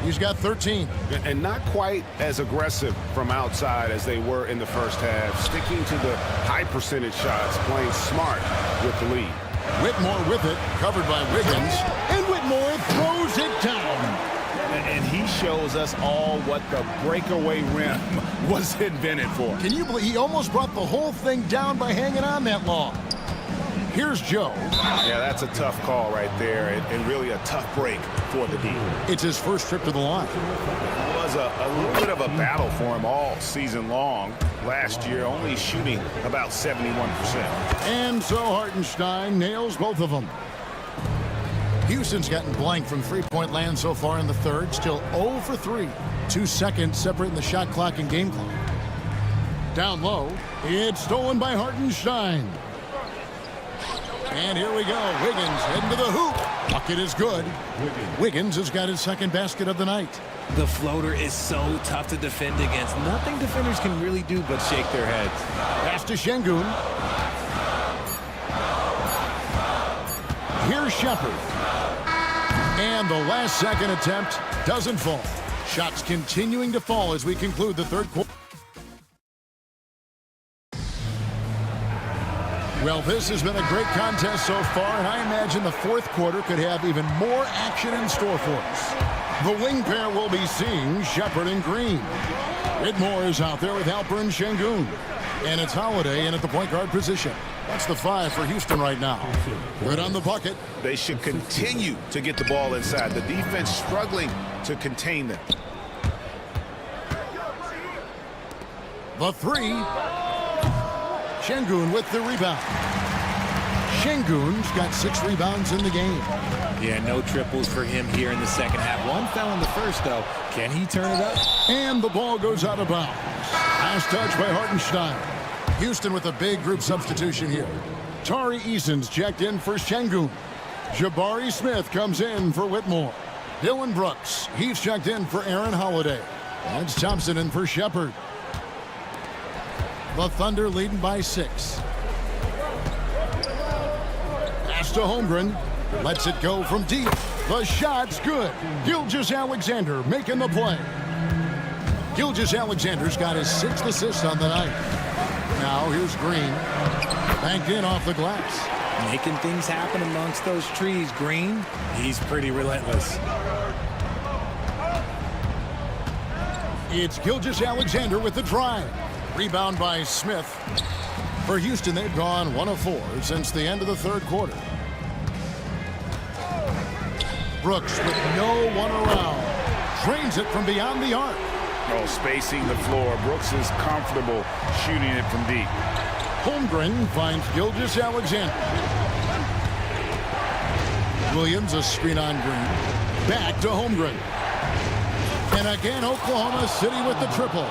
He's got 13. And not quite as aggressive from outside as they were in the first half. Sticking to the high percentage shots, playing smart with the lead. Whitmore with it, covered by Wiggins. And Whitmore throws it down. And he shows us all what the breakaway rim was invented for. Can you believe he almost brought the whole thing down by hanging on that long? Here's Joe. Yeah, that's a tough call right there, and really a tough break for the D. It's his first trip to the line. It was a little bit of a battle for him all season long. Last year, only shooting about 71%. And so Hartenstein nails both of them. Houston's gotten blank from three-point land so far in the third. Still 0 for 3. 2 seconds separating the shot clock and game clock. Down low. It's stolen by Hartenstein. And here we go. Wiggins heading to the hoop. Bucket is good. Wiggins has got his second basket of the night. The floater is so tough to defend against. Nothing defenders can really do but shake their heads. Pass to Şengün. Here's Shepard. And the last second attempt doesn't fall. Shots continuing to fall as we conclude the third quarter. Well, this has been a great contest so far, and I imagine the fourth quarter could have even more action in store for us. The wing pair will be seeing Shepard and Green. Whitmore is out there with Halper and Şengün. And it's Holiday in at the point guard position. That's the 5 for Houston right now. Good on the bucket. They should continue to get the ball inside. The defense struggling to contain them. The 3. Şengün with the rebound. Şengün's got 6 rebounds in the game. Yeah, no triples for him here in the second half. One fell in the first, though. Can he turn it up? And the ball goes out of bounds. Last touch by Hartenstein. Houston with a big group substitution here. Tari Eason's checked in for Şengün. Jabari Smith comes in for Whitmore. Dylan Brooks, he's checked in for Aaron Holiday. That's Thompson in for Shepard. The Thunder leading by 6. Pass to Holmgren. Lets it go from deep. The shot's good. Gilgeous-Alexander making the play. Gilgeous-Alexander's got his 6th assist on the night. Now here's Green. Banked in off the glass. Making things happen amongst those trees. Green, he's pretty relentless. It's Gilgeous-Alexander with the drive. Rebound by Smith. For Houston, they've gone 1 of 4 since the end of the third quarter. Brooks with no one around. Drains it from beyond the arc. Oh, spacing the floor. Brooks is comfortable shooting it from deep. Holmgren finds Gilgeous-Alexander. Williams a screen on Green. Back to Holmgren. And again, Oklahoma City with the triple.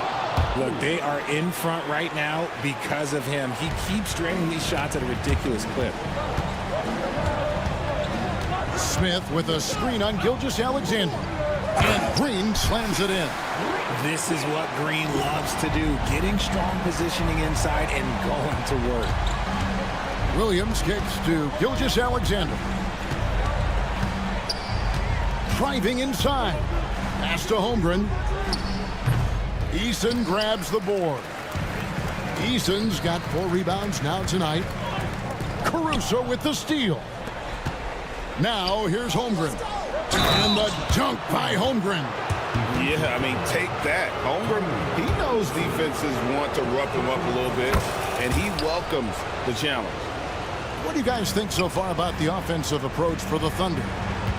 Look, they are in front right now because of him. He keeps draining these shots at a ridiculous clip. Smith with a screen on Gilgeous-Alexander. And Green slams it in. This is what Green loves to do, getting strong positioning inside and going to work. Williams kicks to Gilgeous-Alexander. Driving inside. Pass to Holmgren. Eason grabs the board. Eason's got 4 rebounds now tonight. Caruso with the steal. Now here's Holmgren. And the dunk by Holmgren. Yeah, I mean, take that. Holmgren, he knows defenses want to rough him up a little bit, and he welcomes the challenge. What do you guys think so far about the offensive approach for the Thunder?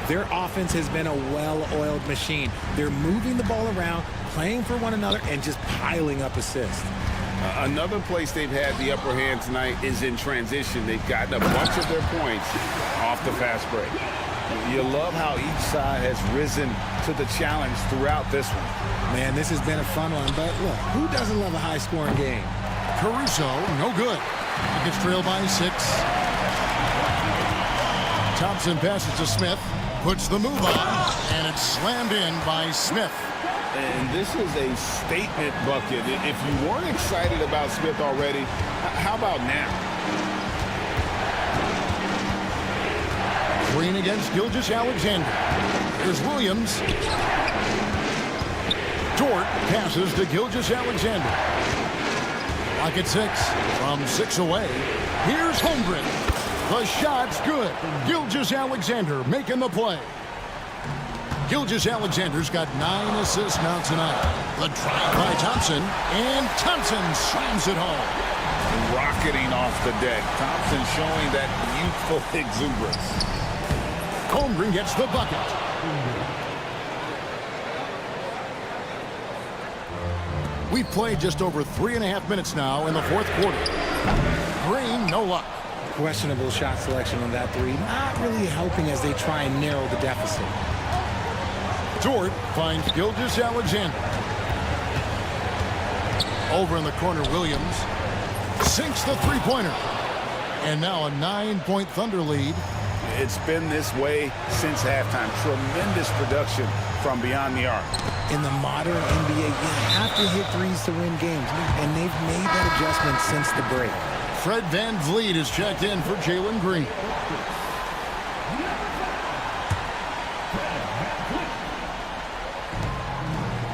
Their offense has been a well-oiled machine. They're moving the ball around, playing for one another, and just piling up assists. Another place they've had the upper hand tonight is in transition. They've gotten a bunch of their points off the fast break. You love how each side has risen to the challenge throughout this one. Man, this has been a fun one, but look, who doesn't love a high-scoring game? Caruso, no good. Gets trailed by 6. Thompson passes to Smith, puts the move on, and it's slammed in by Smith. And this is a statement bucket. If you weren't excited about Smith already, how about now? Green against Gilgeous-Alexander. Here's Williams. Dort passes to Gilgeous-Alexander. Lock at 6 from 6 away. Here's Holmgren. The shot's good. Gilgeous-Alexander making the play. Gilgeous-Alexander's got 9 assists now tonight. The drive by Thompson, and Thompson slams it home. Rocketing off the deck. Thompson showing that youthful exuberance. Holmgren gets the bucket. We've played just over 3.5 minutes now in the fourth quarter. Green, no luck. Questionable shot selection on that 3. Not really helping as they try and narrow the deficit. Dort finds Gilgeous-Alexander. Over in the corner, Williams sinks the three-pointer. And now a 9-point Thunder lead. It's been this way since halftime. Tremendous production from beyond the arc. In the modern NBA, you have to hit threes to win games, and they've made that adjustment since the break. Fred Van Vliet is checked in for Jalen Green.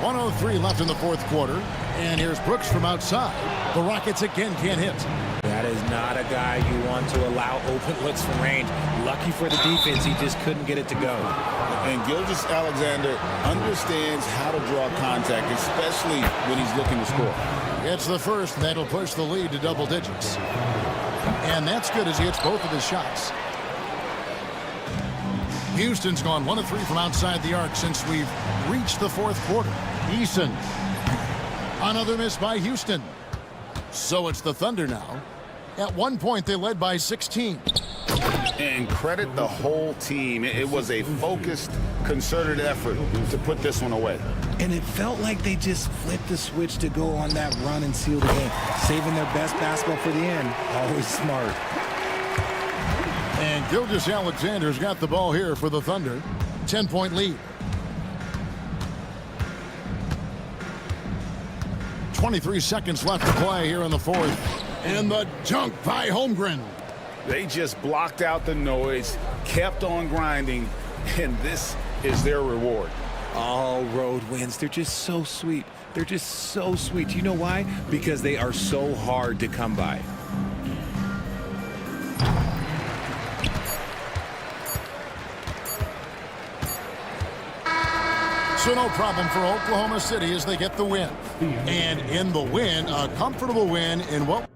.103 left in the fourth quarter, and here's Brooks from outside. The Rockets again can't hit. That is not a guy you want to allow open looks from range. Lucky for the defense, he just couldn't get it to go. And Gilgeous-Alexander understands how to draw contact, especially when he's looking to score. It's the first, and that'll push the lead to double digits. And that's good as he hits both of his shots. Houston's gone 1 of 3 from outside the arc since we've reached the fourth quarter. Eason. Another miss by Houston. So it's the Thunder now. At one point, they led by 16. And credit the whole team. It was a focused, concerted effort to put this one away. And it felt like they just flipped the switch to go on that run and seal the game, saving their best basketball for the end. Always smart. And Gilgeous-Alexander's got the ball here for the Thunder. 10-point lead. 23 seconds left to play here in the fourth. And the dunk by Holmgren. They just blocked out the noise, kept on grinding, and this is their reward. All road wins. They're just so sweet. They're just so sweet. Do you know why? Because they are so hard to come by. So no problem for Oklahoma City as they get the win. And in the win, a comfortable win in what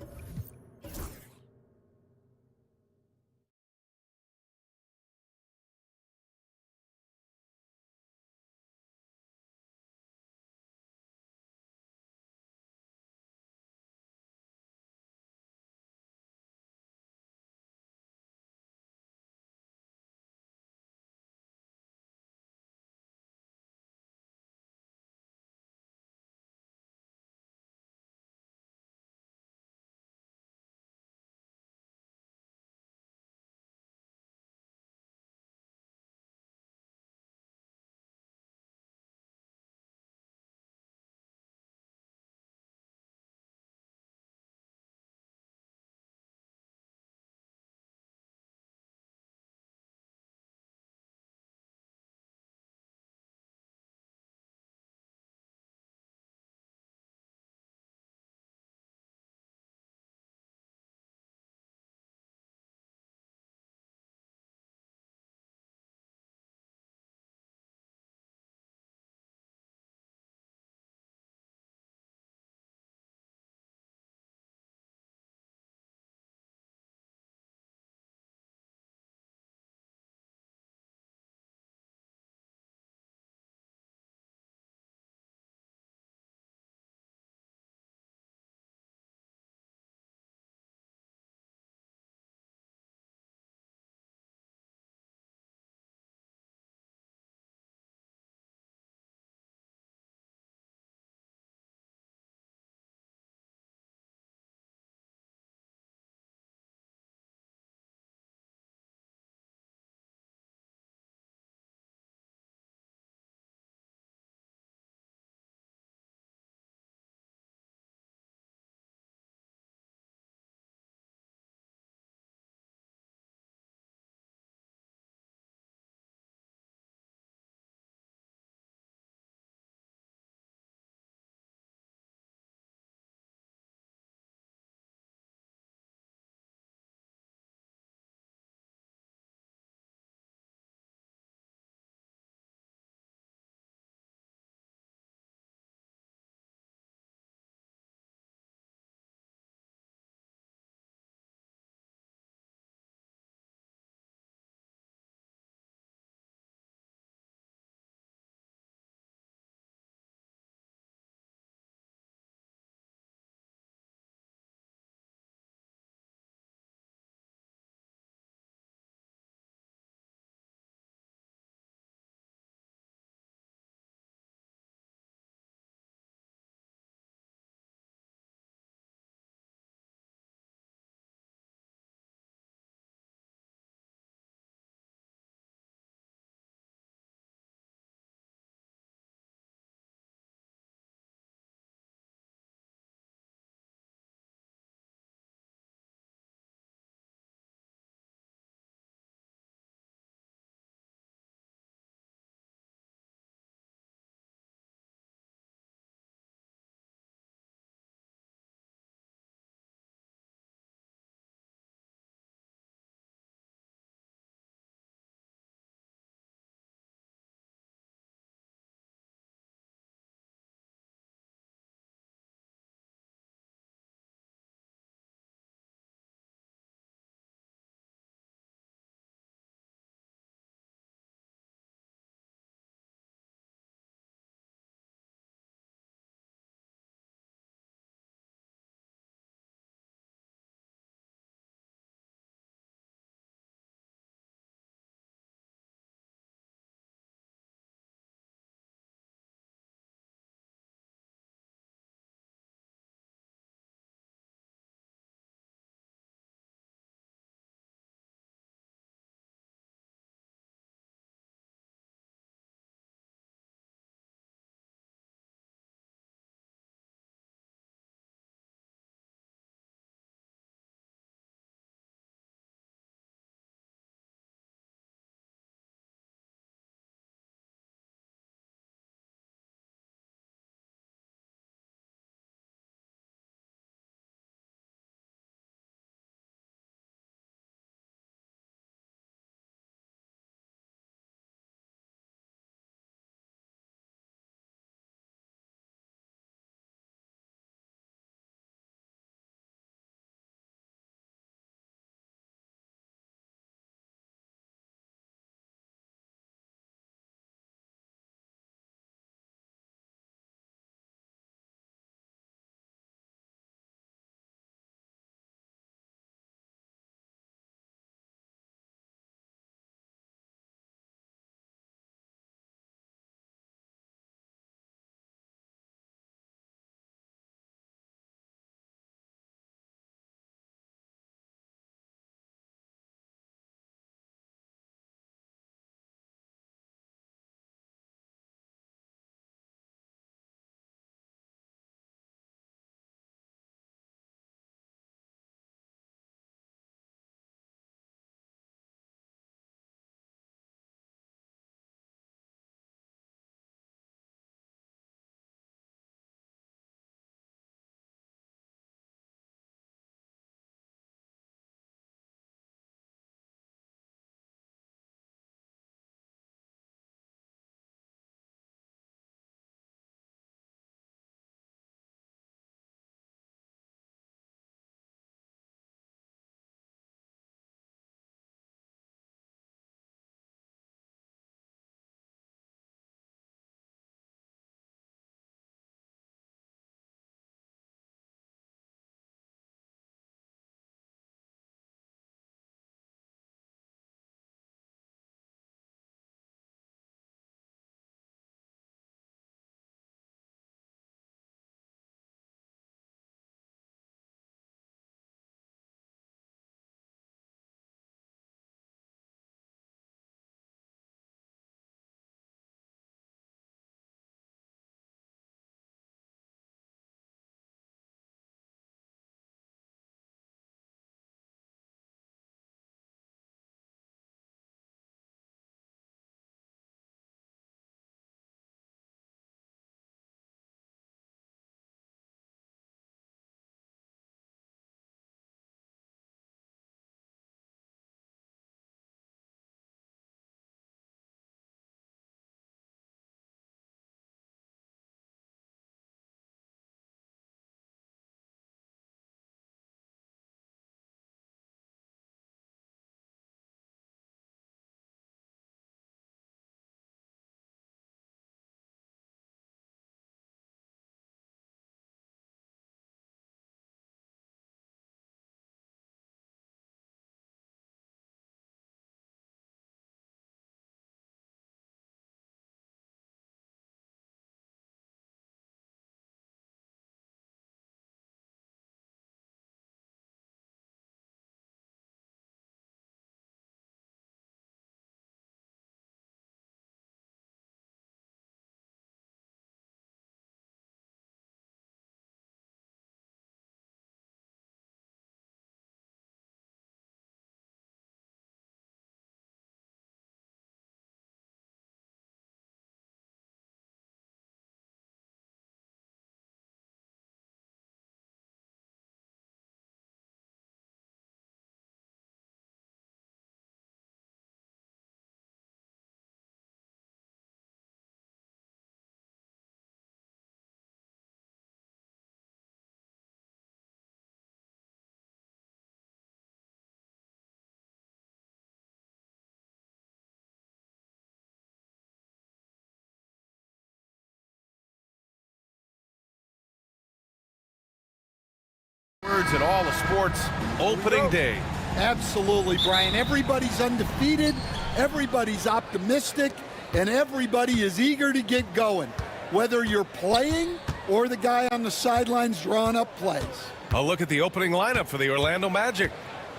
words in all of sports, opening day. Absolutely, Brian. Everybody's undefeated, everybody's optimistic, and everybody is eager to get going, whether you're playing or the guy on the sidelines drawing up plays. A look at the opening lineup for the Orlando Magic.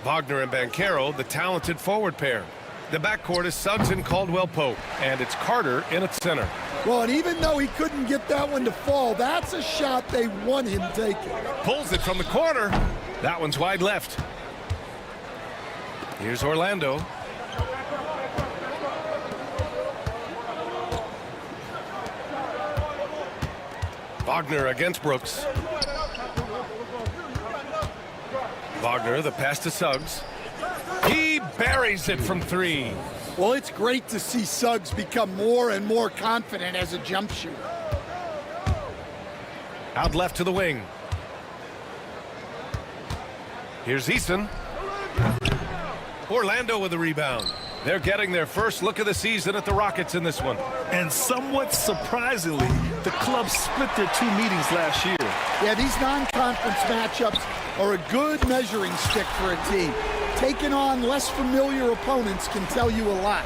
Wagner and Banchero, the talented forward pair. The backcourt is Suggs and Caldwell-Pope, and it's Carter in at center. Well, and even though he couldn't get that one to fall, that's a shot they want him taking. Pulls it from the corner. That one's wide left. Here's Orlando. Wagner against Brooks. Wagner, the pass to Suggs. He buries it from three. Well, it's great to see Suggs become more and more confident as a jump shooter. Out left to the wing. Here's Eason. Orlando with the rebound. They're getting their first look of the season at the Rockets in this one. And somewhat surprisingly, the club split their two meetings last year. Yeah, these non-conference matchups are a good measuring stick for a team. Taking on less familiar opponents can tell you a lot.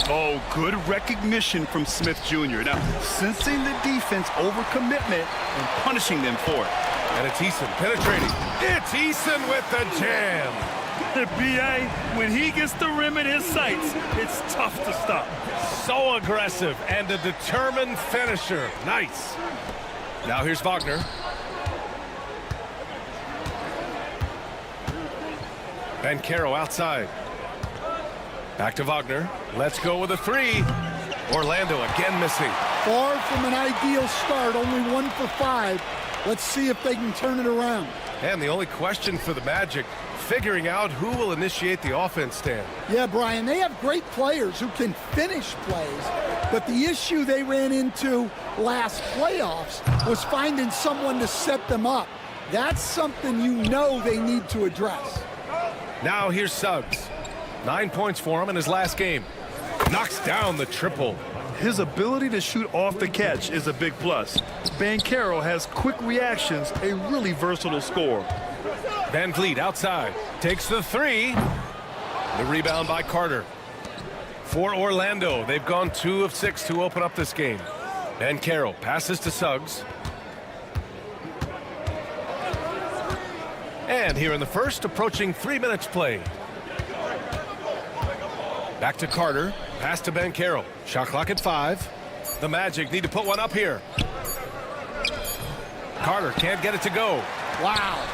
Oh, good recognition from Smith Jr. Now, sensing the defense overcommitment and punishing them for it. And it's Eason penetrating. It's Eason with the jam. B.A., when he gets the rim in his sights, it's tough to stop. So aggressive and a determined finisher. Nice. Now here's Wagner. Banchero outside. Back to Wagner. Let's go with a three. Orlando again missing. Far from an ideal start, only 1 for 5. Let's see if they can turn it around. And the only question for the Magic, figuring out who will initiate the offense stand. Yeah, Brian, they have great players who can finish plays, but the issue they ran into last playoffs was finding someone to set them up. That's something you know they need to address. Now here's Suggs. 9 points for him in his last game. Knocks down the triple. His ability to shoot off the catch is a big plus. Banchero has quick reactions, a really versatile scorer. Van Vliet outside. Takes the three. The rebound by Carter. For Orlando, they've gone 2 of 6 to open up this game. Banchero passes to Suggs. And here in the first, approaching 3 minutes play. Back to Carter. Pass to Banchero. Shot clock at 5. The Magic need to put one up here. Carter can't get it to go. Wow.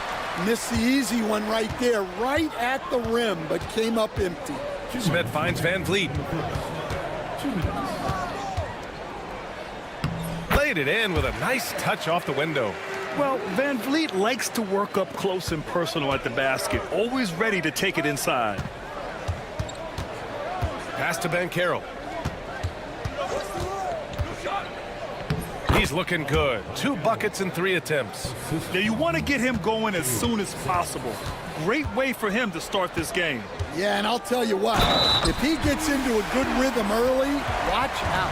Missed the easy one right there, right at the rim, but came up empty. Smith finds Van Vliet. Laid it in with a nice touch off the window. Well, Van Vliet likes to work up close and personal at the basket, always ready to take it inside. Pass to Banchero. He's looking good. 2 buckets in 3 attempts. Now you want to get him going as soon as possible. Great way for him to start this game. Yeah, and I'll tell you what, if he gets into a good rhythm early, watch out.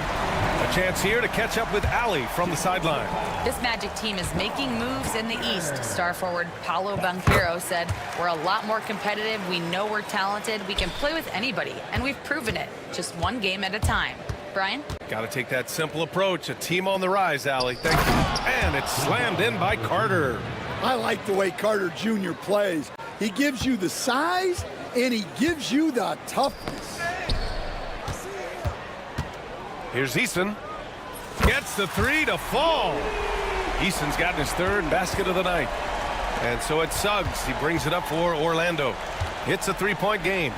A chance here to catch up with Ali from the sideline. This Magic team is making moves in the East. Star forward Paolo Banchero said, "We're a lot more competitive. We know we're talented. We can play with anybody, and we've proven it. Just one game at a time." Brian? Got to take that simple approach. A team on the rise, Ali. Thank you. And it's slammed in by Carter. I like the way Carter Jr. plays. He gives you the size, and he gives you the toughness. Here's Eason. Gets the three to fall. Eason's gotten his 3rd basket of the night. And so it's Suggs. He brings it up for Orlando. It's a 3-point game.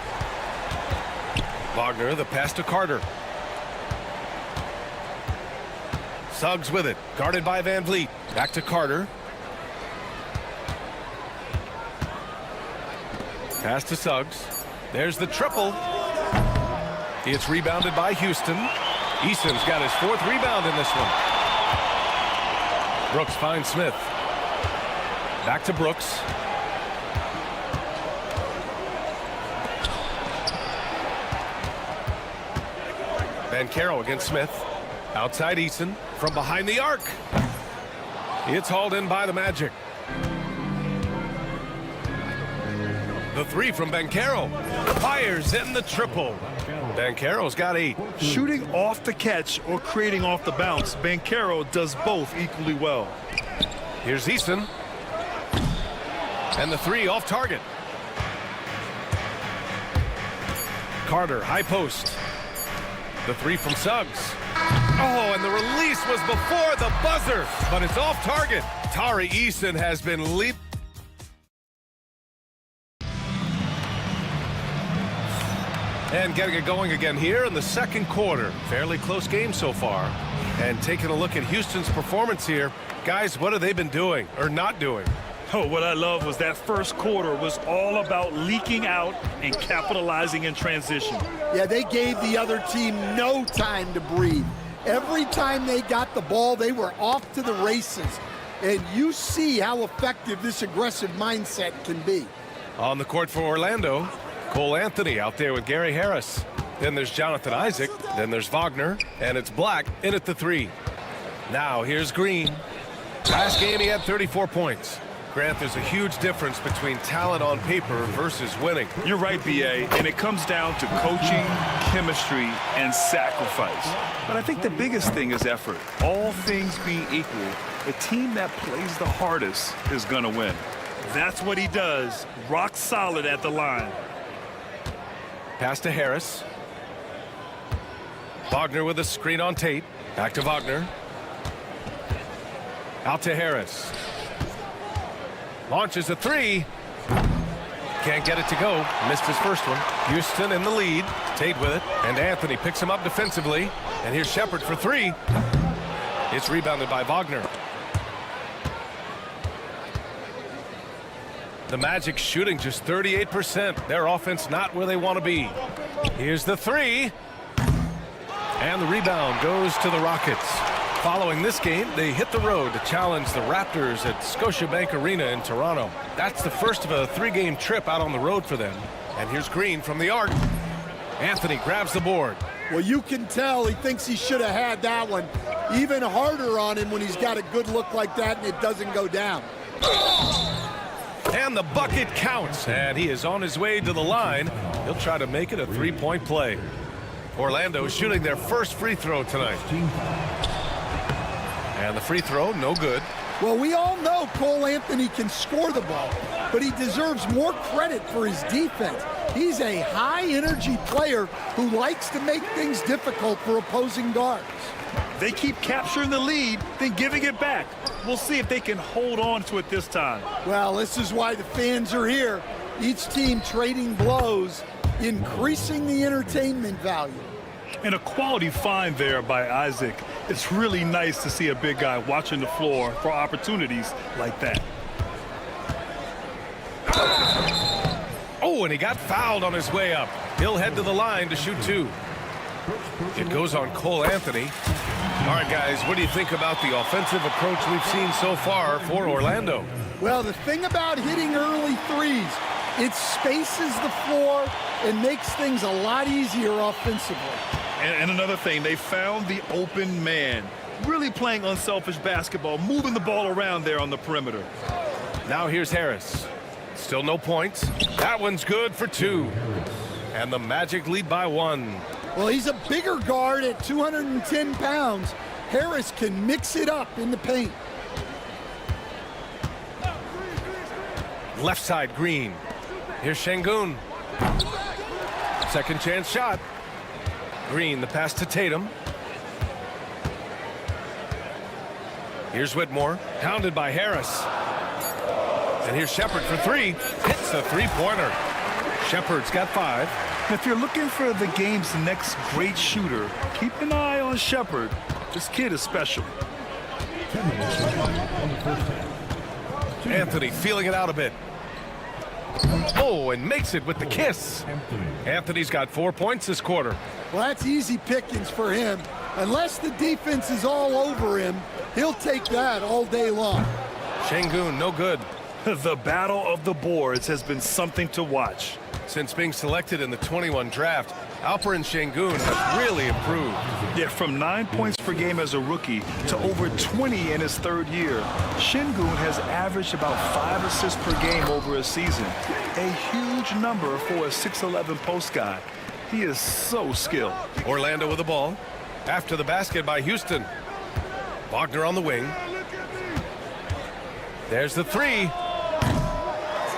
Wagner, the pass to Carter. Suggs with it. Guarded by Van Vliet. Back to Carter. Pass to Suggs. There's the triple. It's rebounded by Houston. Eason's got his 4th rebound in this one. Brooks finds Smith. Back to Brooks. Banchero against Smith. Outside Eason. From behind the arc. It's hauled in by the Magic. The three from Banchero. Fires in the triple. Banchero's got 8. Shooting off the catch or creating off the bounce, Banchero does both equally well. Here's Easton. And the 3 off target. Carter, high post. The 3 from Suggs. Oh, and the release was before the buzzer, but it's off target. Tari Easton has been leaped. And getting it going again here in the second quarter. Fairly close game so far. And taking a look at Houston's performance here. Guys, what have they been doing or not doing? Oh, what I love was that first quarter was all about leaking out and capitalizing in transition. Yeah, they gave the other team no time to breathe. Every time they got the ball, they were off to the races. And you see how effective this aggressive mindset can be. On the court for Orlando, Cole Anthony out there with Gary Harris. Then there's Jonathan Isaac. Then there's Wagner. And it's Black in at the 3. Now here's Green. Last game he had 34 points. Grant, there's a huge difference between talent on paper versus winning. You're right, B.A., and it comes down to coaching, chemistry, and sacrifice. But I think the biggest thing is effort. All things being equal, the team that plays the hardest is going to win. That's what he does, rock solid at the line. Pass to Harris. Wagner with a screen on Tate. Back to Wagner. Out to Harris. Launches a 3. Can't get it to go. Missed his first one. Houston in the lead. Tate with it. And Anthony picks him up defensively. And here's Shepard for 3. It's rebounded by Wagner. The Magic shooting just 38%. Their offense not where they want to be. Here's the 3. And the rebound goes to the Rockets. Following this game, they hit the road to challenge the Raptors at Scotiabank Arena in Toronto. That's the first of a 3-game trip out on the road for them. And here's Green from the arc. Anthony grabs the board. Well, you can tell he thinks he should have had that one. Even harder on him when he's got a good look like that and it doesn't go down. And the bucket counts. And he is on his way to the line. He'll try to make it a 3-point play. Orlando shooting their first free throw tonight. And the free throw, no good. Well, we all know Cole Anthony can score the ball, but he deserves more credit for his defense. He's a high-energy player who likes to make things difficult for opposing guards. They keep capturing the lead, then giving it back. We'll see if they can hold on to it this time. Well, this is why the fans are here. Each team trading blows, increasing the entertainment value. And a quality find there by Isaac. It's really nice to see a big guy watching the floor for opportunities like that. Oh, and he got fouled on his way up. He'll head to the line to shoot 2. It goes on Cole Anthony. All right, guys, what do you think about the offensive approach we've seen so far for Orlando? Well, the thing about hitting early threes, it spaces the floor and makes things a lot easier offensively. And another thing, they found the open man. Really playing unselfish basketball, moving the ball around there on the perimeter. Now here's Harris. Still no points. That one's good for 2. And the Magic lead by 1. Well, he's a bigger guard at 210 pounds. Harris can mix it up in the paint. Left side, Green. Here's Şengün. Second chance shot. Green, the pass to Tatum. Here's Whitmore, hounded by Harris. And here's Shepard for 3. Hits the 3-pointer. Shepard's got 5. If you're looking for the game's next great shooter, keep an eye on Shepard. This kid is special. Anthony feeling it out a bit. Oh, and makes it with the kiss. Anthony's got 4 points this quarter. Well, that's easy pickings for him. Unless the defense is all over him, he'll take that all day long. Şengün, no good. The battle of the boards has been something to watch. Since being selected in the 21 draft, Alperen Şengün has really improved. Yeah, from 9 points per game as a rookie to over 20 in his third year, Şengün has averaged about 5 assists per game over a season. A huge number for a 6'11 post guy. He is so skilled. Orlando with the ball. After the basket by Houston. Wagner on the wing. There's the three.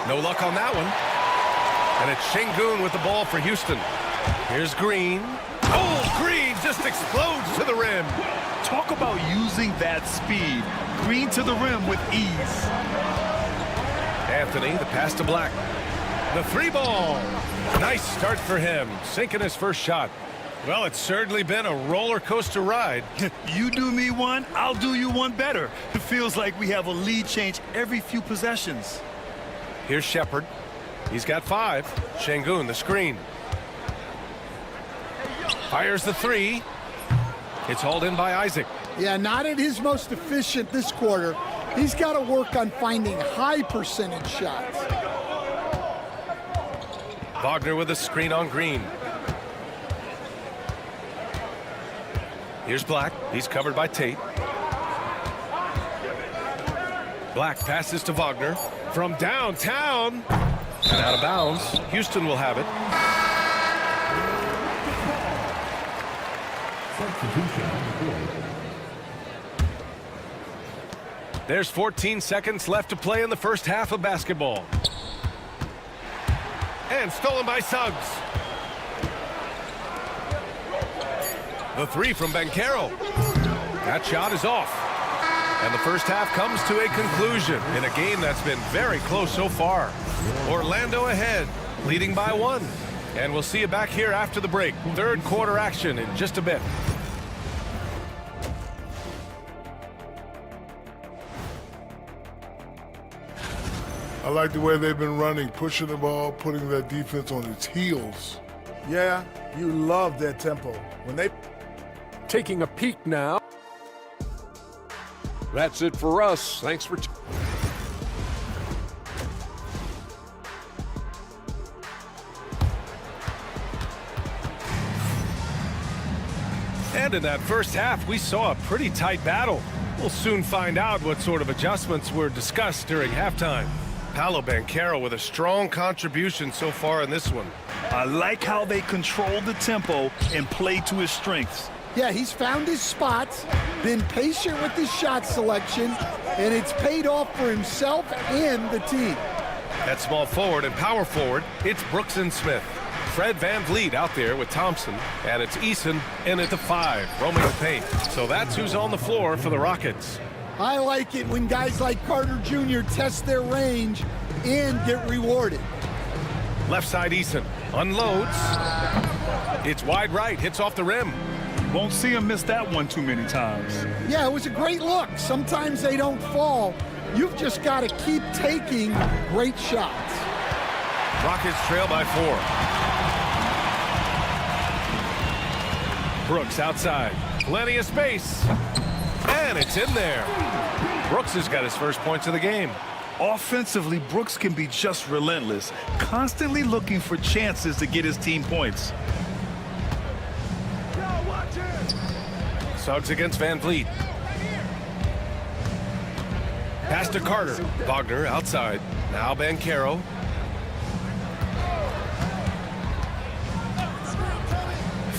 No luck on that one. And it's Şengün with the ball for Houston. Here's Green. Oh, Green just explodes to the rim. Talk about using that speed. Green to the rim with ease. Anthony, the pass to Black. The three ball. Nice start for him, sinking his first shot. Well, it's certainly been a roller coaster ride. You do me one, I'll do you one better. It feels like we have a lead change every few possessions. Here's Shepard. He's got 5. Şengün, the screen. Fires the three. It's hauled in by Isaac. Yeah, not at his most efficient this quarter. He's got to work on finding high percentage shots. Wagner with a screen on Green. Here's Black. He's covered by Tate. Black passes to Wagner from downtown and out of bounds. Houston will have it. There's 14 seconds left to play in the first half of basketball. And stolen by Suggs. The three from Banchero. That shot is off. And the first half comes to a conclusion in a game that's been very close so far. Orlando ahead, leading by 1. And we'll see you back here after the break. Third quarter action in just a bit. I like the way they've been running, pushing the ball, putting that defense on its heels. Yeah, you love their tempo. When they Taking a peek now. That's it for us. Thanks for... And in that first half, we saw a pretty tight battle. We'll soon find out what sort of adjustments were discussed during halftime. Paolo Banchero with a strong contribution so far in this one. I like how they control the tempo and play to his strengths. Yeah, he's found his spots, been patient with his shot selection, and it's paid off for himself and the team. At small forward and power forward, it's Brooks and Smith. Fred VanVleet out there with Thompson, and it's Eason in at the 5, roaming the paint. So that's who's on the floor for the Rockets. I like it when guys like Carter Jr. test their range and get rewarded. Left side Eason unloads. It's wide right, hits off the rim. Won't see him miss that one too many times. Yeah, it was a great look. Sometimes they don't fall. You've just got to keep taking great shots. Rockets trail by 4. Brooks outside. Plenty of space. And it's in there. Brooks has got his first points of the game. Offensively, Brooks can be just relentless, constantly looking for chances to get his team points. Suggs against VanVleet. Pass to Carter. Wagner outside. Now Banchero.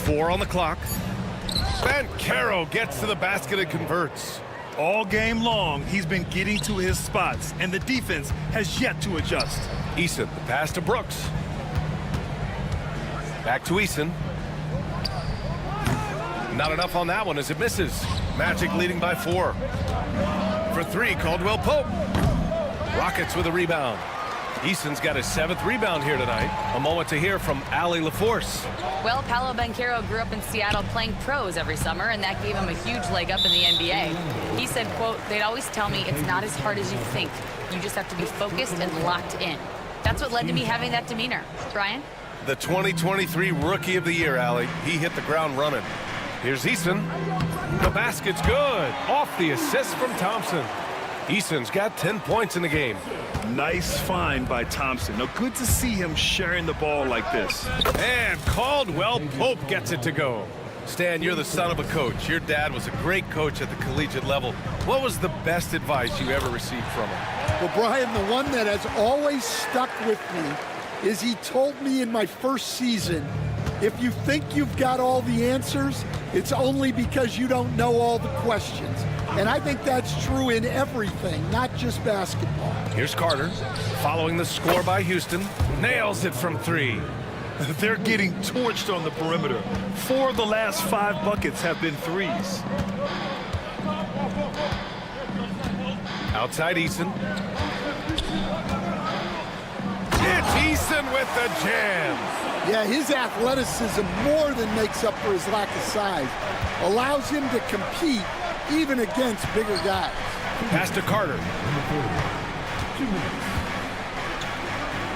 Four on the clock. Banchero gets to the basket and converts. All game long, he's been getting to his spots, and the defense has yet to adjust. Eason, the pass to Brooks. Back to Eason. Not enough on that one as it misses. Magic leading by 4. For 3, Caldwell Pope. Rockets with a rebound. Eason's got his 7th rebound here tonight. A moment to hear from Allie LaForce. Well, Paolo Banchero grew up in Seattle playing pros every summer, and that gave him a huge leg up in the NBA. He said, quote, "They'd always tell me it's not as hard as you think. You just have to be focused and locked in." That's what led to me having that demeanor. Brian? The 2023 Rookie of the Year, Allie. He hit the ground running. Here's Eason. The basket's good. Off the assist from Thompson. Eason's got 10 points in the game. Nice find by Thompson. Now, good to see him sharing the ball like this. And Caldwell Pope gets it to go. Stan, you're the son of a coach. Your dad was a great coach at the collegiate level. What was the best advice you ever received from him? Well, Brian, the one that has always stuck with me is he told me in my first season, if you think you've got all the answers, it's only because you don't know all the questions. And I think that's true in everything, not just basketball. Here's Carter, following the score by Houston. Nails it from 3. They're getting torched on the perimeter. 4 of the last 5 buckets have been threes. Outside Eason. It's Eason with the jam. Yeah, his athleticism more than makes up for his lack of size. Allows him to compete even against bigger guys. Pass to Carter.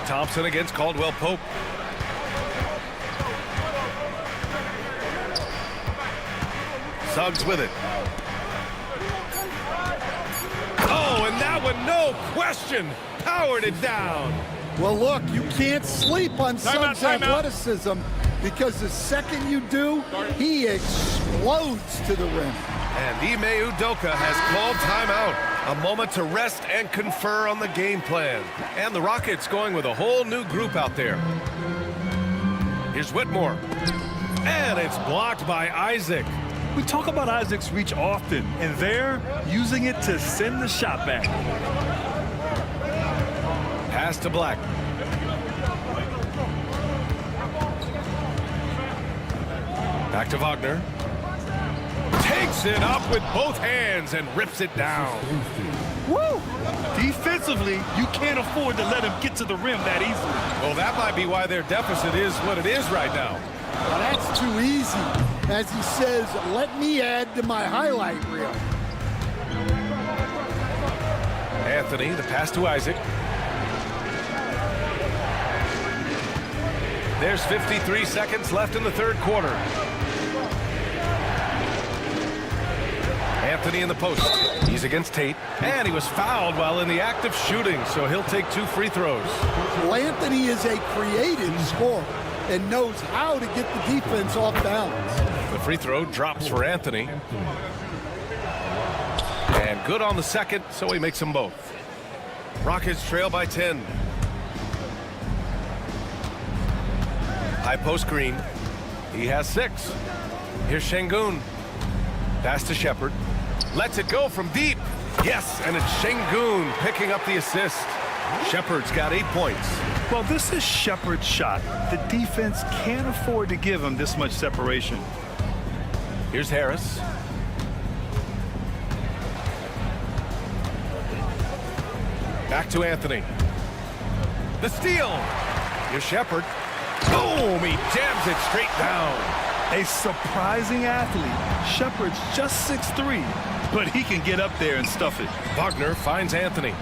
Thompson against Caldwell Pope. Suggs with it. Oh, and that one, no question, powered it down. Well, look, you can't sleep on Suggs' athleticism because the second you do, he explodes to the rim. And Ime Udoka has called timeout. A moment to rest and confer on the game plan. And the Rockets going with a whole new group out there. Here's Whitmore. And it's blocked by Isaac. We talk about Isaac's reach often, and they're using it to send the shot back. Pass to Black. Back to Wagner. Takes it up with both hands and rips it down. Woo! Defensively, you can't afford to let him get to the rim that easily. Well, that might be why their deficit is what it is right now. Well, that's too easy. As he says, let me add to my highlight reel. Anthony, the pass to Isaac. There's 53 seconds left in the third quarter. Anthony in the post. He's against Tate. And he was fouled while in the act of shooting, so he'll take 2 free throws. Well, Anthony is a creative scorer and knows how to get the defense off balance. The free throw drops for Anthony. And good on the second, so he makes them both. Rockets trail by 10. High post Green. He has 6. Here's Şengün. Pass to Shepard. Lets it go from deep. Yes, and it's Şengün picking up the assist. Shepard's got 8 points. Well, this is Shepard's shot. The defense can't afford to give him this much separation. Here's Harris. Back to Anthony. The steal. Here's Shepard. Boom! He jams it straight down. A surprising athlete. Shepard's just 6'3", but he can get up there and stuff it. Wagner finds Anthony.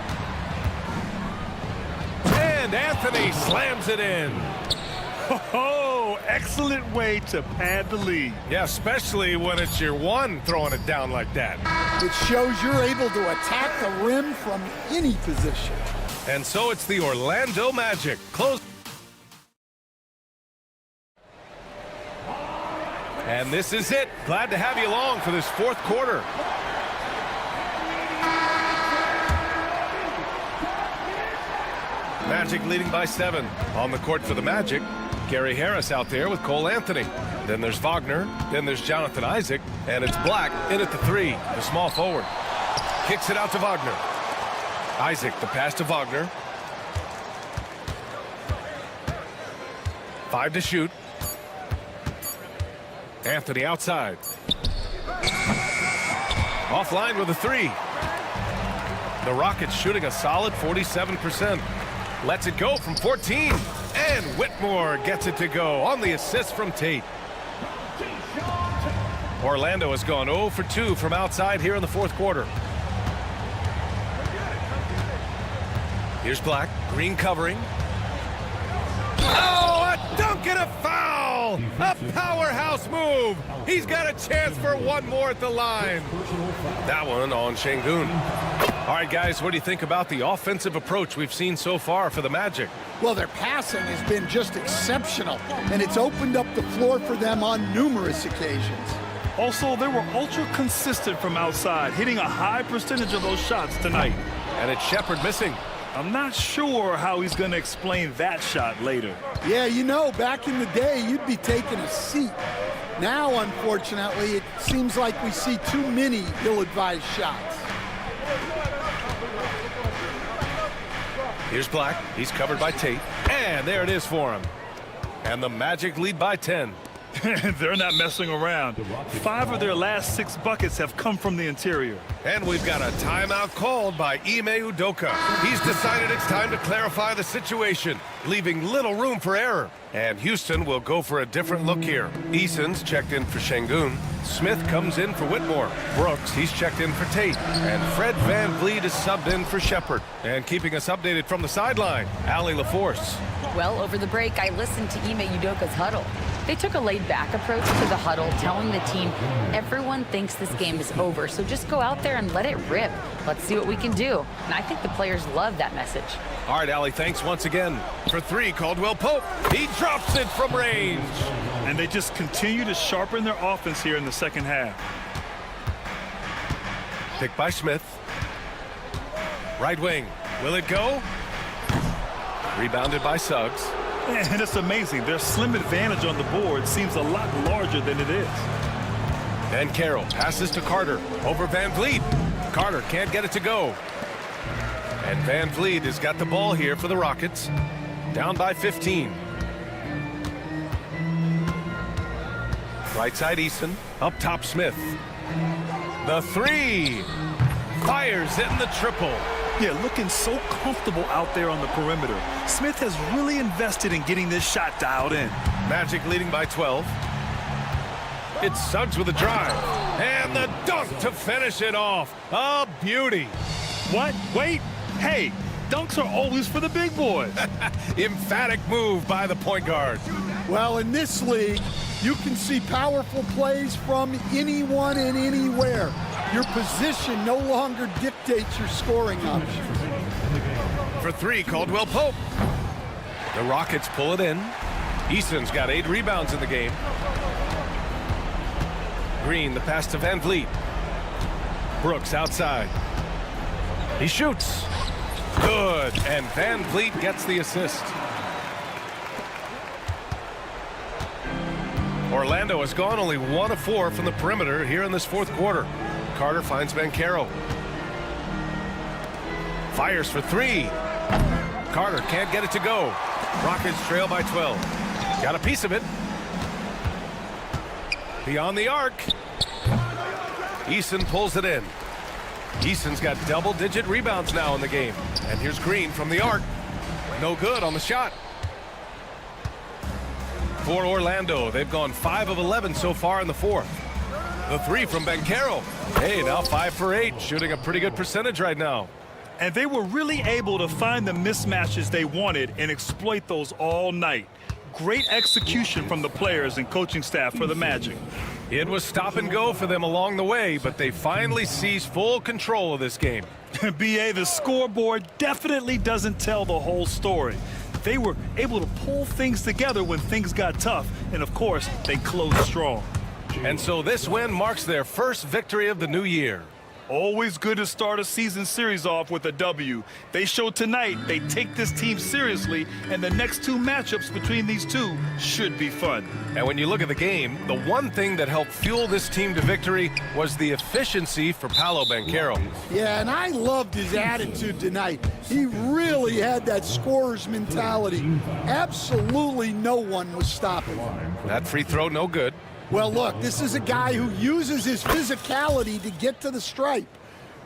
And Anthony slams it in. Oh, excellent way to pad the lead. Yeah, especially when it's your one throwing it down like that. It shows you're able to attack the rim from any position. And so it's the Orlando Magic. Close. And this is it. Glad to have you along for this fourth quarter. Magic leading by 7. On the court for the Magic, Gary Harris out there with Cole Anthony. Then there's Wagner. Then there's Jonathan Isaac. And it's Black in at the 3, the small forward. Kicks it out to Wagner. Isaac, the pass to Wagner. 5 to shoot. Anthony outside. Offline with a 3. The Rockets shooting a solid 47%. Lets it go from 14. And Whitmore gets it to go on the assist from Tate. Orlando has gone 0 for 2 from outside here in the fourth quarter. Here's Black. Green covering. Oh, a dunk and a foul! A powerhouse move! He's got a chance for one more at the line. That one on Şengün. All right, guys, what do you think about the offensive approach we've seen so far for the Magic? Well, their passing has been just exceptional, and it's opened up the floor for them on numerous occasions. Also, they were ultra consistent from outside, hitting a high percentage of those shots tonight. And it's Shepard missing. I'm not sure how he's going to explain that shot later. Yeah, you know, back in the day, you'd be taking a seat. Now, unfortunately, it seems like we see too many ill-advised shots. Here's Black. He's covered by Tate. And there it is for him. And the Magic lead by 10. They're not messing around. 5 of their last 6 buckets have come from the interior. And we've got a timeout called by Ime Udoka. He's decided it's time to clarify the situation, leaving little room for error. And Houston will go for a different look here. Eason's checked in for Şengün. Smith comes in for Whitmore. Brooks, he's checked in for Tate. And Fred Van Vliet is subbed in for Shepard. And keeping us updated from the sideline, Allie LaForce. Well, over the break, I listened to Ime Udoka's huddle. They took a laid-back approach to the huddle, telling the team, everyone thinks this game is over, so just go out there and let it rip. Let's see what we can do. And I think the players love that message. All right, Allie, thanks once again. For 3, Caldwell Pope. He drops it from range. And they just continue to sharpen their offense here in the second half. Picked by Smith. Right wing. Will it go? Rebounded by Suggs. And it's amazing. Their slim advantage on the board seems a lot larger than it is. And Carroll passes to Carter over Van Vliet. Carter can't get it to go. And Van Vliet has got the ball here for the Rockets. Down by 15. Right side Eason. Up top Smith. The 3. Fires it in the triple. Yeah, looking so comfortable out there on the perimeter. Smith has really invested in getting this shot dialed in. Magic leading by 12. It's Suggs with a drive. And the dunk to finish it off. A beauty. What? Wait. Hey, dunks are always for the big boys. Emphatic move by the point guard. Well, in this league, you can see powerful plays from anyone and anywhere. Your position no longer dictates your scoring options. For 3, Caldwell Pope. The Rockets pull it in. Eason's got 8 rebounds in the game. Green, the pass to Van Vliet. Brooks outside. He shoots. Good. And Van Vliet gets the assist. Orlando has gone only 1 of 4 from the perimeter here in this fourth quarter. Carter finds Banchero. Fires for 3. Carter can't get it to go. Rockets trail by 12. Got a piece of it. Beyond the arc. Eason pulls it in. Eason's got double-digit rebounds now in the game. And here's Green from the arc. No good on the shot. For Orlando, they've gone 5 of 11 so far in the fourth. The 3 from Banchero. Hey, now 5 for 8, shooting a pretty good percentage right now. And they were really able to find the mismatches they wanted and exploit those all night. Great execution from the players and coaching staff for the Magic. It was stop and go for them along the way, but they finally seized full control of this game. BA, the scoreboard definitely doesn't tell the whole story. They were able to pull things together when things got tough, and of course, they closed strong. And so this win marks their first victory of the new year. Always good to start a season series off with a W. They showed tonight they take this team seriously, and the next 2 matchups between these two should be fun. And when you look at the game, the one thing that helped fuel this team to victory was the efficiency for Paolo Banchero. Yeah, and I loved his attitude tonight. He really had that scorer's mentality. Absolutely no one was stopping him. That free throw, no good. Well, look, this is a guy who uses his physicality to get to the stripe.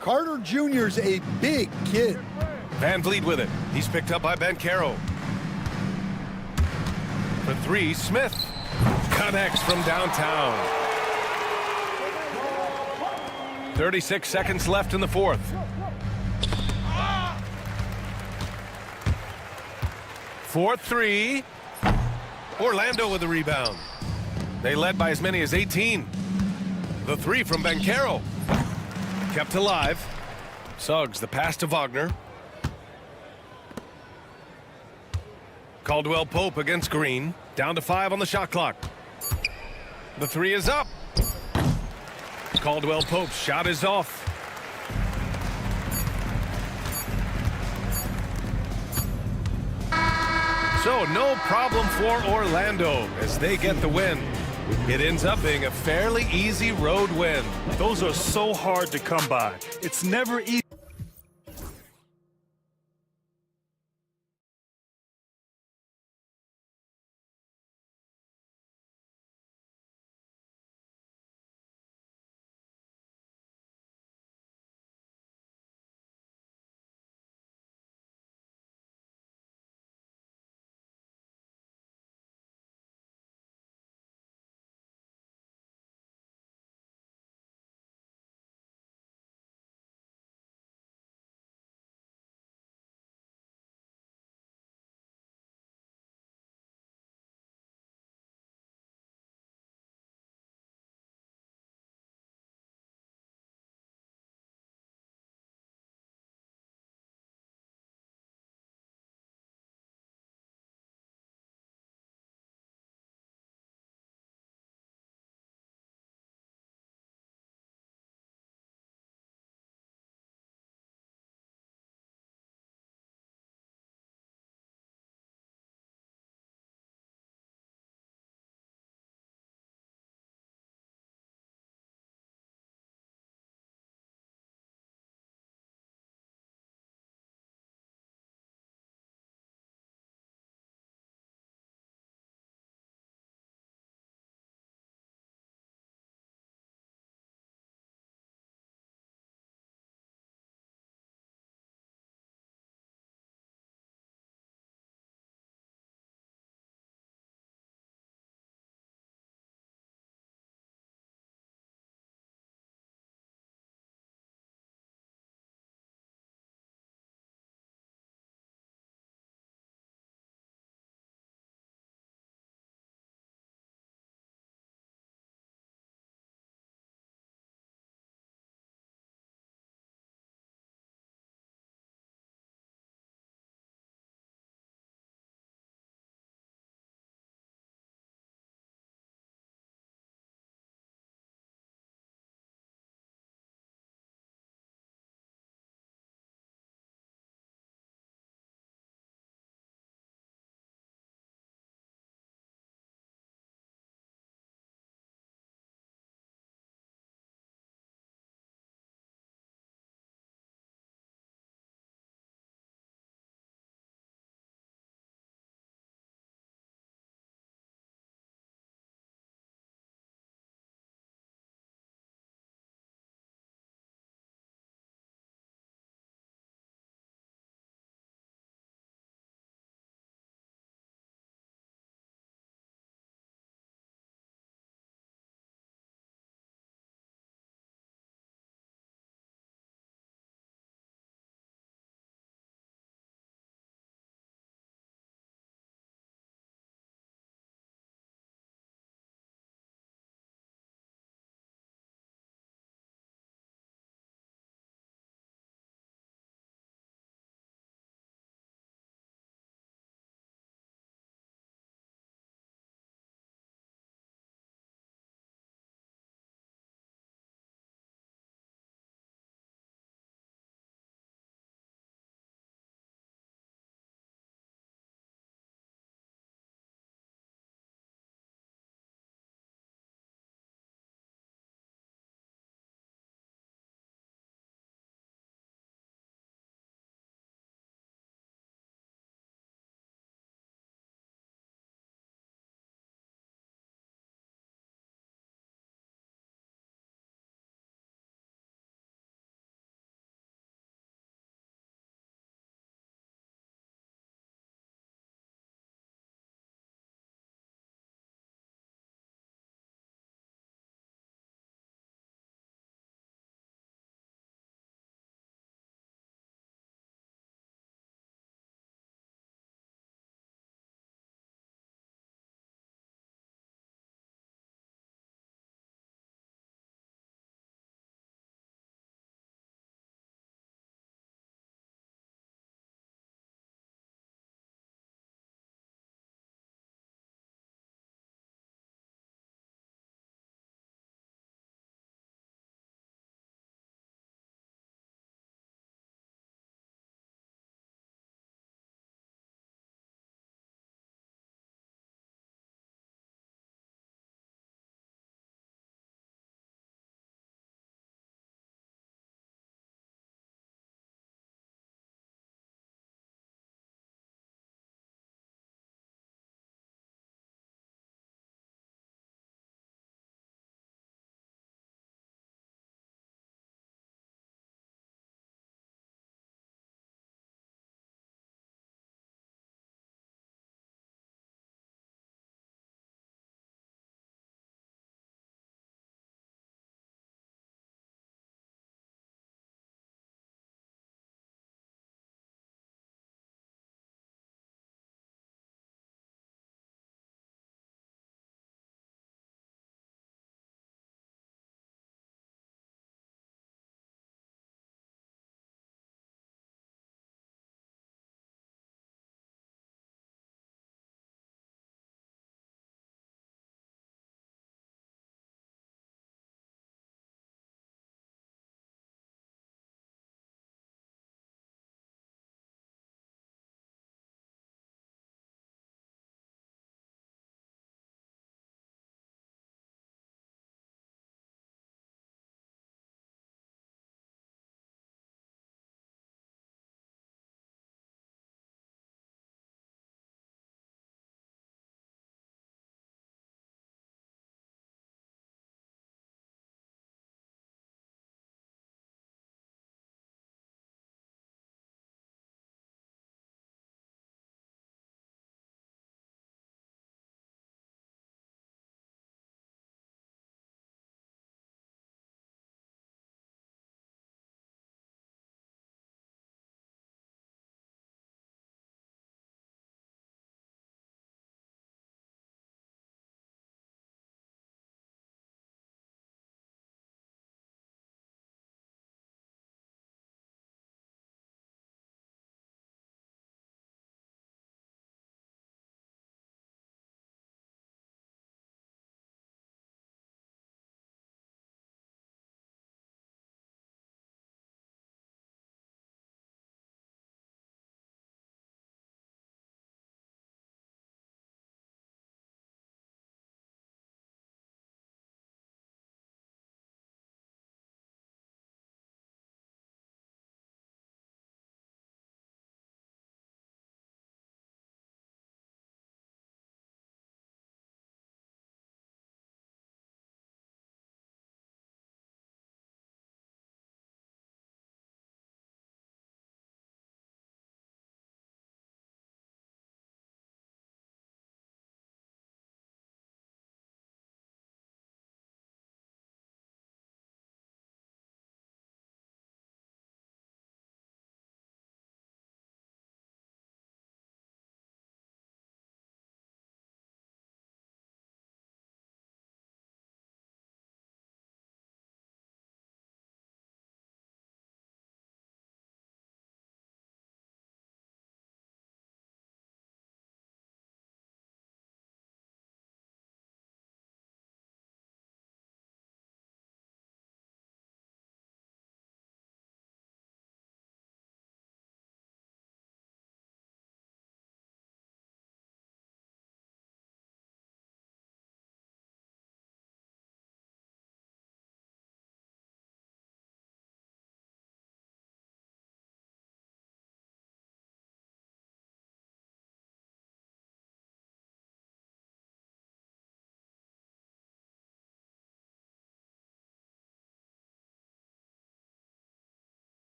Carter Jr.'s a big kid. Van Vliet with it. He's picked up by Banchero. For 3, Smith connects from downtown. 36 seconds left in the fourth. 4-3. Orlando with the rebound. They led by as many as 18. The 3 from Banchero. Kept alive. Suggs, the pass to Wagner. Caldwell Pope against Green. Down to 5 on the shot clock. The three is up. Caldwell Pope's shot is off. So no problem for Orlando as they get the win. It ends up being a fairly easy road win. Those are so hard to come by. It's never easy.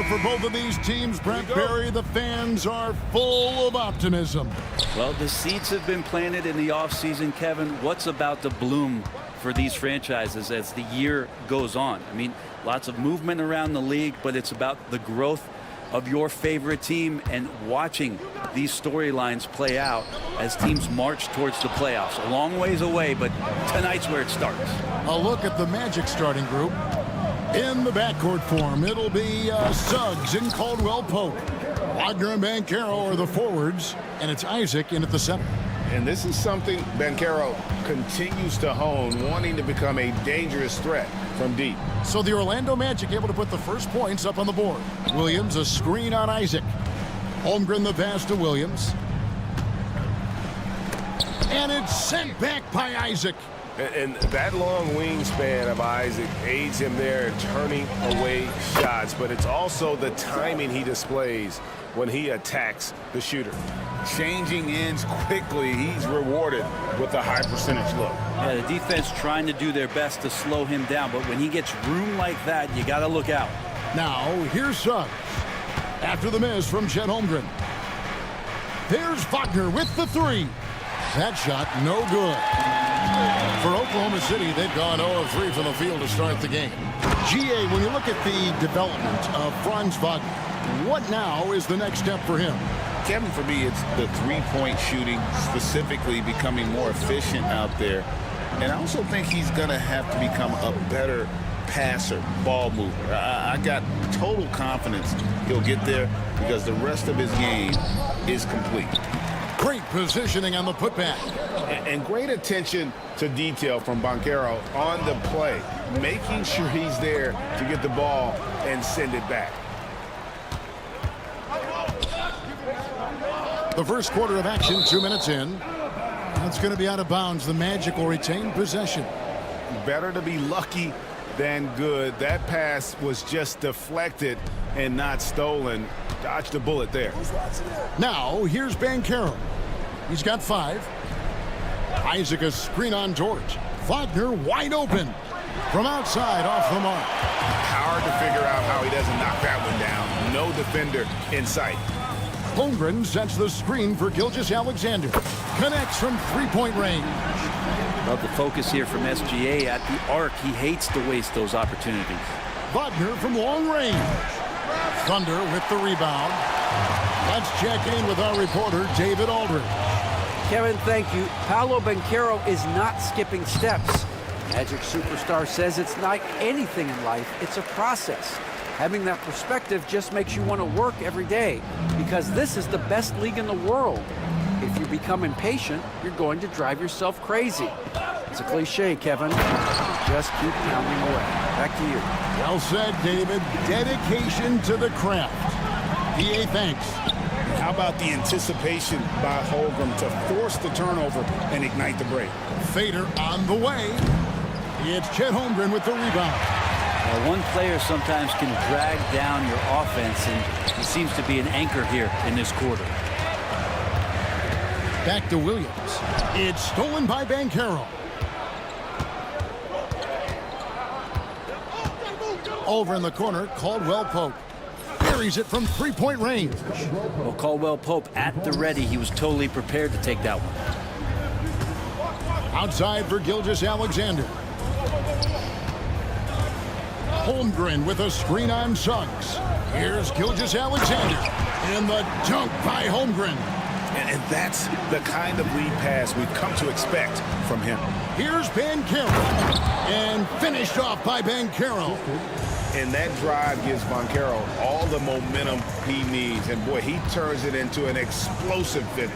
for both of these teams, Brent Berry. The fans are full of optimism. Well, the seeds have been planted in the offseason, Kevin. What's about to bloom for these franchises as the year goes on? I mean, lots of movement around the league, but it's about the growth of your favorite team and watching these storylines play out as teams march towards the playoffs. A long ways away, but tonight's where it starts. A look at the Magic starting group. In the backcourt form, it'll be Suggs and Caldwell Pope. Wagner and Banchero are the forwards, and it's Isaac in at the center. And this is something Banchero continues to hone, wanting to become a dangerous threat from deep. So the Orlando Magic able to put the first points up on the board. Williams, a screen on Isaac. Holmgren the pass to Williams. And it's sent back by Isaac. And that long wingspan of Isaac aids him there in turning away shots, but it's also the timing he displays when he attacks the shooter. Changing ends quickly, he's rewarded with a high percentage look. Yeah, the defense trying to do their best to slow him down, but when he gets room like that, you got to look out. Now, here's Suggs. After the miss from Chet Holmgren. There's Wagner with the three. That shot, no good. For Oklahoma City, they've gone 0 of 3 from the field to start the game. GA, when you look at the development of Franz Wagner, what now is the next step for him? Kevin, for me, it's the three-point shooting, specifically becoming more efficient out there. And I also think he's going to have to become a better passer, ball mover. I got total confidence he'll get there because the rest of his game is complete. Great positioning on the putback. And great attention to detail from Banchero on the play, making sure he's there to get the ball and send it back. The first quarter of action, 2 minutes in. That's going to be out of bounds. The Magic will retain possession. Better to be lucky than good. That pass was just deflected and not stolen. Dodged a bullet there. Now, here's Banchero. He's got 5. Isaac a screen on George. Wagner wide open. From outside, off the mark. Hard to figure out how he doesn't knock that one down. No defender in sight. Holmgren sets the screen for Gilgeous-Alexander. Connects from three-point range. Love the focus here from SGA at the arc. He hates to waste those opportunities. Wagner from long range. Thunder with the rebound. Let's check in with our reporter, David Aldridge. Kevin, thank you. Paolo Banchero is not skipping steps. Magic superstar says it's like anything in life, it's a process. Having that perspective just makes you want to work every day because this is the best league in the world. If you become impatient, you're going to drive yourself crazy. It's a cliche, Kevin. Just keep pounding away. Back to you. Well said, David. Dedication to the craft. PA, thanks. How about the anticipation by Holmgren to force the turnover and ignite the break? Fader on the way. It's Chet Holmgren with the rebound. One player sometimes can drag down your offense, and he seems to be an anchor here in this quarter. Back to Williams. It's stolen by Banchero. Over in the corner, Caldwell Pope buries it from three-point range. Well, Caldwell Pope at the ready. He was totally prepared to take that one. Outside for Gilgeous-Alexander. Holmgren with a screen on Suggs. Here's Gilgeous-Alexander. And the dunk by Holmgren. And that's the kind of lead pass we've come to expect from him. Here's Banchero. And finished off by Banchero. And that drive gives Banchero all the momentum he needs. And boy, he turns it into an explosive finish.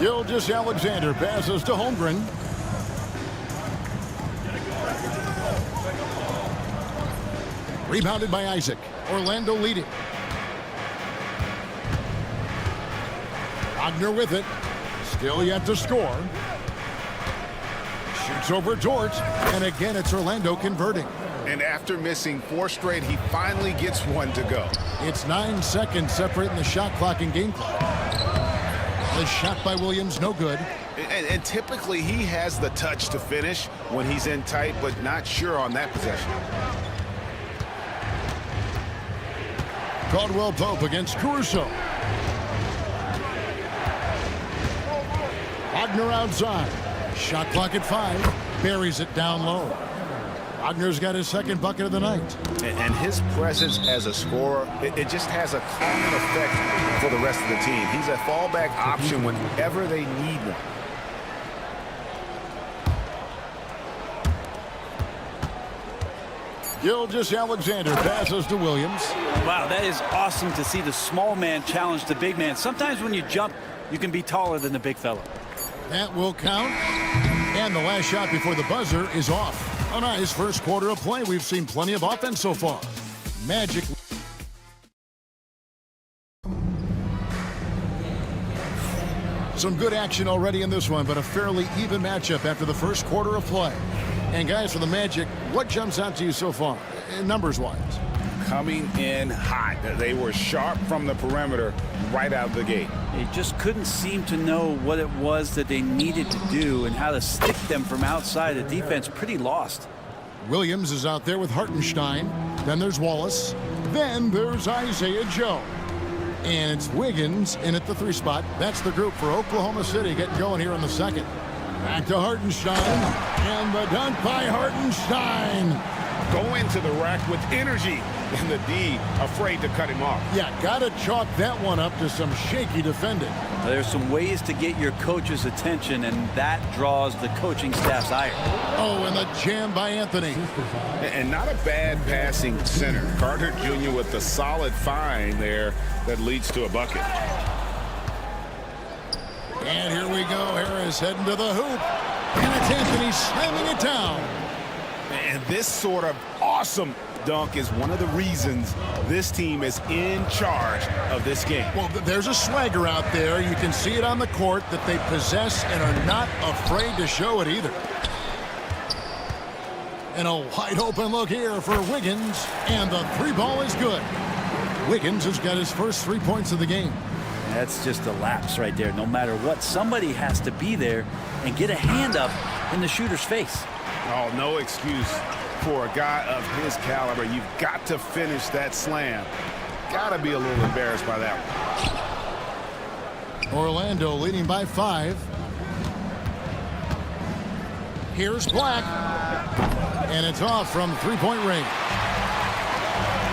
Gilgeous-Alexander passes to Holmgren. Rebounded by Isaac. Orlando leading. Wagner with it. Still yet to score. Shoots over George. And again, it's Orlando converting. And after missing 4 straight, he finally gets one to go. It's 9 seconds separating the shot clock and game clock. The shot by Williams, no good. And typically, he has the touch to finish when he's in tight, but not sure on that possession. Caldwell Pope against Caruso. Wagner outside. Shot clock at 5. Buries it down low. Wagner's got his second bucket of the night. And his presence as a scorer, it just has a calming effect for the rest of the team. He's a fallback option whenever they need one. Gilgeous-Alexander passes to Williams. Wow, that is awesome to see the small man challenge the big man. Sometimes when you jump, you can be taller than the big fella. That will count. And the last shot before the buzzer is off. A nice first quarter of play. We've seen plenty of offense so far. Magic. Some good action already in this one, but a fairly even matchup after the first quarter of play. And guys, for the Magic, what jumps out to you so far, numbers-wise? Coming in hot. They were sharp from the perimeter right out of the gate. They just couldn't seem to know what it was that they needed to do and how to stick them from outside. The defense pretty lost. Williams is out there with Hartenstein. Then there's Wallace. Then there's Isaiah Joe. And it's Wiggins in at the 3 spot. That's the group for Oklahoma City getting going here in the second. Back to Hartenstein. And the dunk by Hartenstein. Go into the rack with energy. And the D afraid to cut him off. Yeah, got to chalk that one up to some shaky defending. There's some ways to get your coach's attention, and that draws the coaching staff's ire. Oh, and the jam by Anthony. And not a bad passing center. Carter Jr. with the solid find there that leads to a bucket. And here we go. Harris heading to the hoop. And it's Anthony slamming it down. And this sort of awesome dunk is one of the reasons this team is in charge of this game. Well, there's a swagger out there. You can see it on the court that they possess and are not afraid to show it either. And a wide open look here for Wiggins. And the 3 ball is good. Wiggins has got his first 3 points of the game. That's just a lapse right there. No matter what, somebody has to be there and get a hand up in the shooter's face. Oh, no excuse for a guy of his caliber. You've got to finish that slam. Got to be a little embarrassed by that one. Orlando leading by 5. Here's Black. And it's off from 3-point range.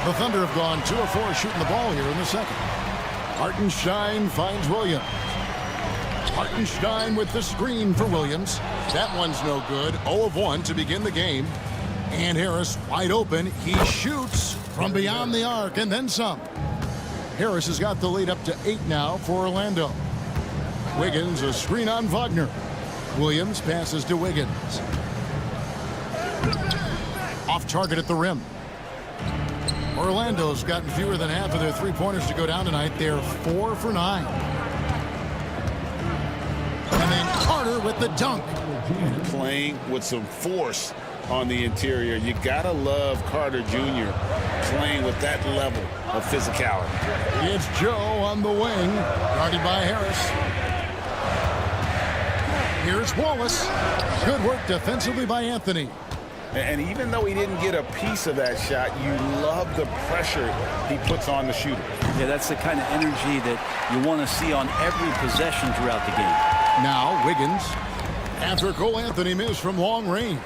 The Thunder have gone 2 of 4 shooting the ball here in the second. Hartenstein finds Williams. Hartenstein with the screen for Williams. That one's no good. 0 of 1 to begin the game. And Harris wide open. He shoots from beyond the arc and then some. Harris has got the lead up to 8 now for Orlando. Wiggins a screen on Wagner. Williams passes to Wiggins. Off target at the rim. Orlando's gotten fewer than half of their 3-pointers to go down tonight. They're 4 for 9. And then Carter with the dunk. Playing with some force on the interior. You gotta love Carter Jr. playing with that level of physicality. It's Joe on the wing, guarded by Harris. Here's Wallace. Good work defensively by Anthony. And even though he didn't get a piece of that shot, you love the pressure he puts on the shooter. Yeah, that's the kind of energy that you want to see on every possession throughout the game. Now Wiggins, after Cole Anthony missed from long range.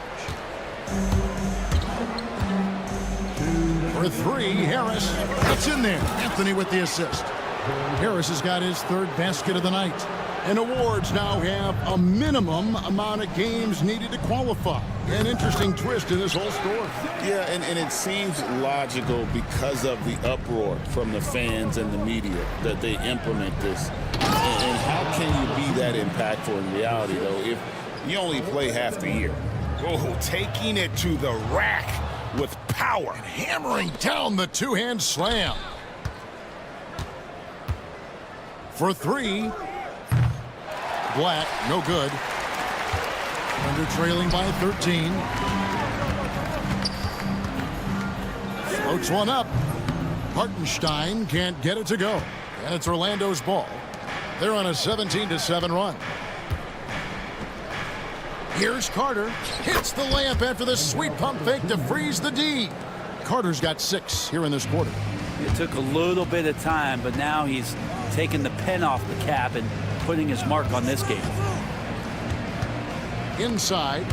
For 3, Harris. It's in there. Anthony with the assist. Harris has got his 3rd basket of the night. And awards now have a minimum amount of games needed to qualify. An interesting twist in this whole story. Yeah, and it seems logical because of the uproar from the fans and the media that they implement this. And how can you be that impactful in reality, though, if you only play half the year? Oh, taking it to the rack with power. And hammering down the 2-hand slam. For 3. Black, no good. Thunder trailing by 13. Floats one up. Hartenstein can't get it to go. And it's Orlando's ball. They're on a 17-7 run. Here's Carter. Hits the layup after the sweet pump fake to freeze the D. Carter's got 6 here in this quarter. It took a little bit of time, but now he's taking the pen off the cap and putting his mark on this game. Inside.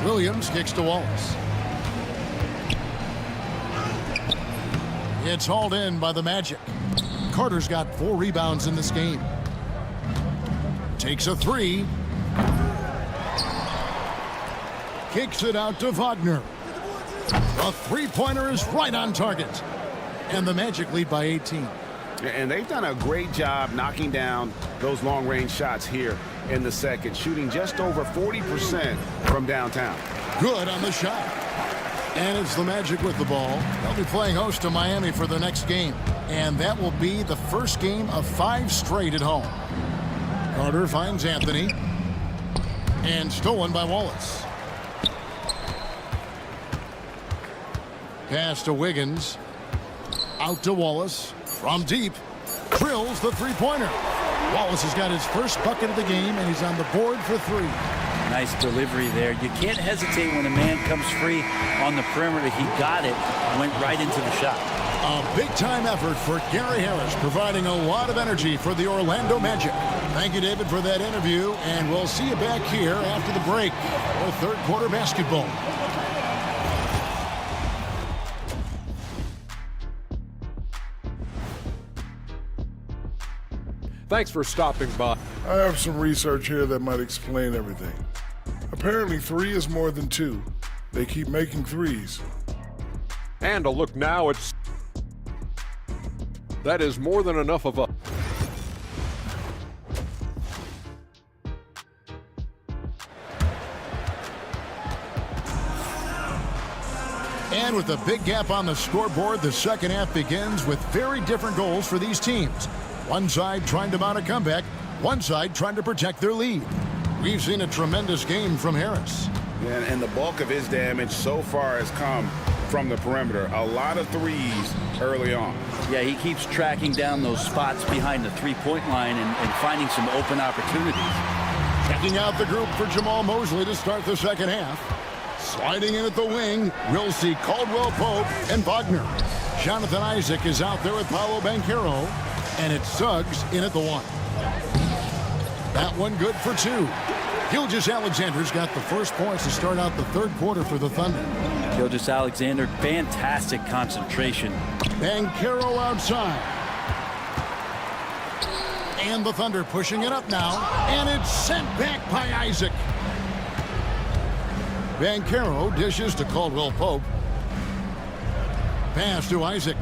Williams kicks to Wallace. It's hauled in by the Magic. Carter's got 4 rebounds in this game. Takes a 3. Kicks it out to Wagner. A three-pointer is right on target. And the Magic lead by 18. And they've done a great job knocking down those long-range shots here in the second, shooting just over 40% from downtown. Good on the shot. And it's the Magic with the ball. They'll be playing host to Miami for the next game. And that will be the first game of 5 straight at home. Carter finds Anthony. And stolen by Wallace. Pass to Wiggins. Out to Wallace. From deep. Drills the three-pointer. Wallace has got his first bucket of the game, and he's on the board for 3. Nice delivery there. You can't hesitate when a man comes free on the perimeter. He got it, went right into the shot. A big-time effort for Gary Harris, providing a lot of energy for the Orlando Magic. Thank you, David, for that interview, and we'll see you back here after the break for third quarter basketball. Thanks for stopping by. I have some research here that might explain everything. Apparently 3 is more than 2. They keep making 3s. And a look now at... That is more than enough of a... And with a big gap on the scoreboard, the second half begins with very different goals for these teams. One side trying to mount a comeback, one side trying to protect their lead. We've seen a tremendous game from Harris. And the bulk of his damage so far has come from the perimeter. A lot of 3s early on. Yeah, he keeps tracking down those spots behind the three-point line and finding some open opportunities. Checking out the group for Jamal Mosley to start the second half. Sliding in at the wing, we'll see Caldwell Pope and Wagner. Jonathan Isaac is out there with Paolo Banchero. And it's Suggs in at the 1. That one good for 2. Gilgeous-Alexander's got the first points to start out the third quarter for the Thunder. Gilgeous-Alexander, fantastic concentration. Banchero outside. And the Thunder pushing it up now. And it's sent back by Isaac. Banchero dishes to Caldwell Pope. Pass to Isaac.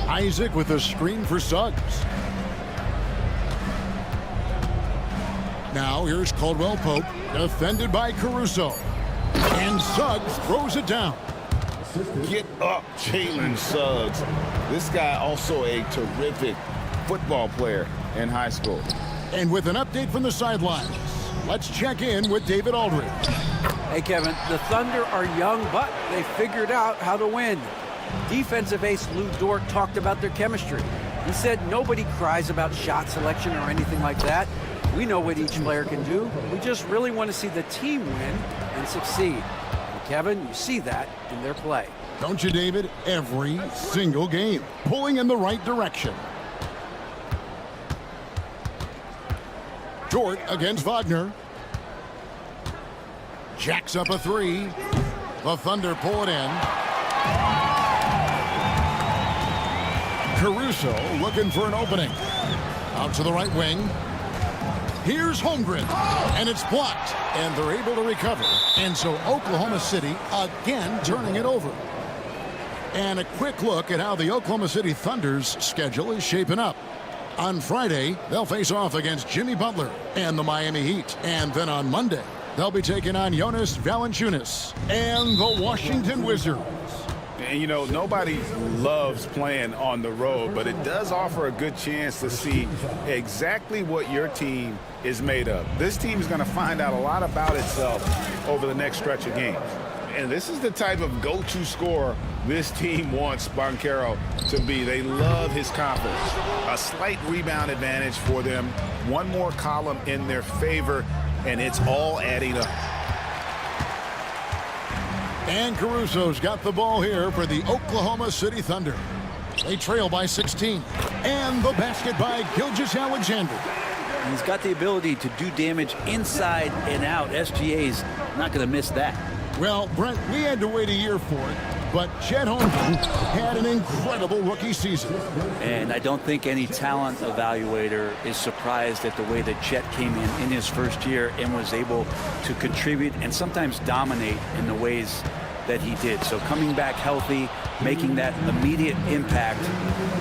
Isaac with a screen for Suggs. Now here's Caldwell Pope, defended by Caruso. And Suggs throws it down. Get up, Jalen Suggs. This guy also a terrific football player in high school. And with an update from the sidelines, let's check in with David Aldridge. Hey, Kevin, the Thunder are young, but they figured out how to win. Defensive ace Lou Dort talked about their chemistry. He said nobody cries about shot selection or anything like that. We know what each player can do. We just really want to see the team win and succeed. And Kevin, you see that in their play. Don't you, David? Every single game, pulling in the right direction. Dort against Wagner. Jacks up a 3. The Thunder pull it in. Caruso looking for an opening. Out to the right wing. Here's Holmgren. And it's blocked. And they're able to recover. And so Oklahoma City again turning it over. And a quick look at how the Oklahoma City Thunder's schedule is shaping up. On Friday, they'll face off against Jimmy Butler and the Miami Heat. And then on Monday, they'll be taking on Jonas Valanciunas and the Washington Wizards. And, you know, nobody loves playing on the road, but it does offer a good chance to see exactly what your team is made of. This team is going to find out a lot about itself over the next stretch of games. And this is the type of go-to scorer this team wants Banchero to be. They love his confidence. A slight rebound advantage for them. One more column in their favor, and it's all adding up. And Caruso's got the ball here for the Oklahoma City Thunder. They trail by 16. And the basket by Gilgeous-Alexander. He's got the ability to do damage inside and out. SGA's not going to miss that. Well, Brent, we had to wait a year for it, but Chet Holmgren had an incredible rookie season. And I don't think any talent evaluator is surprised at the way that Chet came in his first year and was able to contribute and sometimes dominate in the ways that he did. So coming back healthy, making that immediate impact,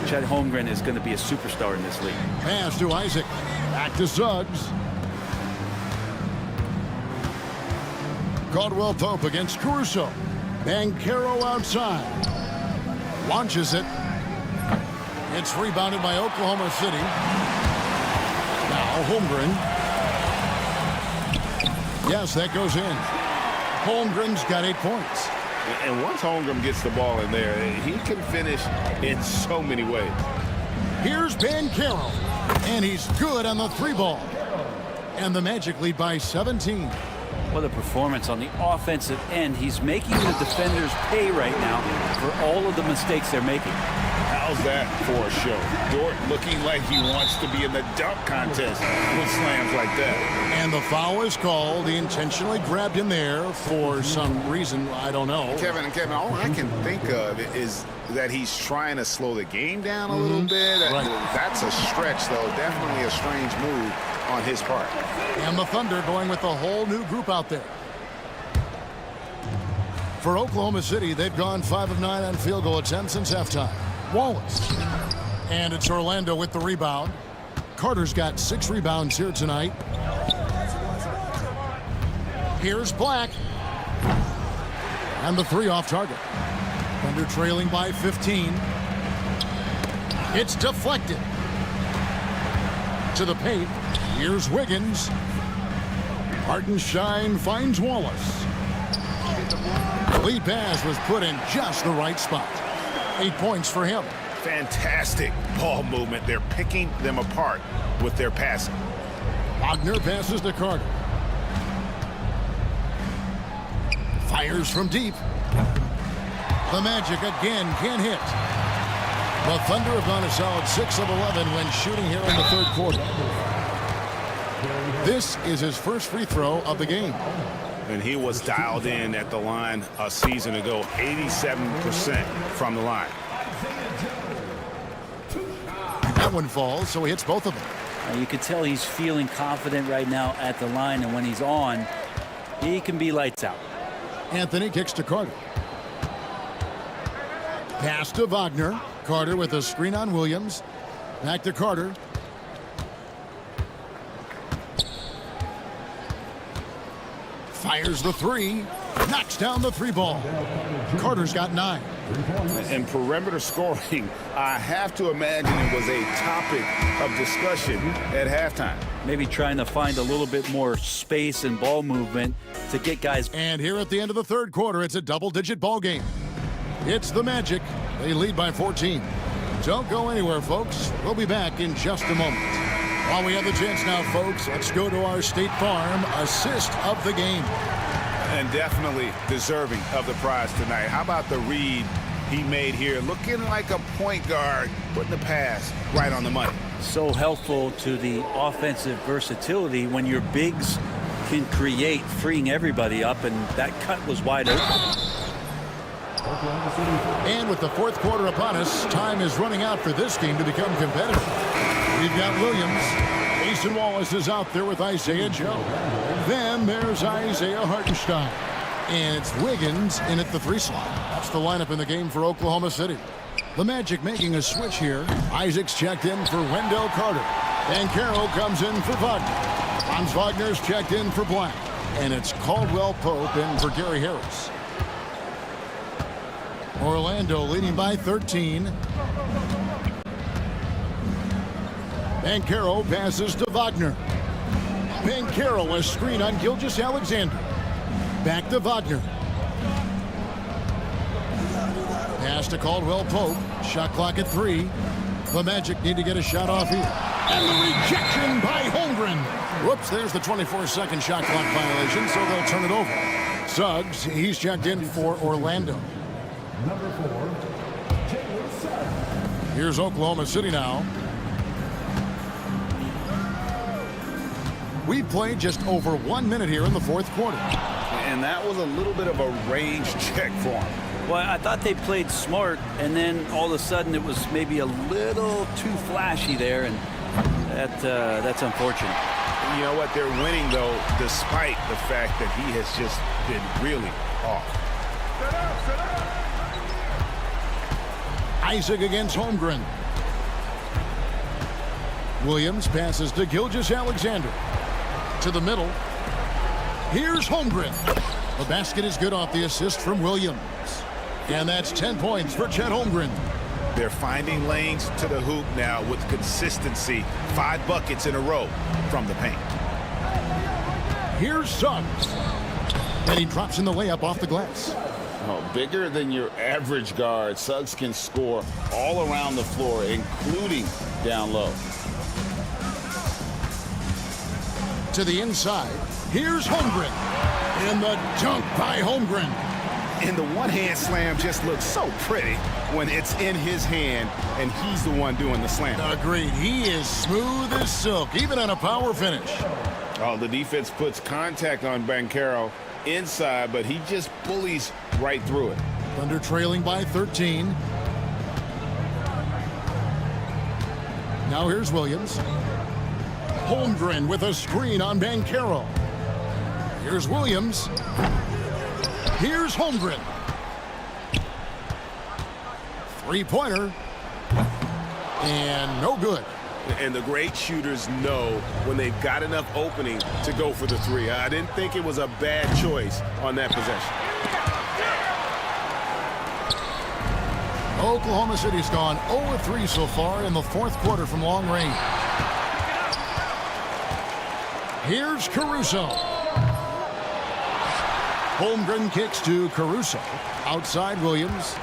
Chet Holmgren is going to be a superstar in this league. Pass to Isaac. Back to Suggs. Caldwell Pope against Caruso. Banchero outside. Launches it. It's rebounded by Oklahoma City. Now Holmgren. Yes, that goes in. Holmgren's got 8 points. And once Holmgren gets the ball in there, he can finish in so many ways. Here's Banchero. And he's good on the 3-ball. And the Magic lead by 17. What a performance on the offensive end. He's making the defenders pay right now for all of the mistakes they're making. How's that for a show? Dort looking like he wants to be in the dunk contest with slams like that. And the foul is called. He intentionally grabbed him there for some reason, I don't know. Kevin, all I can think of is that he's trying to slow the game down a little bit. Right. That's a stretch, though. Definitely a strange move on his part. And the Thunder going with a whole new group out there. For Oklahoma City, they've gone 5 of 9 on field goal attempts since halftime. Wallace. And it's Orlando with the rebound. Carter's got 6 rebounds here tonight. Here's Black. And the 3 off target. Thunder trailing by 15. It's deflected. To the paint. Here's Wiggins. Hartenstein finds Wallace. The lead pass was put in just the right spot. 8 points for him. Fantastic ball movement. They're picking them apart with their passing. Wagner passes to Carter. Fires from deep. The Magic again can't hit. The Thunder have gone a solid 6 of 11 when shooting here in the third quarter. This is his first free throw of the game. And he was dialed in at the line a season ago, 87% from the line. That one falls, so he hits both of them. You can tell he's feeling confident right now at the line, and when he's on, he can be lights out. Anthony kicks to Carter. Pass to Wagner. Carter with a screen on Williams. Back to Carter. Fires the 3. Knocks down the 3-ball. Carter's got 9. And perimeter scoring, I have to imagine it was a topic of discussion at halftime. Maybe trying to find a little bit more space and ball movement to get guys. And here at the end of the third quarter, it's a double-digit ball game. It's the Magic. They lead by 14. Don't go anywhere, folks. We'll be back in just a moment. While we have the chance now, folks, let's go to our State Farm assist of the game. And definitely deserving of the prize tonight. How about the read he made here? Looking like a point guard, putting the pass right on the money. So helpful to the offensive versatility when your bigs can create, freeing everybody up, and that cut was wide open. And with the fourth quarter upon us, time is running out for this game to become competitive. We've got Williams. Mason Wallace is out there with Isaiah Joe. Then there's Isaiah Hartenstein. And it's Wiggins in at the 3 slot. That's the lineup in the game for Oklahoma City. The Magic making a switch here. Isaac's checked in for Wendell Carter. And Carroll comes in for Wagner. Franz Wagner's checked in for Black. And it's Caldwell Pope in for Gary Harris. Orlando leading by 13. Banchero passes to Wagner. Banchero a screen on Gilgeous-Alexander. Back to Wagner. Pass to Caldwell Pope. Shot clock at 3. The Magic need to get a shot off here. And the rejection by Holmgren. Whoops, there's the 24-second shot clock violation, so they'll turn it over. Suggs, he's checked in for Orlando. Number 4, Jalen Suggs. Here's Oklahoma City now. We played just over 1 minute here in the fourth quarter. And that was a little bit of a range check for him. Well, I thought they played smart, and then all of a sudden it was maybe a little too flashy there, and that's unfortunate. You know what? They're winning, though, despite the fact that he has just been really off. Isaac against Holmgren. Williams passes to Gilgeous-Alexander. To the middle. Here's Holmgren. The basket is good off the assist from Williams. And that's 10 points for Chet Holmgren. They're finding lanes to the hoop now with consistency. 5 buckets in a row from the paint. Here's Suggs. And he drops in the layup off the glass. Oh, bigger than your average guard, Suggs can score all around the floor, including down low. To the inside. Here's Holmgren. And the dunk by Holmgren. And the one-hand slam just looks so pretty when it's in his hand and he's the one doing the slam. Agreed. He is smooth as silk, even on a power finish. Oh, the defense puts contact on Banchero inside, but he just bullies right through it. Thunder trailing by 13. Now here's Williams. Holmgren with a screen on Banchero. Here's Williams. Here's Holmgren. Three-pointer. And no good. And the great shooters know when they've got enough opening to go for the three. I didn't think it was a bad choice on that possession. Oklahoma City's gone 0-3 so far in the fourth quarter from long range. Here's Caruso. Holmgren kicks to Caruso. Outside Williams.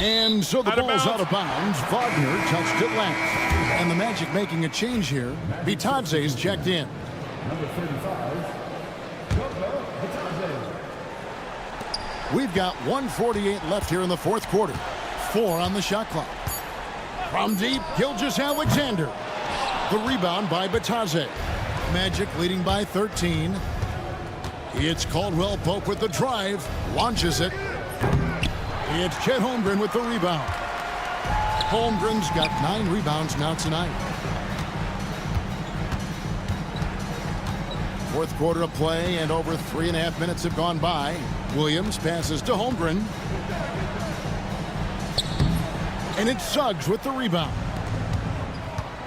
And so the ball's out of bounds. Wagner touched it last. And the Magic making a change here. Bitadze's checked in. Number 35, Bitadze. We've got 1:48 left here in the fourth quarter. 4 on the shot clock. From deep, Gilgeous-Alexander. The rebound by Bitadze. Magic leading by 13. It's Caldwell Pope with the drive. Launches it. It's Chet Holmgren with the rebound. Holmgren's got 9 rebounds now tonight. Fourth quarter of play, and over 3.5 minutes have gone by. Williams passes to Holmgren. And it's Suggs with the rebound.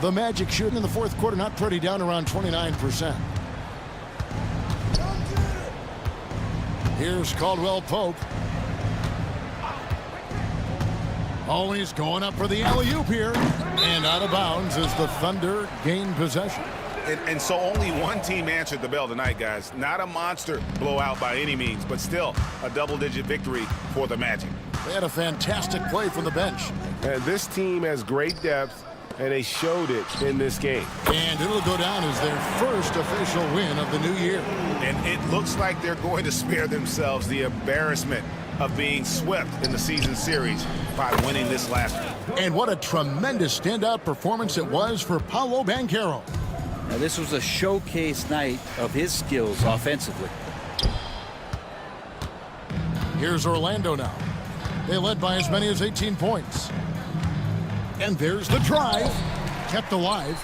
The Magic shooting in the fourth quarter not pretty, down around 29%. Here's Caldwell Pope. Oh, he's going up for the alley-oop here. And out of bounds as the Thunder gain possession. And so only one team answered the bell tonight, guys. Not a monster blowout by any means, but still a double-digit victory for the Magic. They had a fantastic play from the bench. And this team has great depth, and they showed it in this game. And it'll go down as their first official win of the new year. And it looks like they're going to spare themselves the embarrassment of being swept in the season series by winning this last one. And what a tremendous standout performance it was for Paolo Banchero. Now, this was a showcase night of his skills offensively. Here's Orlando now. They led by as many as 18 points. And there's the drive. Kept alive.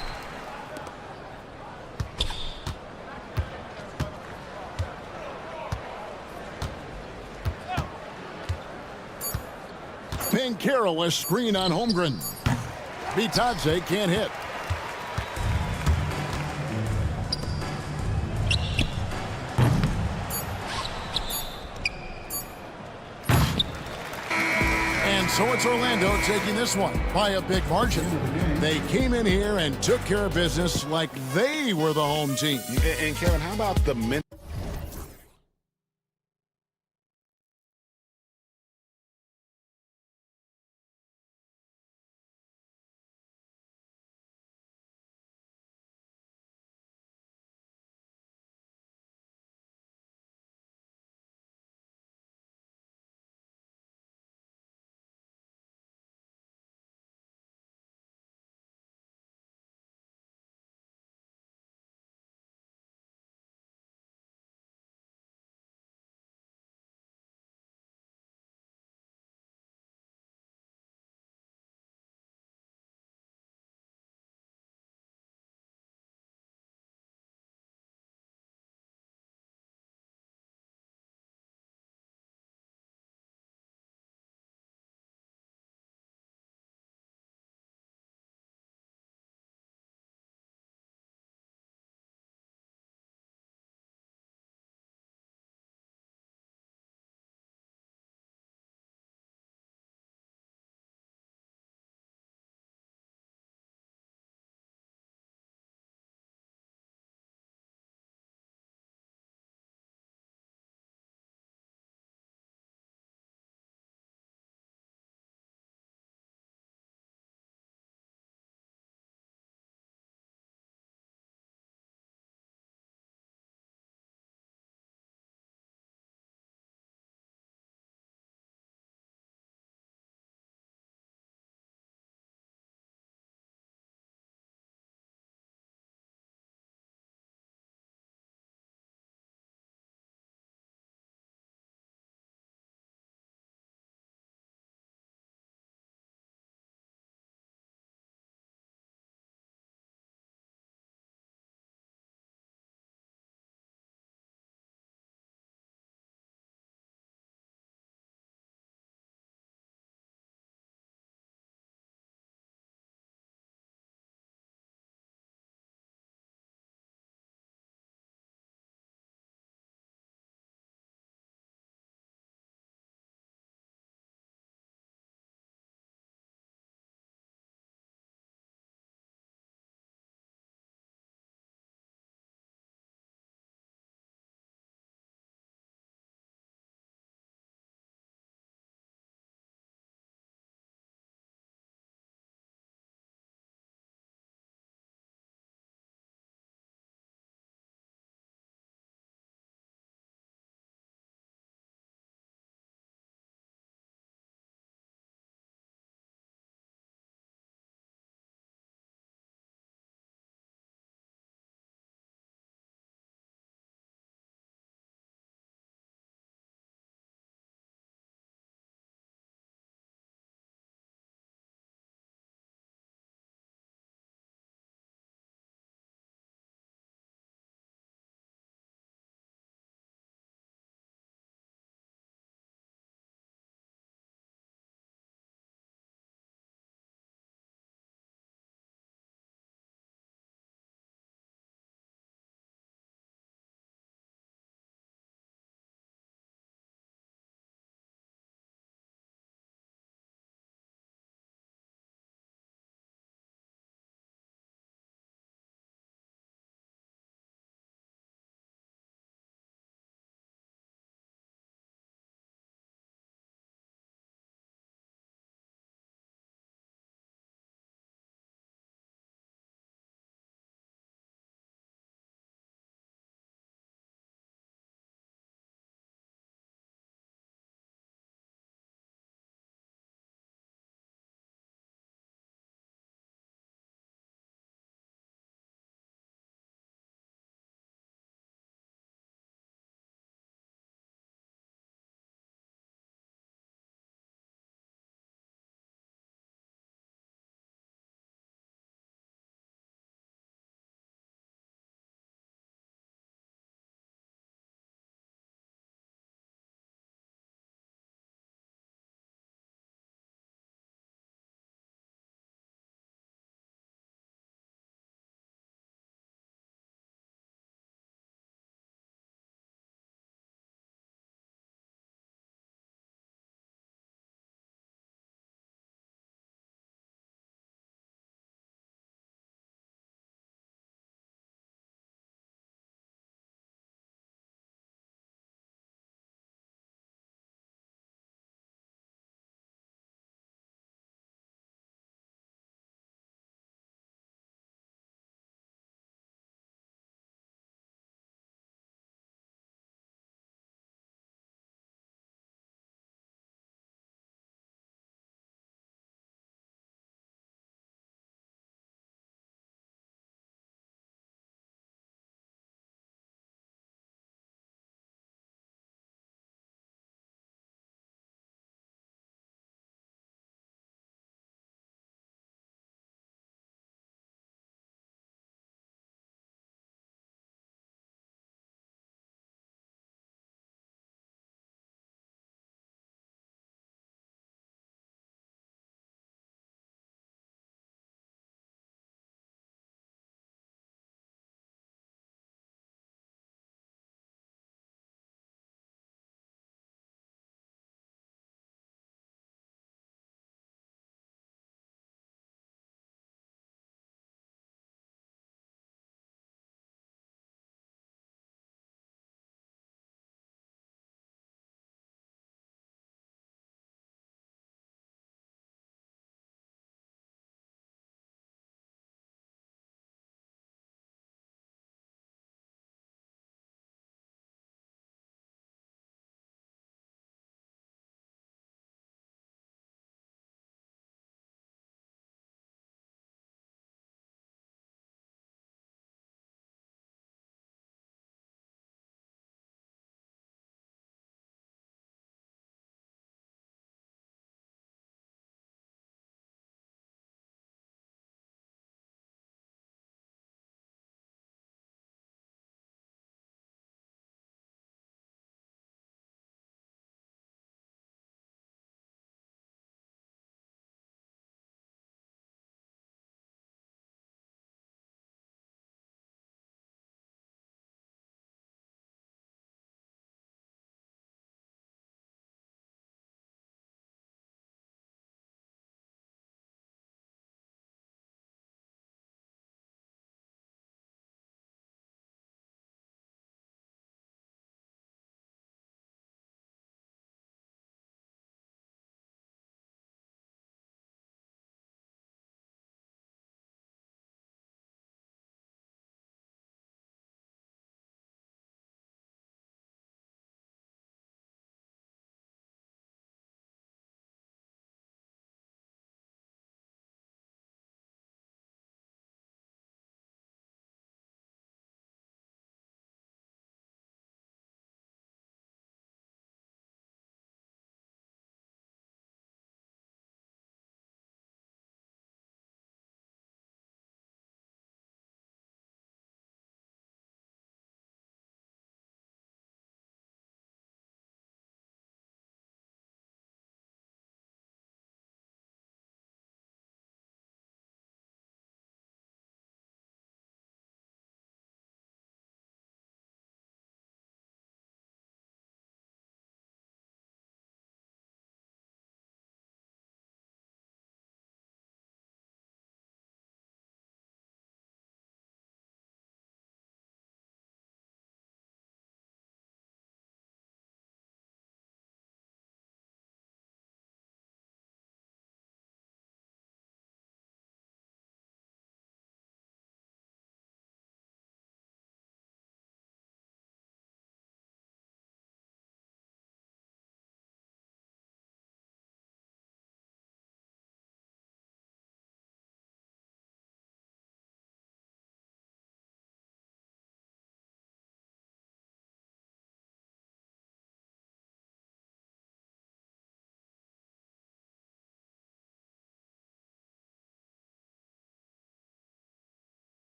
Banchero, a screen on Holmgren. Bitadze can't hit. And so it's Orlando taking this one by a big margin. They came in here and took care of business like they were the home team. And Kevin, how about the mental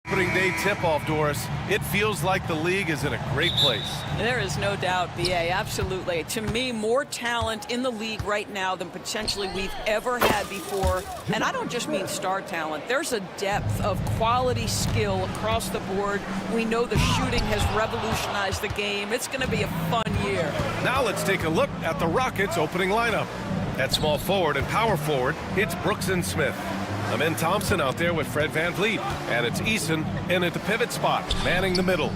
Opening day tip-off, Doris. It feels like the league is in a great place. There is no doubt, BA, absolutely. To me, more talent in the league right now than potentially we've ever had before. And I don't just mean star talent. There's a depth of quality skill across the board. We know the shooting has revolutionized the game. It's going to be a fun year. Now let's take a look at the Rockets' opening lineup. At small forward and power forward, it's Brooks and Smith. Amin Thompson out there with Fred VanVleet. And it's Eason in at the pivot spot, manning the middle.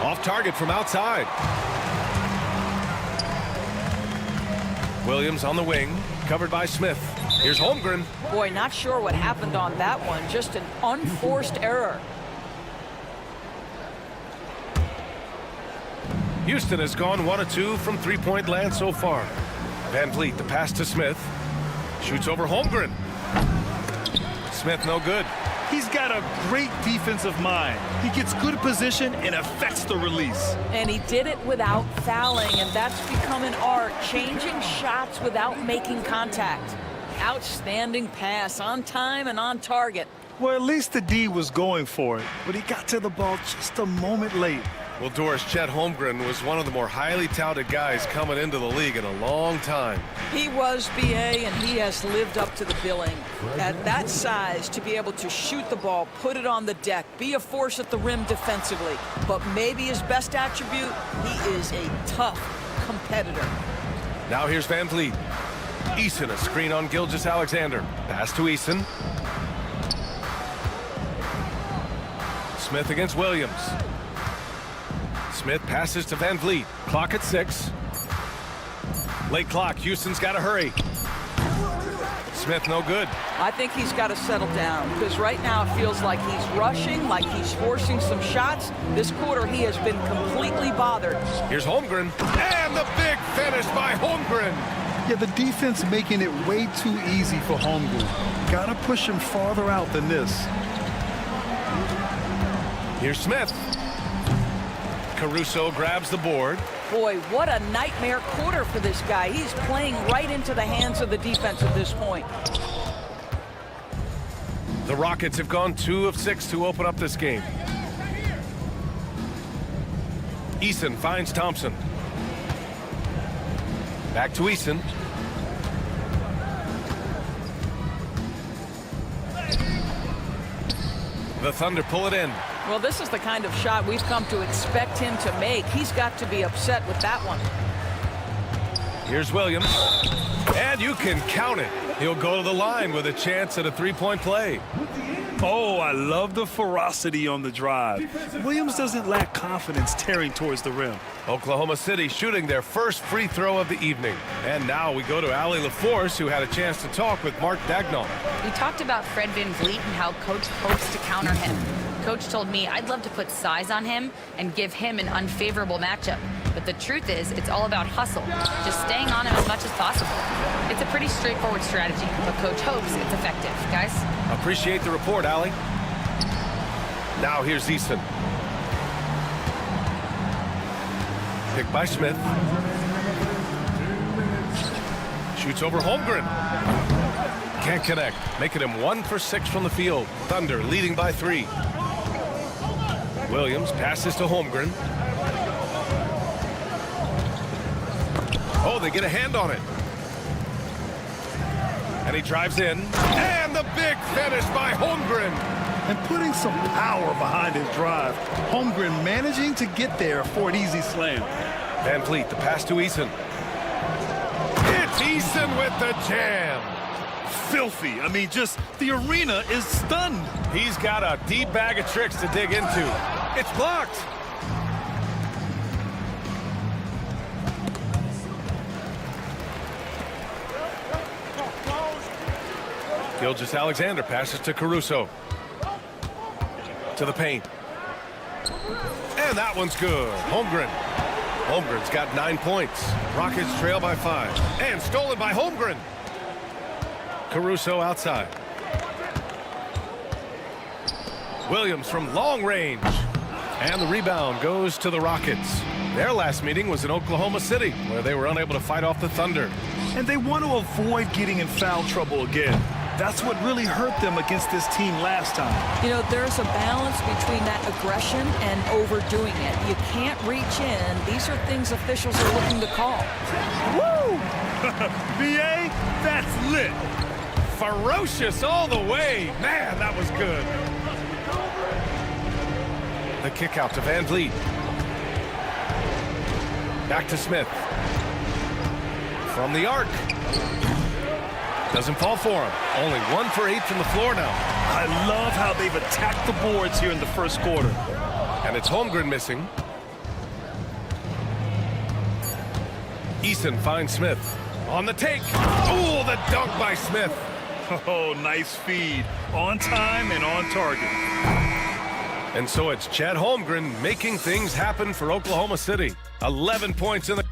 Off target from outside. Williams on the wing, covered by Smith. Here's Holmgren. Boy, not sure what happened on that one. Just an unforced error. Houston has gone 1 of 2 from three-point land so far. VanVleet, the pass to Smith. Shoots over Holmgren. Smith, no good. He's got a great defensive mind. He gets good position and affects the release. And he did it without fouling, and that's become an art, changing shots without making contact. Outstanding pass, on time and on target. Well, at least the D was going for it, but he got to the ball just a moment late. Well, Doris, Chet Holmgren was one of the more highly touted guys coming into the league in a long time. He was, BA, and he has lived up to the billing. At that size, to be able to shoot the ball, put it on the deck, be a force at the rim defensively. But maybe his best attribute, he is a tough competitor. Now here's VanVleet. Eason, a screen on Gilgeous-Alexander. Pass to Eason. Smith against Williams. Smith passes to VanVleet. Clock at 6. Late clock. Houston's got to hurry. Smith, no good. I think he's got to settle down, because right now it feels like he's rushing, like he's forcing some shots. This quarter, he has been completely bothered. Here's Holmgren. And the big finish by Holmgren. Yeah, the defense making it way too easy for Holmgren. Got to push him farther out than this. Here's Smith. Caruso grabs the board. Boy, what a nightmare quarter for this guy. He's playing right into the hands of the defense at this point. The Rockets have gone 2 of 6 to open up this game. Eason finds Thompson. Back to Eason. The Thunder pull it in. Well, this is the kind of shot we've come to expect him to make. He's got to be upset with that one. Here's Williams. And you can count it. He'll go to the line with a chance at a three-point play. Oh, I love the ferocity on the drive. Williams doesn't lack confidence tearing towards the rim. Oklahoma City shooting their first free throw of the evening. And now we go to Allie LaForce, who had a chance to talk with Mark Dagnall. We talked about Fred VanVleet and how Coach hopes to counter him. Coach told me I'd love to put size on him and give him an unfavorable matchup. But the truth is, it's all about hustle, just staying on him as much as possible. It's a pretty straightforward strategy, but Coach hopes it's effective. Guys? Appreciate the report, Allie. Now here's Eason. Picked by Smith. Shoots over Holmgren. Can't connect, making him 1 for 6 from the field. Thunder leading by 3. Williams passes to Holmgren. Oh, they get a hand on it. And he drives in. And the big finish by Holmgren. And putting some power behind his drive. Holmgren managing to get there for an easy slam. VanVleet, the pass to Eason. It's Eason with the jam. Filthy. I mean, just the arena is stunned. He's got a deep bag of tricks to dig into. It's blocked. Gilgeous-Alexander passes to Caruso. To the paint. And that one's good. Holmgren. Holmgren's got 9 points. Rockets trail by 5. And stolen by Holmgren. Caruso outside. Williams from long range. And the rebound goes to the Rockets. Their last meeting was in Oklahoma City, where they were unable to fight off the Thunder. And they want to avoid getting in foul trouble again. That's what really hurt them against this team last time. You know, there's a balance between that aggression and overdoing it. You can't reach in. These are things officials are looking to call. Woo! BA, that's lit. Ferocious all the way. Man, that was good. The kick out to Van Vliet. Back to Smith. From the arc. Doesn't fall for him. Only 1 for 8 from the floor now. I love how they've attacked the boards here in the first quarter. And it's Holmgren missing. Eason finds Smith. On the take. Oh, the dunk by Smith. Oh, nice feed. On time and on target. And so it's Chad Holmgren making things happen for Oklahoma City. 11 points in the...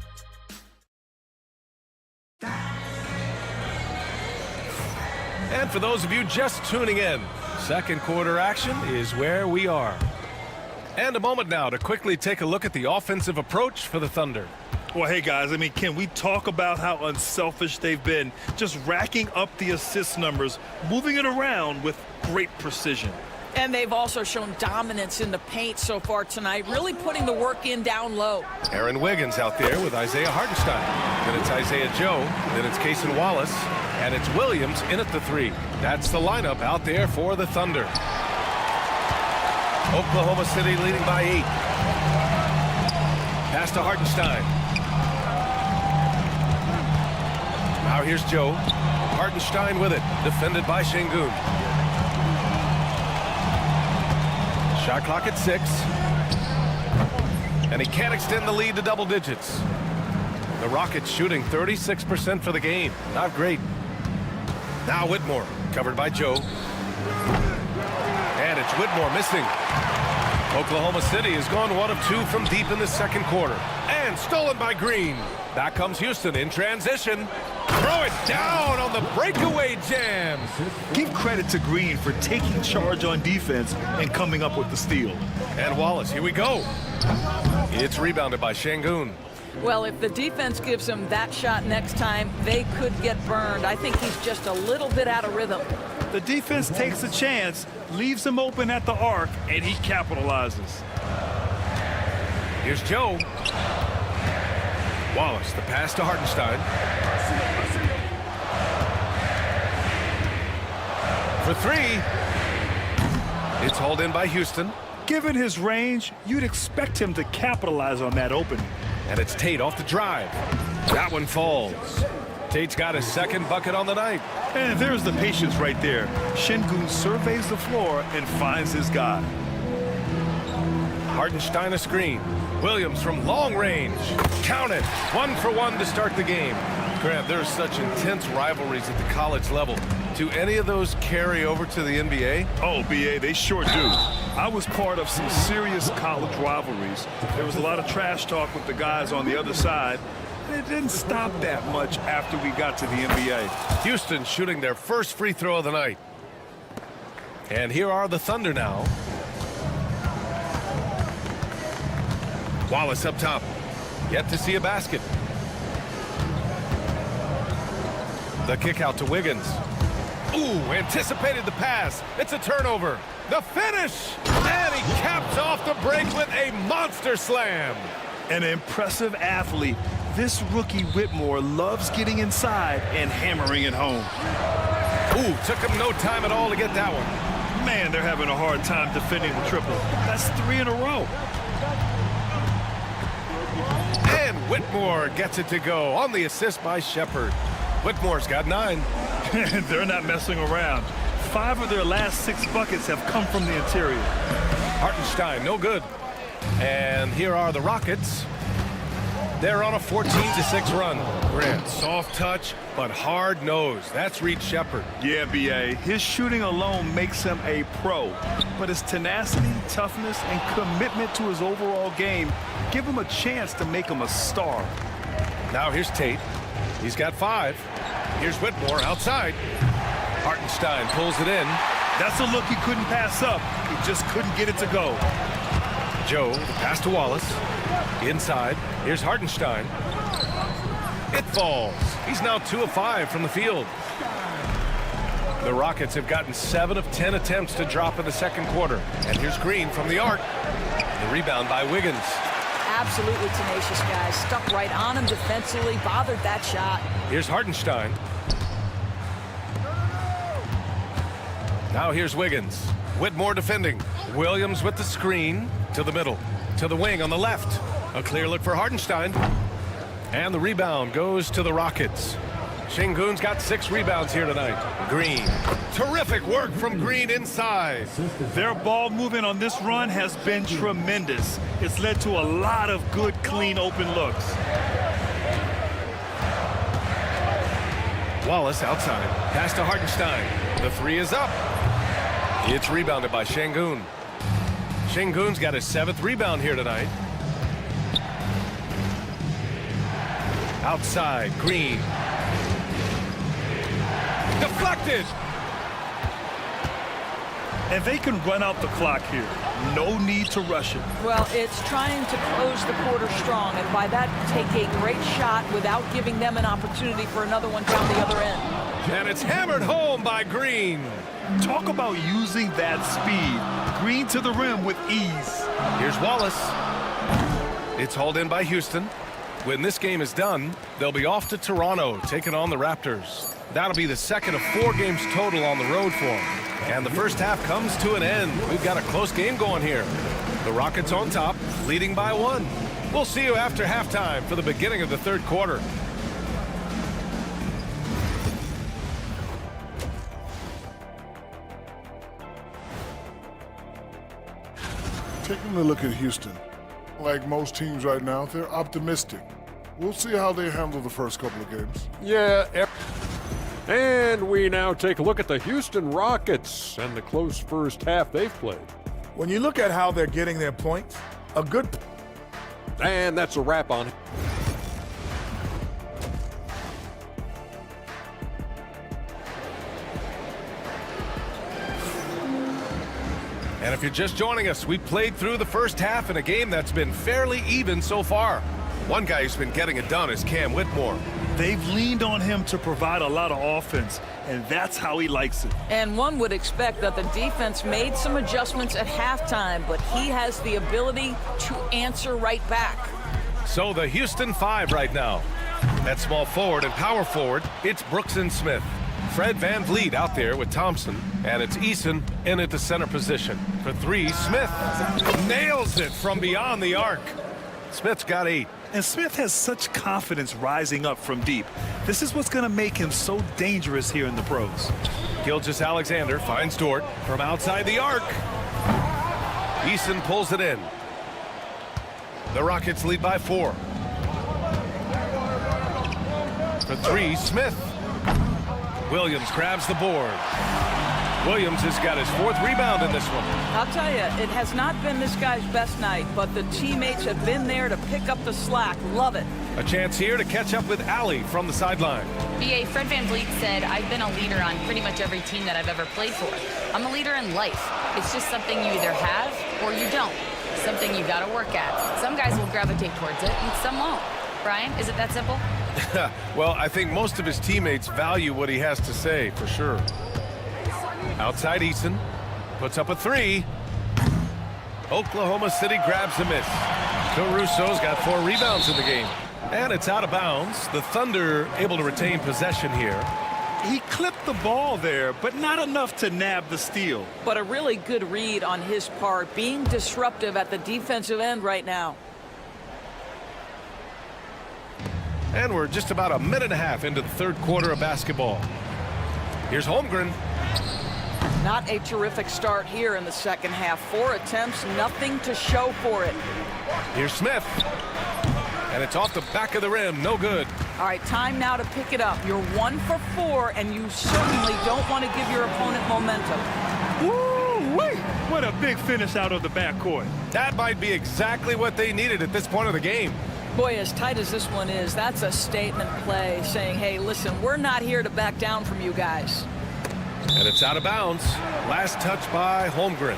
And for those of you just tuning in, second quarter action is where we are. And a moment now to quickly take a look at the offensive approach for the Thunder. Well, hey, guys, I mean, can we talk about how unselfish they've been? Just racking up the assist numbers, moving it around with great precision. And they've also shown dominance in the paint so far tonight, really putting the work in down low. Aaron Wiggins out there with Isaiah Hartenstein. Then it's Isaiah Joe. Then it's Cason Wallace. And it's Williams in at the 3. That's the lineup out there for the Thunder. Oklahoma City leading by 8. Pass to Hartenstein. Now here's Joe. Hartenstein with it. Defended by Şengün. Shot clock at 6. And he can't extend the lead to double digits. The Rockets shooting 36% for the game. Not great. Now Whitmore, covered by Joe. And it's Whitmore missing. Oklahoma City has gone 1 of 2 from deep in the second quarter. And stolen by Green. Back comes Houston in transition. Throw it down on the breakaway jam. Give credit to Green for taking charge on defense and coming up with the steal. And Wallace, here we go. It's rebounded by Şengün. Well, if the defense gives him that shot next time, they could get burned. I think he's just a little bit out of rhythm. The defense takes a chance, leaves him open at the arc, and he capitalizes. Here's Joe. Wallace, the pass to Hartenstein. For 3. It's hauled in by Houston. Given his range, you'd expect him to capitalize on that opening. And it's Tate off the drive. That one falls. Tate's got his second bucket on the night. And there's the patience right there. Şengün surveys the floor and finds his guy. Hartenstein a screen. Williams from long range. Count it. 1 for 1 to start the game. Grant, there's such intense rivalries at the college level. Do any of those carry over to the NBA? Oh, BA, they sure do. I was part of some serious college rivalries. There was a lot of trash talk with the guys on the other side. And it didn't stop that much after we got to the NBA. Houston shooting their first free throw of the night. And here are the Thunder now. Wallace up top. Yet to see a basket. The kick out to Wiggins. Ooh, anticipated the pass. It's a turnover. The finish. And he caps off the break with a monster slam. An impressive athlete. This rookie Whitmore loves getting inside and hammering it home. Ooh, took him no time at all to get that one. Man, they're having a hard time defending the triple. That's 3 in a row. And Whitmore gets it to go on the assist by Shepard. Whitmore's got 9. They're not messing around. 5 of their last 6 buckets have come from the interior. Hartenstein, no good. And here are the Rockets. They're on a 14-6 run. Grant, soft touch, but hard nose. That's Reed Shepard. Yeah, BA. His shooting alone makes him a pro. But his tenacity, toughness, and commitment to his overall game give him a chance to make him a star. Now here's Tate. He's got 5. Here's Whitmore outside. Hartenstein pulls it in. That's a look he couldn't pass up. He just couldn't get it to go. Joe, the pass to Wallace. Inside. Here's Hartenstein. It falls. He's now 2 of 5 from the field. The Rockets have gotten 7 of 10 attempts to drop in the second quarter. And here's Green from the arc. The rebound by Wiggins. Absolutely tenacious, guys. Stuck right on him defensively, bothered that shot. Here's Hartenstein. Now here's Wiggins. Whitmore defending. Williams with the screen to the middle. To the wing on the left. A clear look for Hartenstein. And the rebound goes to the Rockets. Şengün's got 6 rebounds here tonight. Green. Terrific work from Green inside. Their ball movement on this run has been tremendous. It's led to a lot of good, clean, open looks. Wallace outside. Pass to Hartenstein. The 3 is up. It's rebounded by Şengün. Şengün's got his 7th rebound here tonight. Outside, Green. Deflected! And they can run out the clock here. No need to rush it. Well, it's trying to close the quarter strong, and by that, take a great shot without giving them an opportunity for another one down the other end. And it's hammered home by Green. Talk about using that speed. Green to the rim with ease. Here's Wallace. It's hauled in by Houston. When this game is done, they'll be off to Toronto, taking on the Raptors. That'll be the second of 4 games total on the road for them. And the first half comes to an end. We've got a close game going here. The Rockets on top, leading by 1. We'll see you after halftime for the beginning of the third quarter. Taking a look at Houston. Like most teams right now, they're optimistic. We'll see how they handle the first couple of games. Yeah. And we now take a look at the Houston Rockets and the close first half they've played. When you look at how they're getting their points, a good... And that's a wrap on it. And if you're just joining us, we played through the first half in a game that's been fairly even so far. One guy who's been getting it done is Cam Whitmore. They've leaned on him to provide a lot of offense, and that's how he likes it. And one would expect that the defense made some adjustments at halftime, but he has the ability to answer right back. So the Houston 5 right now. At small forward and power forward, it's Brooks and Smith. Fred Van Vliet out there with Thompson, and it's Eason in at the center position. For 3, Smith nails it from beyond the arc. Smith's got 8. And Smith has such confidence rising up from deep. This is what's going to make him so dangerous here in the pros. Gilgeous-Alexander finds Dort from outside the arc. Eason pulls it in. The Rockets lead by 4. For 3, Smith. Williams grabs the board. Williams has got his 4th rebound in this one. I'll tell you, it has not been this guy's best night, but the teammates have been there to pick up the slack. Love it. A chance here to catch up with Allie from the sideline. BA, Fred Van Vliet said, I've been a leader on pretty much every team that I've ever played for. I'm a leader in life. It's just something you either have or you don't. Something you got to work at. Some guys will gravitate towards it and some won't. Brian, is it that simple? Well, I think most of his teammates value what he has to say, for sure. Outside Eason, puts up a 3. Oklahoma City grabs a miss. Caruso's got 4 rebounds in the game. And it's out of bounds. The Thunder able to retain possession here. He clipped the ball there, but not enough to nab the steal. But a really good read on his part, being disruptive at the defensive end right now. And we're just about a minute and a half into the third quarter of basketball. Here's Holmgren. Not a terrific start here in the second half. 4 attempts, nothing to show for it. Here's Smith. And it's off the back of the rim, no good. All right, time now to pick it up. You're 1 for 4, and you certainly don't want to give your opponent momentum. Woo-wee! What a big finish out of the backcourt. That might be exactly what they needed at this point of the game. Boy, as tight as this one is, that's a statement play saying, hey, listen, we're not here to back down from you guys. And it's out of bounds. Last touch by Holmgren.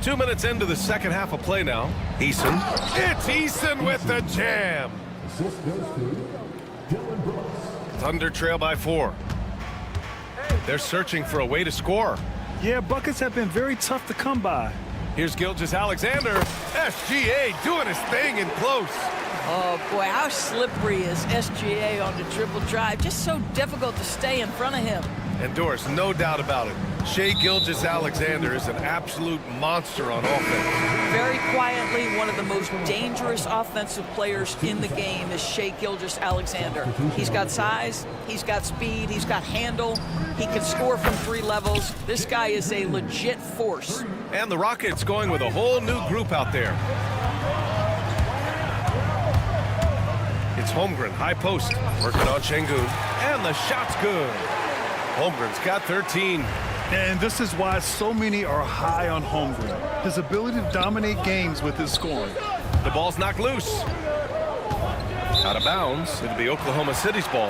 2 minutes into the second half of play now. Eason. It's Eason with the jam. Assist goes to Dylan Brooks. Thunder trail by 4. They're searching for a way to score. Yeah, buckets have been very tough to come by. Here's Gilgeous-Alexander. SGA doing his thing in close. Oh, boy, how slippery is SGA on the dribble drive? Just so difficult to stay in front of him. And Doris, no doubt about it, Shai Gilgeous-Alexander is an absolute monster on offense. Very quietly, one of the most dangerous offensive players in the game is Shai Gilgeous-Alexander. He's got size, he's got speed, he's got handle, he can score from 3 levels. This guy is a legit force. And the Rockets going with a whole new group out there. It's Holmgren, high post, working on Şengün, and the shot's good. Holmgren's got 13. And this is why so many are high on Holmgren. His ability to dominate games with his scoring. The ball's knocked loose. Out of bounds. It'll be Oklahoma City's ball.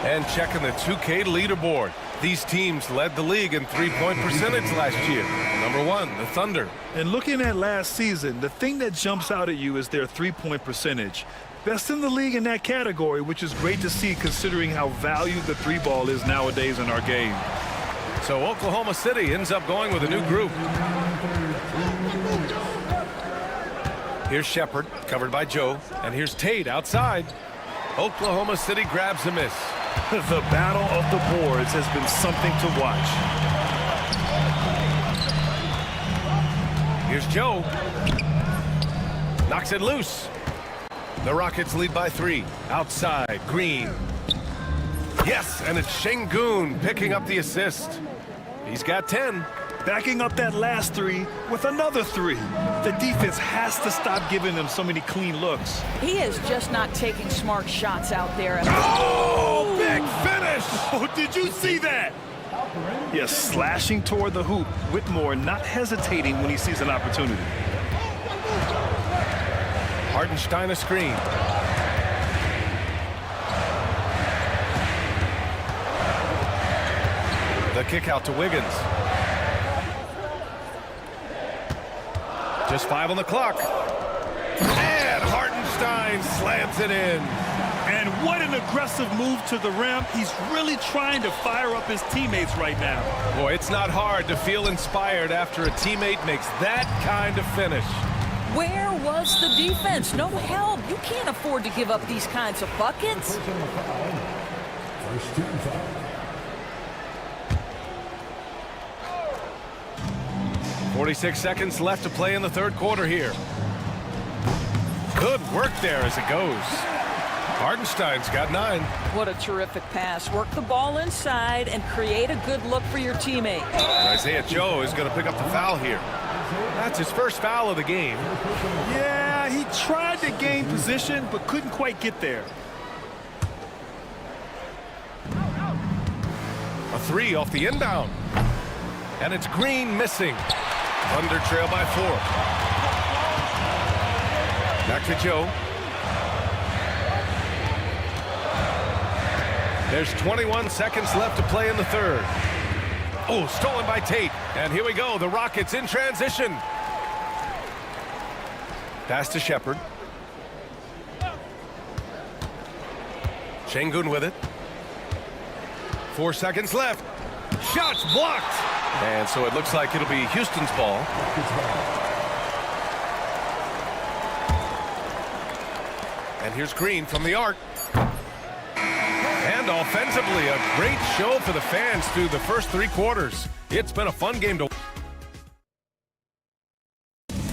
And checking the 2K leaderboard. These teams led the league in three-point percentage last year. Number 1, the Thunder. And looking at last season, the thing that jumps out at you is their three-point percentage. Best in the league in that category, which is great to see considering how valued the 3-ball is nowadays in our game. So Oklahoma City ends up going with a new group. Here's Shepard, covered by Joe, and here's Tate outside. Oklahoma City grabs a miss. The battle of the boards has been something to watch. Here's Joe. Knocks it loose. The Rockets lead by 3. Outside, Green. Yes, and it's Şengün picking up the assist. He's got 10. Backing up that last 3 with another 3. The defense has to stop giving them so many clean looks. He is just not taking smart shots out there. Oh, big finish! Oh, did you see that? Yes, slashing toward the hoop. Whitmore not hesitating when he sees an opportunity. Hartenstein a screen. The kick out to Wiggins. Just 5 on the clock. And Hartenstein slams it in. And what an aggressive move to the rim. He's really trying to fire up his teammates right now. Boy, it's not hard to feel inspired after a teammate makes that kind of finish. Where was the defense? No help. You can't afford to give up these kinds of buckets. First team foul. 46 seconds left to play in the third quarter here. Good work there as it goes. Hartenstein's got 9. What a terrific pass. Work the ball inside and create a good look for your teammate. And Isaiah Joe is going to pick up the foul here. That's his first foul of the game. Yeah, he tried to gain position, but couldn't quite get there. A 3 off the inbound. And it's Green missing. Thunder trail by 4. Back to Joe. There's 21 seconds left to play in the third. Oh, stolen by Tate. And here we go. The Rockets in transition. Pass to Shepard. Şengün with it. 4 seconds left. Shots blocked. And so it looks like it'll be Houston's ball. And here's Green from the arc. And offensively, a great show for the fans through the first 3 quarters. It's been a fun game to watch.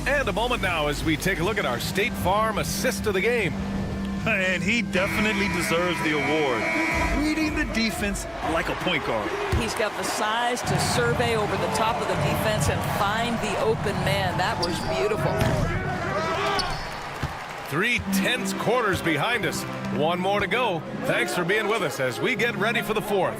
And a moment now as we take a look at our State Farm assist of the game. And he definitely deserves the award. Reading the defense like a point guard. He's got the size to survey over the top of the defense and find the open man. That was beautiful. 3 tense quarters behind us. 1 more to go. Thanks for being with us as we get ready for the 4th.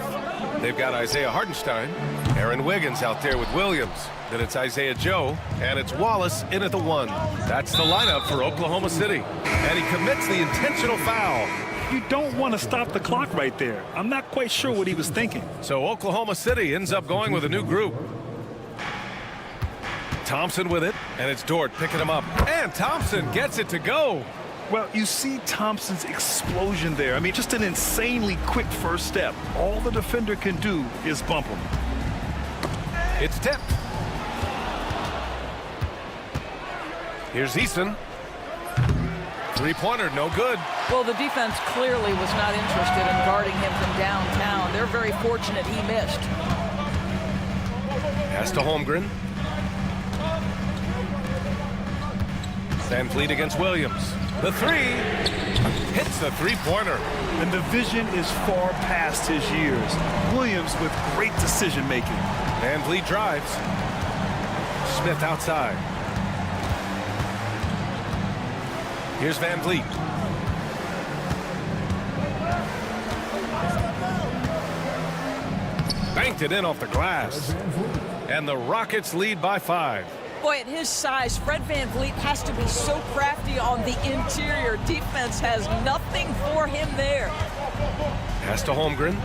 They've got Isaiah Hartenstein, Aaron Wiggins out there with Williams. Then it's Isaiah Joe, and it's Wallace in at the 1. That's the lineup for Oklahoma City. And he commits the intentional foul. You don't want to stop the clock right there. I'm not quite sure what he was thinking. So Oklahoma City ends up going with a new group. Thompson with it, and it's Dort picking him up. And Thompson gets it to go. Well, you see Thompson's explosion there. I mean, just an insanely quick first step. All the defender can do is bump him. It's tipped. Here's Easton. Three-pointer, no good. Well, the defense clearly was not interested in guarding him from downtown. They're very fortunate he missed. Pass to Holmgren. Van Vliet against Williams. The three hits the three-pointer. And the vision is far past his years. Williams with great decision-making. Van Vliet drives. Smith outside. Here's Van Vliet. Banked it in off the glass. And the Rockets lead by 5. Boy, at his size, Fred Van Vliet has to be so crafty on the interior. Defense has nothing for him there. Pass to Holmgren.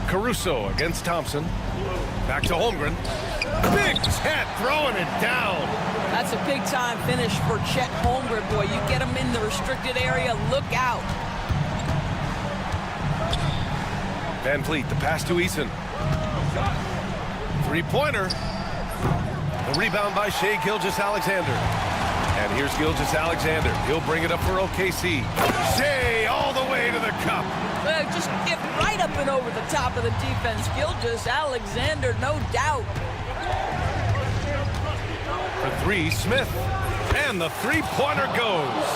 Caruso against Thompson. Back to Holmgren. Big Chet throwing it down. That's a big-time finish for Chet Holmgren. Boy, you get him in the restricted area, look out. Van Vliet, the pass to Eason. Three-pointer. The rebound by Shai Gilgeous-Alexander. And here's Gilgeous-Alexander. He'll bring it up for OKC. Shai all the way to the cup. Just get right up and over the top of the defense. Gilgeous-Alexander, no doubt. For three, Smith. And the three-pointer goes.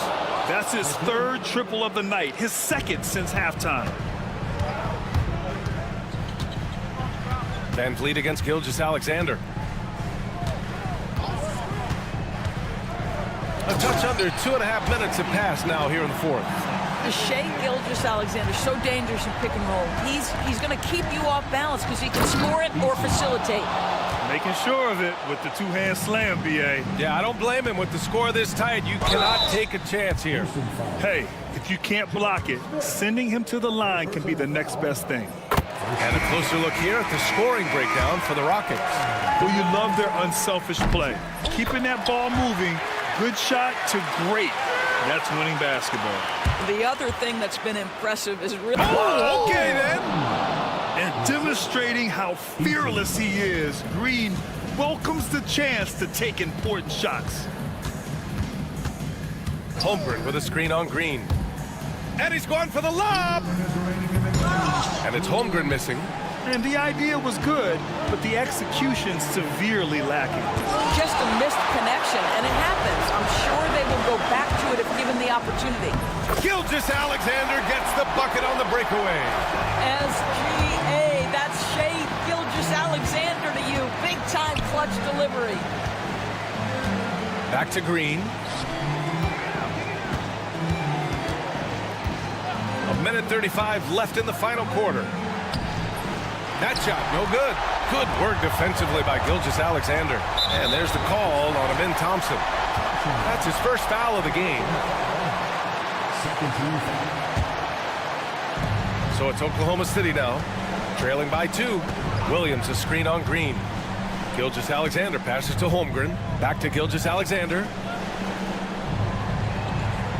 That's his third triple of the night, his second since halftime. Van Vliet against Gilgeous-Alexander. A touch under 2.5 minutes have passed now here in the fourth. Shai Gilgeous-Alexander, so dangerous in pick and roll. He's going to keep you off balance because he can score it or facilitate. Making sure of it with the two-hand slam, B.A. Yeah, I don't blame him. With the score this tight, you cannot take a chance here. Hey, if you can't block it, sending him to the line can be the next best thing. And a closer look here at the scoring breakdown for the Rockets. Well, you love their unselfish play. Keeping that ball moving, good shot to great. That's winning basketball. The other thing that's been impressive is really... Oh, okay then. And demonstrating how fearless he is, Green welcomes the chance to take important shots. Holmgren with a screen on Green. And he's going for the lob! And it's Holmgren missing. And the idea was good, but the execution severely lacking. Just a missed connection, and it happens. I'm sure they will go back to it if given the opportunity. Gilgeous-Alexander gets the bucket on the breakaway. SGA, that's Shai Gilgeous-Alexander to you. Big-time clutch delivery. Back to Green. A minute 35 left in the final quarter. That shot, no good. Good work defensively by Gilgeous-Alexander. And there's the call on Amin Thompson. That's his first foul of the game. So it's Oklahoma City now, trailing by 2. Williams a screen on Green. Gilgeous-Alexander passes to Holmgren. Back to Gilgeous-Alexander.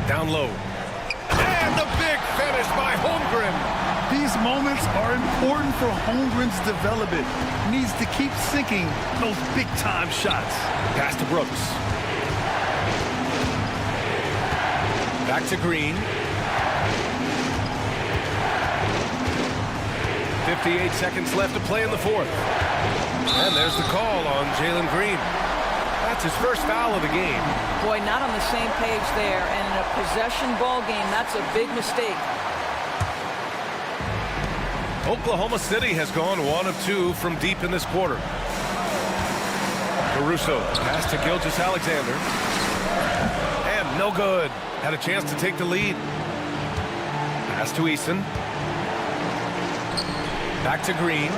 Down low. And the big finish by Holmgren. These moments are important for Holmgren's development. He needs to keep sinking those big-time shots. Pass to Brooks. Back to Green. 58 seconds left to play in the fourth. And there's the call on Jalen Green. That's his first foul of the game. Boy, not on the same page there. And in a possession ball game, that's a big mistake. Oklahoma City has gone 1 of 2 from deep in this quarter. Caruso, pass to Gilgeous-Alexander. And no good. Had a chance to take the lead. Pass to Easton. Back to Green.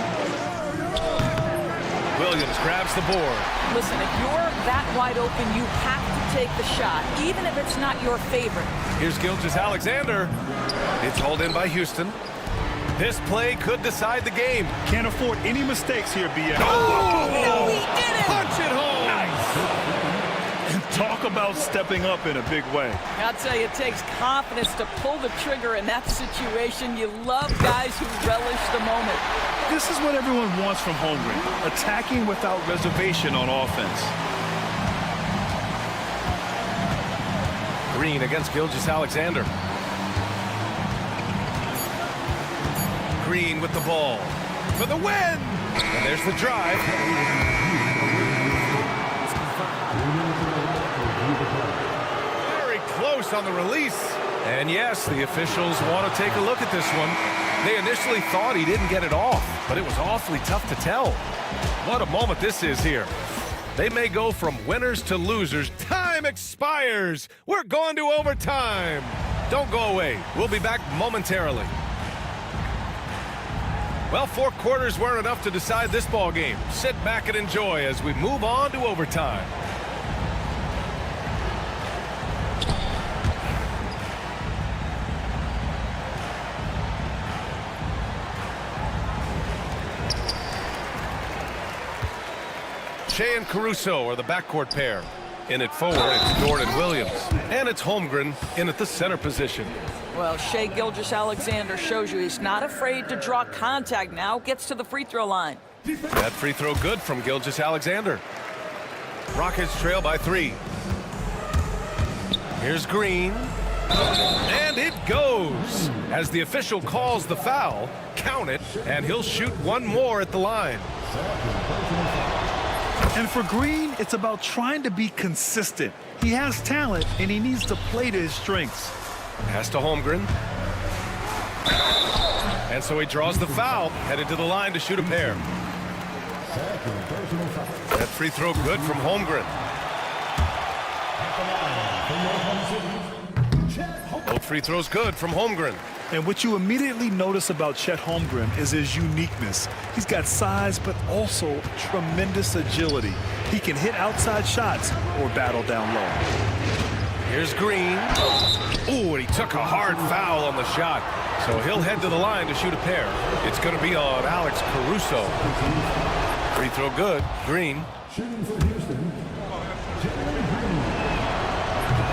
Williams grabs the board. Listen, if you're that wide open, you have to take the shot, even if it's not your favorite. Here's Gilgeous-Alexander. It's hauled in by Houston. This play could decide the game. Can't afford any mistakes here, BS. No, he didn't. Punch it home. And talk about stepping up in a big way. I'll tell you, it takes confidence to pull the trigger in that situation. You love guys who relish the moment. This is what everyone wants from Holmgren, attacking without reservation on offense. Green against Gilgeous-Alexander. Green with the ball for the win. And there's the drive. Very close on the release. And yes, the officials want to take a look at this one. They initially thought he didn't get it off, but it was awfully tough to tell. What a moment this is here. They may go from winners to losers. Time expires. We're going to overtime. Don't go away. We'll be back momentarily. Well, 4 quarters weren't enough to decide this ball game. Sit back and enjoy as we move on to overtime. Shea and Caruso are the backcourt pair. In at forward, it's Dort and Williams. And it's Holmgren in at the center position. Well, Shea Gilgeous-Alexander shows you he's not afraid to draw contact now. Gets to the free throw line. That free throw good from Gilgeous-Alexander. Rockets trail by 3. Here's Green. And it goes. As the official calls the foul, count it, and he'll shoot one more at the line. And for Green, it's about trying to be consistent. He has talent, and he needs to play to his strengths. Pass to Holmgren. And so he draws the foul, headed to the line to shoot a pair. That free throw good from Holmgren. Both free throws good from Holmgren. And what you immediately notice about Chet Holmgren is his uniqueness. He's got size, but also tremendous agility. He can hit outside shots or battle down low. Here's Green. Ooh, and he took a hard foul on the shot. So he'll head to the line to shoot a pair. It's going to be on Alex Caruso. Free throw good. Green.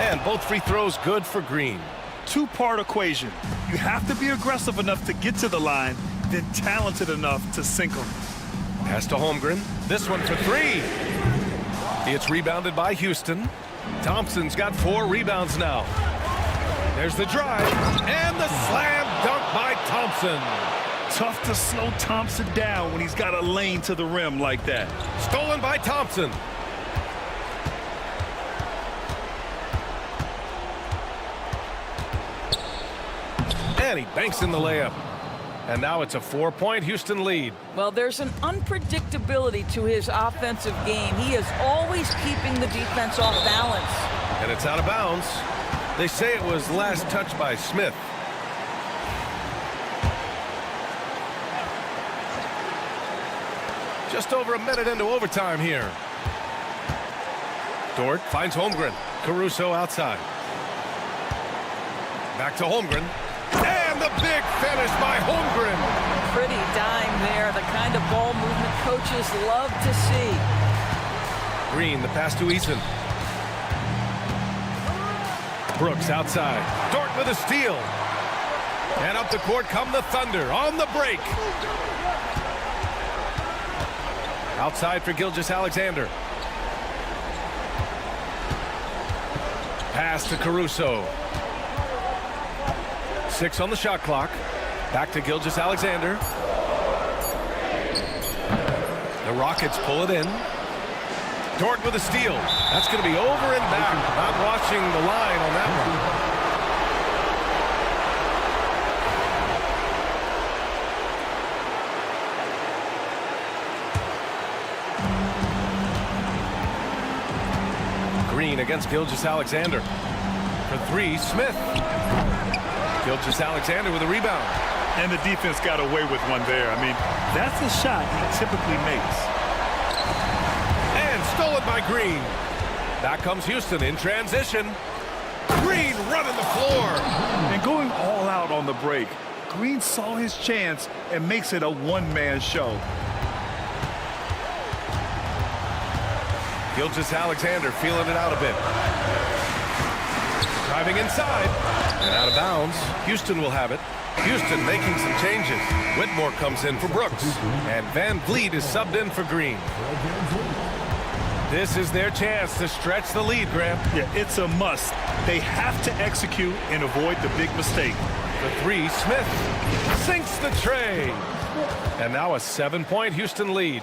And both free throws good for Green. 2-part equation. You have to be aggressive enough to get to the line, then talented enough to sink them. Pass to Holmgren. This one for 3. It's rebounded by Houston. Thompson's got 4 rebounds now. There's the drive, and the slam dunk by Thompson. Tough to slow Thompson down when he's got a lane to the rim like that. Stolen by Thompson. And he banks in the layup. And now it's a 4-point Houston lead. Well, there's an unpredictability to his offensive game. He is always keeping the defense off balance. And it's out of bounds. They say it was last touched by Smith. Just over a minute into overtime here. Dort finds Holmgren. Caruso outside. Back to Holmgren. And the big finish by Holmgren. Pretty dime there, the kind of ball movement coaches love to see. Green, the pass to Eason. Brooks outside. Dort with a steal. And up the court come the Thunder on the break. Outside for Gilgeous-Alexander. Pass to Caruso. 6 on the shot clock. Back to Gilgeous-Alexander. The Rockets pull it in. Dort with a steal. That's going to be over and back. Not watching the line on that one. Green against Gilgeous-Alexander. For 3, Smith. Gilgeous-Alexander with a rebound. And the defense got away with one there. I mean, that's a shot he typically makes. And stolen by Green. Back comes Houston in transition. Green running the floor. And going all out on the break. Green saw his chance and makes it a one-man show. Gilgeous-Alexander feeling it out a bit. Driving inside and out of bounds. Houston will have it. Houston making some changes. Whitmore comes in for Brooks, and Van Vliet is subbed in for Green. This is their chance to stretch the lead, Graham. Yeah, it's a must. They have to execute and avoid the big mistake. The three, Smith sinks the tray. And now a 7-point Houston lead.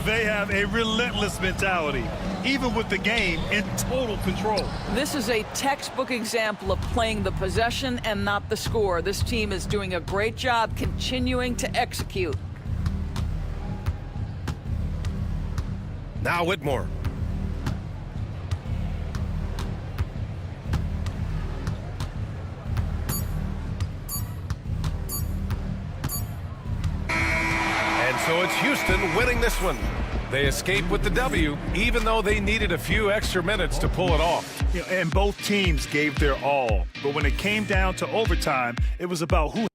They have a relentless mentality, even with the game in total control. This is a textbook example of playing the possession and not the score. This team is doing a great job continuing to execute. Now Whitmore. And so it's Houston winning this one. They escape with the W, even though they needed a few extra minutes to pull it off. And both teams gave their all. But when it came down to overtime, it was about who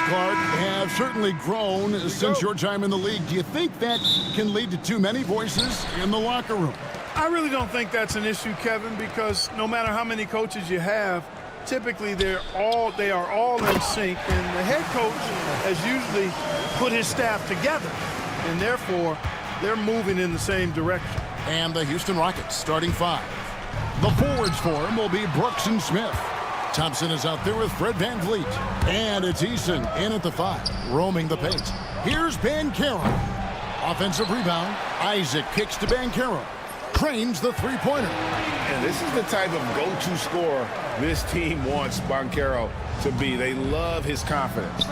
Clark, have certainly grown since your time in the league. Do you think that can lead to too many voices in the locker room? I really don't think that's an issue, Kevin, because no matter how many coaches you have, typically they are all in sync, and the head coach has usually put his staff together, and therefore they're moving in the same direction. And the Houston Rockets starting five. The forwards for him will be Brooks and Smith. Thompson is out there with Fred VanVleet. And it's Eason in at the 5, roaming the paint. Here's Banchero. Offensive rebound. Isaac kicks to Banchero. Trains the three-pointer. And this is the type of go-to scorer this team wants Banchero to be. They love his confidence.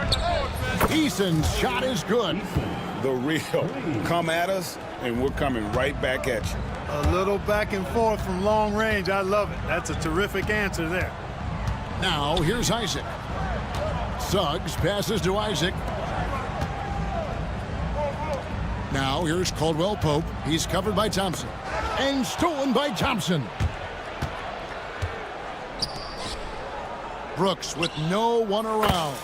Eason's shot is good. The real. Come at us, and we're coming right back at you. A little back and forth from long range. I love it. That's a terrific answer there. Now, here's Isaac. Suggs passes to Isaac. Now, here's Caldwell Pope. He's covered by Thompson. And stolen by Thompson. Brooks with no one around.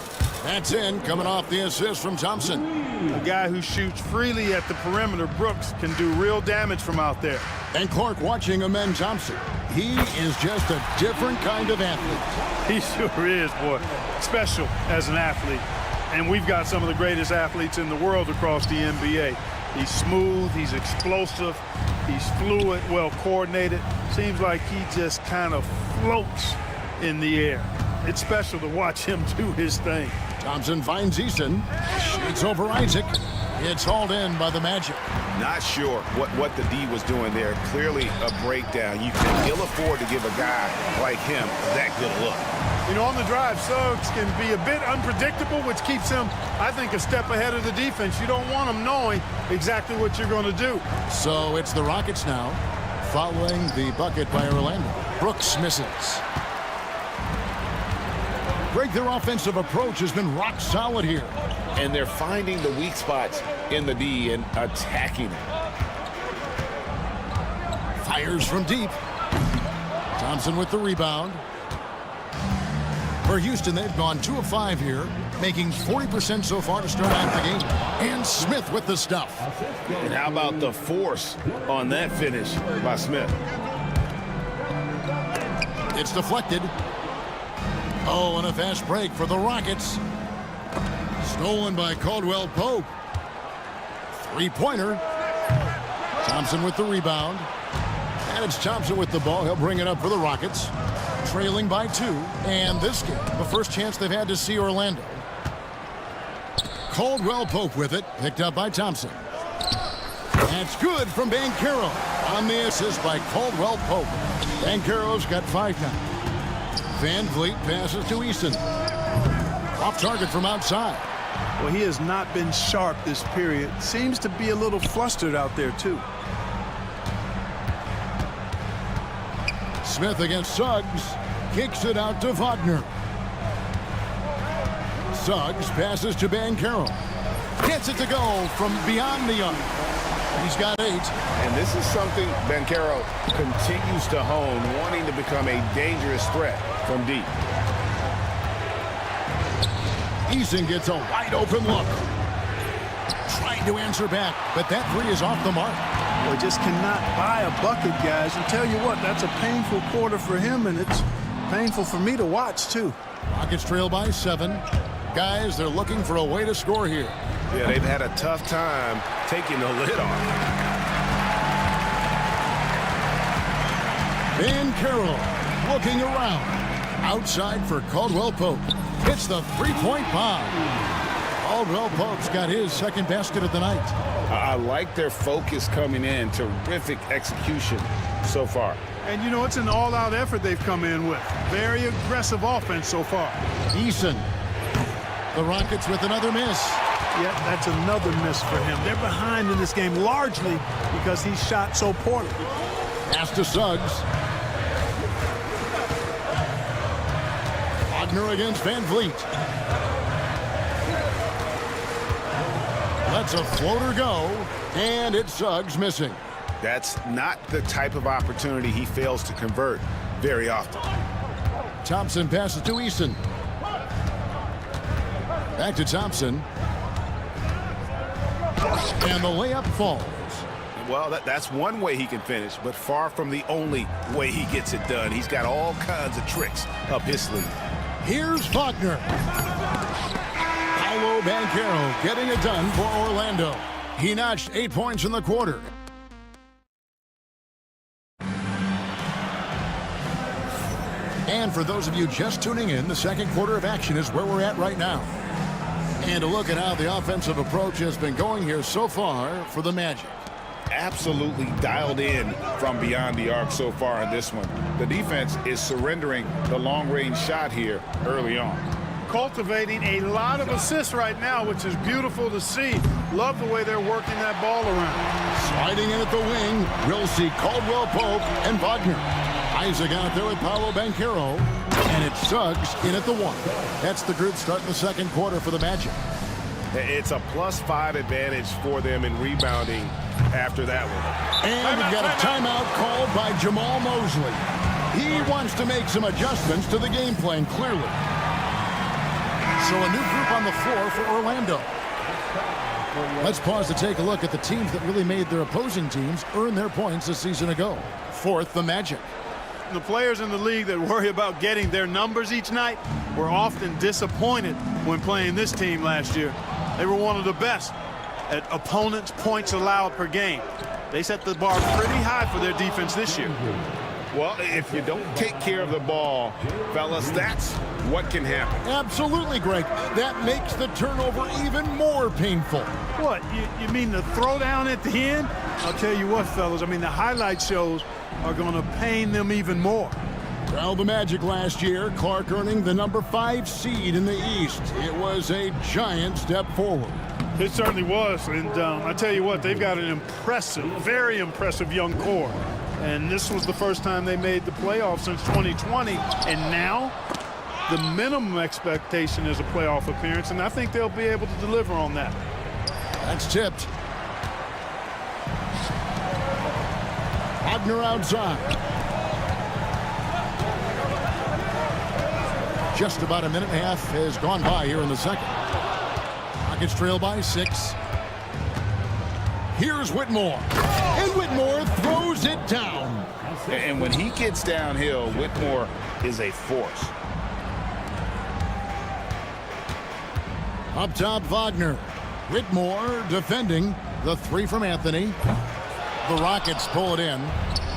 That's in, coming off the assist from Thompson. A guy who shoots freely at the perimeter, Brooks, can do real damage from out there. And Clark watching amend Thompson. He is just a different kind of athlete. He sure is, boy. Special as an athlete. And we've got some of the greatest athletes in the world across the NBA. He's smooth, he's explosive, he's fluid, well coordinated. Seems like he just kind of floats in the air. It's special to watch him do his thing. Thompson finds Eason. Shoots over Isaac. It's hauled in by the Magic. Not sure what the D was doing there. Clearly a breakdown. You can ill afford to give a guy like him that good a look. You know, on the drive, Suggs can be a bit unpredictable, which keeps him, I think, a step ahead of the defense. You don't want him knowing exactly what you're going to do. So it's the Rockets now, following the bucket by Orlando. Brooks misses. Greg, their offensive approach has been rock solid here. And they're finding the weak spots in the D and attacking it. Fires from deep. Thompson with the rebound. For Houston, they've gone 2 of 5 here, making 40% so far to start out the game. And Smith with the stuff. And how about the force on that finish by Smith? It's deflected. Oh, and a fast break for the Rockets. Stolen by Caldwell Pope. Three-pointer. Thompson with the rebound. And it's Thompson with the ball. He'll bring it up for the Rockets. Trailing by 2. And this game, the first chance they've had to see Orlando. Caldwell Pope with it. Picked up by Thompson. That's good from Banchero. On the assist by Caldwell Pope. Banchero's got 5 now. VanVleet passes to Eason. Off target from outside. Well, he has not been sharp this period. Seems to be a little flustered out there, too. Smith against Suggs. Kicks it out to Wagner. Suggs passes to Banchero. Gets it to go from beyond the arc. He's got 8. And this is something Banchero continues to hone, wanting to become a dangerous threat from deep. Eason gets a wide open look. Trying to answer back, but that 3 is off the mark. Well, just cannot buy a bucket, guys. And tell you what, that's a painful quarter for him, and it's painful for me to watch, too. Rockets trail by 7. Guys, they're looking for a way to score here. Yeah, they've had a tough time taking the lid off. Banchero looking around. Outside for Caldwell Pope. Hits the three-point bomb. Caldwell Pope's got his second basket of the night. I like their focus coming in. Terrific execution so far. And, you know, it's an all-out effort they've come in with. Very aggressive offense so far. Eason. The Rockets with another miss. Yeah, that's another miss for him. They're behind in this game largely because he shot so poorly. Pass to Suggs. Wagner against VanVleet. Lets a floater go, and it's Suggs missing. That's not the type of opportunity he fails to convert very often. Thompson passes to Eason. Back to Thompson. And the layup falls. Well, that's one way he can finish, but far from the only way he gets it done. He's got all kinds of tricks up his sleeve. Here's Wagner. Paolo Banchero getting it done for Orlando. He notched 8 points in the quarter. And for those of you just tuning in, the second quarter of action is where we're at right now. And a look at how the offensive approach has been going here so far for the Magic. Absolutely dialed in from beyond the arc so far in this one. The defense is surrendering the long-range shot here early on. Cultivating a lot of assists right now, which is beautiful to see. Love the way they're working that ball around. Sliding in at the wing, we'll see Caldwell Pope and Wagner. Isaac out there with Paolo Banchero, and it's Suggs in at the 1. That's the group starting the second quarter for the Magic. It's a +5 advantage for them in rebounding after that one. And we've got a timeout called by Jamal Mosley. He wants to make some adjustments to the game plan, clearly. So a new group on the floor for Orlando. Let's pause to take a look at the teams that really made their opposing teams earn their points a season ago. Fourth, the Magic. The players in the league that worry about getting their numbers each night were often disappointed when playing this team last year. They were one of the best at opponents' points allowed per game. They set the bar pretty high for their defense this year. Well, if you don't take care of the ball, fellas, that's what can happen. Absolutely, Greg. That makes the turnover even more painful. What, you mean the throwdown at the end? I'll tell you what, fellas, I mean, the highlight shows are going to pain them even more. Well, the Magic last year, Clark earning the number 5 seed in the East. It was a giant step forward. It certainly was, and I tell you what, they've got an impressive, very impressive young core. And this was the first time they made the playoffs since 2020, and now the minimum expectation is a playoff appearance, and I think they'll be able to deliver on that. That's tipped. Wagner outside. Just about a minute and a half has gone by here in the second. Rockets trail by 6. Here's Whitmore. And Whitmore throws it down. And when he gets downhill, Whitmore is a force. Up top, Wagner. Whitmore defending the 3 from Anthony. The Rockets pull it in.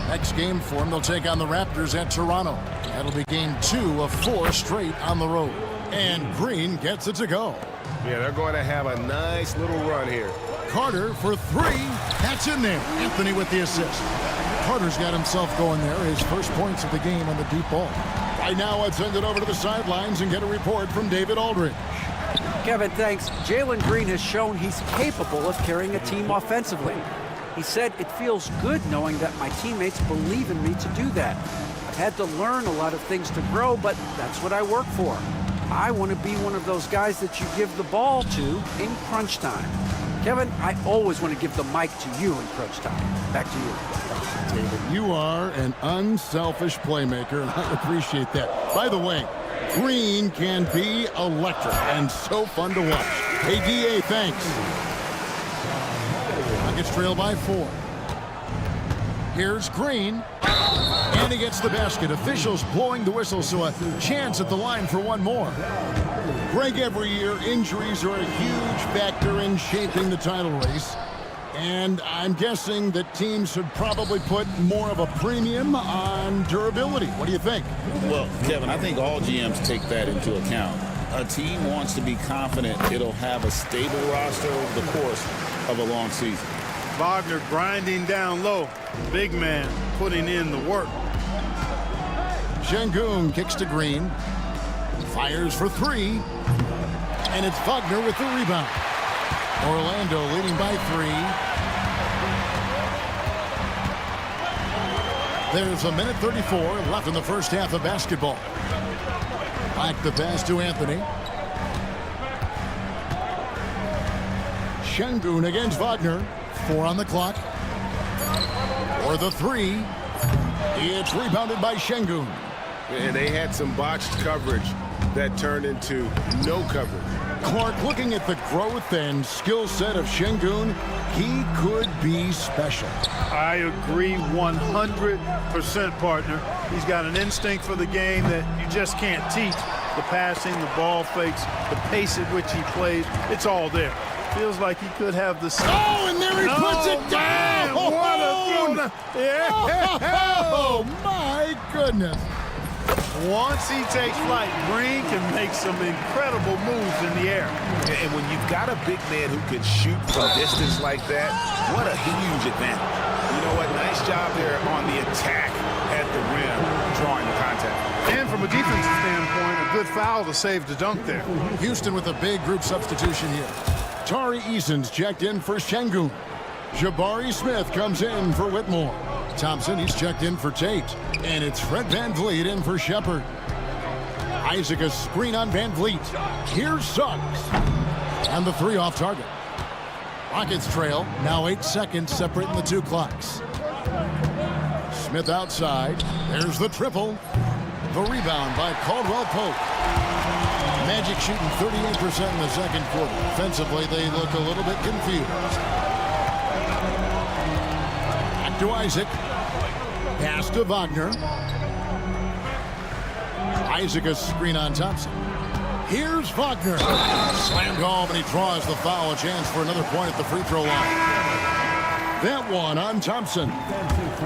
Next game for them, they'll take on the Raptors at Toronto. That'll be game 2 of 4 straight on the road. And Green gets it to go. Yeah, they're going to have a nice little run here. Carter for 3. That's in there. Anthony with the assist. Carter's got himself going there. His first points of the game on the deep ball. Right now, let's send it over to the sidelines and get a report from David Aldridge. Kevin, thanks. Jalen Green has shown he's capable of carrying a team offensively. He said, "It feels good knowing that my teammates believe in me to do that. I've had to learn a lot of things to grow, but that's what I work for. I want to be one of those guys that you give the ball to in crunch time." Kevin, I always want to give the mic to you in crunch time. Back to you. David, you are an unselfish playmaker, and I appreciate that. By the way, Green can be electric and so fun to watch. Hey, DA, thanks. Rockets trail by 4. Here's Green. And he gets the basket. Officials blowing the whistle, so a chance at the line for one more. Greg, every year, injuries are a huge factor in shaping the title race. And I'm guessing that teams should probably put more of a premium on durability. What do you think? Well, Kevin, I think all GMs take that into account. A team wants to be confident it'll have a stable roster over the course of a long season. Wagner grinding down low. Big man putting in the work. Şengün kicks to Green. Fires for 3. And it's Wagner with the rebound. Orlando leading by 3. There's a minute 34 left in the first half of basketball. Back the pass to Anthony. Şengün against Wagner. 4 on the clock. For the 3. It's rebounded by Şengün. And they had some botched coverage that turned into no coverage. Clark, looking at the growth and skill set of Şengün, he could be special. I agree 100%, partner. He's got an instinct for the game that you just can't teach. The passing, the ball fakes, the pace at which he plays, it's all there. Feels like he could have the... Oh, and there he puts it down! Man, what a throw! Yeah. Oh, my goodness. Once he takes flight, Green can make some incredible moves in the air. And when you've got a big man who can shoot from distance like that, what a huge advantage. You know what? Nice job there on the attack at the rim, drawing the contact. And from a defensive standpoint, a good foul to save the dunk there. Houston with a big group substitution here. Tari Eason's checked in for Şengün. Jabari Smith comes in for Whitmore. Thompson, he's checked in for Tate. And it's Fred VanVleet in for Shepard. Isaac a screen on VanVleet. Here's Suggs. And the three off target. Rockets trail, now 8 seconds separating the two clocks. Smith outside. There's the triple. The rebound by Caldwell Pope. Magic shooting 38% in the second quarter. Offensively, they look a little bit confused. Back to Isaac. Pass to Wagner. Isaac a screen on Thompson. Here's Wagner. Slammed home, and he draws the foul. A chance for another point at the free throw line. That one on Thompson.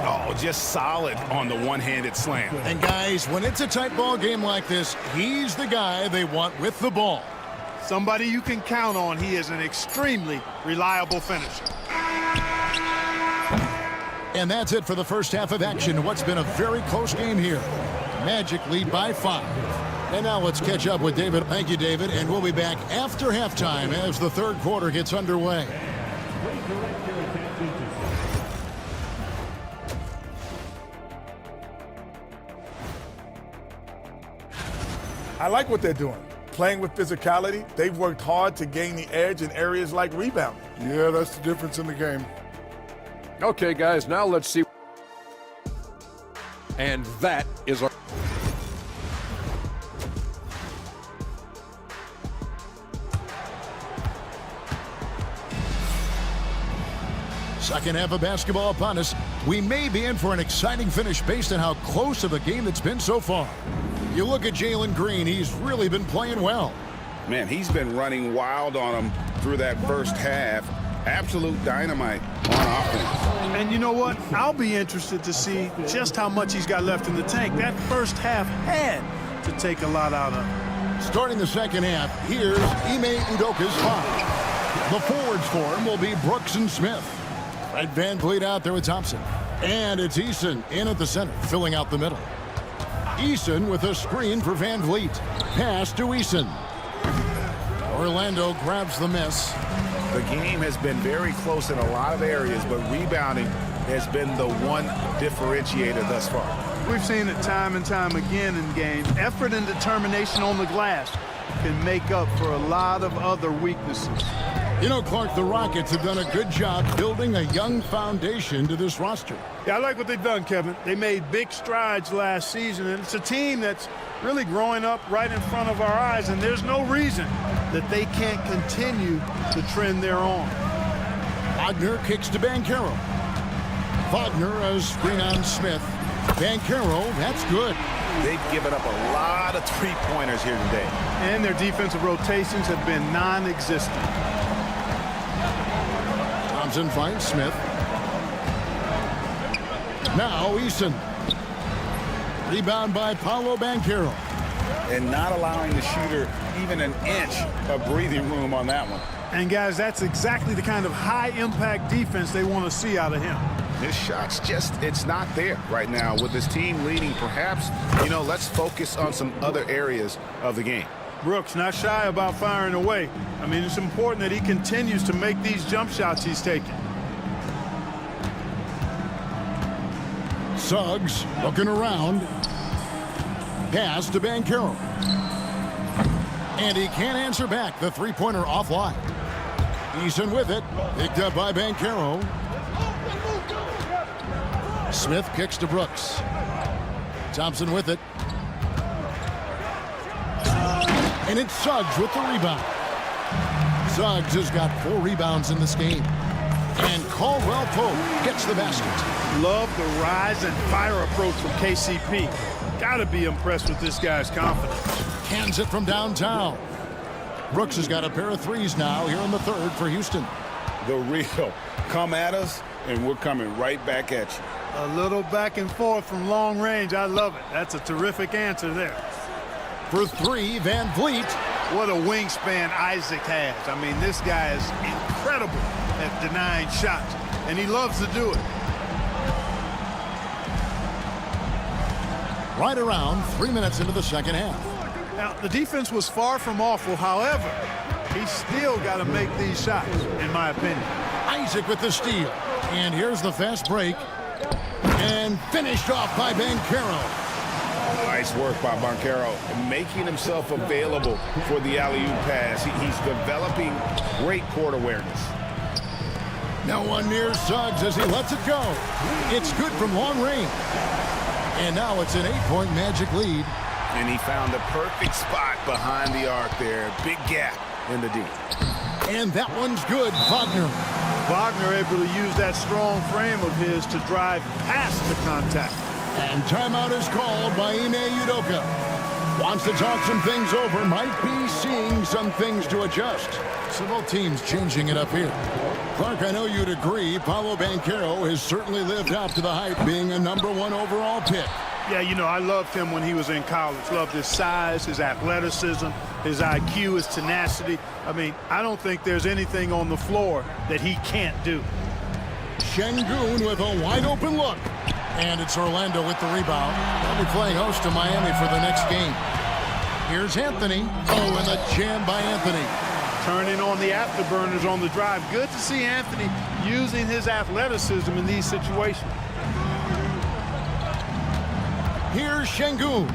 Oh, just solid on the one-handed slam. And guys, when it's a tight ball game like this, he's the guy they want with the ball. Somebody you can count on. He is an extremely reliable finisher. And that's it for the first half of action. What's been a very close game here. Magic lead by 5. And now let's catch up with David. Thank you, David. And we'll be back after halftime as the third quarter gets underway. I like what they're doing. Playing with physicality, they've worked hard to gain the edge in areas like rebounding. Yeah, that's the difference in the game. Okay, guys, now let's see. And that is our... Second half of basketball upon us. We may be in for an exciting finish based on how close of a game it's been so far. You look at Jalen Green, he's really been playing well. Man, he's been running wild on him through that first half. Absolute dynamite on offense. And you know what? I'll be interested to see just how much he's got left in the tank. That first half had to take a lot out of him. Starting the second half, here's Ime Udoka's foul. The forwards for him will be Brooks and Smith. Fred VanVleet out there with Thompson. And it's Eason in at the center, filling out the middle. Eason with a screen for VanVleet. Pass to Eason. Orlando grabs the miss. The game has been very close in a lot of areas, but rebounding has been the one differentiator thus far. We've seen it time and time again in games. Effort and determination on the glass can make up for a lot of other weaknesses. You know, Clark, the Rockets have done a good job building a young foundation to this roster. Yeah, I like what they've done, Kevin. They made big strides last season, and it's a team that's really growing up right in front of our eyes, and there's no reason that they can't continue the trend they're on. Wagner kicks to Banchero. Wagner a screen on Smith. Banchero, that's good. They've given up a lot of three-pointers here today. And their defensive rotations have been non-existent. Thompson finds Smith. Now Eason. Rebound by Paolo Banchero. And not allowing the shooter even an inch of breathing room on that one. And guys, that's exactly the kind of high-impact defense they want to see out of him. His shot's just, it's not there right now. With his team leading, perhaps, you know, let's focus on some other areas of the game. Brooks not shy about firing away. I mean, it's important that he continues to make these jump shots he's taking. Suggs looking around. Pass to Banchero. And he can't answer back. The three-pointer offline. Eason with it. Picked up by Banchero. Smith kicks to Brooks. Thompson with it. And it's Suggs with the rebound. Suggs has got 4 rebounds in this game. And Caldwell Pope gets the basket. Love the rise and fire approach from KCP. Gotta be impressed with this guy's confidence. Hands it from downtown. Brooks has got a pair of threes now here in the third for Houston. The real. Come at us, and we're coming right back at you. A little back and forth from long range. I love it. That's a terrific answer there. For 3, Van Vliet. What a wingspan Isaac has. I mean, this guy is incredible at denying shots, and he loves to do it. Right around 3 minutes into the second half. Now, the defense was far from awful. However, he's still got to make these shots, in my opinion. Isaac with the steal. And here's the fast break. And finished off by Banchero. Nice work by Banchero, making himself available for the alley-oop pass. He's developing great court awareness. No one near Suggs as he lets it go. It's good from long range. And now it's an 8-point Magic lead. And he found the perfect spot behind the arc there. Big gap in the D. And that one's good. Wagner. Wagner able to use that strong frame of his to drive past the contact. And timeout is called by Ime Udoka. Wants to talk some things over. Might be seeing some things to adjust. So both teams changing it up here. Clark, I know you'd agree. Paolo Banchero has certainly lived up to the hype, being a #1 overall pick. Yeah, you know, I loved him when he was in college. Loved his size, his athleticism, his IQ, his tenacity. I mean, I don't think there's anything on the floor that he can't do. Şengün with a wide open look. And it's Orlando with the rebound. They'll be playing host to Miami for the next game. Here's Anthony. Oh, and a jam by Anthony. Turning on the afterburners on the drive. Good to see Anthony using his athleticism in these situations. Here's Şengün.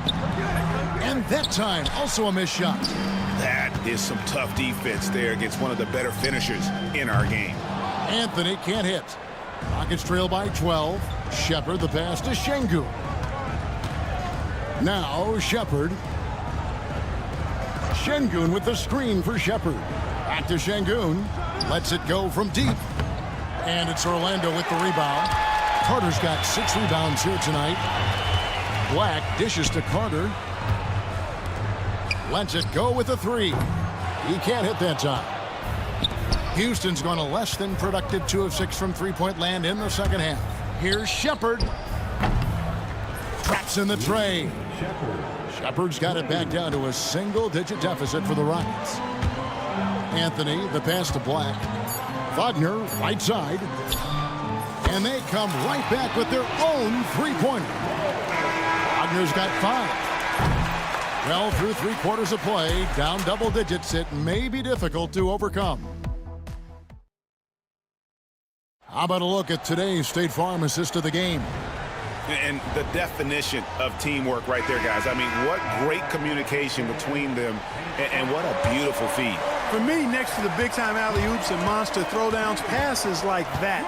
And that time, also a missed shot. That is some tough defense there against one of the better finishers in our game. Anthony can't hit. Rockets trail by 12. Shepard, the pass to Şengün. Now Shepard. Şengün with the screen for Shepard. Back to Şengün. Lets it go from deep. And it's Orlando with the rebound. Carter's got 6 rebounds here tonight. Black dishes to Carter. Lets it go with a 3. He can't hit that time. Houston's gone a less than productive 2 of 6 from three-point land in the second half. Here's Shepard. Traps in the tray. Shepard's got it back down to a single-digit deficit for the Rockets. Anthony, the pass to Black. Wagner, right side. And they come right back with their own three-pointer. Wagner's got 5. Well, through 3 quarters of play, down double digits, it may be difficult to overcome. How about a look at today's State Farm assist of the game? And the definition of teamwork right there, guys. I mean, what great communication between them, and what a beautiful feed. For me, next to the big-time alley-oops and monster throwdowns, passes like that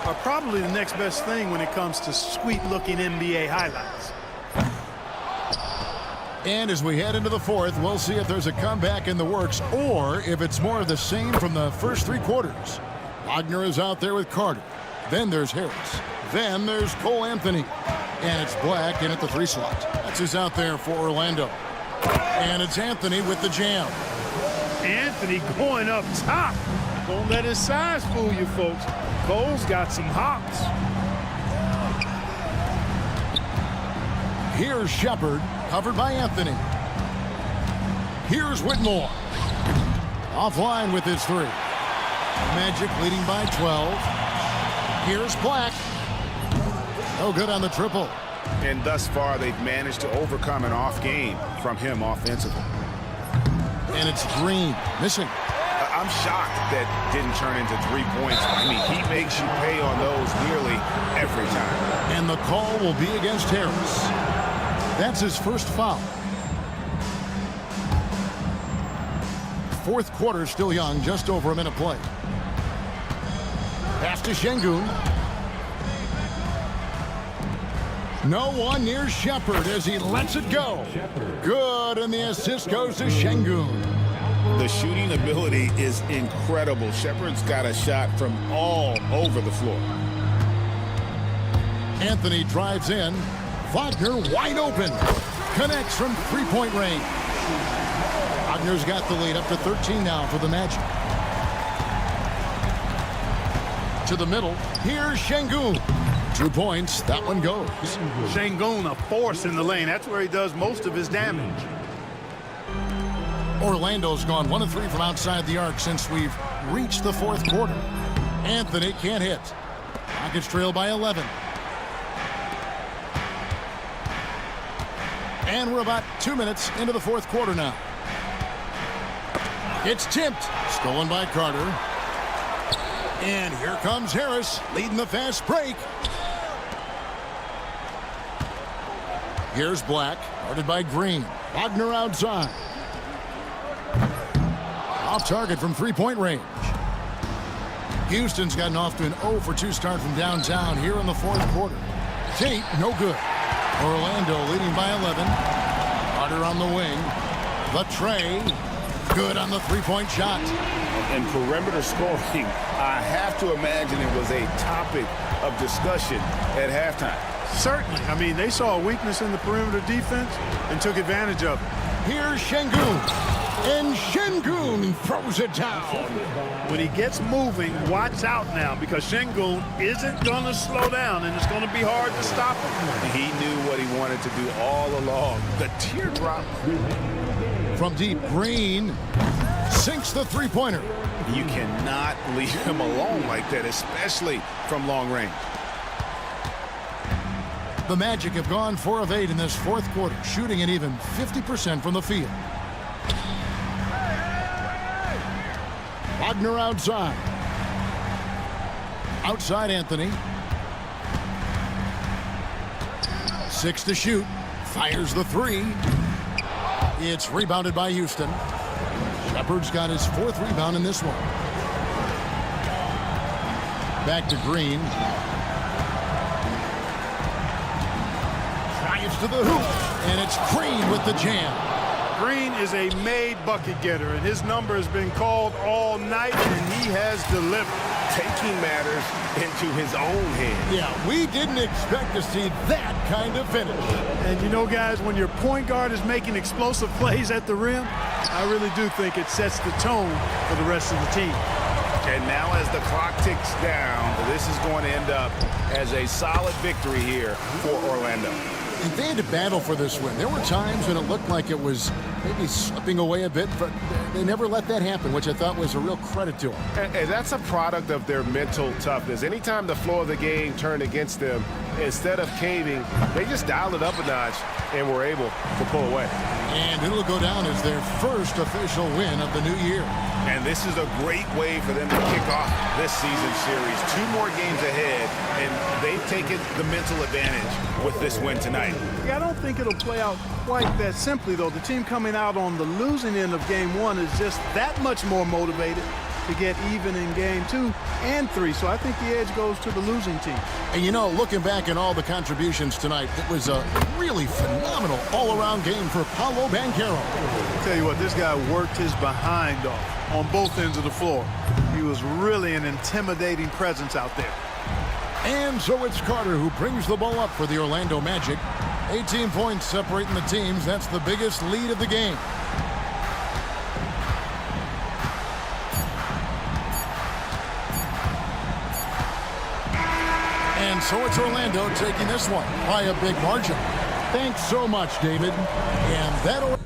are probably the next best thing when it comes to sweet-looking NBA highlights. And as we head into the fourth, we'll see if there's a comeback in the works or if it's more of the same from the first 3 quarters. Wagner is out there with Carter. Then there's Harris. Then there's Cole Anthony. And it's Black in at the 3 slot. That's who's out there for Orlando. And it's Anthony with the jam. Anthony going up top. Don't let his size fool you, folks. Cole's got some hops. Here's Shepard, covered by Anthony. Here's Whitmore. Offline with his 3. Magic leading by 12. Here's Black. No good on the triple. And thus far, they've managed to overcome an off game from him offensively. And it's Green, missing. I'm shocked that didn't turn into 3 points. I mean, he makes you pay on those nearly every time. And the call will be against Harris. That's his first foul. Fourth quarter still young, just over a minute play. Pass to Şengün. No one near Shepard as he lets it go. Good, and the assist goes to Şengün. The shooting ability is incredible. Shepard's got a shot from all over the floor. Anthony drives in. Wagner wide open. Connects from three-point range. Wagner's got the lead up to 13 now for the Magic. To the middle. Here's Şengün. 2 points. That one goes. Şengün, a force in the lane. That's where he does most of his damage. Orlando's gone 1 of 3 from outside the arc since we've reached the fourth quarter. Anthony can't hit. Rockets trail by 11. And we're about 2 minutes into the fourth quarter now. It's tipped. Stolen by Carter. And here comes Harris, leading the fast break. Here's Black, guarded by Green. Wagner outside. Off target from three-point range. Houston's gotten off to an 0 for 2 start from downtown here in the fourth quarter. Tate, no good. Orlando leading by 11. Carter on the wing. The tray. Good on the three-point shot. And perimeter scoring, I have to imagine it was a topic of discussion at halftime. Certainly. I mean, they saw a weakness in the perimeter defense and took advantage of it. Here's Şengün. And Şengün throws it down. When he gets moving, watch out now, because Şengün isn't going to slow down, and it's going to be hard to stop him. He knew what he wanted to do all along. The teardrop. From deep, Green sinks the three-pointer. You cannot leave him alone like that, especially from long range. The Magic have gone 4 of 8 in this fourth quarter, shooting an even 50% from the field. Wagner outside. Outside Anthony. 6 to shoot. Fires the 3. It's rebounded by Houston. Shepard's got his 4th rebound in this one. Back to Green. Drives to the hoop. And it's Green with the jam. Green is a made bucket getter, and his number has been called all night, and he has delivered. Taking matters into his own hands. Yeah, we didn't expect to see that kind of finish. And you know, guys, when your point guard is making explosive plays at the rim, I really do think it sets the tone for the rest of the team. And now as the clock ticks down, this is going to end up as a solid victory here for Orlando. And they had to battle for this win. There were times when it looked like it was maybe slipping away a bit, but they never let that happen, which I thought was a real credit to them. And that's a product of their mental toughness. Anytime the flow of the game turned against them, instead of caving, they just dialed it up a notch and were able to pull away. And it'll go down as their first official win of the new year. And this is a great way for them to kick off this season series. 2 more games ahead, and they've taken the mental advantage with this win tonight. Yeah, I don't think it'll play out quite that simply, though. The team coming out on the losing end of game 1 is just that much more motivated to get even in game 2 and 3. So I think the edge goes to the losing team. And you know, looking back at all the contributions tonight, it was a really phenomenal all-around game for Paolo Banchero. I'll tell you what, this guy worked his behind off on both ends of the floor. He was really an intimidating presence out there. And so it's Carter who brings the ball up for the Orlando Magic. 18 points separating the teams. That's the biggest lead of the game. And so it's Orlando taking this one by a big margin. Thanks so much, David. And that'll